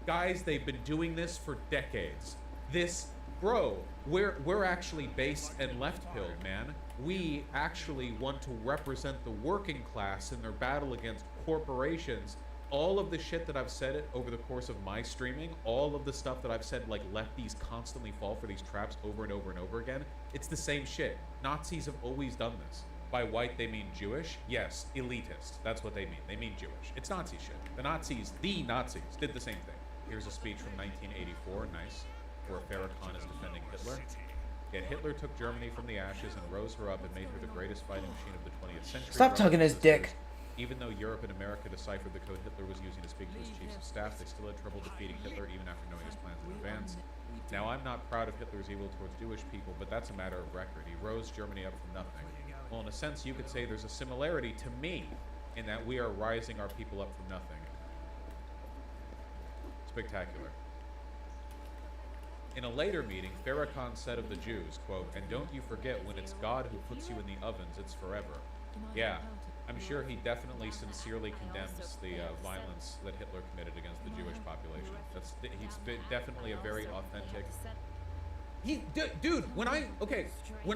Guys, they've been doing this for decades. This, bro, we're actually base and left-pilled, man. We actually want to represent the working class in their battle against corporations. All of the shit that I've said over the course of my streaming, all of the stuff that I've said, like, lefties constantly fall for these traps over and over and over again, it's the same shit. Nazis have always done this. By white, they mean Jewish. Yes, elitist. That's what they mean. They mean Jewish. It's Nazi shit. The Nazis, did the same thing. Here's a speech from 1984, nice, where Farrakhan is defending Hitler. Yet Hitler took Germany from the ashes and rose her up and made her the greatest fighting machine of the 20th century. Stop tugging his dick. Even though Europe and America deciphered the code Hitler was using to speak to his chiefs of staff, they still had trouble defeating Hitler even after knowing his plans in advance. Now, I'm not proud of Hitler's evil towards Jewish people, but that's a matter of record. He rose Germany up from nothing. Well, in a sense, you could say there's a similarity to me in that we are rising our people up from nothing. Spectacular. In a later meeting, Farrakhan said of the Jews, quote, "And don't you forget, when it's God who puts you in the ovens, it's forever." Yeah, I'm sure he definitely sincerely condemns the violence that Hitler committed against the Jewish population. He's definitely a very authentic. Dude, when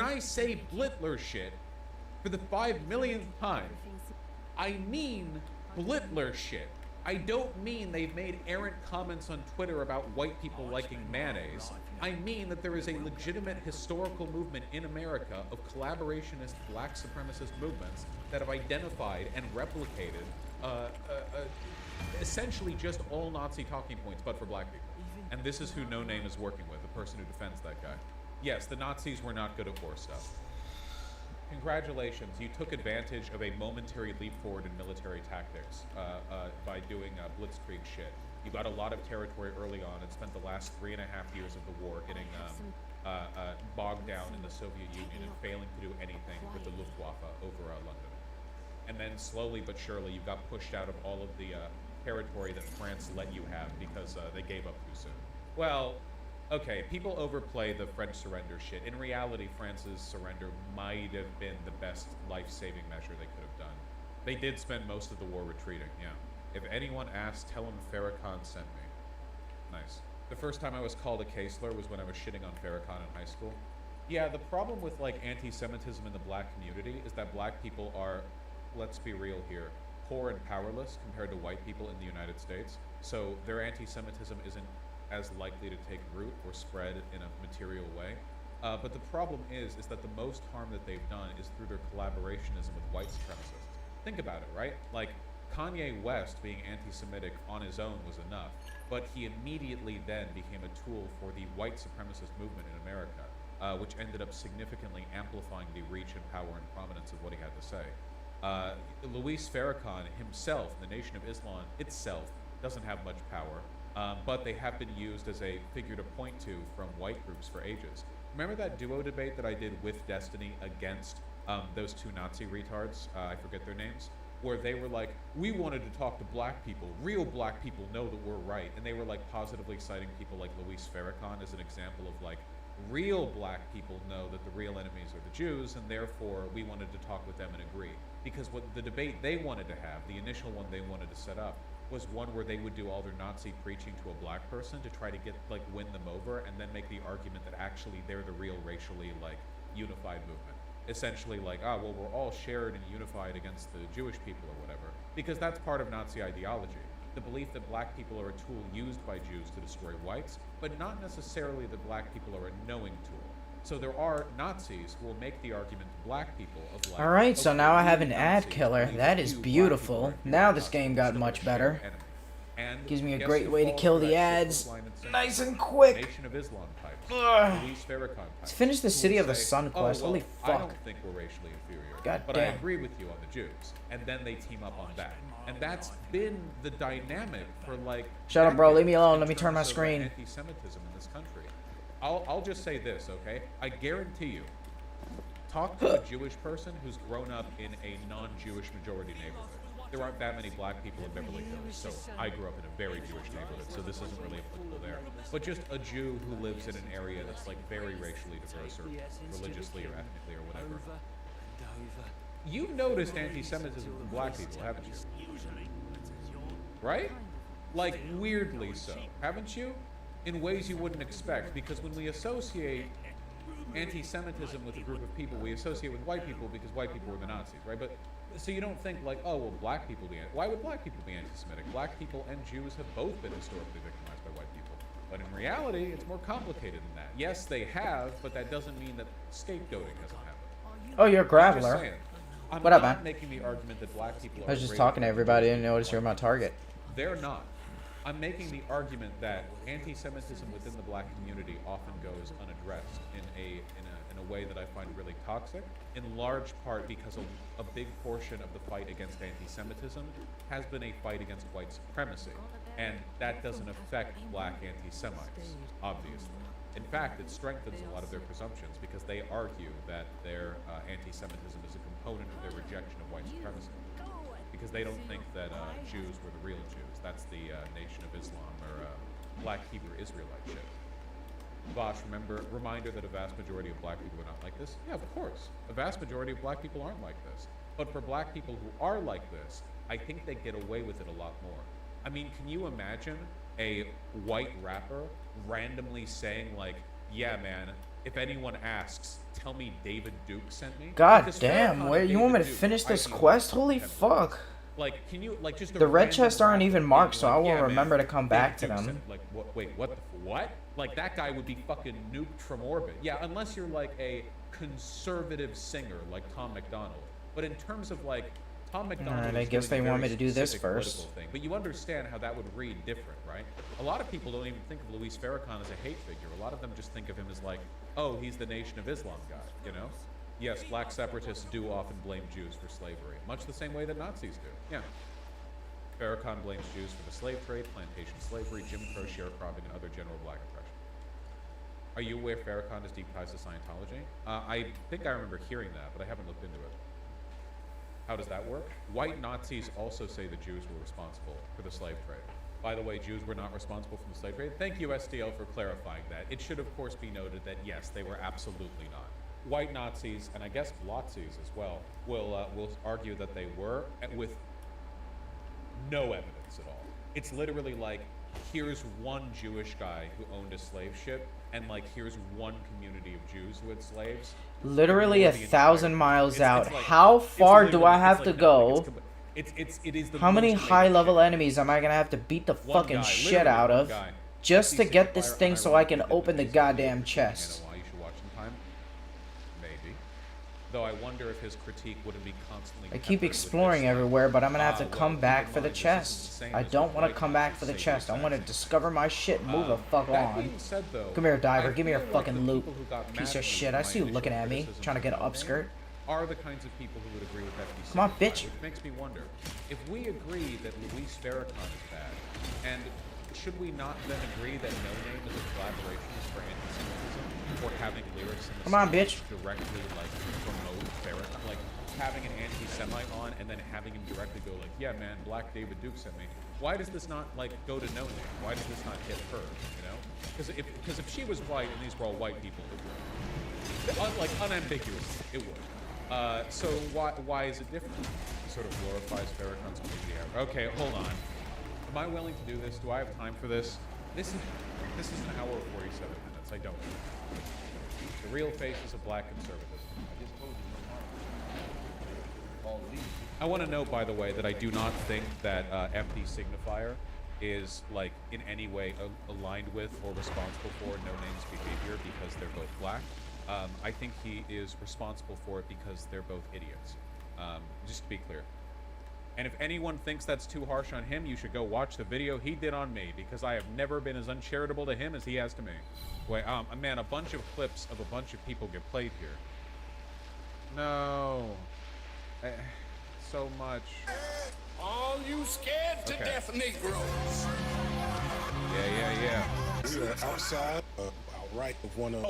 I say Blitler shit for the 5 millionth time, I mean Blitler shit. I don't mean they've made errant comments on Twitter about white people liking mayonnaise. I mean that there is a legitimate historical movement in America of collaborationist black supremacist movements that have identified and replicated essentially just all Nazi talking points, but for black people. And this is who No Name is working with, the person who defends that guy. Yes, the Nazis were not good at war stuff. Congratulations, you took advantage of a momentary leap forward in military tactics by doing blitzkrieg shit. You got a lot of territory early on and spent the last 3.5 years of the war getting bogged down in the Soviet Union and failing to do anything with the Luftwaffe over London. And then slowly but surely you got pushed out of all of the territory that France let you have because they gave up too soon. Well, okay, people overplay the French surrender shit. In reality, France's surrender might have been the best life-saving measure they could have done. They did spend most of the war retreating, yeah. If anyone asks, tell them Farrakhan sent me. Nice. The first time I was called a Kaesler was when I was shitting on Farrakhan in high school. Yeah, the problem with, like, anti-Semitism in the black community is that black people are, let's be real here, poor and powerless compared to white people in the United States. So their anti-Semitism isn't as likely to take root or spread in a material way. But the problem is that the most harm that they've done is through their collaborationism with white supremacists. Think about it, right? Like, Kanye West being anti-Semitic on his own was enough, but he immediately then became a tool for the white supremacist movement in America, which ended up significantly amplifying the reach and power and prominence of what he had to say. Luis Farrakhan himself, the Nation of Islam itself, doesn't have much power. But they have been used as a figure to point to from white groups for ages. Remember that duo debate that I did with Destiny against those two Nazi retards? I forget their names. Where they were like, we wanted to talk to black people. Real black people know that we're right. And they were like positively citing people like Luis Farrakhan as an example of like real black people know that the real enemies are the Jews, and therefore we wanted to talk with them and agree. Because what the debate they wanted to have, the initial one they wanted to set up, was one where they would do all their Nazi preaching to a black person to try to get, like, win them over, and then make the argument that actually they're the real racially, like, unified movement. Essentially like, well, we're all shared and unified against the Jewish people or whatever. Because that's part of Nazi ideology. The belief that black people are a tool used by Jews to destroy whites, but not necessarily that black people are a knowing tool. So there are Nazis who will make the argument to black people of like, Alright, so okay, now I have an you ad Nazis killer. believe That you is black beautiful. people are Now this Nazis game got instead of much a shared better. enemy. And Gives me a guess great who way to falls kill for the that ads. shit line and censor? Nice and quick. Nation of Islam types. Ugh. Luis Farrakhan types. Let's finish the who City will of the say, Sun quest. well, Holy I fuck. don't think we're racially inferior, God but I damn. agree with you on the Jews. And then they team up on that. And that's been the dynamic for like Shut up, bro. Leave me decades alone. in Let me turn my terms of, screen. Anti-Semitism in this country. I'll just say this, okay? I guarantee you, talk to a Jewish person who's grown up in a non-Jewish majority neighborhood. There aren't that many black people in Beverly Hills, so I grew up in a very Jewish neighborhood, so this isn't really applicable there. But just a Jew who lives in an area that's like very racially diverse or religiously or ethnically or whatever. You've noticed anti-Semitism from black people, haven't you? Right? Like, weirdly so, haven't you? In ways you wouldn't expect, because when we associate anti-Semitism with a group of people, we associate with white people because white people were the Nazis, right? But so you don't think like, oh, well, black people be why would black people be anti-Semitic? Black people and Jews have both been historically victimized by white people. But in reality, it's more complicated than that. Yes, they have, but that doesn't mean that scapegoating hasn't happened. Oh, you're a I'm just graveler. saying. I'm What up, not man? making the argument that black people are I was just greater talking to than everybody Jews. and noticed you're my target. They're not. I'm making the argument that anti-Semitism within the black community often goes unaddressed in a way that I find really toxic, in large part because a big portion of the fight against anti-Semitism has been a fight against white supremacy, and that doesn't affect black anti-Semites, obviously. In fact, it strengthens a lot of their presumptions because they argue that their anti-Semitism is a component of their rejection of white supremacy. Because they don't think that Jews were the real Jews. That's the Nation of Islam or Black Hebrew Israelite shit. Bosch, reminder that a vast majority of black people are not like this? Yeah, of course. A vast majority of black people aren't like this. But for black people who are like this, I think they get away with it a lot more. I mean, can you imagine a white rapper randomly saying like, yeah, man, if anyone asks, tell me David Duke sent me? God Because damn, Farrakhan wait, and you want me to David Duke finish are this ideal quest? Holy kind of fuck. Like, can you, like, just a The red random chests aren't rapper even being marked, so I will yeah, man, remember to come back to David Duke them. said, like, wait, what? Like, that guy would be fucking nuked from orbit. Yeah, unless you're, like, a conservative singer like Tom McDonald. But in terms of, like, Tom McDonald Alright, I is guess doing they a want very me to do this specific first. political thing. But you understand how that would read different, right? A lot of people don't even think of Luis Farrakhan as a hate figure. A lot of them just think of him as, like, oh, he's the Nation of Islam guy, you know? Yes, black separatists do often blame Jews for slavery, much the same way that Nazis do. Yeah. Farrakhan blames Jews for the slave trade, plantation slavery, Jim Crow sharecropping, and other general black oppression. Are you aware Farrakhan has deep ties to Scientology? I think I remember hearing that, but I haven't looked into it. How does that work? White Nazis also say the Jews were responsible for the slave trade. By the way, Jews were not responsible for the slave trade. Thank you, SDL, for clarifying that. It should, of course, be noted that, yes, they were absolutely not. White Nazis, and I guess Blotzies as well, will argue that they were, with no evidence at all. It's literally like, here's one Jewish guy who owned a slave ship, and like, here's one community of Jews who had slaves. Literally Or a the entire- 1,000 miles it's out. like- How it's far do literally- I have it's to like go? nothing. It is the How many most high-level layered shit. enemies am I gonna have to beat the One fucking guy, shit literally out one of guy. just to Please get say this fire thing so I can ironically open the did goddamn and chest? why you should watch sometime? Maybe. Though I wonder if his critique wouldn't be constantly. I keep peppered with exploring this, like, everywhere, but I'm gonna have to well, come keep back in for the mind, this chest. isn't the same I as don't what want to white come back Nazis for the say chest. I want to exactly. discover my shit. Move the fuck That on. being said, though, Come here, diver. I Give me your feel like fucking the loot. people who got mad Piece at of me shit. for I my see you initial looking at me, criticism trying to get of upskirt. are the kinds of people who would agree with FD65, Come on, bitch. Which makes me wonder, if we agree that Luis Farrakhan is bad, and should we not then agree that No Name is a collaborationist for anti-Semitism, or having lyrics in the Come on, song bitch. directly like promote Farrakhan, like having an anti-Semitic semi on and then having him directly go like, yeah, man, Black David Duke sent me. Why does this not like go to No Name? Why does this not hit her? You know, because if she was white and these were all white people, it would. Like unambiguous, it would. So why is it different? It sort of glorifies Farrakhan's community. Okay, hold on. Am I willing to do this? Do I have time for this? This is an hour and 47 minutes. I don't. The real faces of black conservatism. I want to note, by the way, that I do not think that FD Signifier is like in any way aligned with or responsible for No Name's behavior because they're both black. I think he is responsible for it because they're both idiots. Just to be clear. And if anyone thinks that's too harsh on him, you should go watch the video he did on me, because I have never been as uncharitable to him as he has to me. Wait, man, a bunch of clips of a bunch of people get played here. No. So much. All you scared to death Negroes. Yeah. We are outside outright of one of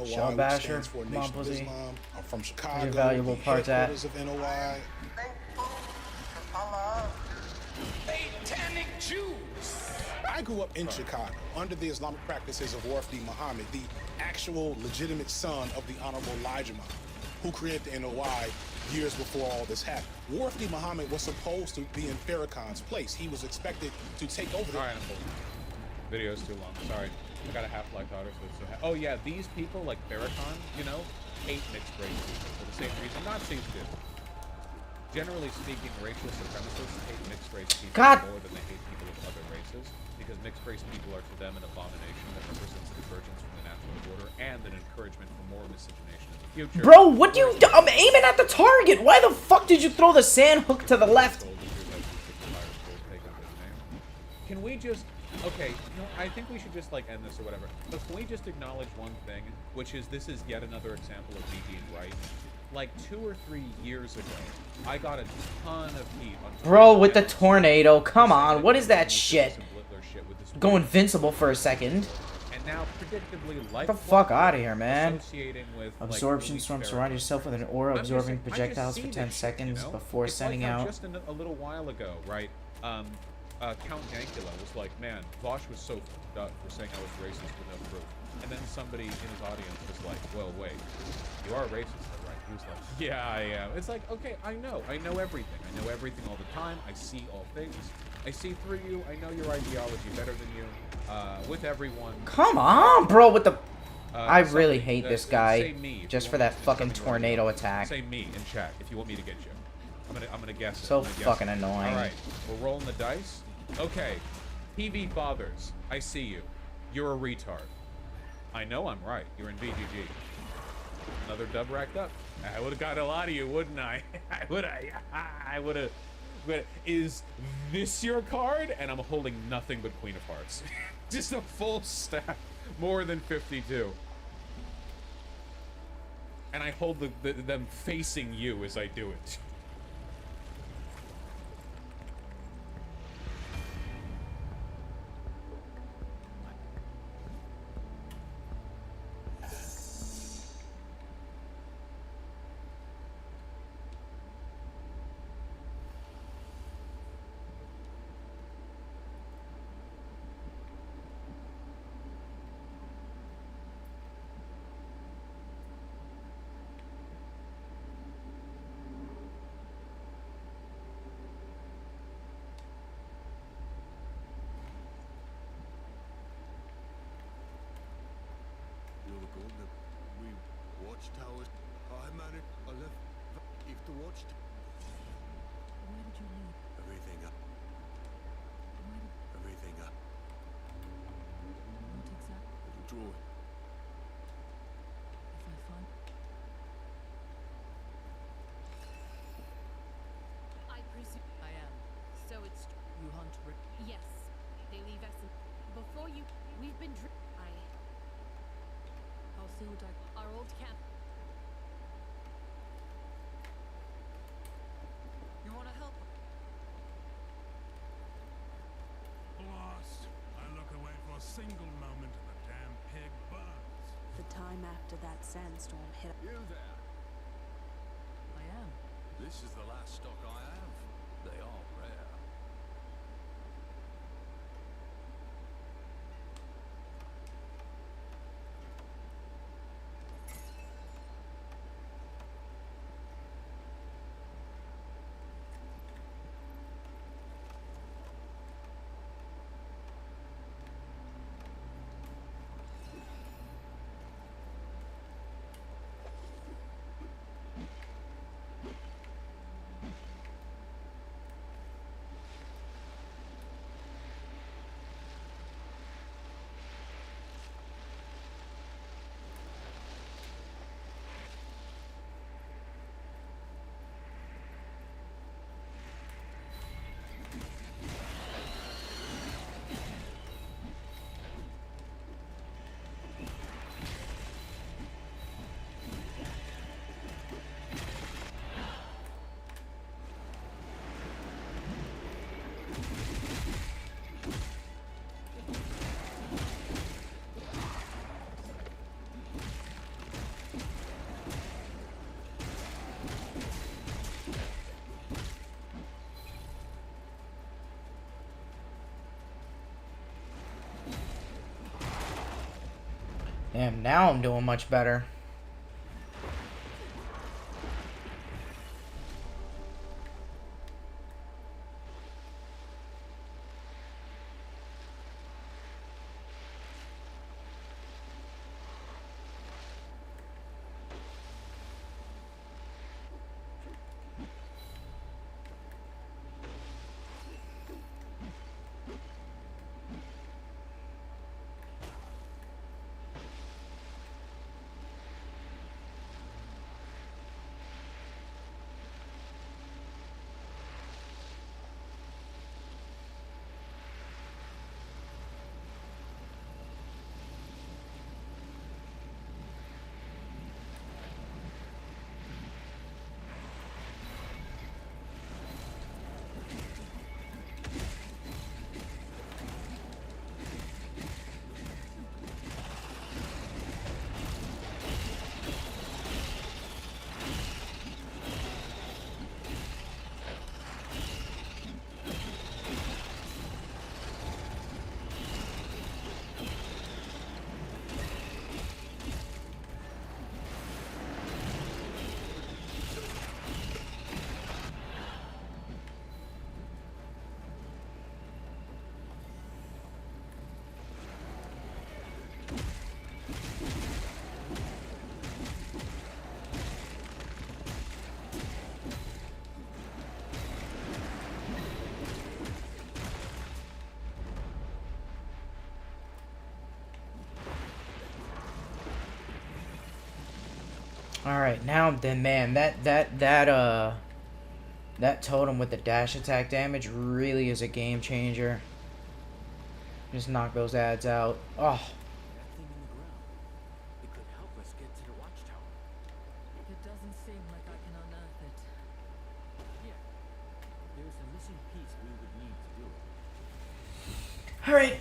Shaw NOI, Basher, stands for Nation of Pussy. Islam. I'm from Chicago. Your valuable the parts at. headquarters of NOI. Satanic Jews. I grew up in Chicago under the Islamic practices of Wafdi Muhammad, the actual legitimate son of the Honorable Elijah Muhammad, who created the NOI years before all this happened. Wafdi Muhammad was supposed to be in Farrakhan's place. He was expected to take over the... All right, video's too long. Sorry. I got a Half-Life daughter, so it's oh yeah, these people like Farrakhan, you know, hate mixed race people for the same reason Nazis do. Generally speaking, racial supremacists hate mixed race people more than they hate people of other races, because mixed race people are to them an abomination that represents divergence from the natural order and an encouragement for more miscegenation in the future. Bro, what do you do? I'm aiming at the target. Why the fuck did you throw the sand hook to the left? Can we just... Okay, no, I think we should just like end this or whatever. But can we just acknowledge one thing, which is this is yet another example of me being right. Like 2 or 3 years ago, I got a ton of heat on Bro, with the tornado. Come on, what is that shit? Go invincible for a second. And now, predictably, Get the fuck out of here, man. With, Absorption storm. Surround yourself with an aura absorbing projectiles for 10 seconds before sending out. Just a little while ago, right? Count Dankula was like, man, Vosh was so f***ed up for saying I was racist with no proof. And then somebody in his audience was like, well, wait, you are racist, though, right? He was like, yeah, I am. It's like, okay, I know everything. I know everything all the time. I see all things. I see through you. I know your ideology better than you. With everyone. Come on, bro, with the... I really hate this guy just for that fucking tornado attack. Say me in chat if you want me to get you. I'm gonna guess it. So fucking annoying. All right, we're rolling the dice. Okay, PV Fathers, I see you. You're a retard. I know I'm right. You're in VGG. Another dub racked up. I would have got a lot of you, wouldn't I? I would have. Is this your card? And I'm holding nothing but Queen of Hearts. Just a full stack, more than 52. And I hold them facing you as I do it. Watchtowers. I managed. I left. If the watch. Where did you leave? Everything up. Everything up. What exactly? Little droid. If I find... I presume I am. So it's You hunt Rick? yes. They leave Essen. Before you, we've been I'll see what our old camp. You want to help? Lost. I look away for a single moment and the damn pig burns. The time after that sandstorm hit... You there. I am. This is the last stock I have. They are rare. Damn, now I'm doing much better. All right, now then, man, that totem with the dash attack damage really is a game changer. Just knock those ads out. Oh. It could help us get to the watchtower. It doesn't seem like I can unearth it. Yeah. There's a missing piece we would need to do it. All right.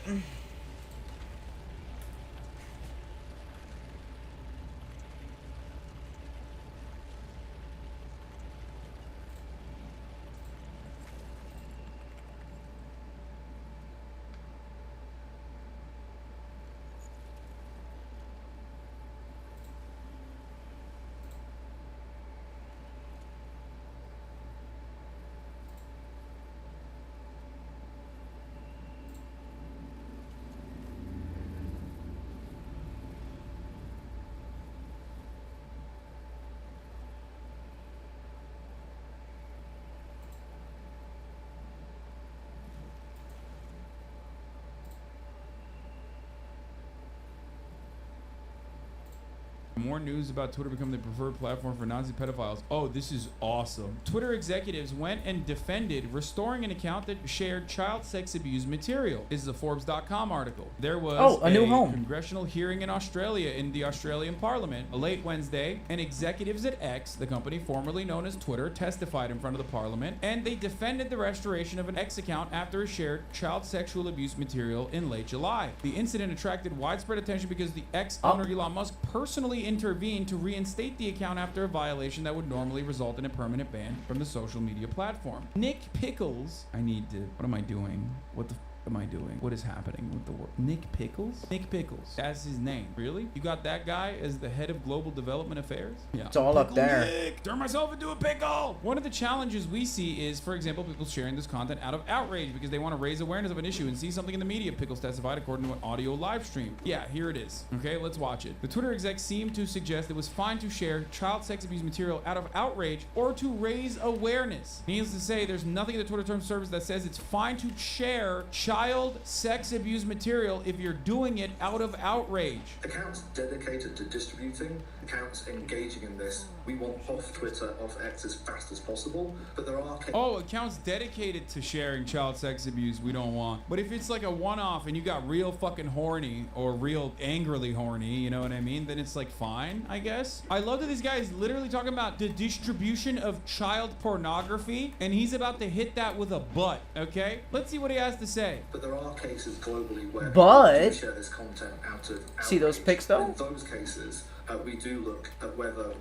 More news about Twitter becoming the preferred platform for Nazi pedophiles. Oh, this is awesome. Twitter executives went and defended restoring an account that shared child sex abuse material. This is a Forbes.com article. There was a new home. Congressional hearing in Australia in the Australian Parliament late Wednesday, and executives at X, the company formerly known as Twitter, testified in front of the Parliament, and they defended the restoration of an X account after it shared child sexual abuse material in late July. The incident attracted widespread attention because the X owner Elon Musk personally quickly intervened to reinstate the account after a violation that would normally result in a permanent ban from the social media platform. Nick Pickles, what am I doing? What the am I doing? What is happening with the world? Nick Pickles? Nick Pickles. That's his name. Really? You got that guy as the head of global development affairs? Yeah. It's all up there. Nick, turn myself into a pickle. One of the challenges we see is, for example, people sharing this content out of outrage because they want to raise awareness of an issue and see something in the media. Pickles testified according to an audio live stream. Yeah, here it is. Okay, let's watch it. The Twitter exec seemed to suggest it was fine to share child sex abuse material out of outrage or to raise awareness. Needless to say, there's nothing in the Twitter terms service that says it's fine to share child sex abuse material if you're doing it out of outrage. Accounts dedicated to distributing, accounts engaging in this, we want off Twitter, off X as fast as possible, but there are... accounts dedicated to sharing child sex abuse we don't want. But if it's like a one-off and you got real fucking horny or real angrily horny, you know what I mean, then it's like fine, I guess. I love that this guy is literally talking about the distribution of child pornography and he's about to hit that with a butt, okay? Let's see what he has to say. But there are cases globally where But people do share this content out of outrage. See those pics though? In those cases, we do look at whether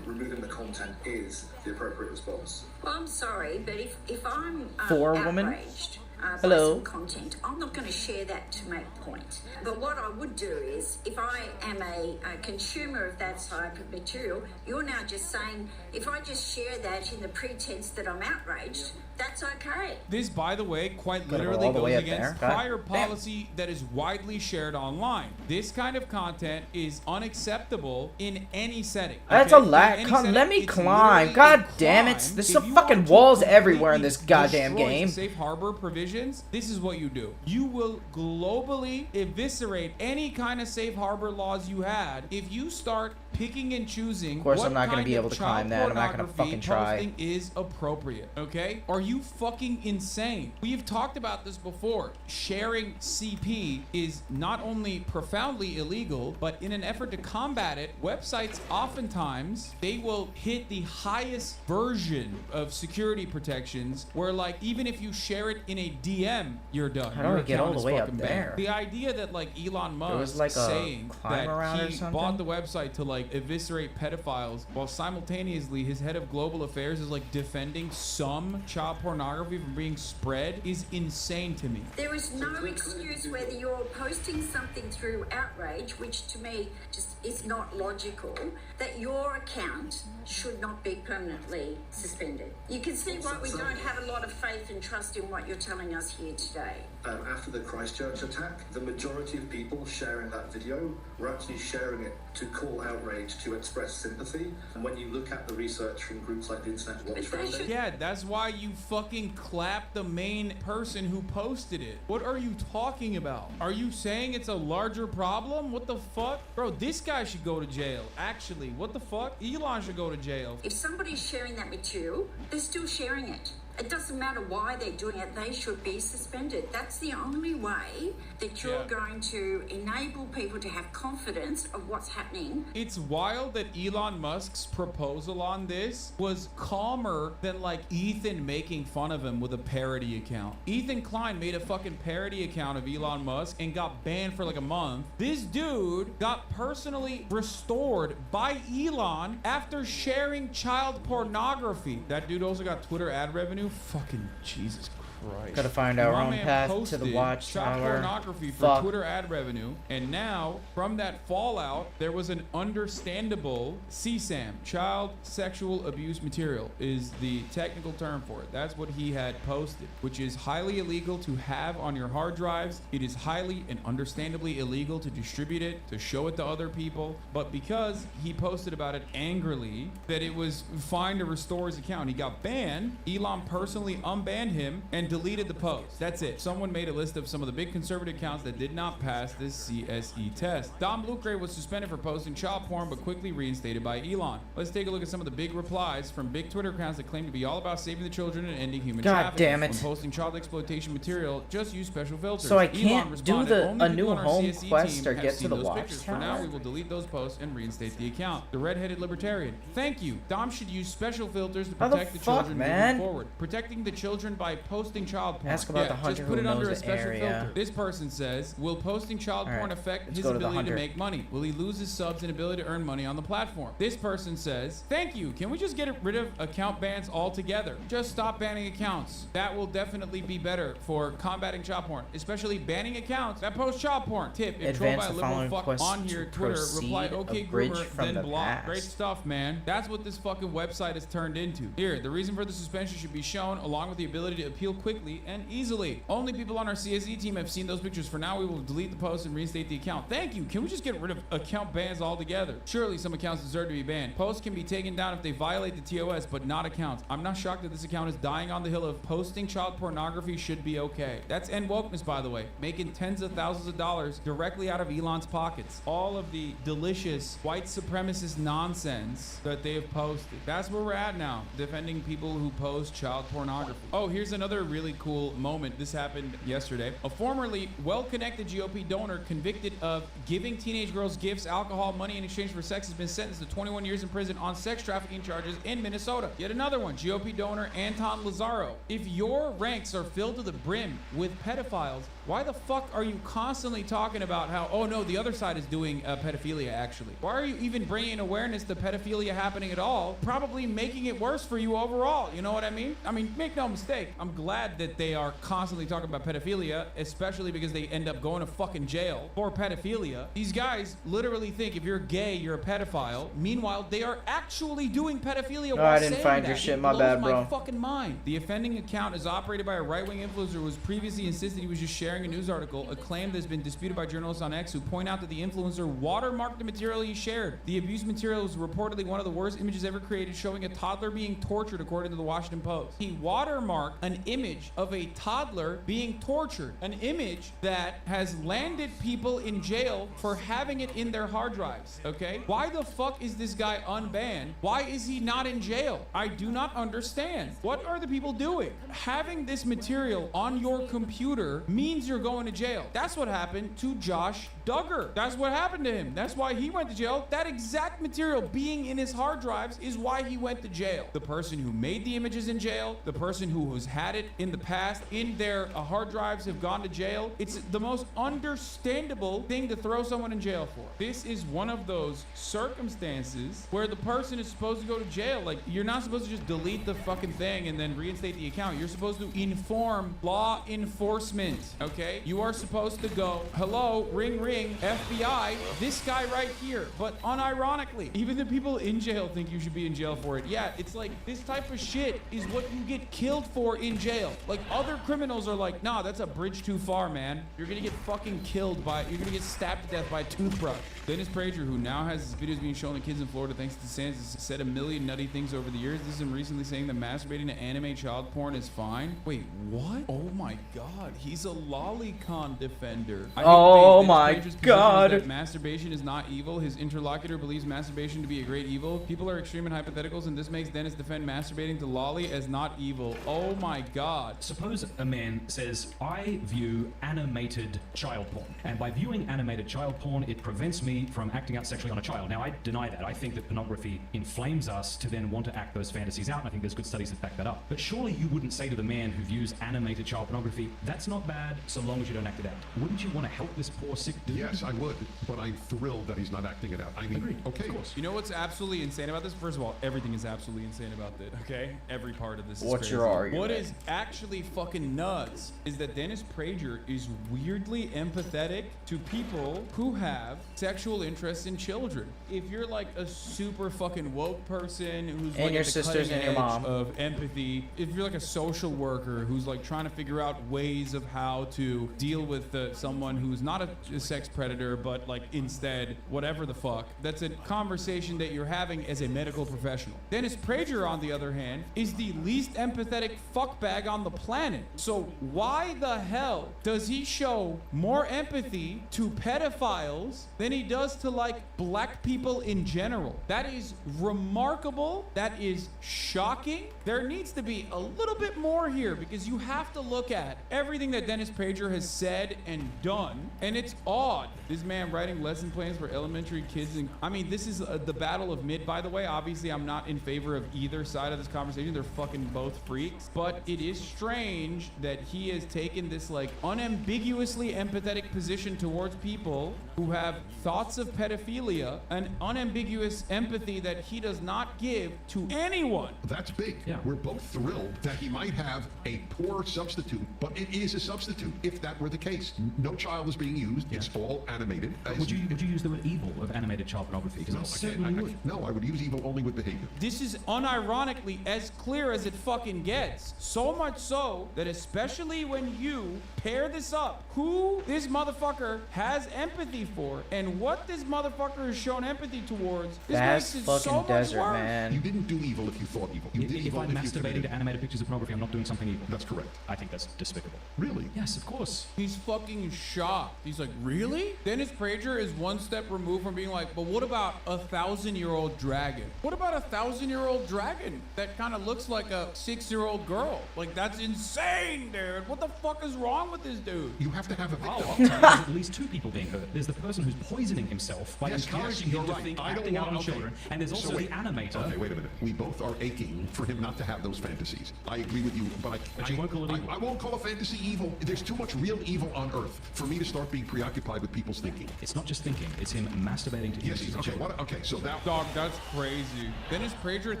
removing the content is the appropriate response. Well, I'm sorry, but if I'm For a woman? outraged by Hello. some content, I'm not going to share that to make a point. But what I would do is, if I am a consumer of that type of material, you're now just saying, if I just share that in the pretense that I'm outraged, that's okay. This, by the way, quite Gotta go literally all the goes way up against there. God prior damn. policy that is widely shared online. This kind of content is unacceptable in any setting. That's okay? a lot. In any Come, setting, let me it's climb. literally God a damn it. crime. There's If some you fucking want to walls everywhere in completely this goddamn destroy game. the safe harbor provisions, this is what you do. You will globally eviscerate any kind of safe harbor laws you had if you start picking and choosing. Of course, what I'm not gonna kind be of able to child climb that. I'm not gonna pornography fucking try. posting is appropriate, okay? Are you fucking insane? We've talked about this before. Sharing CP is not only profoundly illegal, but in an effort to combat it, websites oftentimes, they will hit the highest version of security protections where, like, even if you share it in a DM, you're done. How do Your we get all account the is way up fucking banned. there? The idea that, like, Elon There was, Musk like, a saying climb around or that he something? bought the website to, like, eviscerate pedophiles while simultaneously his head of global affairs is, like, defending some child pornography from being spread is insane to me. There is no excuse whether you're posting something through outrage, which to me just is not logical, that your account should not be permanently suspended. You can see why we don't have a lot of faith and trust in what you're telling us here today. After the Christchurch attack, the majority of people sharing that video were actually sharing it to call outrage, to express sympathy. And when you look at the research from groups like the Internet Watch Foundation... Yeah, that's why you fucking clap the main person who posted it. What are you talking about? Are you saying it's a larger problem? What the fuck? Bro, this guy should go to jail. Actually, what the fuck? Elon should go to jail. If somebody's sharing that material, they're still sharing it. It doesn't matter why they're doing it, they should be suspended. That's the only way that you're going to enable people to have confidence of what's happening. It's wild that Elon Musk's proposal on this was calmer than, like, Ethan making fun of him with a parody account. Ethan Klein made a fucking parody account of Elon Musk and got banned for like a month. This dude got personally restored by Elon after sharing child pornography. That dude also got Twitter ad revenue. Fucking Jesus Christ. Gotta find our My own man path to posted the child watchtower. pornography for Fuck. Twitter ad revenue, and now from that fallout, there was an understandable CSAM, child sexual abuse material, is the technical term for it. That's what he had posted, which is highly illegal to have on your hard drives. It is highly and understandably illegal to distribute it, to show it to other people. But because he posted about it angrily, that it was fine to restore his account. He got banned. Elon personally unbanned him and deleted the post. That's it. Someone made a list of some of the big conservative accounts that did not pass this CSE test. Dom Lucre was suspended for posting child porn, but quickly reinstated by Elon. Let's take a look at some of the big replies from big Twitter accounts that claim to be all about saving the children and ending human God trafficking. damn it. When posting child exploitation material, just use special filters. So I Elon can't do responded, the "Only a people new on our home CSE quest team or have get to seen the those pictures. For now, watchtower? we will delete those posts and reinstate the account." The redheaded libertarian. Thank you. Dom should use special filters to How the protect the fuck, children man? moving forward. Protecting the children by posting posting child porn? Ask about the hunter just put who it under knows a the special area. filter. This person says, will posting child All porn right, affect let's his go to the ability to hunter. make money? Will he lose his subs and ability to earn money on the platform? This person says, thank you. Can we just get rid of account bans altogether? Just stop banning accounts. That will definitely be better for combating child porn, especially banning accounts that post child porn. Tip, if trolled Advance by a the liberal following fuck quest on here, to Twitter, reply, proceed, okay, abridged groomer, from then the block. past. Great stuff, man. That's what this fucking website has turned into. Here, the reason for the suspension should be shown along with the ability to appeal quickly and easily. Only people on our CSE team have seen those pictures. For now, we will delete the post and reinstate the account. Thank you. Can we just get rid of account bans altogether? Surely some accounts deserve to be banned. Posts can be taken down if they violate the TOS, but not accounts. I'm not shocked that this account is dying on the hill of posting child pornography should be okay. That's end wokeness, by the way. Making tens of thousands of dollars directly out of Elon's pockets. All of the delicious white supremacist nonsense that they have posted. That's where we're at now, defending people who post child pornography. Oh, here's another really cool moment. This happened yesterday. A formerly well-connected GOP donor convicted of giving teenage girls gifts, alcohol, money in exchange for sex has been sentenced to 21 years in prison on sex trafficking charges in Minnesota. Yet another one, GOP donor Anton Lazaro. If your ranks are filled to the brim with pedophiles, why the fuck are you constantly talking about how, oh no, the other side is doing pedophilia actually? Why are you even bringing awareness to pedophilia happening at all? Probably making it worse for you overall. You know what I mean? I mean, make no mistake. I'm glad that they are constantly talking about pedophilia, especially because they end up going to fucking jail for pedophilia. These guys literally think if you're gay, you're a pedophile. Meanwhile, they are actually doing pedophilia while I didn't saying find that. your shit. It My blows bad, my bro. fucking mind. The offending account is operated by a right-wing influencer who was previously insisted he was just sharing a news article, a claim that has been disputed by journalists on X who point out that the influencer watermarked the material he shared. The abuse material was reportedly one of the worst images ever created, showing a toddler being tortured, according to the Washington Post. He watermarked an image of a toddler being tortured, an image that has landed people in jail for having it in their hard drives, okay? Why the fuck is this guy unbanned? Why is he not in jail? I do not understand. What are the people doing? Having this material on your computer means you're going to jail. That's what happened to Josh Duggar. That's what happened to him. That's why he went to jail. That exact material being in his hard drives is why he went to jail. The person who made the images in jail, the person who has had it in the past in their hard drives have gone to jail. It's the most understandable thing to throw someone in jail for. This is one of those circumstances where the person is supposed to go to jail. Like, you're not supposed to just delete the fucking thing and then reinstate the account. You're supposed to inform law enforcement, okay? You are supposed to go, hello, ring, ring, FBI, this guy right here. But unironically, even the people in jail think you should be in jail for it. Yeah, it's like this type of shit is what you get killed for in jail. Like, other criminals are like, nah, that's a bridge too far, man. You're gonna get fucking killed by, you're gonna get stabbed to death by a toothbrush. Dennis Prager, who now has his videos being shown to kids in Florida thanks to DeSantis, has said a million nutty things over the years. This is him recently saying that masturbating to anime child porn is fine. Wait, what? Oh my god, he's a lolicon defender. I think Oh Dennis my Prager's position is god. that masturbation is not evil. His interlocutor believes masturbation to be a great evil. People are extreme in hypotheticals, and this makes Dennis defend masturbating to lolly as not evil. Oh my god. Suppose a man says, I view animated child porn. And by viewing animated child porn, it prevents me from acting out sexually on a child. Now, I deny that. I think that pornography inflames us to then want to act those fantasies out, and I think there's good studies that back that up. But surely you wouldn't say to the man who views animated child pornography, that's not bad so long as you don't act it out. Wouldn't you want to help this poor sick dude? Yes, I would, but I'm thrilled that he's not acting it out. I mean, Agreed. okay. Of course. You know what's absolutely insane about this? First of all, everything is absolutely insane about this, okay? Every part of this is What's crazy. your argument? What is actually fucking nuts is that Dennis Prager is weirdly empathetic to people who have sexual interests in children. If you're like a super fucking woke person who's And like your at the sisters cutting and your edge mom. of empathy, if you're like a social worker who's like trying to figure out ways of how to deal with someone who's not a sex predator, but like instead whatever the fuck, that's a conversation that you're having as a medical professional. Dennis Prager, on the other hand, is the least empathetic fuckbag on the planet. So why the hell does he show more empathy to pedophiles than he does to like black people in general? That is remarkable. That is shocking. There needs to be a little bit more here, because you have to look at everything that Dennis Prager has said and done, and it's odd. This man writing lesson plans for elementary kids, and I mean, this is the battle of mid, by the way. Obviously, I'm not in favor of either side of this conversation. They're fucking both freaks, but it is strange that he has taken this like unambiguously empathetic position towards people who have thoughts of pedophilia, an unambiguous empathy that he does not give to anyone. That's big. Yeah. We're both thrilled that he might have a poor substitute, but it is a substitute if that were the case. No child is being used. It's all animated. Would you use the word evil of animated child pornography? Because I certainly would. No, I would use evil only with behavior. This is unironically as clear as it fucking gets. So much so that especially when you pair this up, who this motherfucker has empathy for and what this motherfucker has shown empathy towards, this That's makes it fucking so much desert, worse. man. You didn't do evil if you thought evil. You did If evil I'm if you masturbating committed. to animated pictures of pornography, I'm not doing something evil. That's correct. I think that's despicable. Really? Yes, of course. He's fucking shocked. He's like, really? Dennis Prager is one step removed from being like, but what about a 1,000-year-old dragon? What about a 1,000-year-old dragon that kind of looks like a 6-year-old girl? Like, that's insane, dude. What the fuck is wrong with this dude? You have to have a victim. Oh, I'll tell you, there's at least two people being hurt. There's the person who's poisoning himself by encouraging him to think acting out on children, and there's also the animator. Okay, wait a minute. We both are aching for him not to have those fantasies. I agree with you, but you won't call it evil. I won't call a fantasy evil. There's too much real evil on Earth for me to start being preoccupied with people's thinking. It's not just thinking; it's him masturbating to Yes, images of okay. children. Okay, so now. Dog, that's crazy. Dennis Prager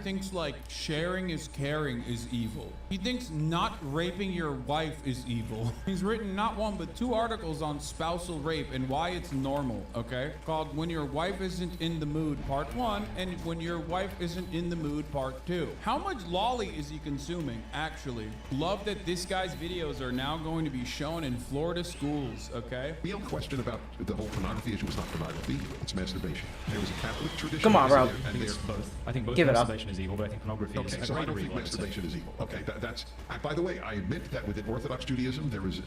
thinks like sharing is caring is evil. He thinks not raping your wife is evil. He's written not one but 2 articles on spousal rape and why it's normal, okay? Called When Your Wife Isn't in the Mood, Part 1, and When Your Wife Isn't in the Mood, Part 2. How much lolly is he consuming, actually? Love that this guy's videos are now going to be shown in Florida schools, okay? Real question about the whole pornography issue. It's not pornography, it's masturbation. There was a Catholic tradition. Come on, bro. I think it's both. I think both Give it up. masturbation is evil, but I think pornography is Okay, a so I greater don't think evil. I would say. masturbation is evil. Okay, that's. By the way, I admit that within Orthodox Judaism, there was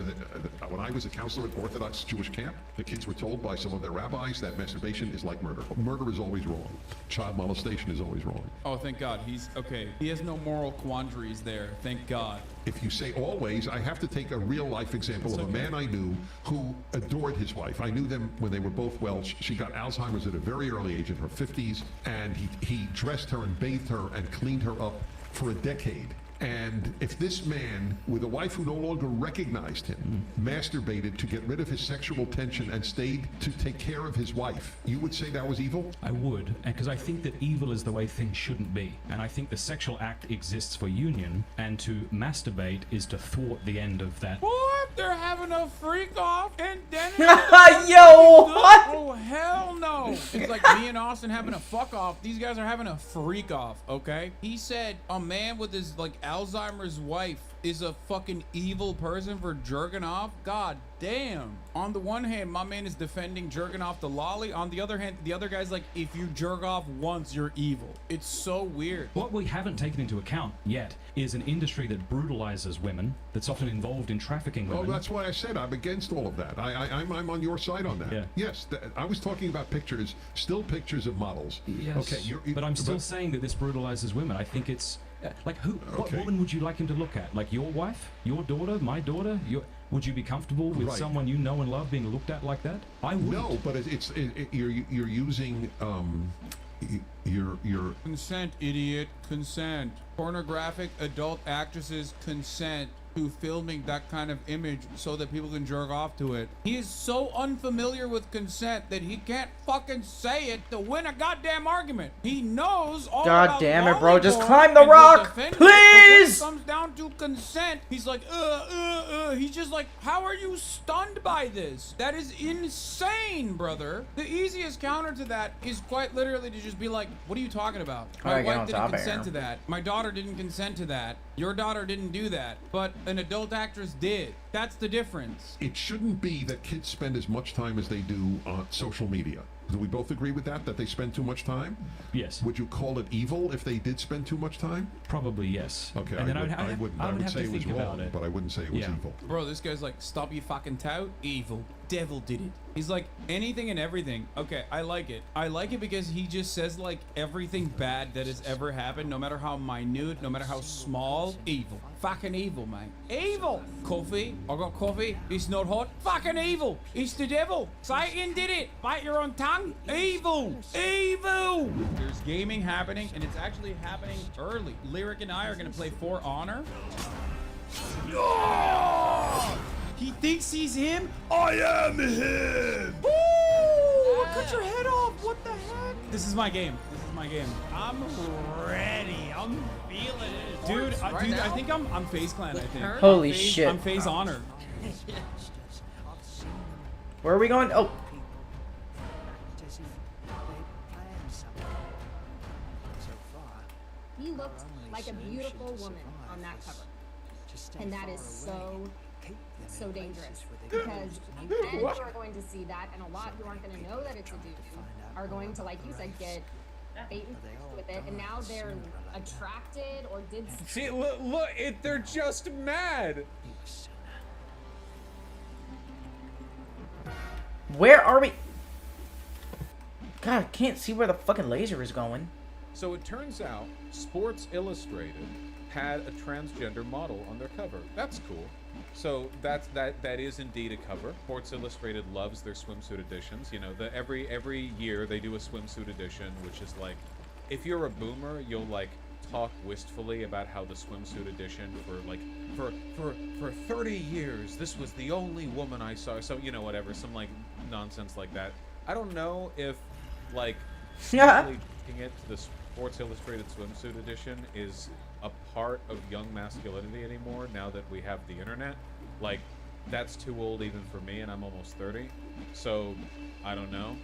when I was a counselor at Orthodox Jewish camp, the kids were told by some of their rabbis that masturbation is like murder. Murder is always wrong. Child molestation is always wrong. Oh, thank God. He's okay. He has no moral quandaries there. Thank God. If you say always, I have to take a real life example of a man I knew who adored his wife. I knew them when they were both well. She got Alzheimer's at a very early age in her 50s, and he dressed her and bathed her and cleaned her up for a decade. And if this man, with a wife who no longer recognized him, masturbated to get rid of his sexual tension and stayed to take care of his wife, you would say that was evil? I would, because I think that evil is the way things shouldn't be. And I think the sexual act exists for union, and to masturbate is to thwart the end of that. What? They're having a freak off and then Yo, what? Oh, hell no. It's like me and Austin having a fuck off. These guys are having a freak off, okay? He said a man with his like Alzheimer's wife is a fucking evil person for jerking off. God damn. On the one hand, my man is defending jerking off the lolly. On the other hand, the other guy's like, if you jerk off once, you're evil. It's so weird. What we haven't taken into account yet is an industry that brutalizes women, that's often involved in trafficking Oh, women. that's why I said I'm against all of that. I'm on your side on that. Yeah. Yes, I was talking about pictures, still pictures of models. Yes, Okay, but I'm still saying that this brutalizes women. I think it's like what woman would you like him to look at? Like your wife, your daughter, my daughter? Would you be comfortable with Right. someone you know and love being looked at like that? I would. No, but you're using your Consent, idiot. Consent. Pornographic adult actresses consent to filming that kind of image so that people can jerk off to it. He is so unfamiliar with consent that he can't fucking say it to win a goddamn argument. He knows all God about damn it, bro. lolly Just porn climb the and will rock, defend it, but when it please. comes down to consent, he's like, He's just like, how are you stunned by this? That is insane, brother. The easiest counter to that is quite literally to just be like, what are you talking about? My Alright, get wife on didn't top of consent here. to that. My daughter didn't consent to that. Your daughter didn't do that. But an adult actress did. That's the difference. It shouldn't be that kids spend as much time as they do on social media. Do we both agree with that they spend too much time? Yes. Would you call it evil if they did spend too much time? Probably yes. Okay, And then I I wouldn't. would I would have say to it was think about wrong, it. but I wouldn't say it was Yeah. evil. Bro, this guy's like, stop you fucking tout. Evil. Devil did it. He's like, anything and everything. Okay, I like it. I like it because he just says like everything bad that has ever happened, no matter how minute, no matter how small, evil. Fucking evil, man. Evil. Coffee. I got coffee. It's not hot. Fucking evil. It's the devil. Satan did it. Bite your own tongue. Evil. Evil. There's gaming happening, and it's actually happening early. Lyric and I are going to play For Honor. He thinks he's him? I am him! Ooh, cut your head off. What the heck? This is my game. This is my game. I'm ready. I'm feeling it. Dude, I think I'm FaZe Clan, I think. Holy shit. I'm FaZe Honor. Where are we going? Oh. You looked like a beautiful woman on that cover. And that is so dangerous. Because men who are going to see that, and a lot who aren't going to know that it's a dude, are going to, like you said, get bait and switch with it, and now they're attracted or did. See, look, they're just mad. Where are we? God, I can't see where the fucking laser is going. So it turns out Sports Illustrated had a transgender model on their cover. That's cool. So that is indeed a cover. Sports Illustrated loves their swimsuit editions. You know, every year they do a swimsuit edition, which is like, if you're a boomer, you'll like talk wistfully about how the swimsuit edition for 30 years this was the only woman I saw. So you know, whatever, some like nonsense like that. I don't know if like simply taking it to the Sports Illustrated swimsuit edition is a part of young masculinity anymore now that we have the internet. Like, that's too old even for me, and I'm almost 30, so I don't know.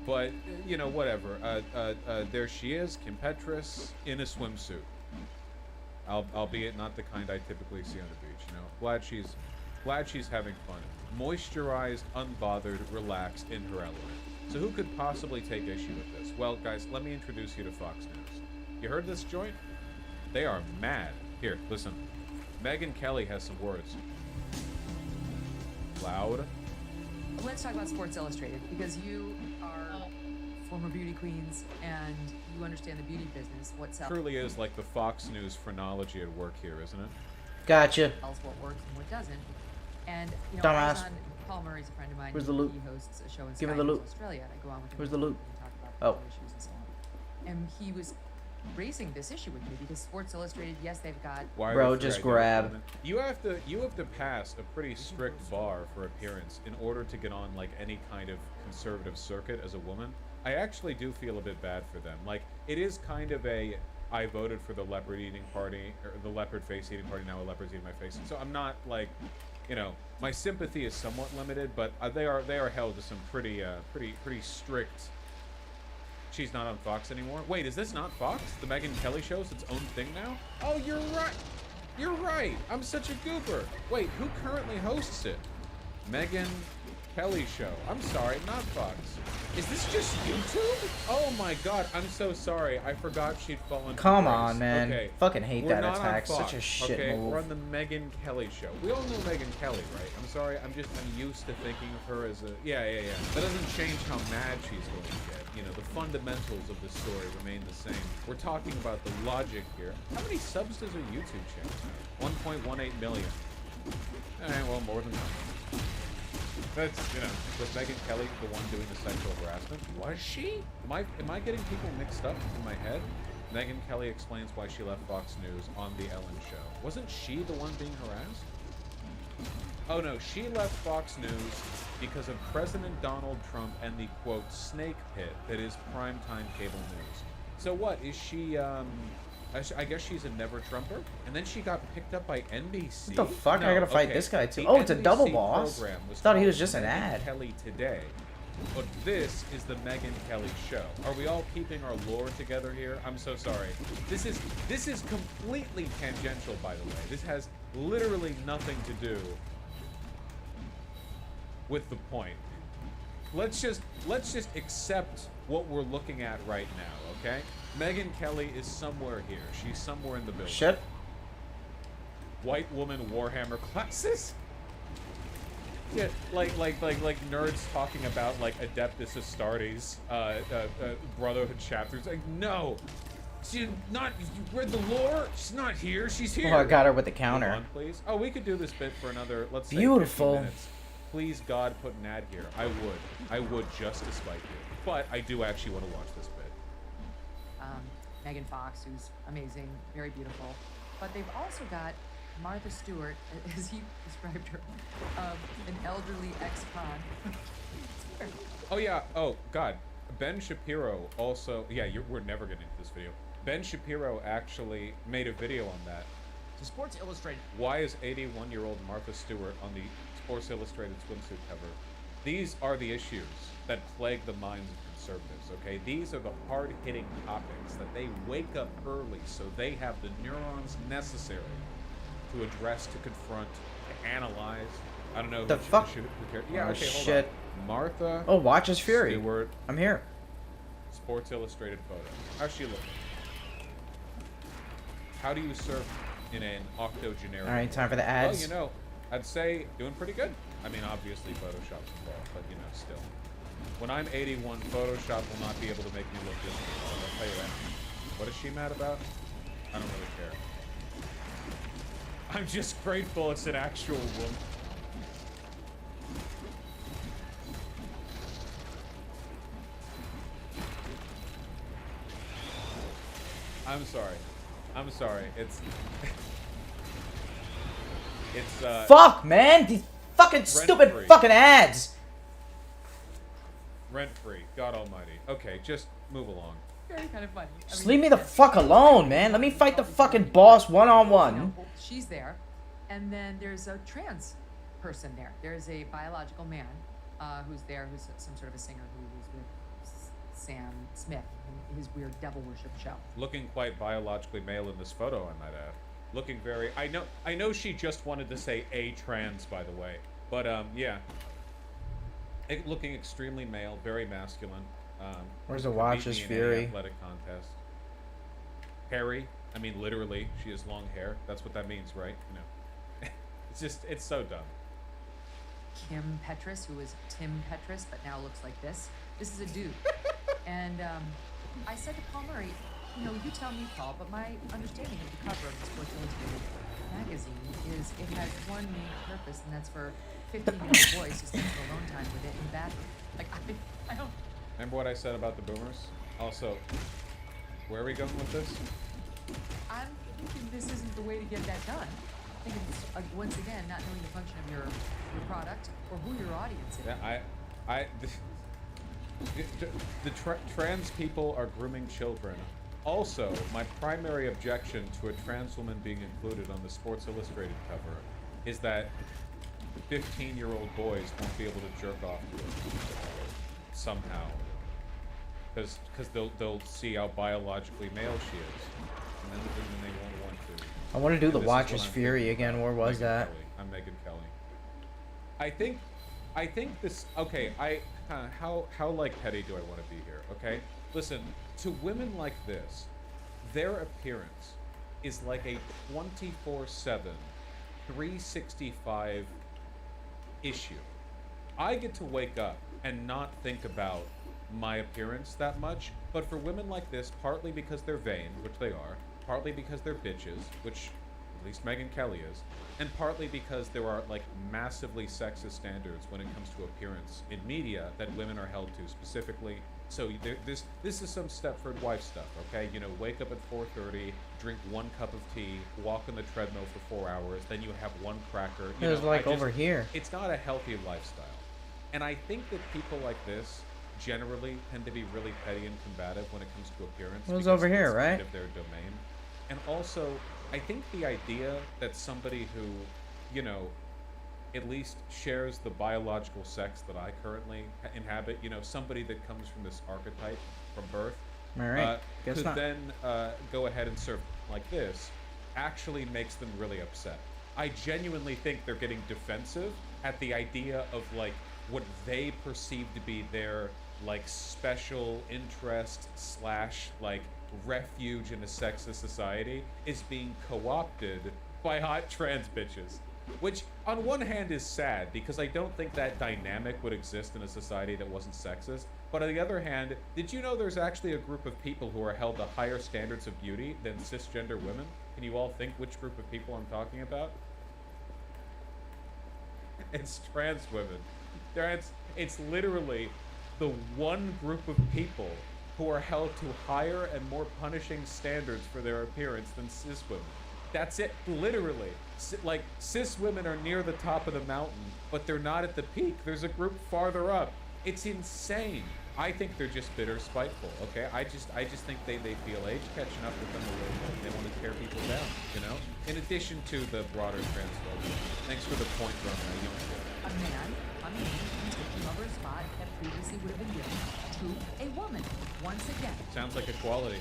But you know, whatever. There she is, Kim Petras in a swimsuit, albeit not the kind I typically see on the beach. You know, glad she's having fun, moisturized, unbothered, relaxed, in her element. So who could possibly take issue with this? Well, guys, let me introduce you to Fox News. You heard this joint? They are mad. Here, listen. Megyn Kelly has some words. Loud. Let's talk about Sports Illustrated, because you are former beauty queens and you understand the beauty business. What's up? Truly is like the Fox News phrenology at work here, isn't it? Gotcha. Tells what works and what doesn't. And you know, Dumbass. Paul Murray's a friend of mine. Where's the loot? He hosts a show in Give me Sky the News loot. Australia, and I go on with him. Where's the loot? and talk about Oh. issues and so on. And he was raising this issue with me because Sports Illustrated, yes, they've got. Why Bro, are they just free grab. identity? You have to pass a pretty strict bar for appearance in order to get on like any kind of conservative circuit as a woman. I actually do feel a bit bad for them. Like, it is kind of a I voted for the leopard eating party, or the leopard face eating party, now a leopard's eating my face. So I'm not like, you know, my sympathy is somewhat limited, but they are held to some pretty strict. She's not on Fox anymore. Wait, is this not Fox? The Megyn Kelly show is its own thing now? Oh, you're right. You're right. I'm such a goober. Wait, who currently hosts it? Megyn Kelly show. I'm sorry, not Fox. Is this just YouTube? Oh my god, I'm so sorry. I forgot she'd fallen. Come to on, grace. man. Okay. Fucking hate We're that not on attack. Such Fox, a shit okay? move. We're on the Megyn Kelly show. We all know Megyn Kelly, right? I'm sorry. I'm used to thinking of her as a yeah. That doesn't change how mad she's going to get. You know, the fundamentals of the story remain the same. We're talking about the logic here. How many subs does her YouTube channel have? 1.18 million. Well, more than that. That's, you know, was Megyn Kelly the one doing the sexual harassment? Was she? Am I getting people mixed up in my head? Megyn Kelly explains why she left Fox News on The Ellen Show. Wasn't she the one being harassed? Oh no, she left Fox News because of President Donald Trump and the, quote, snake pit that is primetime cable news. So what, is she, I guess she's a never Trumper, and then she got picked up by NBC. What the fuck? I gotta fight this guy too. The Oh, it's a NBC double boss. program Thought he was called just an Megyn ad. Kelly Today, but this is the Megyn Kelly show. Are we all keeping our lore together here? I'm so sorry. This is completely tangential, by the way. This has literally nothing to do with the point. Let's just accept what we're looking at right now, okay? Megyn Kelly is somewhere here. She's somewhere in the building. Shit. White woman Warhammer classes? Yeah, like nerds talking about like Adeptus Astartes, Brotherhood chapters. Like, no, she's not. You read the lore? She's not here. She's here. Oh, I got her with the Move counter. on, please. Oh, we could do this bit for another. Let's say Beautiful. 50 minutes. Please, God, put an ad here. I would just to spite you. But I do actually want to watch this bit. Megan Fox, who's amazing, very beautiful. But they've also got Martha Stewart, as he described her, an elderly ex-con. Oh yeah. Oh God. Ben Shapiro also. Yeah, we're never getting into this video. Ben Shapiro actually made a video on that. To Sports Illustrated. Why is 81-year-old Martha Stewart on the Sports Illustrated swimsuit cover? These are the issues that plague the minds of conservatives, okay? These are the hard-hitting topics that they wake up early so they have the neurons necessary to address, to confront, to analyze. I don't know The who fuck? who cares. Yeah, Oh, okay, hold shit. on. Martha. Oh, watch his fury. Stewart, I'm here. Sports Illustrated photo. How's she looking? How do you surf in an octogenarian? All right, time for the ads. Well, you know, I'd say doing pretty good. I mean, obviously Photoshop's involved, but you know, still. When I'm 81, Photoshop will not be able to make me look this good. I'll tell you that. What is she mad about? I don't really care. I'm just grateful it's an actual woman. I'm sorry. I'm sorry. It's Fuck, man! These fucking stupid free. fucking ads! Rent free. God almighty. Okay, just move along. Very kind of funny. Just leave me the fuck alone, man. Let me fight the fucking boss one-on-one. She's there, and then there's a trans person there. There's a biological man who's there, who's some sort of a singer who was with Sam Smith in his weird devil worship show. Looking quite biologically male in this photo, I might add. Looking very. I know she just wanted to say a trans, by the way, but yeah. Looking extremely male, very masculine. Where's the could watch beat his me in any fury? athletic contest. Hairy. I mean, literally, she has long hair. That's what that means, right? You know, it's so dumb. Kim Petras, who was Tim Petras, but now looks like this. This is a dude. And I said to Paul Murray, you know, you tell me, Paul, but my understanding of the cover of the Sports Illustrated magazine is it has one main purpose, and that's for 15-year-old boys to spend alone time with it in the bathroom. Like, I don't... Remember what I said about the boomers? Also, where are we going with this? I'm thinking this isn't the way to get that done. I think it's, once again, not knowing the function of your product or who your audience is. Yeah, trans people are grooming children. Also, my primary objection to a trans woman being included on the Sports Illustrated cover is that 15-year-old boys won't be able to jerk off to it somehow, because they'll see how biologically male she is, and then they won't want to. I want to do And the this is Watcher's what I'm Fury thinking again. about Where was Megyn that? Kelly. I'm Megyn Kelly. I think this. Okay, how like petty do I want to be here? Okay, listen, to women like this, their appearance is like a 24/7, 365 issue. I get to wake up and not think about my appearance that much, but for women like this, partly because they're vain, which they are, partly because they're bitches, which at least Megyn Kelly is, and partly because there are like massively sexist standards when it comes to appearance in media that women are held to specifically. So this is some Stepford wife stuff, okay? You know, wake up at 4:30, drink 1 cup of tea, walk on the treadmill for 4 hours, then you have 1 cracker. It was like over here. It's not a healthy lifestyle. And I think that people like this generally tend to be really petty and combative when it comes to appearance. It was because over here, it's right? kind of their domain. And also, I think the idea that somebody who, you know, at least shares the biological sex that I currently inhabit, you know, somebody that comes from this archetype from birth, All right. Guess could not. then go ahead and surf like this, actually makes them really upset. I genuinely think they're getting defensive at the idea of like what they perceive to be their like special interest / like refuge in a sexist society is being co-opted by hot trans bitches. Which, on one hand, is sad, because I don't think that dynamic would exist in a society that wasn't sexist. But on the other hand, did you know there's actually a group of people who are held to higher standards of beauty than cisgender women? Can you all think which group of people I'm talking about? It's trans women. It's literally the one group of people who are held to higher and more punishing standards for their appearance than cis women. That's it, literally. Like, cis women are near the top of the mountain, but they're not at the peak. There's a group farther up. It's insane. I think they're just bitter, spiteful, okay? I just think they feel age catching up with them a little bit. They want to tear people down, you know? In addition to the broader transphobia. Thanks for the point, Rona. A man coming in and taking over a spot that previously would have been given to a woman. Once again. Sounds like equality.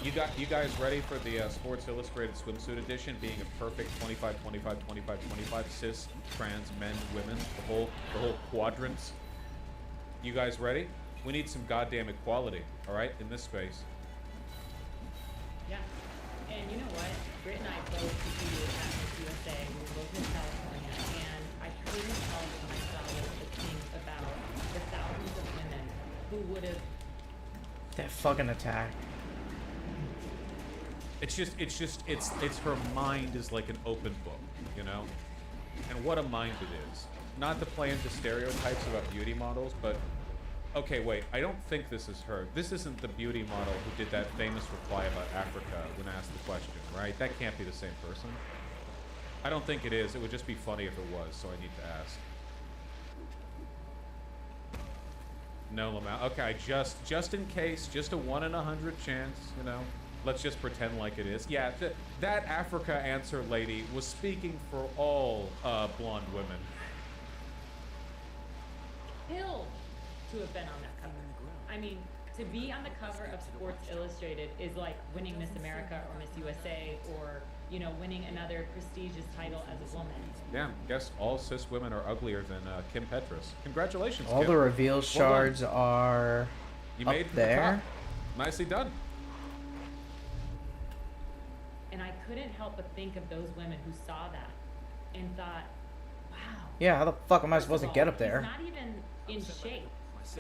You guys ready for the Sports Illustrated swimsuit edition being a perfect 25, 25, 25, 25 cis, trans, men, women, the whole quadrants? You guys ready? We need some goddamn equality, all right, in this space. Yeah. And you know what? Britt and I both competed at Miss USA. We were both in California, and I couldn't help myself but think about the thousands of women who would have. That fucking attack. It's her mind is like an open book, you know? And what a mind it is. Not to play into stereotypes about beauty models, but okay, wait, I don't think this is her. This isn't the beauty model who did that famous reply about Africa when asked the question, right? That can't be the same person. I don't think it is. It would just be funny if it was, so I need to ask. No, Lamau. Okay, just in case, just a 1 in 100 chance, you know? Let's just pretend like it is. Yeah, that Africa answer lady was speaking for all blonde women. Killed to have been on that cover. I mean, to be on the cover of Sports Illustrated is like winning Miss America or Miss USA or, you know, winning another prestigious title as a woman. Yeah, guess all cis women are uglier than Kim Petras. Congratulations, All Kim. the reveal shards are You up made it to there. the top. Nicely done. And I couldn't help but think of those women who saw that and thought, wow. Yeah, how the fuck am I supposed to First of get all, up there? He's not even in shape.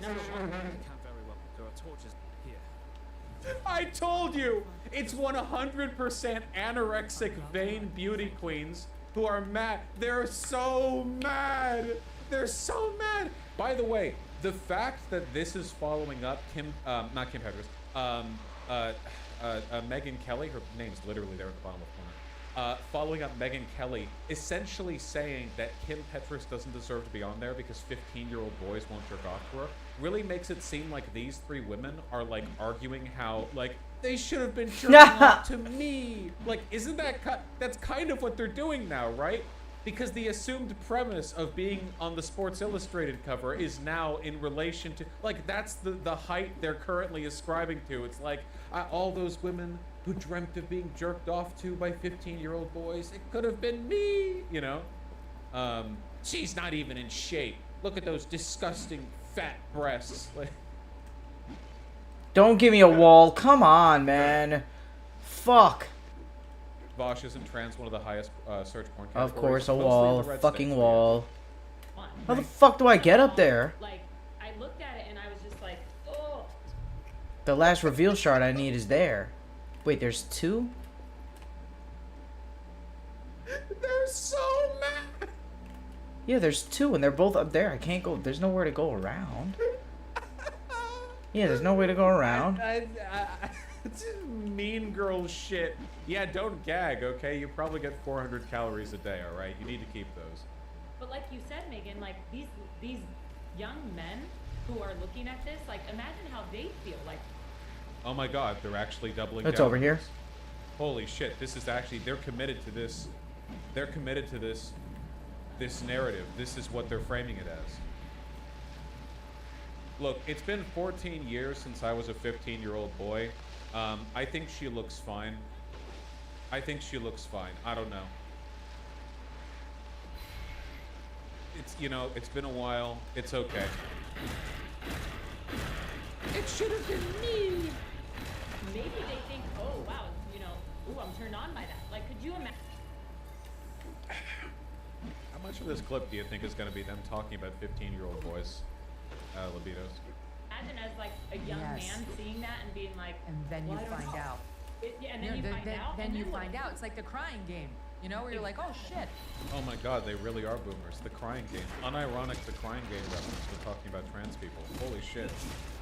Number one. There are torches here. I told you! It's 100% anorexic, vain beauty queens who are mad. They're so mad! They're so mad! By the way, the fact that this is following up not Kim Petras, Megyn Kelly, her name's literally there at the bottom of the corner, following up Megyn Kelly, essentially saying that Kim Petras doesn't deserve to be on there because 15-year-old boys won't jerk off to her, really makes it seem like these three women are like arguing how like they should have been jerking off to me. Like, isn't that that's kind of what they're doing now, right? Because the assumed premise of being on the Sports Illustrated cover is now in relation to, like, that's the height they're currently ascribing to. It's like, all those women who dreamt of being jerked off to by 15-year-old boys, it could have been me, you know? She's not even in shape. Look at those disgusting fat breasts. Like, Don't give me a wall. Come on, man. Fuck. Vosh isn't trans one of the highest search porn categories? Of course, a Mostly wall. in the A red fucking states, wall. How the fuck do I get up there? Like, I looked at it and I was just like, oh. The last reveal shard I need is there. Wait, there's two? They're so mad. Yeah, there's two, and they're both up there. I can't go. There's nowhere to go around. Yeah, there's no way to go around. It's just mean girl shit. Yeah, don't gag, okay? You probably get 400 calories a day, all right? You need to keep those. But like you said, Megan, like these young men who are looking at this, like imagine how they feel. Like, Oh my god, they're actually doubling It's down. over here. Holy shit, this is actually, they're committed to this. They're committed to this narrative. This is what they're framing it as. Look, it's been 14 years since I was a 15-year-old boy. I think she looks fine. I think she looks fine. I don't know. It's, you know, it's been a while. It's okay. it should have been me. Maybe they think, oh wow, you know, ooh, I'm turned on by that. Like, could you imagine? How much of this clip do you think is going to be them talking about 15-year-old boys' libidos? Imagine as like a young man seeing that and being like, and then well, you I don't find know. out. Yeah, and then you find out. Then and you what? find out. It's like the crying game, you know, where you're like, oh shit. Oh my god, they really are boomers. The crying game. Unironic, the crying game reference to talking about trans people. Holy shit.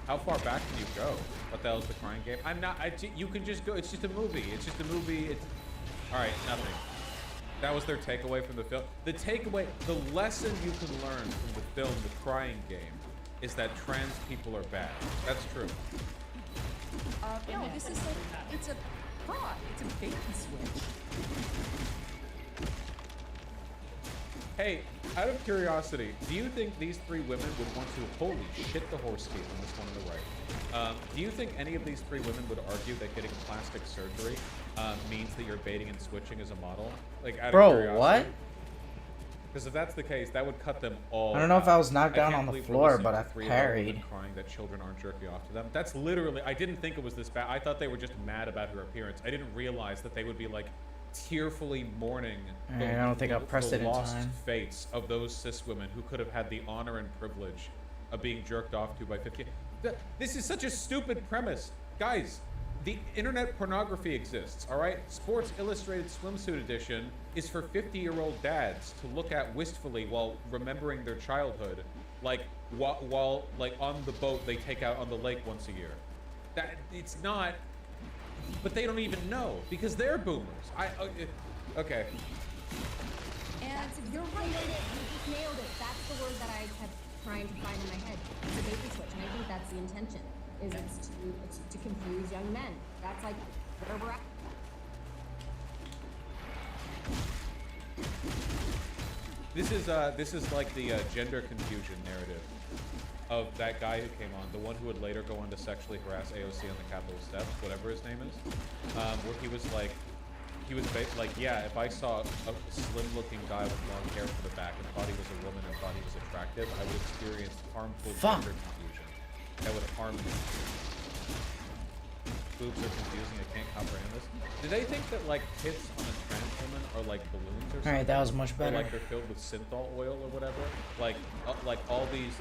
How far back can you go? What the hell is the crying game? I'm not, you can just go, it's just a movie. It's just a movie. It's, All right, nothing. That was their takeaway from the film. The takeaway, the lesson you can learn from the film, The Crying Game, is that trans people are bad. That's true. No, this is it's a fraud. It's a bait and switch. Hey, out of curiosity, do you think these three women would want to, holy shit, the horse teeth on this one on the right. Do you think any of these three women would argue that getting plastic surgery means that you're baiting and switching as a model? Like, out of curiosity? What? Because if that's the case, that would cut them all I don't know if I was knocked down can't on the believe we're floor, listening but to I three adult women parried. crying that children aren't jerking off to them. That's literally, I didn't think it was this bad. I thought they were just mad about her appearance. I didn't realize that they would be like tearfully mourning I don't think I pressed the it in lost time. fates of those cis women who could have had the honor and privilege of being jerked off to by 50. This is such a stupid premise. Guys, the internet pornography exists, all right? Sports Illustrated Swimsuit Edition is for 50-year-old dads to look at wistfully while remembering their childhood, like while like on the boat they take out on the lake once a year. That it's not, but they don't even know because they're boomers. Okay. And you're right. You just nailed it. That's the word that I kept trying to find in my head. It's a bait and switch, and I think that's the intention. It's to confuse young men. That's like where we're at. This is like the gender confusion narrative of that guy who came on, the one who would later go on to sexually harass AOC on the Capitol steps, whatever his name is, where he was like, yeah, if I saw a slim-looking guy with long hair from the back and thought he was a woman and thought he was attractive, I would experience harmful gender confusion. That would harm me. Boobs are confusing. I can't comprehend this. Do they think that like tits on a trans woman are like balloons or something? Alright, that was much better. Or like they're filled with synthol oil or whatever. Like all these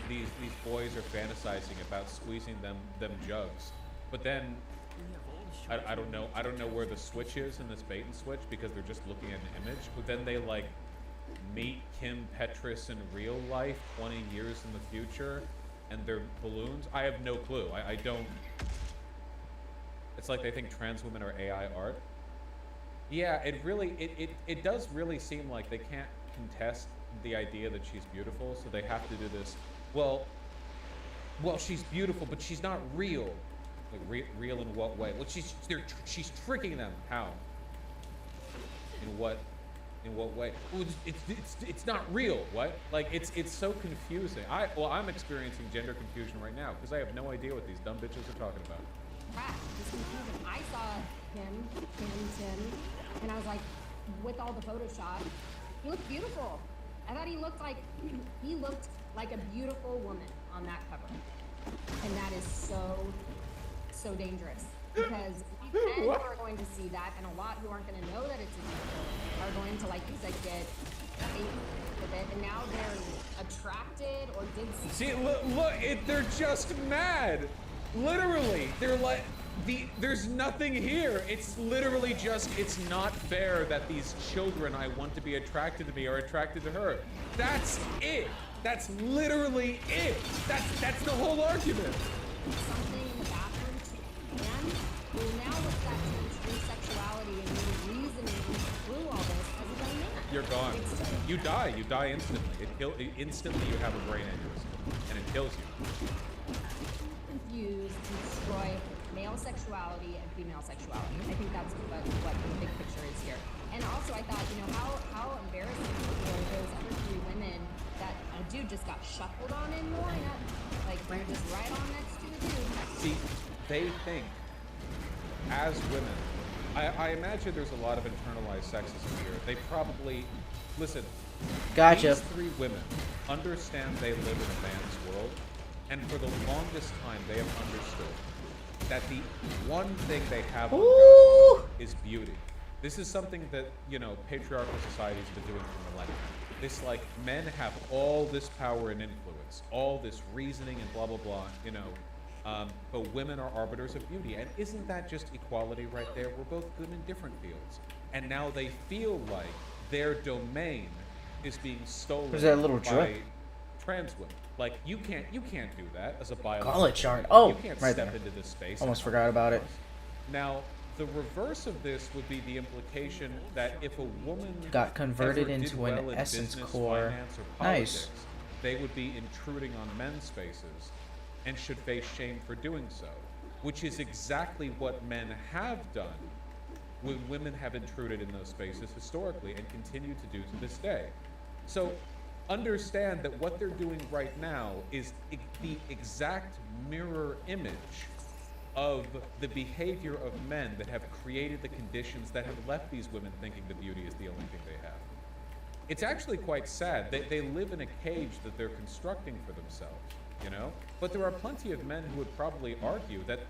boys are fantasizing about squeezing them jugs, but then I don't know where the switch is in this bait and switch because they're just looking at an image. But then they like meet Kim Petras in real life 20 years in the future, and they're balloons. I have no clue. I don't. It's like they think trans women are AI art. Yeah, it does really seem like they can't contest the idea that she's beautiful, so they have to do this. Well, she's beautiful, but she's not real. Like real in what way? Well, she's tricking them. How? In what way? Well, it's not real. What? Like it's so confusing. I'm experiencing gender confusion right now because I have no idea what these dumb bitches are talking about. It's confusing. I saw Tim, and I was like, with all the Photoshop, he looked beautiful. I thought he looked like a beautiful woman on that cover, and that is so dangerous because men who are going to see that, and a lot who aren't going to know that it's a beautiful, are going to, like you said, get with it, and now they're attracted or did. See, look, they're just mad. Literally, they're like, there's nothing here. It's literally just, it's not fair that these children I want to be attracted to me are attracted to her. That's it. That's literally it. That's the whole argument. Something in the bathroom and well, now with that true sexuality and your reasoning through all this as a young man. You're gone. You die instantly. Instantly you have a brain aneurysm, and it kills you. Confuse and destroy male sexuality and female sexuality. I think that's what the big picture is here. And also, I thought, how embarrassing for those other three women that a dude just got shuffled on in more, like they're just right on next to the dude. See, they think as women. I imagine there's a lot of internalized sexism here. They probably listen. Gotcha. These three women understand they live in a man's world. And for the longest time, they have understood that the one thing they have is beauty. This is something that, patriarchal society's been doing for millennia. This, like, men have all this power and influence, all this reasoning and blah, blah, blah, but women are arbiters of beauty. And isn't that just equality right there? We're both good in different fields. And now they feel like their domain is being stolen There's that little by drip. trans women. Like, you can't do that as a biologist. College chart. Oh, you can't right step there. into this space. Almost forgot about it. Now, The reverse of this would be the implication that if a woman Got converted ever did into an well in essence business, core. finance, or Nice. politics, they would be intruding on men's spaces and should face shame for doing so, which is exactly what men have done when women have intruded in those spaces historically and continue to do to this day. So understand that what they're doing right now is the exact mirror image of the behavior of men that have created the conditions that have left these women thinking that beauty is the only thing they have. It's actually quite sad. They live in a cage that they're constructing for themselves, you know? But there are plenty of men who would probably argue that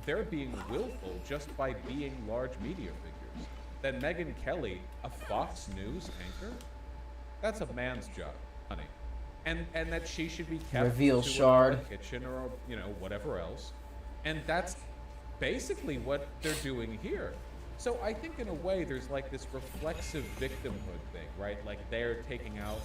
they're being willful just by being large media figures. That Megyn Kelly, a Fox News anchor, that's a man's job, honey. And that she should be kept Reveal to shard. a kitchen or, you know, whatever else. And that's basically what they're doing here. So I think in a way there's like this reflexive victimhood thing, right? Like they're taking out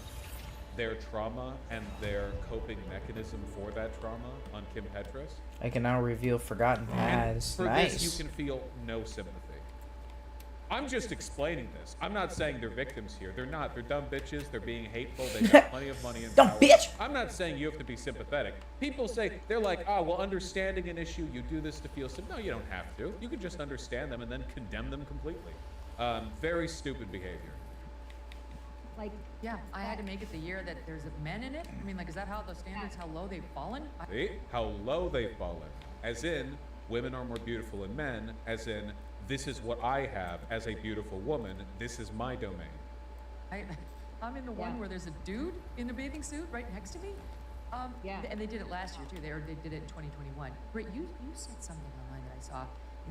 their trauma and their coping mechanism for that trauma on Kim Petras. I can now reveal forgotten paths. For Nice. this, you can feel no sympathy. I'm just explaining this. I'm not saying they're victims here. They're not. They're dumb bitches. They're being hateful. They've got plenty of money and Dumb power. bitch! I'm not saying you have to be sympathetic. People say, they're like, oh, well, understanding an issue, you do this to feel sympathy. No, you don't have to. You can just understand them and then condemn them completely. Very stupid behavior. Like, Yeah, I had to make it the year that there's men in it. I mean, like, is that how the standards, how low they've fallen? See? How low they've fallen. As in, women are more beautiful than men. As in, this is what I have as a beautiful woman. This is my domain. I'm in the one where there's a dude in a bathing suit right next to me. And they did it last year too. They did it in 2021. Britt, you said something online that I saw.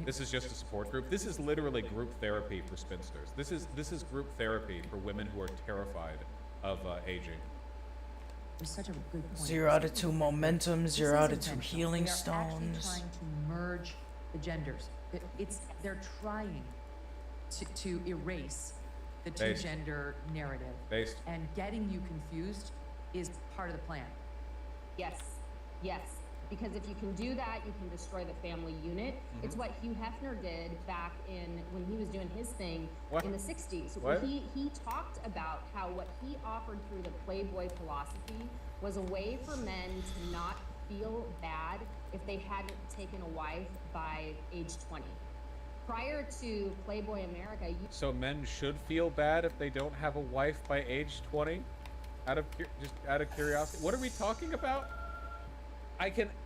This is just a support group. This is literally group therapy for spinsters. This is group therapy for women who are terrified of aging. It was such a good point. 0 out of 2 momentum, 0 out of 2 intentional. healing They are actually stones. trying to merge the genders. They're trying to erase the Based. two-gender narrative. Based. And getting you confused is part of the plan. yes, yes. Because if you can do that, you can destroy the family unit. Mm-hmm. It's what Hugh Hefner did back when he was doing his thing What? in the 60s. What? He talked about how what he offered through the Playboy philosophy was a way for men to not feel bad if they hadn't taken a wife by age 20. Prior to Playboy America, So men should feel bad if they don't have a wife by age 20? Just out of curiosity. What are we talking about?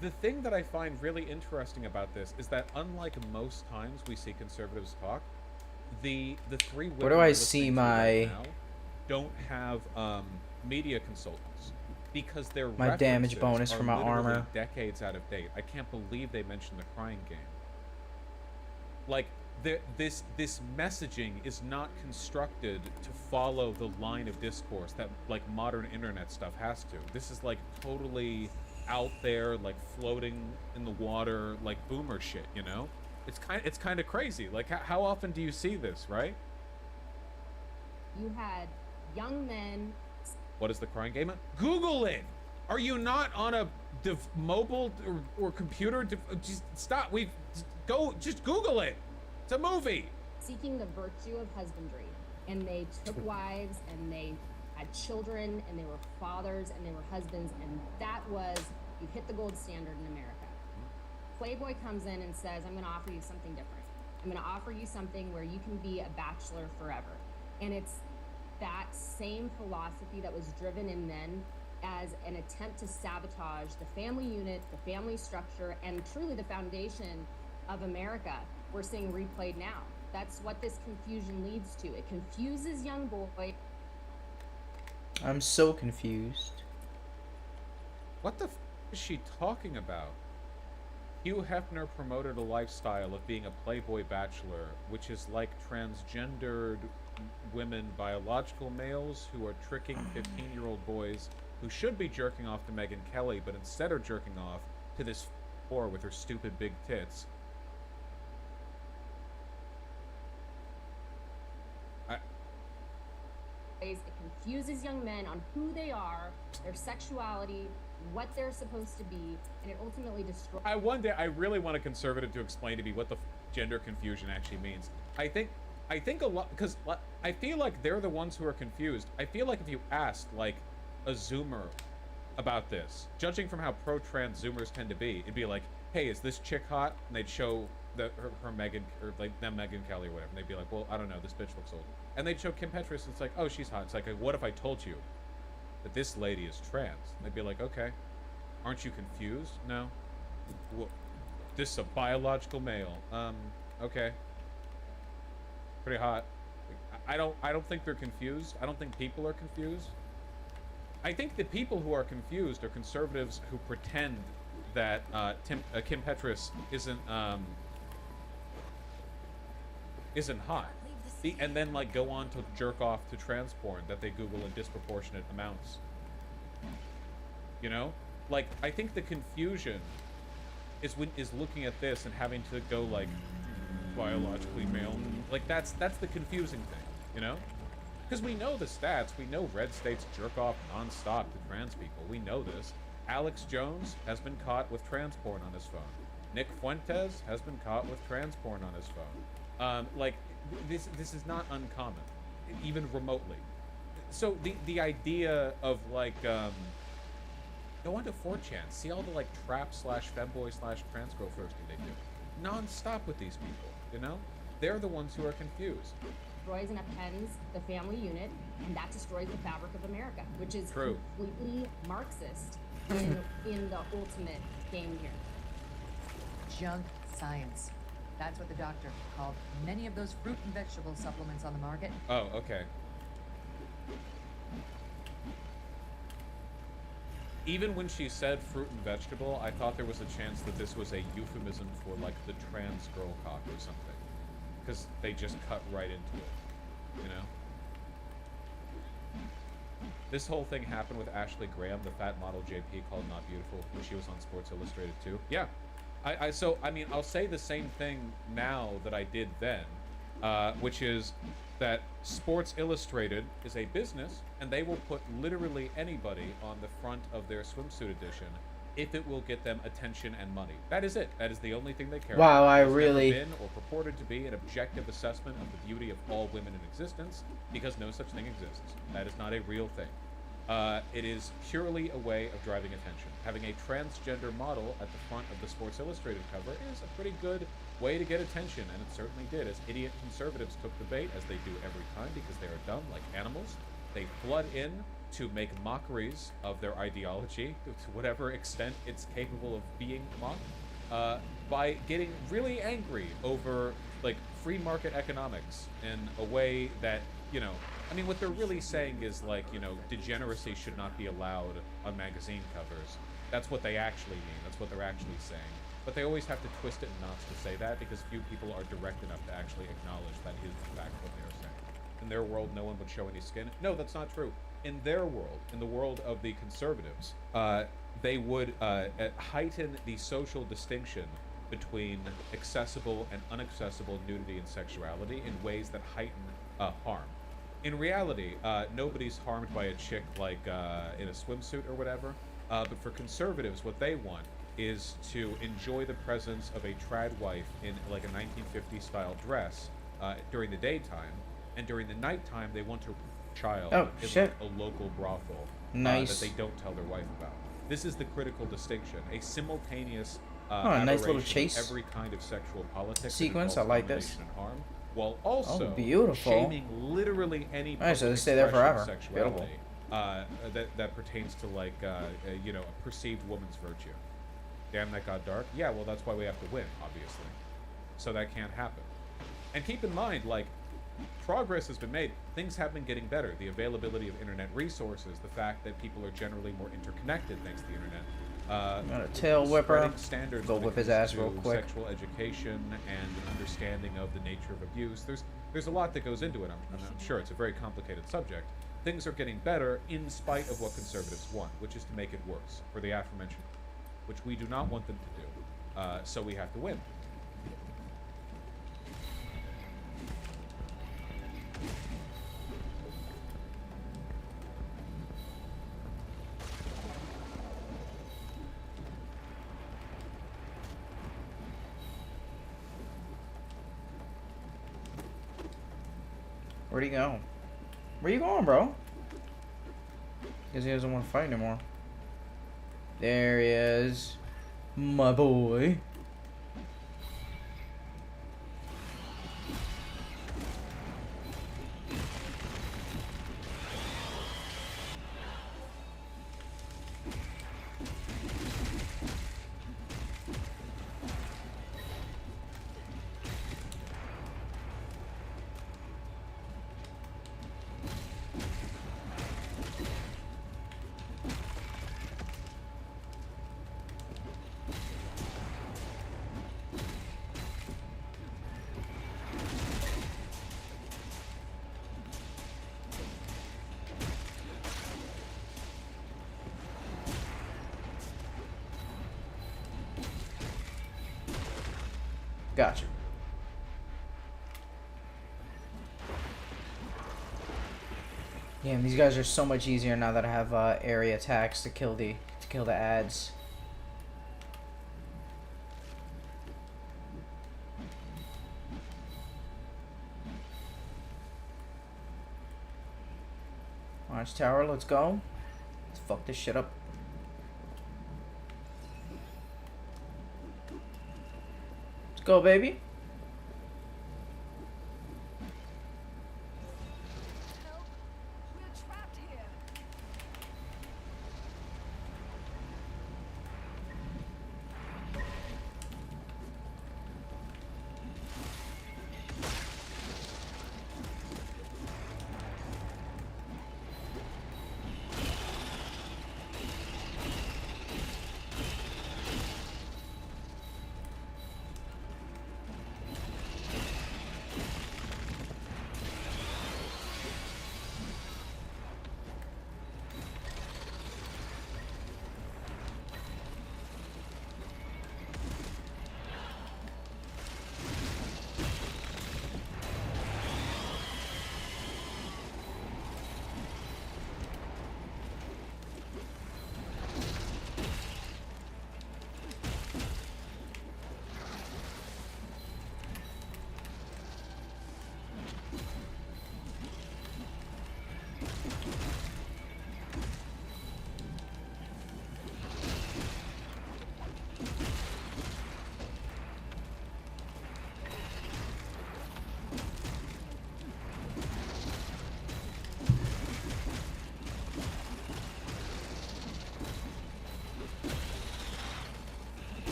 The thing that I find really interesting about this is that unlike most times we see conservatives talk, the three women Where do we're I listening see to right my- now don't have media consultants because their My damage references bonus are for my literally armor. decades out of date. I can't believe they mentioned the Crying Game. Like this messaging is not constructed to follow the line of discourse that like modern internet stuff has to. This is like totally out there, like floating in the water, like boomer shit, you know? It's kind of crazy. Like how often do you see this, right? you had young men. What is the Crying Game? Google it. Are you not on a mobile or computer? Just stop. Just Google it. It's a movie. Seeking the virtue of husbandry, and they took wives and they had children and they were fathers and they were husbands, and that was, you hit the gold standard in America. Playboy comes in and says, I'm going to offer you something different. I'm going to offer you something where you can be a bachelor forever. And it's that same philosophy that was driven in men as an attempt to sabotage the family unit, the family structure, and truly the foundation of America we're seeing replayed now. That's what this confusion leads to. It confuses young boys. I'm so confused. What the f is she talking about? Hugh Hefner promoted a lifestyle of being a Playboy bachelor, which is like transgendered women, biological males who are tricking 15-year-old boys who should be jerking off to Megyn Kelly, but instead are jerking off to this whore with her stupid big tits. It confuses young men on who they are, their sexuality, what they're supposed to be, and it ultimately destroys. I really want a conservative to explain to me what the f gender confusion actually means. I think a lot, because I feel like they're the ones who are confused. I feel like if you asked like a Zoomer about this, judging from how pro-trans Zoomers tend to be, it'd be like, hey, is this chick hot? And they'd show her Megan, or like them Megan Kelly or whatever, and they'd be like, well, I don't know, this bitch looks old. And they'd show Kim Petras, and it's like, oh, she's hot. It's like, what if I told you that this lady is trans? And they'd be like, okay, aren't you confused? No. Well, this is a biological male. Okay. Pretty hot. I don't think they're confused. I don't think people are confused. I think the people who are confused are conservatives who pretend that Kim Petras isn't hot, and then like go on to jerk off to trans porn that they Google in disproportionate amounts. You know, like I think the confusion is looking at this and having to go like biologically male. Like that's the confusing thing, you know? Because we know the stats. We know red states jerk off nonstop to trans people. We know this. Alex Jones has been caught with trans porn on his phone. Nick Fuentes has been caught with trans porn on his phone. Like this is not uncommon, even remotely. So the idea of like go onto 4chan, see all the like trap / femboy / trans girl thirsting they do, non-stop with these people. You know, they're the ones who are confused. Destroys and upends the family unit, and that destroys the fabric of America, which is True. completely Marxist in the ultimate game here. Junk science. That's what the doctor called many of those fruit and vegetable supplements on the market. Oh, okay. Even when she said fruit and vegetable, I thought there was a chance that this was a euphemism for like the trans girl cock or something. Because they just cut right into it, you know? This whole thing happened with Ashley Graham, the fat model JP called Not Beautiful, when she was on Sports Illustrated too. Yeah. I mean, I'll say the same thing now that I did then, which is that Sports Illustrated is a business, and they will put literally anybody on the front of their swimsuit edition if it will get them attention and money. That is it. That is the only thing they care Wow, about. I It's really- never been or purported to be an objective assessment of the beauty of all women in existence, because no such thing exists. That is not a real thing. It is purely a way of driving attention. Having a transgender model at the front of the Sports Illustrated cover is a pretty good way to get attention, and it certainly did, as idiot conservatives took the bait, as they do every time, because they are dumb like animals. They flood in to make mockeries of their ideology to whatever extent it's capable of being mocked, by getting really angry over like free market economics in a way that, you know, I mean, what they're really saying is like, you know, degeneracy should not be allowed on magazine covers. That's what they actually mean. That's what they're actually saying. But they always have to twist it in knots to say that, because few people are direct enough to actually acknowledge that is in fact what they are saying. In their world, no one would show any skin. No, that's not true. In their world, in the world of the conservatives, they would heighten the social distinction between accessible and inaccessible nudity and sexuality in ways that heighten harm. In reality, nobody's harmed by a chick like in a swimsuit or whatever. But for conservatives, what they want is to enjoy the presence of a trad wife in like a 1950s style dress during the daytime, and during the nighttime they want to child in like a local brothel Nice. that they don't tell their wife about. This is the critical distinction: a simultaneous a nice little aberration of chase every kind of sexual politics that sequence. I involves like this. domination and harm, while also beautiful. shaming literally any Alright, so public they stay there expression of forever. sexuality that pertains to like you know, a perceived woman's virtue. Damn, that got dark. Yeah, well, that's why we have to win, obviously. So that can't happen. And keep in mind, like, progress has been made. Things have been getting better. The availability of internet resources, the fact that people are generally more interconnected thanks to the internet. Got a tail whipper. Spreading standards Go when it whip his comes ass real to quick. Sexual education and an understanding of the nature of abuse. There's a lot that goes into it. I'm sure it's a very complicated subject. Things are getting better in spite of what conservatives want, which is to make it worse for the aforementioned, which we do not want them to do. So we have to win. Where'd he go? Where you going, bro? Because he doesn't want to fight anymore. There he is. My boy. Gotcha. Damn, these guys are so much easier now that I have area attacks to kill the ads. Watchtower, let's go. Let's fuck this shit up. Let's go, baby.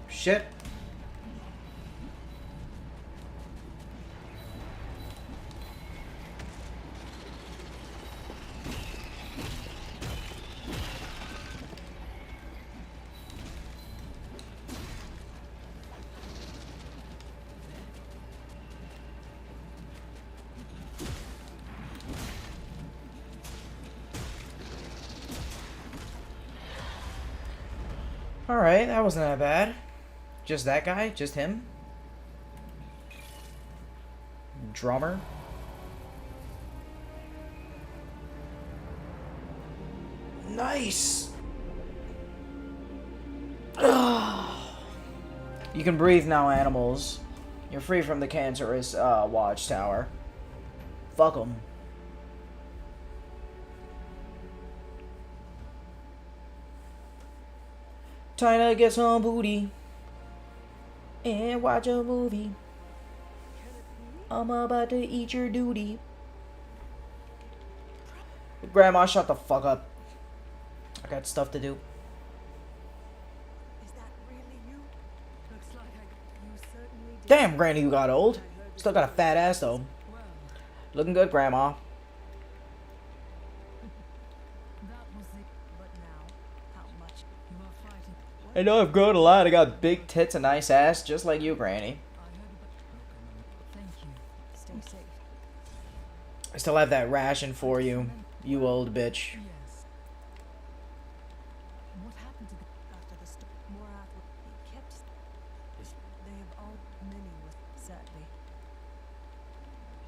Shit. Alright, that wasn't that bad. Just that guy? Just him? Drummer? Nice! You can breathe now, animals. You're free from the cancerous watchtower. Fuck 'em. Time to get some booty and watch a movie. I'm about to eat your duty. Grandma, shut the fuck up. I got stuff to do. Damn, Granny, you got old. Still got a fat ass, though. I know I've grown a lot. I got big tits and nice ass, just like you, Granny. Thank you. Stay safe. I still have that ration for you, you old bitch. Yes. What happened to the after the more after he kept? They have all many with sadly.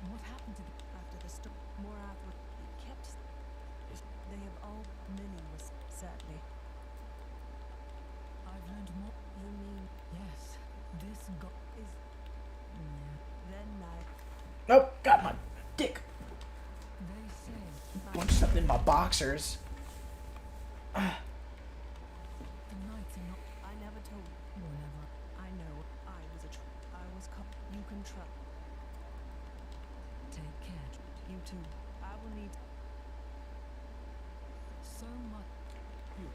What happened to the after the more after he kept? They have all many with sadly. I've learned more. You mean yes? This is. Then I. Nope, got my dick. They say. Punched up in my boxers. The nights are not. I never told. Whenever I know I was I was caught. You can trust. Take care. You too. I will need so much. You.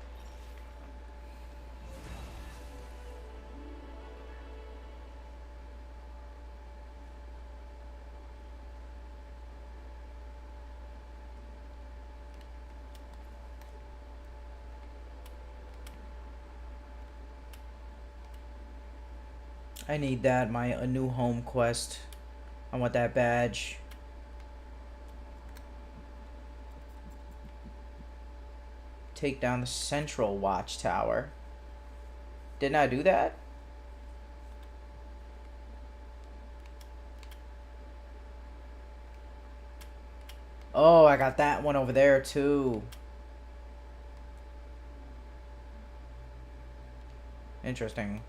I need that, a new home quest. I want that badge. Take down the central watchtower. Didn't I do that? Oh, I got that one over there too. Interesting.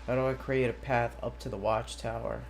How do I create a path up to the watchtower?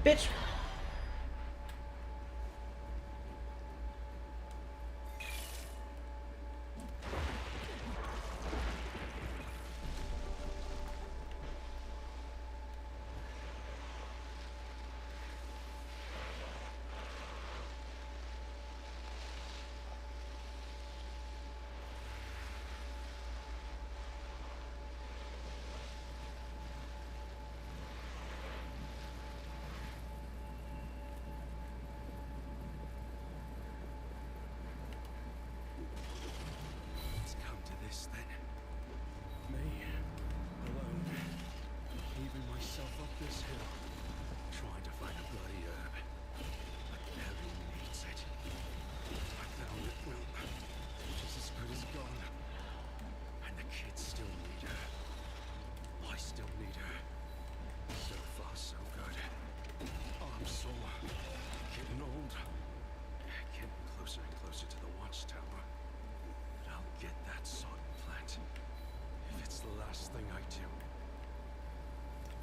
Bitch.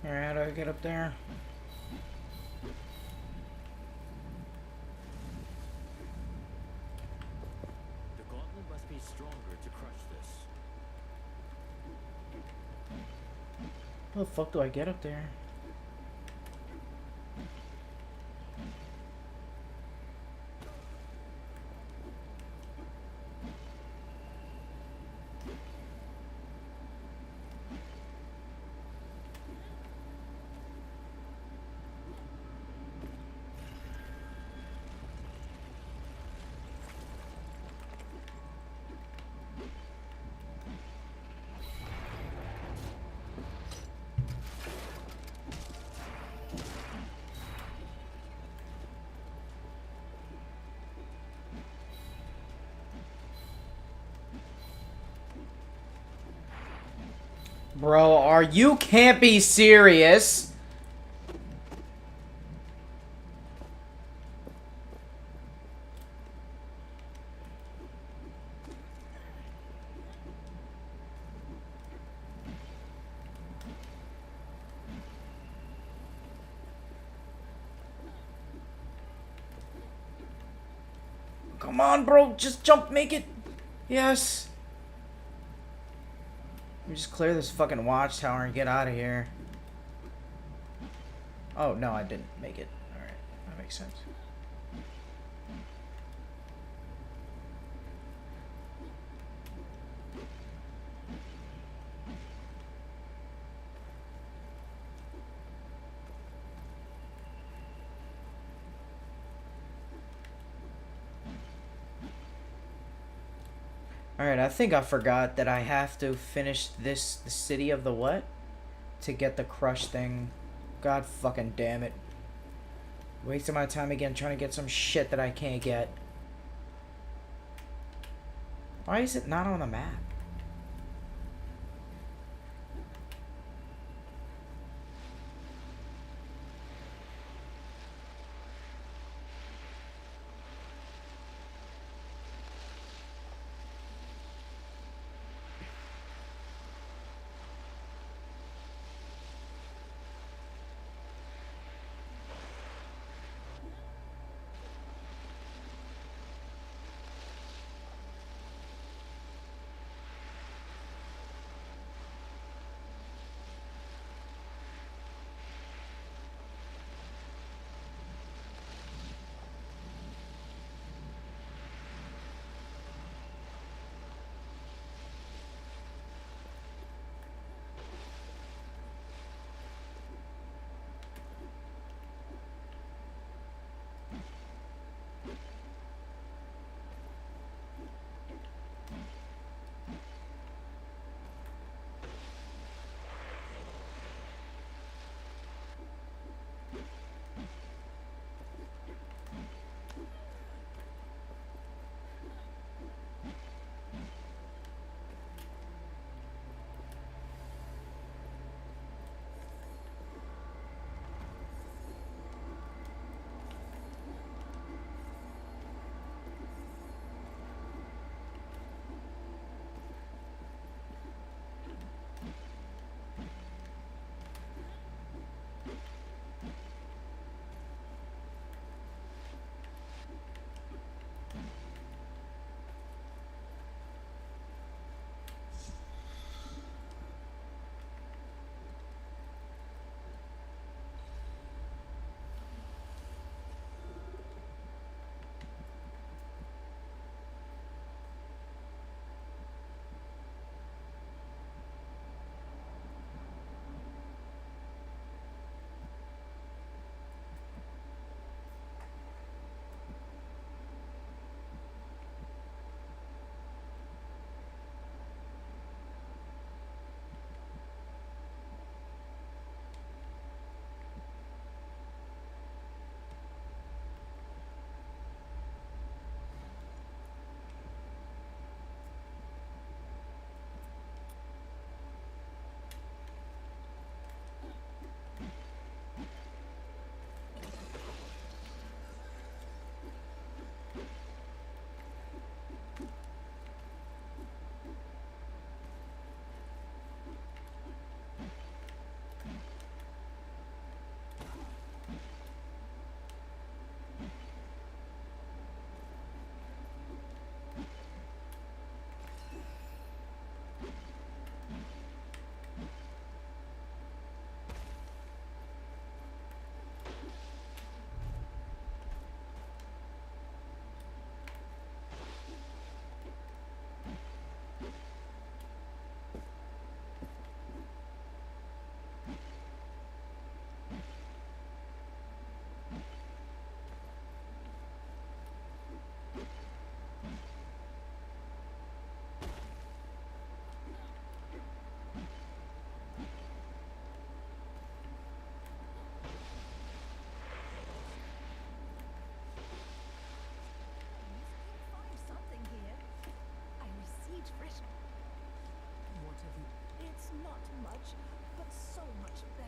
Alright, how do I get up there? The gauntlet must be stronger to crush this. How the fuck do I get up there? Bro, you can't be serious. Come on, bro, just jump, make it. Yes. Let me just clear this fucking watchtower and get out of here. Oh, no, I didn't make it. Alright, that makes sense. Alright, I think I forgot that I have to finish the city of the what? To get the crush thing. God fucking damn it. Wasting my time again trying to get some shit that I can't get. Why is it not on the map?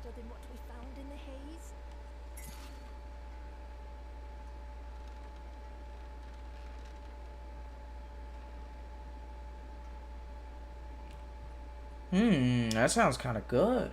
better than what we found in the haze? That sounds kind of good.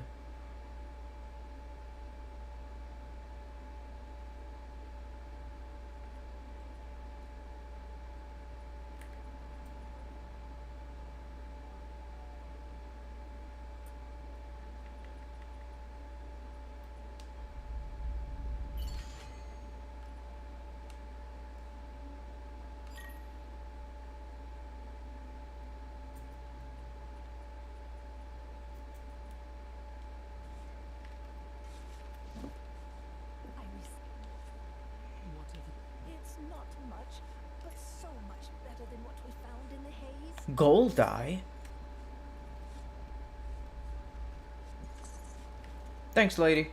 It's not much, but so much better than what we found in the haze. Gold dye? Thanks, lady.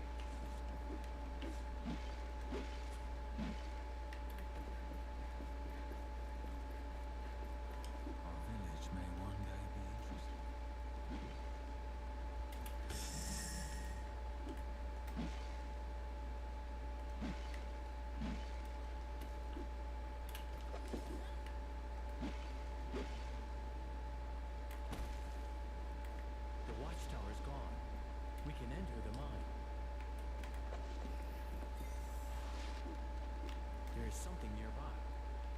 The watchtower's gone. We can enter the mine. There is something nearby.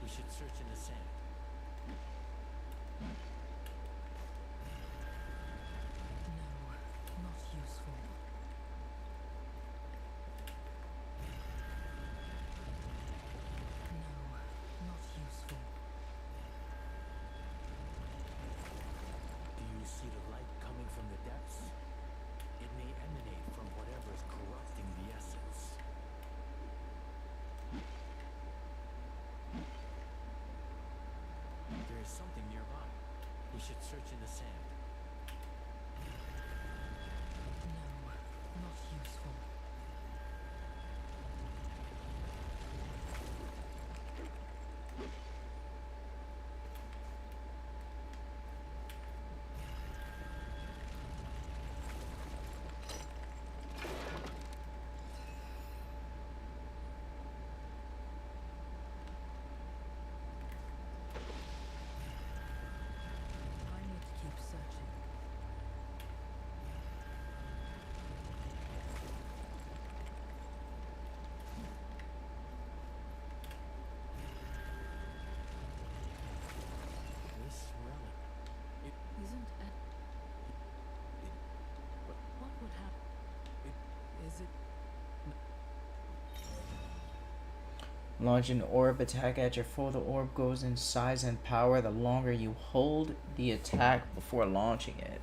We should search in the sand. No, not useful. No, not useful. Do you see the light coming from the depths? It may emanate from whatever is corrupting the essence. There is something nearby. We should search in the sand. No, not useful. I need to keep searching. This relic. It Isn't it? What would happen? Is it? Launch an orb attack at your foe. The orb grows in size and power the longer you hold the attack before launching it.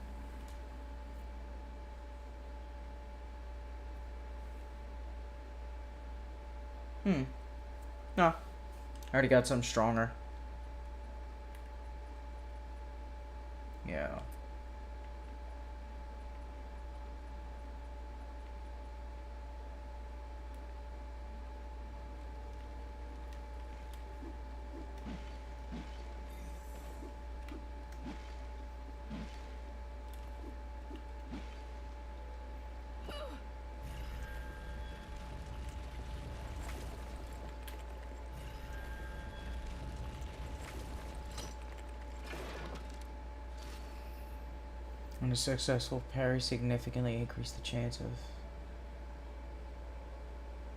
No. I already got something stronger. Yeah. On a successful parry, significantly increase the chance of...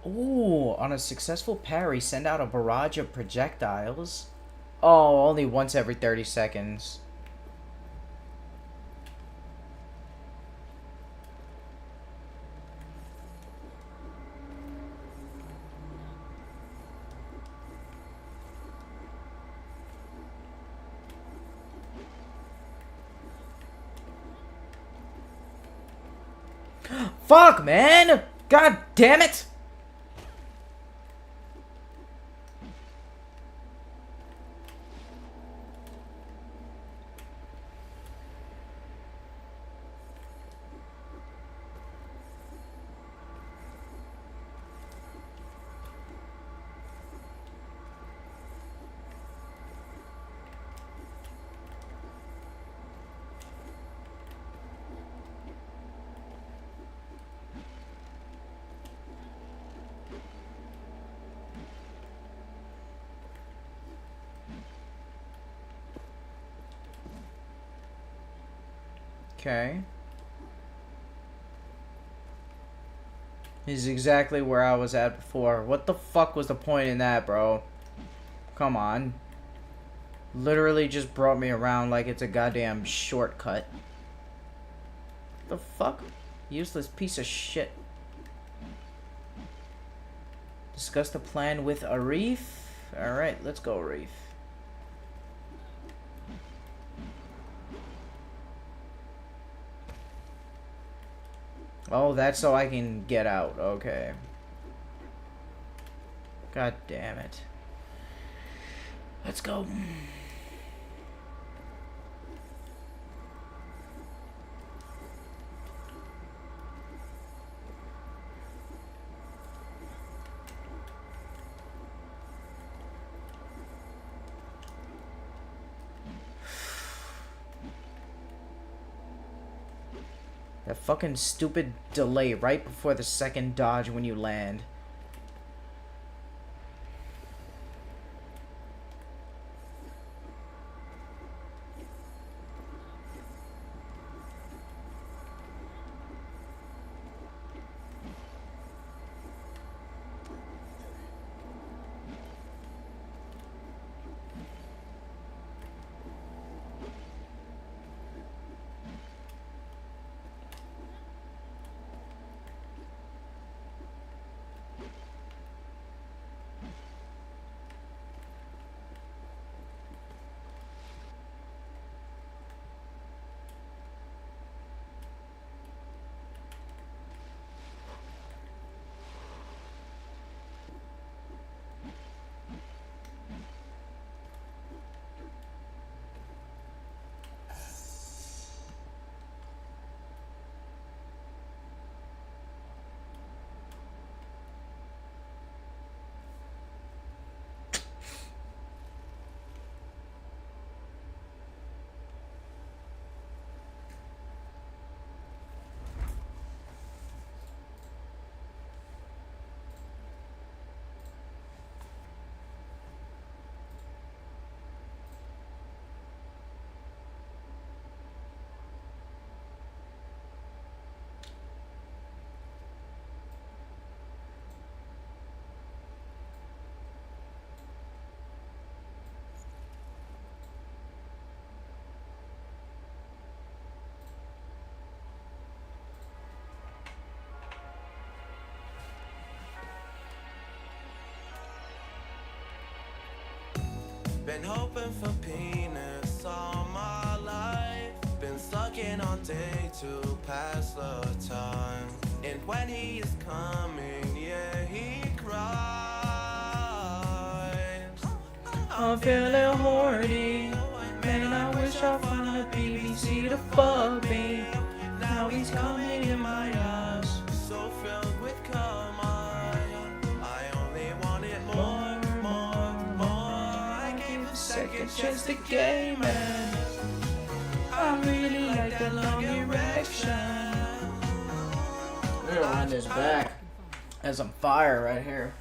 Ooh, on a successful parry, send out a barrage of projectiles. Oh, only once every 30 seconds. Fuck, man! God damn it! Okay. He's exactly where I was at before. What the fuck was the point in that, bro? Come on. Literally just brought me around like it's a goddamn shortcut. The fuck? Useless piece of shit. Discuss the plan with Arif. Alright, let's go, Arif. Oh, that's so I can get out. Okay. God damn it. Let's go. That fucking stupid delay right before the second dodge when you land. Been hoping for penis all my life. Been sucking on day to pass the time. And when he is coming, yeah, he cries. I'm feeling horny. Man, I wish I found a BBC to fuck me. Now he's coming in my ass. So filled with cum, I only wanted more. Second chance to game, man. I really like that long erection. We're gonna run this back. There's some fire right here.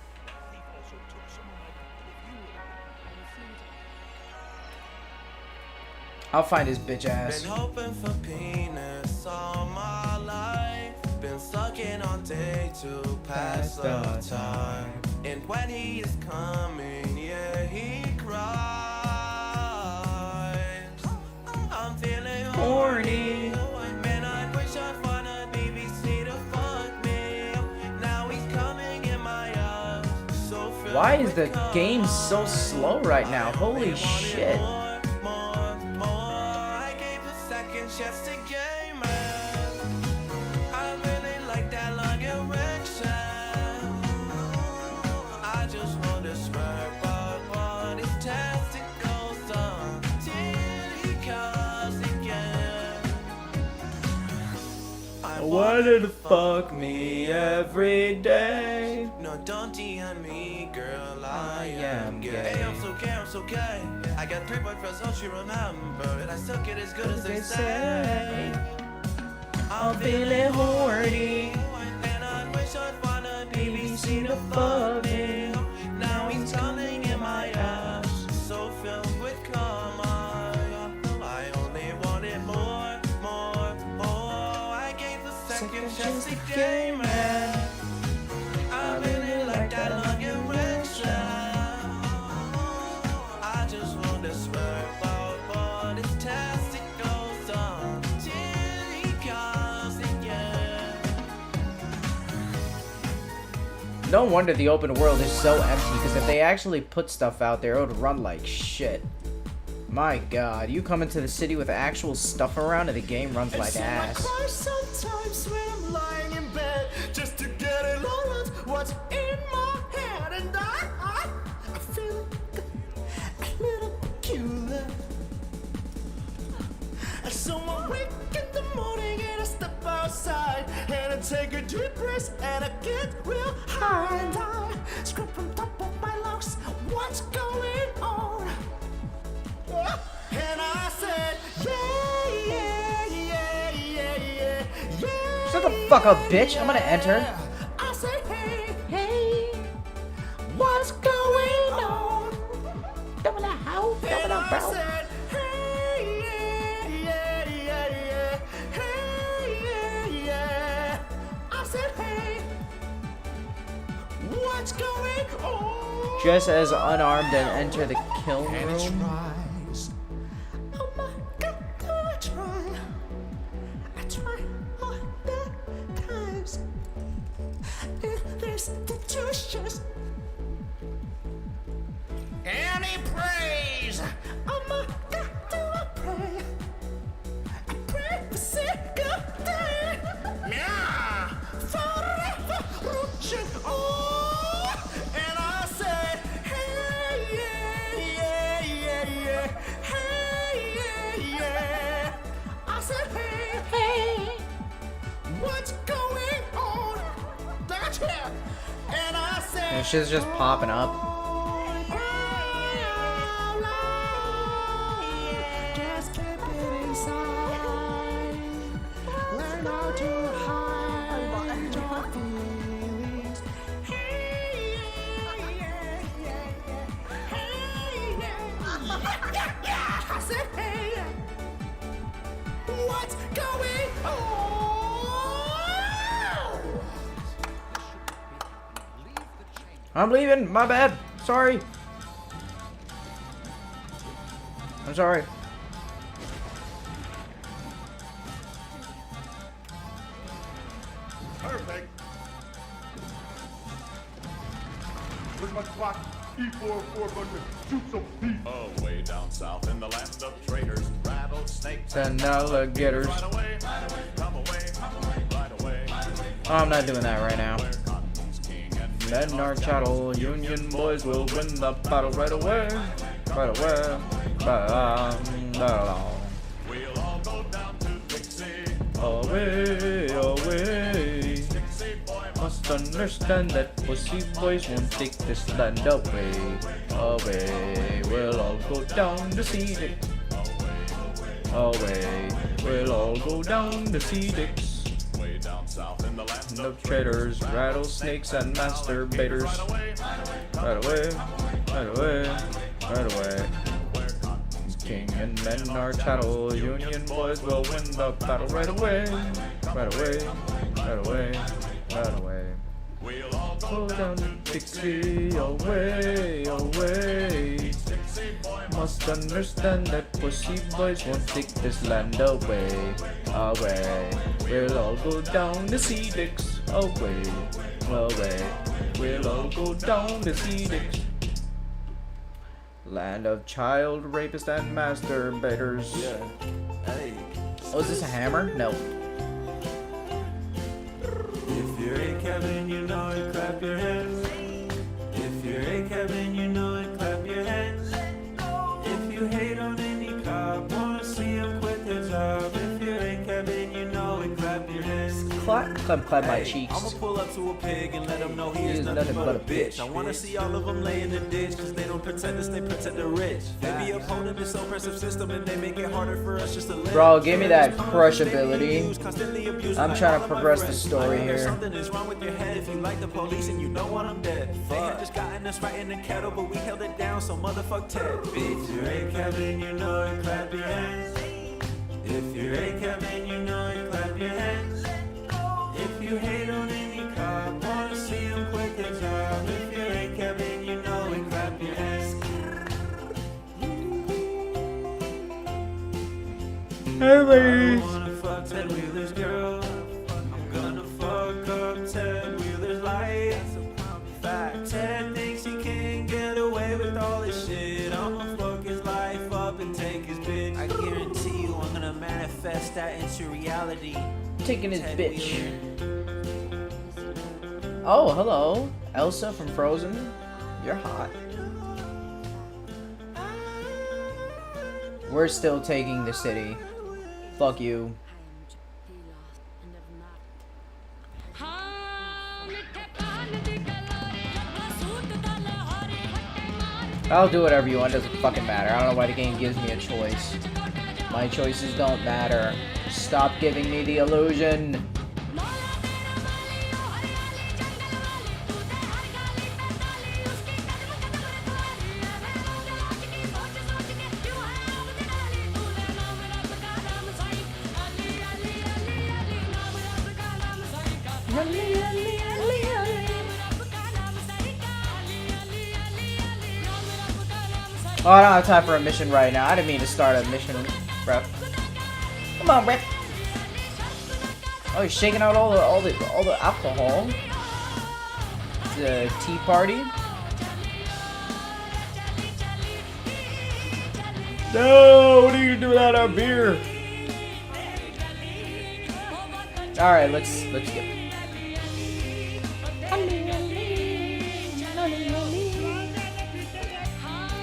I'll find his bitch ass. Been hoping for penis all my life. Been sucking on day to pass the time. And when he is coming, yeah, he cries. I'm feeling horny. Man, I wish I'd find a BBC to fuck me. Now he's coming in my ass. So why is the game so slow right now? Holy shit. I gave a second chance to game, man. I really like that long erection. I just want to smack but his testicles until he comes again. I wanted to fuck me every day. No, don't DM me, girl, I am gay. Hey, I'm so gay. I got 3 boyfriends, hope you remember it. I still get as good as they say. I'm feeling horny. And I wish I'd find a BBC to fuck me. Now he's coming in my ass. So filled with cum, I only wanted more. a gay man. I really like that long erection. I just want to swear about what his testicles until he comes again. No wonder the open world is so empty, because if they actually put stuff out there, it would run like shit. My god, you come into the city with actual stuff around and the game runs like ass. I cry sometimes when I'm lying in bed just to get it all out what's in my head, and I feel a little peculiar. So I wake in the morning and I step outside and I take a deep breath and I get real high and I scrub from top of my lungs. What's going on? And I said, yeah, yeah, yeah, yeah, yeah, yeah. Shut the fuck up, bitch. I'm gonna enter. I said, hey, hey, what's going on? Double a how, double a bow. I said, hey, yeah, yeah, yeah, yeah, hey, yeah, yeah. I said, hey, what's going on? Dress as unarmed and enter the kill room. Oh my God, I try all the times in this situation. And he prays. Oh my God, do I pray? I pray for single day. Yeah, forever reaching on. And I said, hey, yeah, yeah, yeah, yeah. Hey, yeah, yeah. I said, hey, hey, what's going on? That's here. And I said, And shit's just popping up. just keep it inside. Learn how to hide your feelings. Hey, yeah, yeah, yeah, yeah. Hey, yeah. I said, hey, what's going on? I'm leaving. My bad. Sorry. I'm sorry. Perfect. Where's my clock? E44 button. Shoot some beef. Oh, way down south in the land of traders, rattlesnakes And alligators. Right away, come away, right away. Oh, I'm not doing that right now. Men are chattel, Union boys will win the battle right away. Right away. We'll all go down to Dixie. Away, away. Dixie boy Must understand that pussy boys won't take this land away. Away, we'll all go down to see it. Away, we'll all go down to see dicks. way down south in the land of traders, rattlesnakes, and masturbators. Right away, right away, right away. King and men are chattel, Union boys will win the battle right away, right away, right away, right away. We'll all go down to Dixie, away, away. Must understand that pussy boys won't take this land away, away. We'll all go down to see dicks, away, away. We'll all go down to see dicks. Land of child rapists and masturbators. Yeah. Hey. Oh, is this a hammer? No. If you're a Kevin, you know it, clap your hands. If you're a Kevin, you know it, clap your hands. If you hate on any cop, wanna see him quit their job. If you're a Kevin, you know it, clap your hands. Clap my cheeks. I'ma pull up to a pig and let him know he is nothing but a bitch. I wanna see all of them lay in the ditch, cause they don't pretend this, they pretend they're rich. They be upholding this oppressive system and they make it harder for us just to live. Bro, give me that crush ability. I'm trying to progress the story here. Something is wrong with your head if you like the police and you know what I'm dead. They had just gotten us right in the kettle, but we held it down, so motherfuck Ted. If you're a Kevin, you know it, clap your hands. If you're a Kevin, you know it, clap your hands. If you hate Hey, ladies. I wanna fuck 10-wheelers, girl. I'm gonna fuck up 10-wheelers lights. Fact, 10 thinks he can get away with all this shit. I'ma fuck his life up and take his bitch. I guarantee you I'm gonna manifest that into reality. Taking his bitch. Oh, hello. Elsa from Frozen. You're hot. We're still taking the city. Fuck you. I'll do whatever you want, doesn't fucking matter. I don't know why the game gives me a choice. My choices don't matter. Stop giving me the illusion. Oh, I don't have time for a mission right now. I didn't mean to start a mission, bro. Come on, bro. Oh, you're shaking out all the alcohol. The tea party. No, what are you gonna do without our beer? All right, let's get.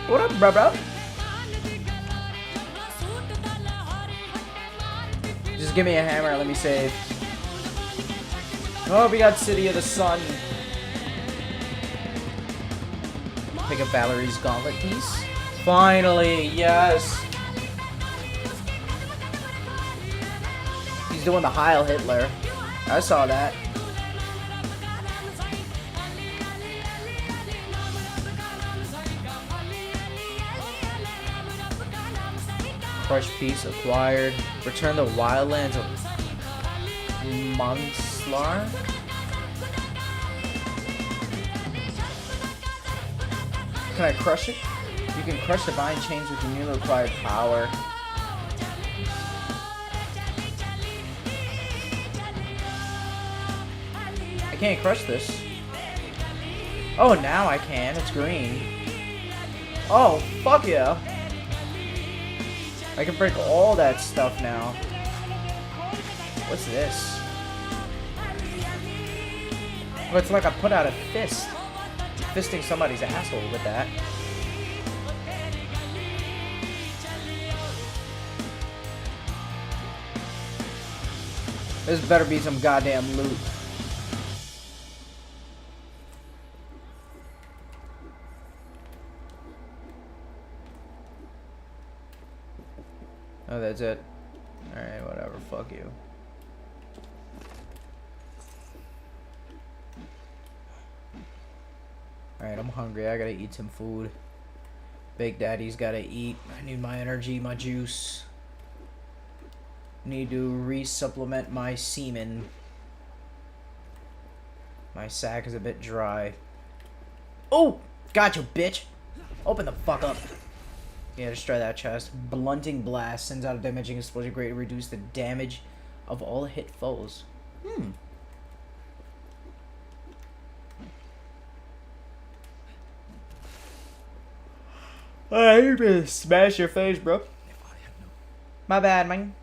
What up, bro? Just give me a hammer, let me save. Oh, we got City of the Sun. Pick up Valerie's gauntlet piece. Finally, yes. He's doing the Heil Hitler. I saw that. Fresh piece acquired. Return the wildlands of Monslar. Can I crush it? You can crush divine chains with your newly acquired power. I can't crush this. Oh, now I can. It's green. Oh, fuck yeah. I can break all that stuff now. What's this? Oh, it's like I put out a fist. Fisting somebody's asshole with that. This better be some goddamn loot. Oh, that's it. Alright, whatever. Fuck you. Alright, I'm hungry. I gotta eat some food. Big Daddy's gotta eat. I need my energy, my juice. Need to re-supplement my semen. My sack is a bit dry. Oh! Got you, bitch! Open the fuck up. Yeah, destroy that chest. Blunting blast sends out a damaging explosion, greatly reduce the damage of all hit foes. Alright, you better smash your face, bro. My bad, man.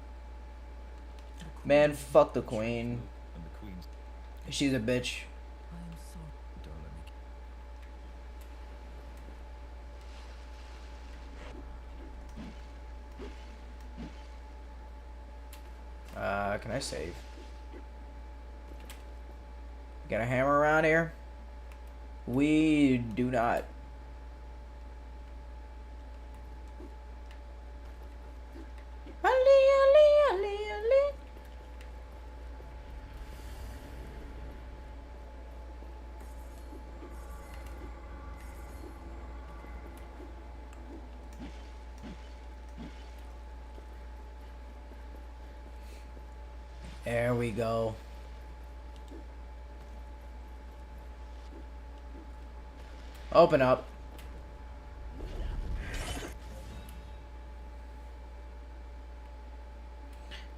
Man, fuck the queen. She's a bitch. Can I save? Got a hammer around here? We do not. There we go. Open up.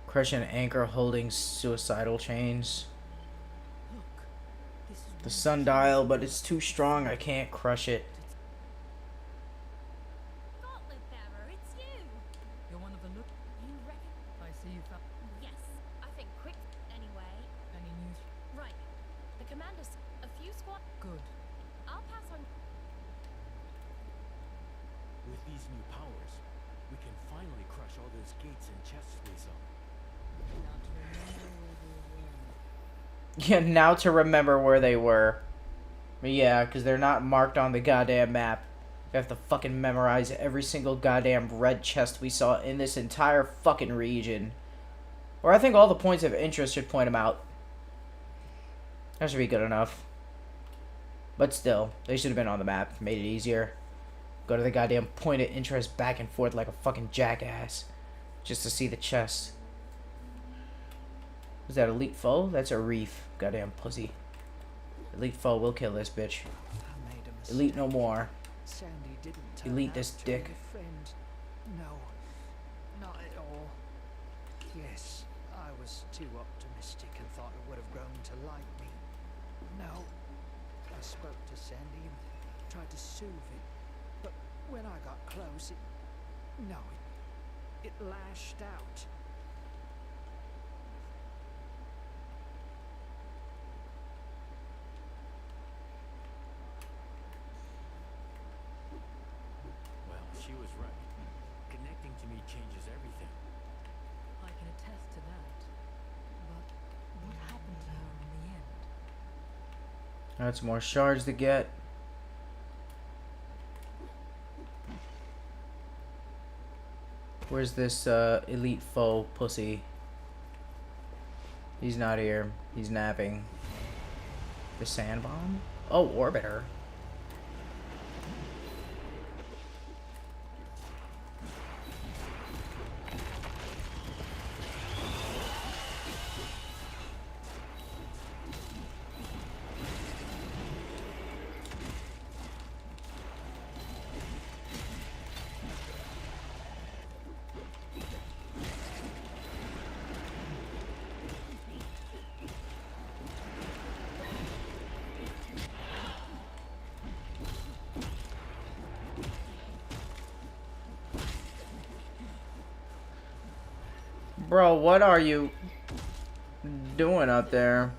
Crush an anchor holding suicidal chains. The sundial, but it's too strong. I can't crush it. You're one of the look. You reckon? I see you found. Yes, I think quick anyway. Any news? Right. The commander's a few squad. Good. I'll pass on. With these new powers, we can finally crush all those gates and chests we saw. Yeah, now to remember where they were. Yeah, because they're not marked on the goddamn map. We have to fucking memorize every single goddamn red chest we saw in this entire fucking region. Or I think all the points of interest should point them out. That should be good enough. But still, they should have been on the map. Made it easier. Go to the goddamn point of interest back and forth like a fucking jackass. Just to see the chest. Is that elite foe? That's a reef. Goddamn pussy. Elite foe will kill this bitch. Elite no more. Sandy didn't turn Elite out this to be dick. a friend. No, not at all. Yes, I was too optimistic and thought it would have grown to like me. No, I spoke to Sandy and tried to soothe it, but when I got close, it lashed out. Well, she was right. Connecting to me changes everything. I can attest to that. But what happened to her in the end? That's more shards to get. Where's this elite foe pussy? He's not here. He's napping. The sand bomb? Oh, orbiter. Bro, what are you doing up there?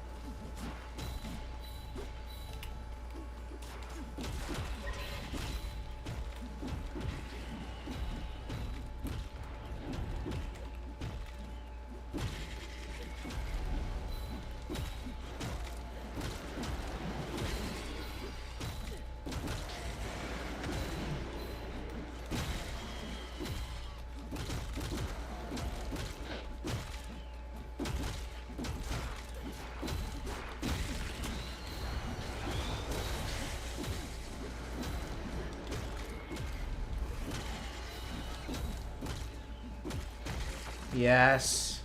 Yes.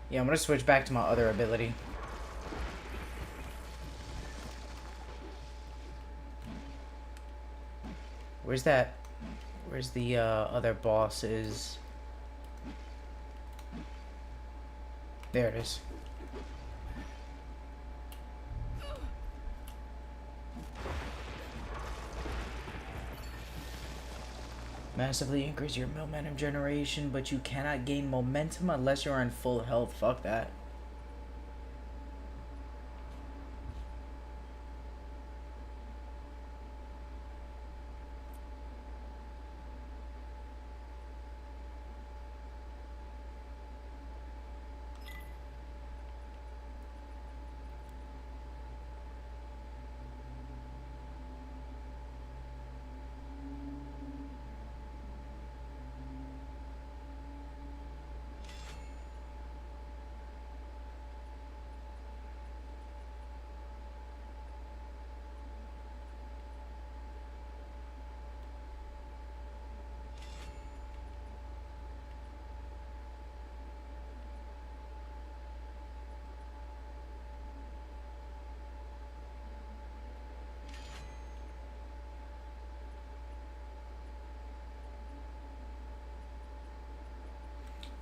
Yeah, I'm gonna switch back to my other ability. Where's that? Where's the other bosses? There it is. Massively increase your momentum generation, but you cannot gain momentum unless you're on full health. Fuck that.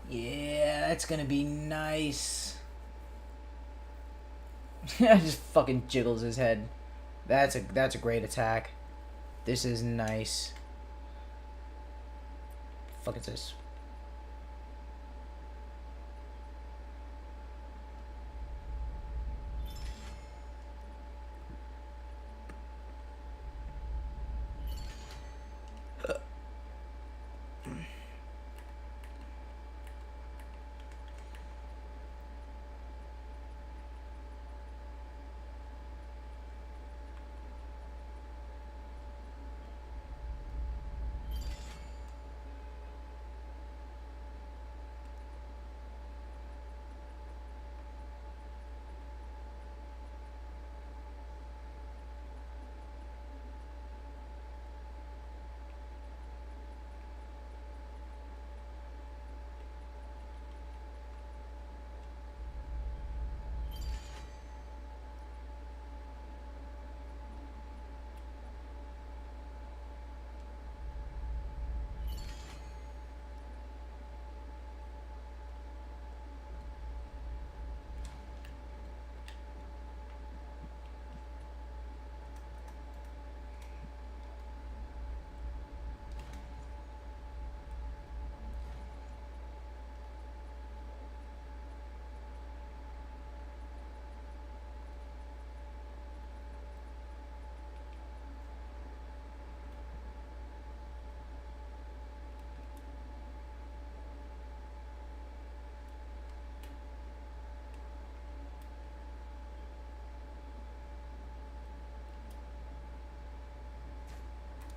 Yeah, that's gonna be nice. Just fucking jiggles his head. That's a great attack. This is nice. Fuck is this?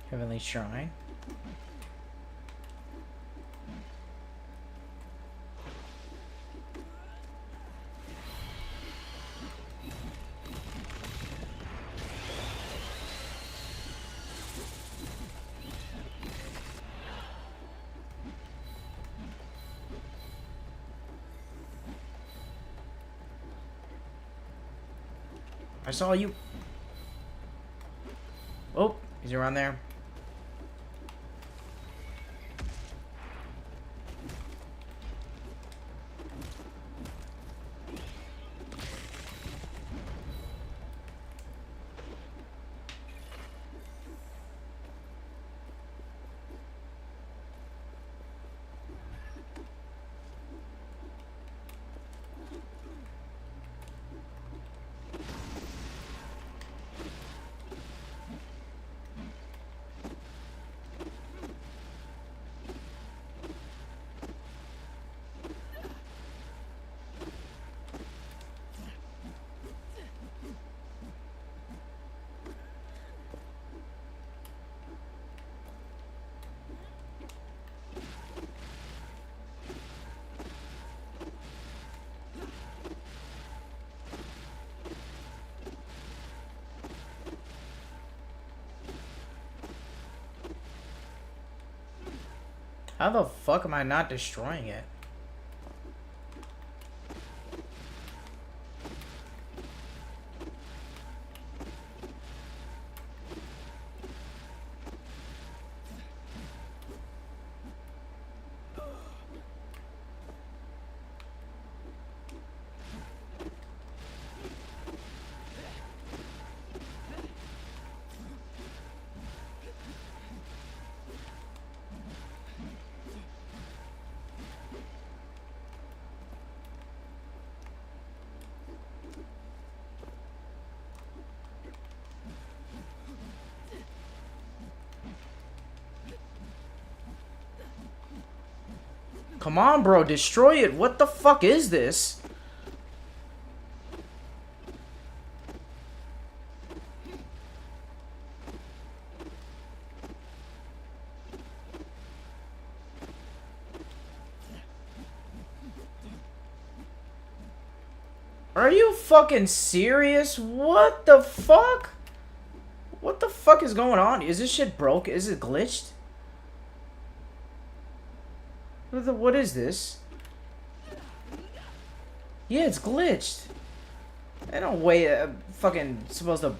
Heavenly Shrine. I saw you. Oh, he's around there. How the fuck am I not destroying it? Come on, bro, destroy it. What the fuck is this? Are you fucking serious? What the fuck? What the fuck is going on? Is this shit broke? Is it glitched? What is this? Yeah, it's glitched. Ain't no way fucking supposed to...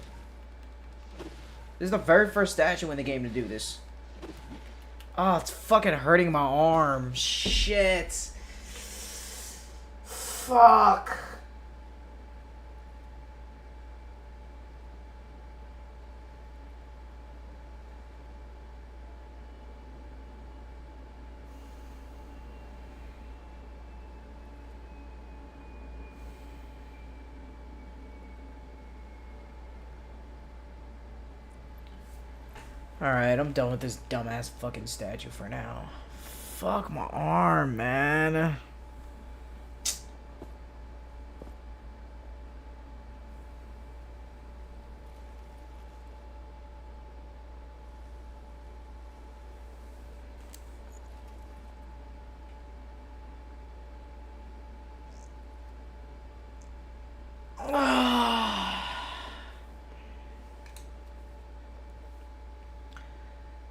This is the very first statue in the game to do this. Oh, it's fucking hurting my arm. Shit. Fuck. Alright, I'm done with this dumbass fucking statue for now. Fuck my arm, man.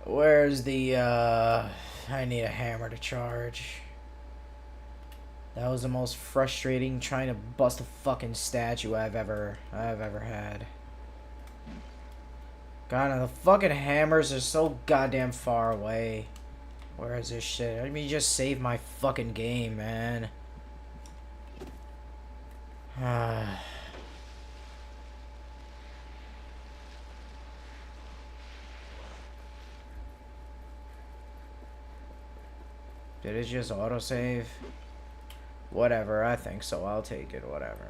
Where's the, I need a hammer to charge. That was the most frustrating trying to bust a fucking statue I've ever had. God, the fucking hammers are so goddamn far away. Where is this shit? Let me just save my fucking game, man. Did it just autosave? Whatever, I think so. I'll take it, whatever.